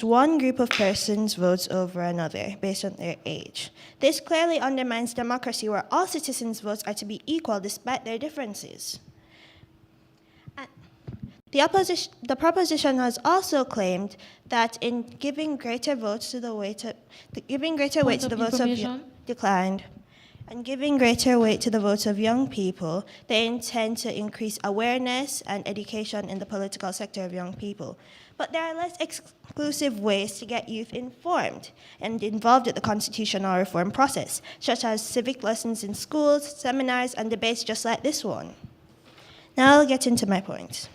one group of persons' votes over another based on their age. This clearly undermines democracy, where all citizens' votes are to be equal despite their differences. The proposition has also claimed that in giving greater weight to the votes of young people, they intend to increase awareness and education in the political sector of young people. But there are less exclusive ways to get youth informed and involved in the constitutional reform process, such as civic lessons in schools, seminars, and debates just like this one. Now I'll get into my points.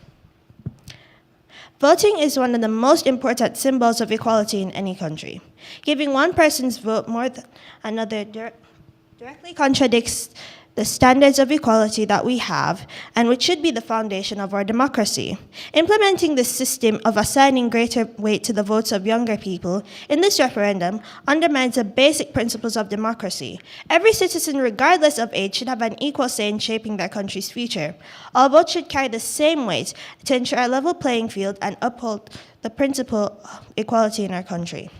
Voting is one of the most important symbols of equality in any country. Giving one person's vote more than another directly contradicts the standards of equality that we have and which should be the foundation of our democracy. Implementing this system of assigning greater weight to the votes of younger people in this referendum undermines the basic principles of democracy. Every citizen, regardless of age, should have an equal say in shaping their country's future. All votes should carry the same weight to ensure a level playing field and uphold the principle of equality in our country.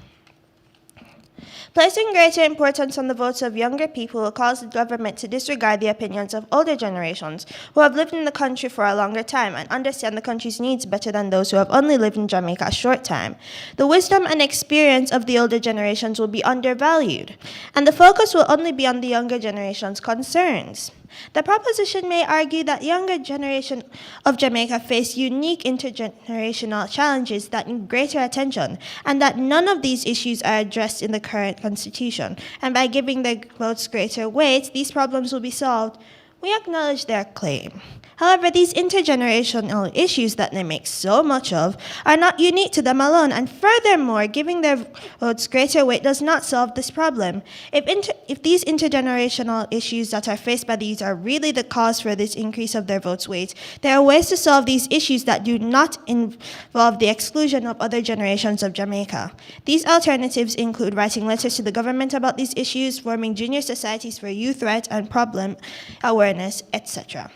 Placing greater importance on the votes of younger people will cause the government to disregard the opinions of older generations who have lived in the country for a longer time and understand the country's needs better than those who have only lived in Jamaica a short time. The wisdom and experience of the older generations will be undervalued, and the focus will only be on the younger generation's concerns. The proposition may argue that the younger generation of Jamaica face unique intergenerational challenges that need greater attention, and that none of these issues are addressed in the current constitution. And by giving their votes greater weight, these problems will be solved. We acknowledge their claim. However, these intergenerational issues that they make so much of are not unique to them alone, and furthermore, giving their votes greater weight does not solve this problem. If these intergenerational issues that are faced by the youth are really the cause for this increase of their votes weight, there are ways to solve these issues that do not involve the exclusion of other generations of Jamaica. These alternatives include writing letters to the government about these issues, forming junior societies for youth rights and problem awareness, etc.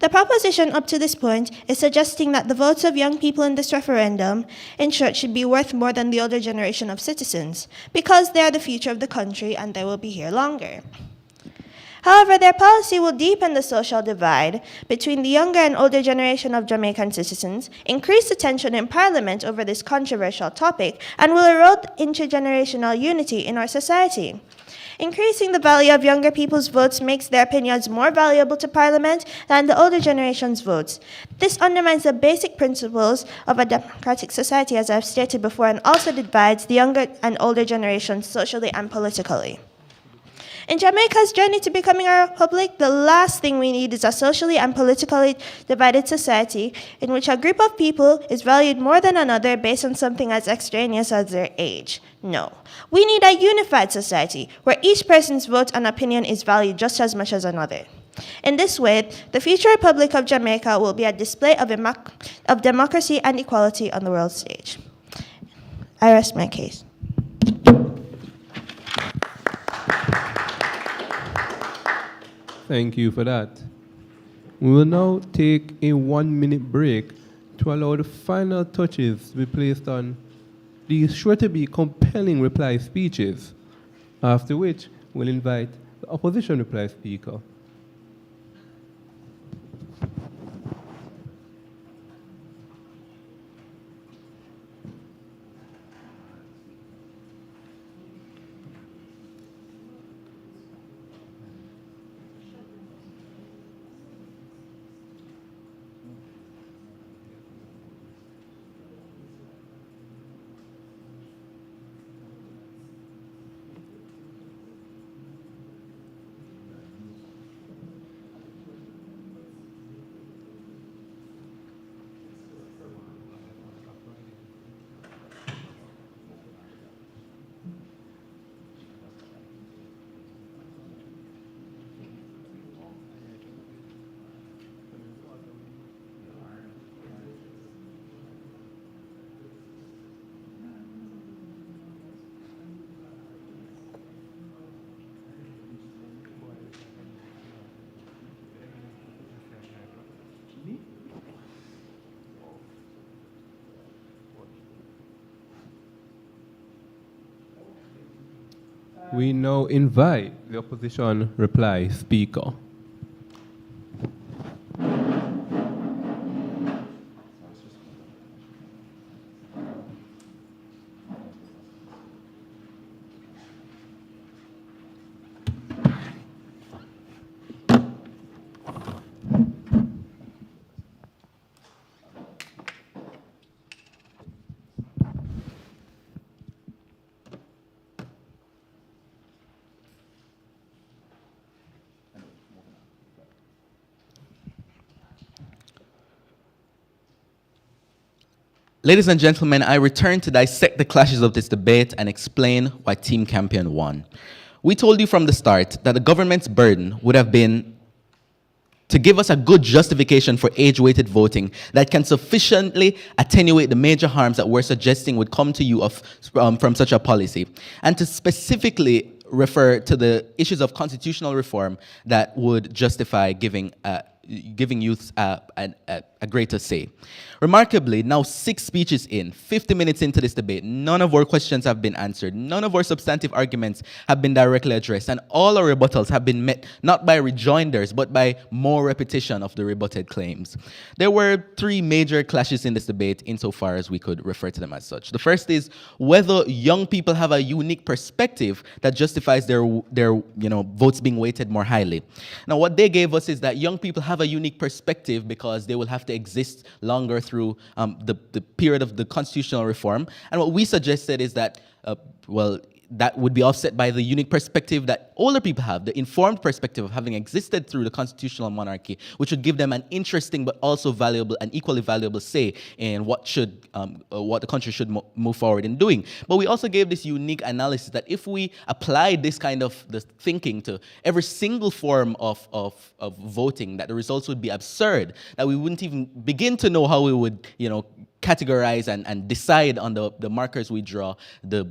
The proposition up to this point is suggesting that the votes of young people in this referendum, in short, should be worth more than the older generation of citizens, because they are the future of the country and they will be here longer. However, their policy will deepen the social divide between the younger and older generation of Jamaican citizens, increase the tension in Parliament over this controversial topic, and will erode intergenerational unity in our society. Increasing the value of younger people's votes makes their opinions more valuable to Parliament than the older generation's votes. This undermines the basic principles of a democratic society, as I've stated before, and also divides the younger and older generations socially and politically. In Jamaica's journey to becoming a republic, the last thing we need is a socially and politically divided society in which a group of people is valued more than another based on something as extraneous as their age. No. We need a unified society where each person's vote and opinion is valued just as much as another. In this way, the future Republic of Jamaica will be a display of democracy and equality on the world stage. I rest my case. Thank you for that. We will now take a 1-minute break to allow the final touches to be placed on these sure to be compelling reply speeches, after which we'll invite the opposition reply speaker. We now invite the opposition reply speaker. Ladies and gentlemen, I return to dissect the clashes of this debate and explain why Team Campion won. We told you from the start that the government's burden would have been to give us a good justification for age-weighted voting that can sufficiently attenuate the major harms that we're suggesting would come to you from such a policy, and to specifically refer to the issues of constitutional reform that would justify giving youths a greater say. Remarkably, now 6 speeches in, 50 minutes into this debate, none of our questions have been answered, none of our substantive arguments have been directly addressed, and all our rebuttals have been met not by rejoinders, but by more repetition of the rebutted claims. There were 3 major clashes in this debate, insofar as we could refer to them as such. The first is whether young people have a unique perspective that justifies their votes being weighted more highly. Now, what they gave us is that young people have a unique perspective because they will have to exist longer through the period of the constitutional reform. And what we suggested is that, that would be offset by the unique perspective that older people have, the informed perspective of having existed through the constitutional monarchy, which would give them an interesting but also valuable and equally valuable say in what the country should move forward in doing. But we also gave this unique analysis that if we applied this kind of thinking to every single form of voting, that the results would be absurd, that we wouldn't even begin to know how we would, categorize and decide on the markers we draw, the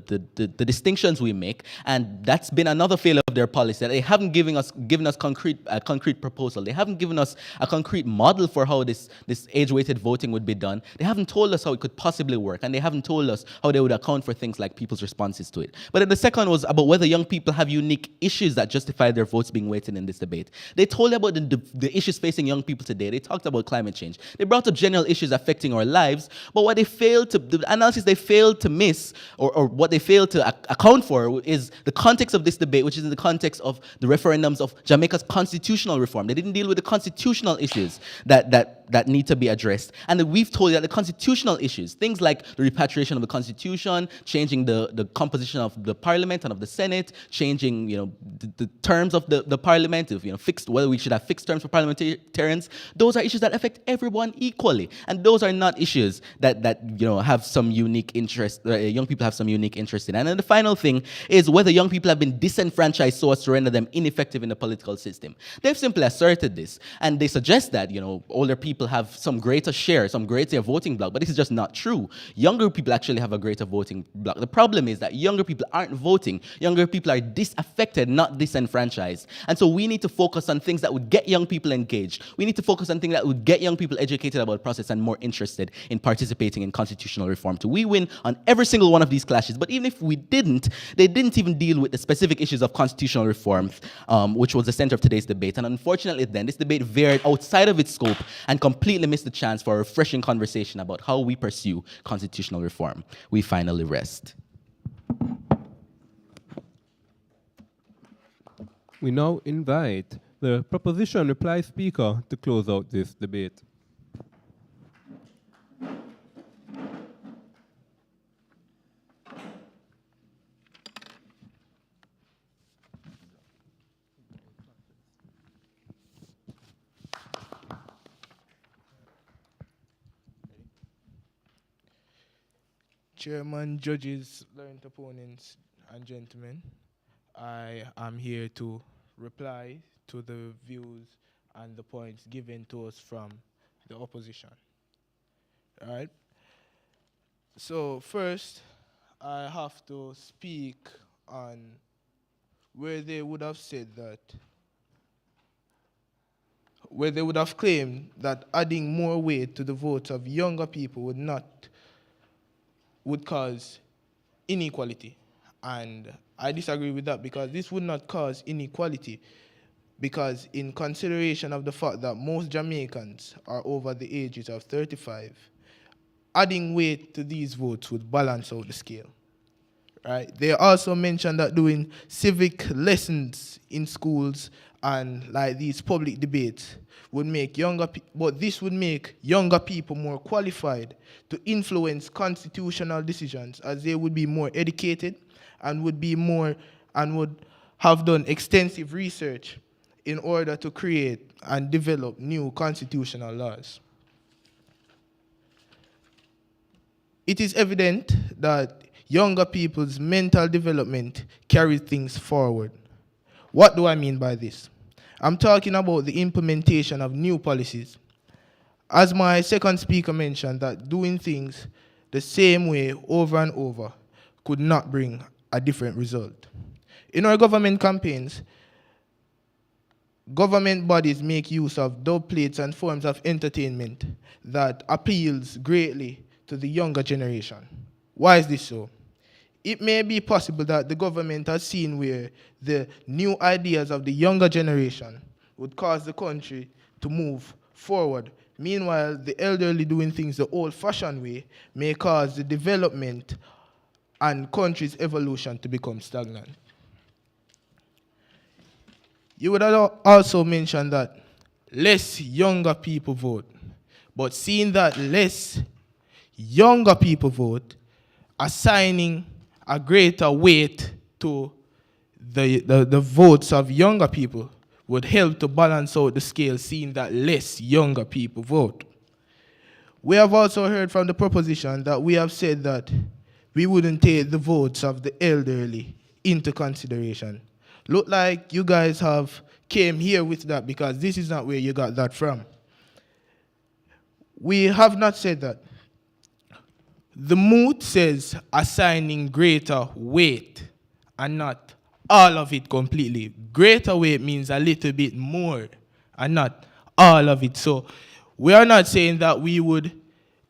distinctions we make, and that's been another failure of their policy. That they haven't given us concrete proposal. They haven't given us a concrete model for how this age-weighted voting would be done. They haven't told us how it could possibly work, and they haven't told us how they would account for things like people's responses to it. But then the second was about whether young people have unique issues that justify their votes being weighted in this debate. They told about the issues facing young people today. They talked about climate change. They brought up general issues affecting our lives, but what they failed to, the analysis they failed to miss, or what they failed to account for, is the context of this debate, which is in the context of the referendums of Jamaica's constitutional reform. They didn't deal with the constitutional issues that need to be addressed. And we've told you that the constitutional issues, things like the repatriation of the constitution, changing the composition of the parliament and of the Senate, changing the terms of the parliament, whether we should have fixed terms for parliamentarians, those are issues that affect everyone equally. And those are not issues that have some unique interest, young people have some unique interest in. And then the final thing is whether young people have been disenfranchised so as to render them ineffective in the political system. They've simply asserted this, and they suggest that older people have some greater share, some greater voting bloc, but this is just not true. Younger people actually have a greater voting bloc. The problem is that younger people aren't voting. Younger people are disaffected, not disenfranchised. And so we need to focus on things that would get young people engaged. We need to focus on things that would get young people educated about the process and more interested in participating in constitutional reform. So we win on every single one of these clashes. But even if we didn't, they didn't even deal with the specific issues of constitutional reform, which was the center of today's debate. And unfortunately then, this debate veered outside of its scope and completely missed the chance for a refreshing conversation about how we pursue constitutional reform. We finally rest. We now invite the proposition reply speaker to close out this debate. Chairman, judges, learned opponents, and gentlemen, I am here to reply to the views and the points given to us from the opposition. All right? So first, I have to speak on where they would have said that, where they would have claimed that adding more weight to the votes of younger people would cause inequality. And I disagree with that, because this would not cause inequality, because in consideration of the fact that most Jamaicans are over the ages of 35, adding weight to these votes would balance out the scale. Right? They also mentioned that doing civic lessons in schools and like these public debates would make this would make younger people more qualified to influence constitutional decisions, as they would be more educated and would have done extensive research in order to create and develop new constitutional laws. It is evident that younger people's mental development carries things forward. What do I mean by this? I'm talking about the implementation of new policies. As my second speaker mentioned, that doing things the same way over and over could not bring a different result. In our government campaigns, government bodies make use of dub plates and forms of entertainment that appeals greatly to the younger generation. Why is this so? It may be possible that the government has seen where the new ideas of the younger generation would cause the country to move forward. Meanwhile, the elderly doing things the old-fashioned way may cause the development and country's evolution to become stagnant. You would also mention that less younger people vote, but seeing that less younger people vote, assigning a greater weight to the votes of younger people would help to balance out the scale, seeing that less younger people vote. We have also heard from the proposition that we have said that we wouldn't take the votes of the elderly into consideration. Look like you guys have came here with that, because this is not where you got that from. We have not said that. The moot says assigning greater weight and not all of it completely. Greater weight means a little bit more and not all of it. So we are not saying that we would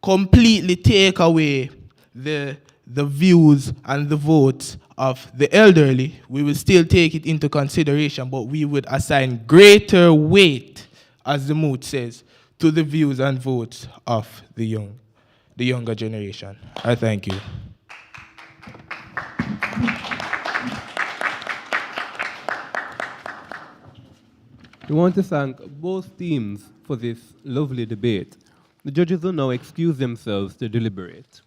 completely take away the views and the votes of the elderly. We will still take it into consideration, but we would assign greater weight, as the moot says, to the views and votes of the younger generation. I thank you. We want to thank both teams for this lovely debate. The judges will now excuse themselves to deliberate.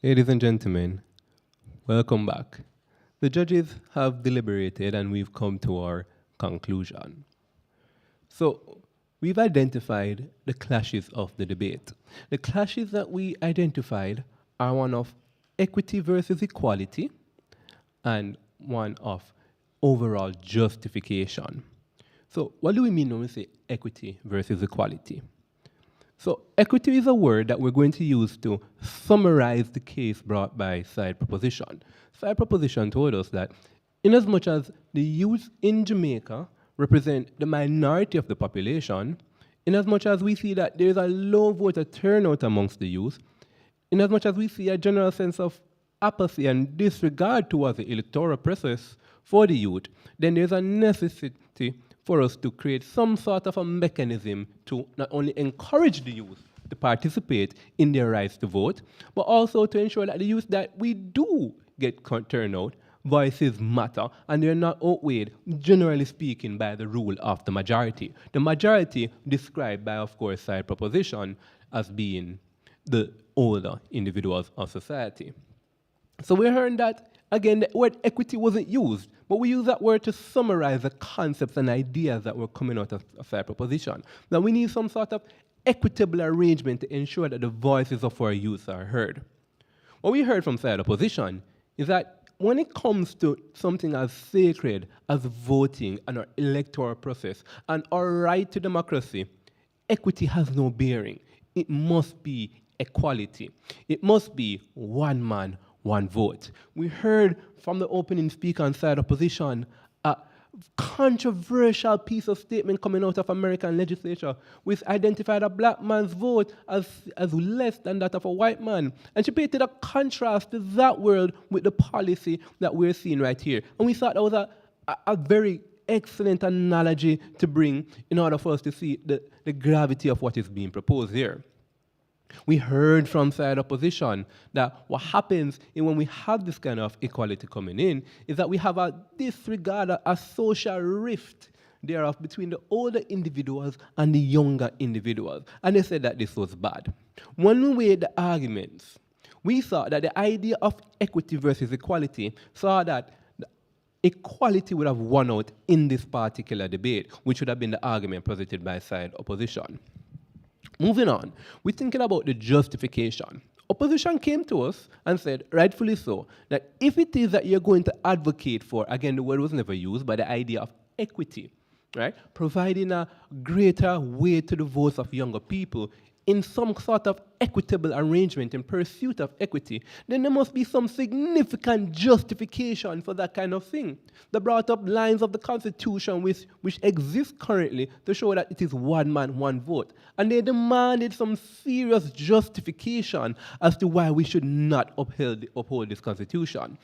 Ladies and gentlemen, welcome back. The judges have deliberated and we've come to our conclusion. So we've identified the clashes of the debate. The clashes that we identified are one of equity versus equality and one of overall justification. So what do we mean when we say equity versus equality? So equity is a word that we're going to use to summarize the case brought by side proposition. Side proposition told us that inasmuch as the youth in Jamaica represent the minority of the population, inasmuch as we see that there's a low voter turnout amongst the youth, inasmuch as we see a general sense of apathy and disregard towards the electoral process for the youth, then there's a necessity for us to create some sort of a mechanism to not only encourage the youth to participate in their rights to vote, but also to ensure that the youth that we do get turnout, voices matter, and they're not outweighed, generally speaking, by the rule of the majority. The majority described by, of course, side proposition as being the older individuals of society. So we heard that, again, the word equity wasn't used, but we use that word to summarize the concepts and ideas that were coming out of side proposition. Now we need some sort of equitable arrangement to ensure that the voices of our youth are heard. What we heard from side opposition is that when it comes to something as sacred as voting and our electoral process and our right to democracy, equity has no bearing. It must be equality. It must be one man, one vote. We heard from the opening speaker on side opposition a controversial piece of statement coming out of American legislature, which identified a black man's vote as less than that of a white man. And she painted a contrast to that world with the policy that we're seeing right here. And we thought that was a very excellent analogy to bring in order for us to see the gravity of what is being proposed here. We heard from side opposition that what happens when we have this kind of equality coming in is that we have a disregard, a social rift thereof between the older individuals and the younger individuals. And they said that this was bad. When we weighed the arguments, we saw that the idea of equity versus equality saw that equality would have won out in this particular debate, which would have been the argument presented by side opposition. Moving on, we're thinking about the justification. Opposition came to us and said, rightfully so, that if it is that you're going to advocate for, again, the word was never used, but the idea of equity, right? Providing a greater weight to the votes of younger people in some sort of equitable arrangement in pursuit of equity, then there must be some significant justification for that kind of thing. They brought up lines of the Constitution which exist currently to show that it is one man, one vote. And they demanded some serious justification as to why we should not uphold this Constitution.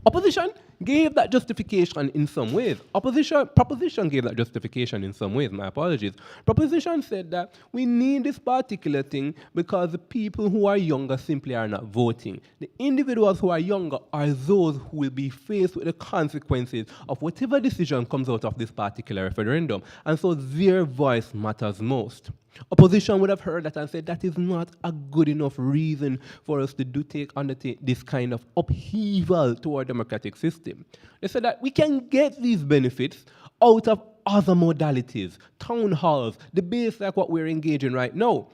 Opposition gave that justification in some ways. Proposition gave that justification in some ways, my apologies. Proposition said that we need this particular thing because the people who are younger simply are not voting. The individuals who are younger are those who will be faced with the consequences of whatever decision comes out of this particular referendum. And so their voice matters most. Opposition would have heard that and said that is not a good enough reason for us to undertake this kind of upheaval to our democratic system. They said that we can get these benefits out of other modalities, town halls, debates like what we're engaging right now.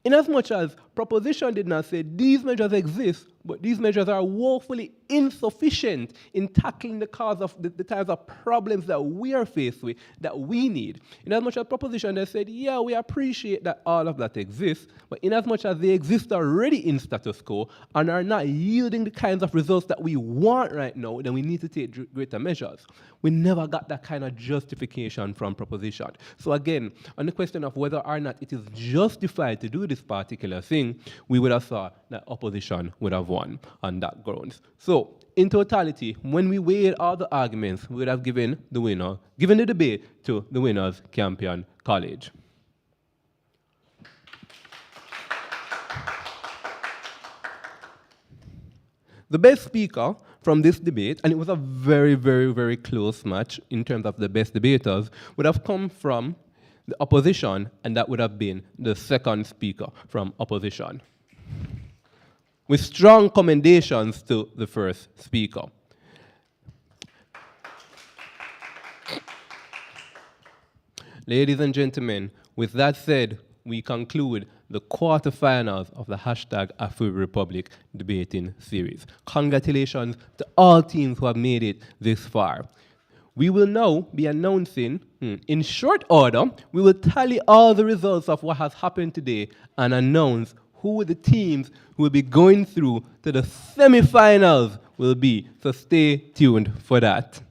Inasmuch as proposition did not say these measures exist, but these measures are woefully insufficient in tackling the cause of the types of problems that we are faced with, that we need. Inasmuch as proposition they said, yeah, we appreciate that all of that exists, but inasmuch as they exist already in status quo and are not yielding the kinds of results that we want right now, then we need to take greater measures. We never got that kind of justification from proposition. So again, on the question of whether or not it is justified to do this particular thing, we would have thought that opposition would have won on that grounds. So, in totality, when we weighed all the arguments, we would have given the debate to the winners, Campion College. The best speaker from this debate, and it was a very, very, very close match in terms of the best debaters, would have come from the opposition, and that would have been the second speaker from opposition. with strong commendations to the first speaker. Ladies and gentlemen, with that said, we conclude the quarterfinals of the #AfriRepublic debating series. Congratulations to all teams who have made it this far. We will now be announcing, in short order, we will tally all the results of what has happened today and announce who the teams who will be going through to the semifinals will be. So stay tuned for that.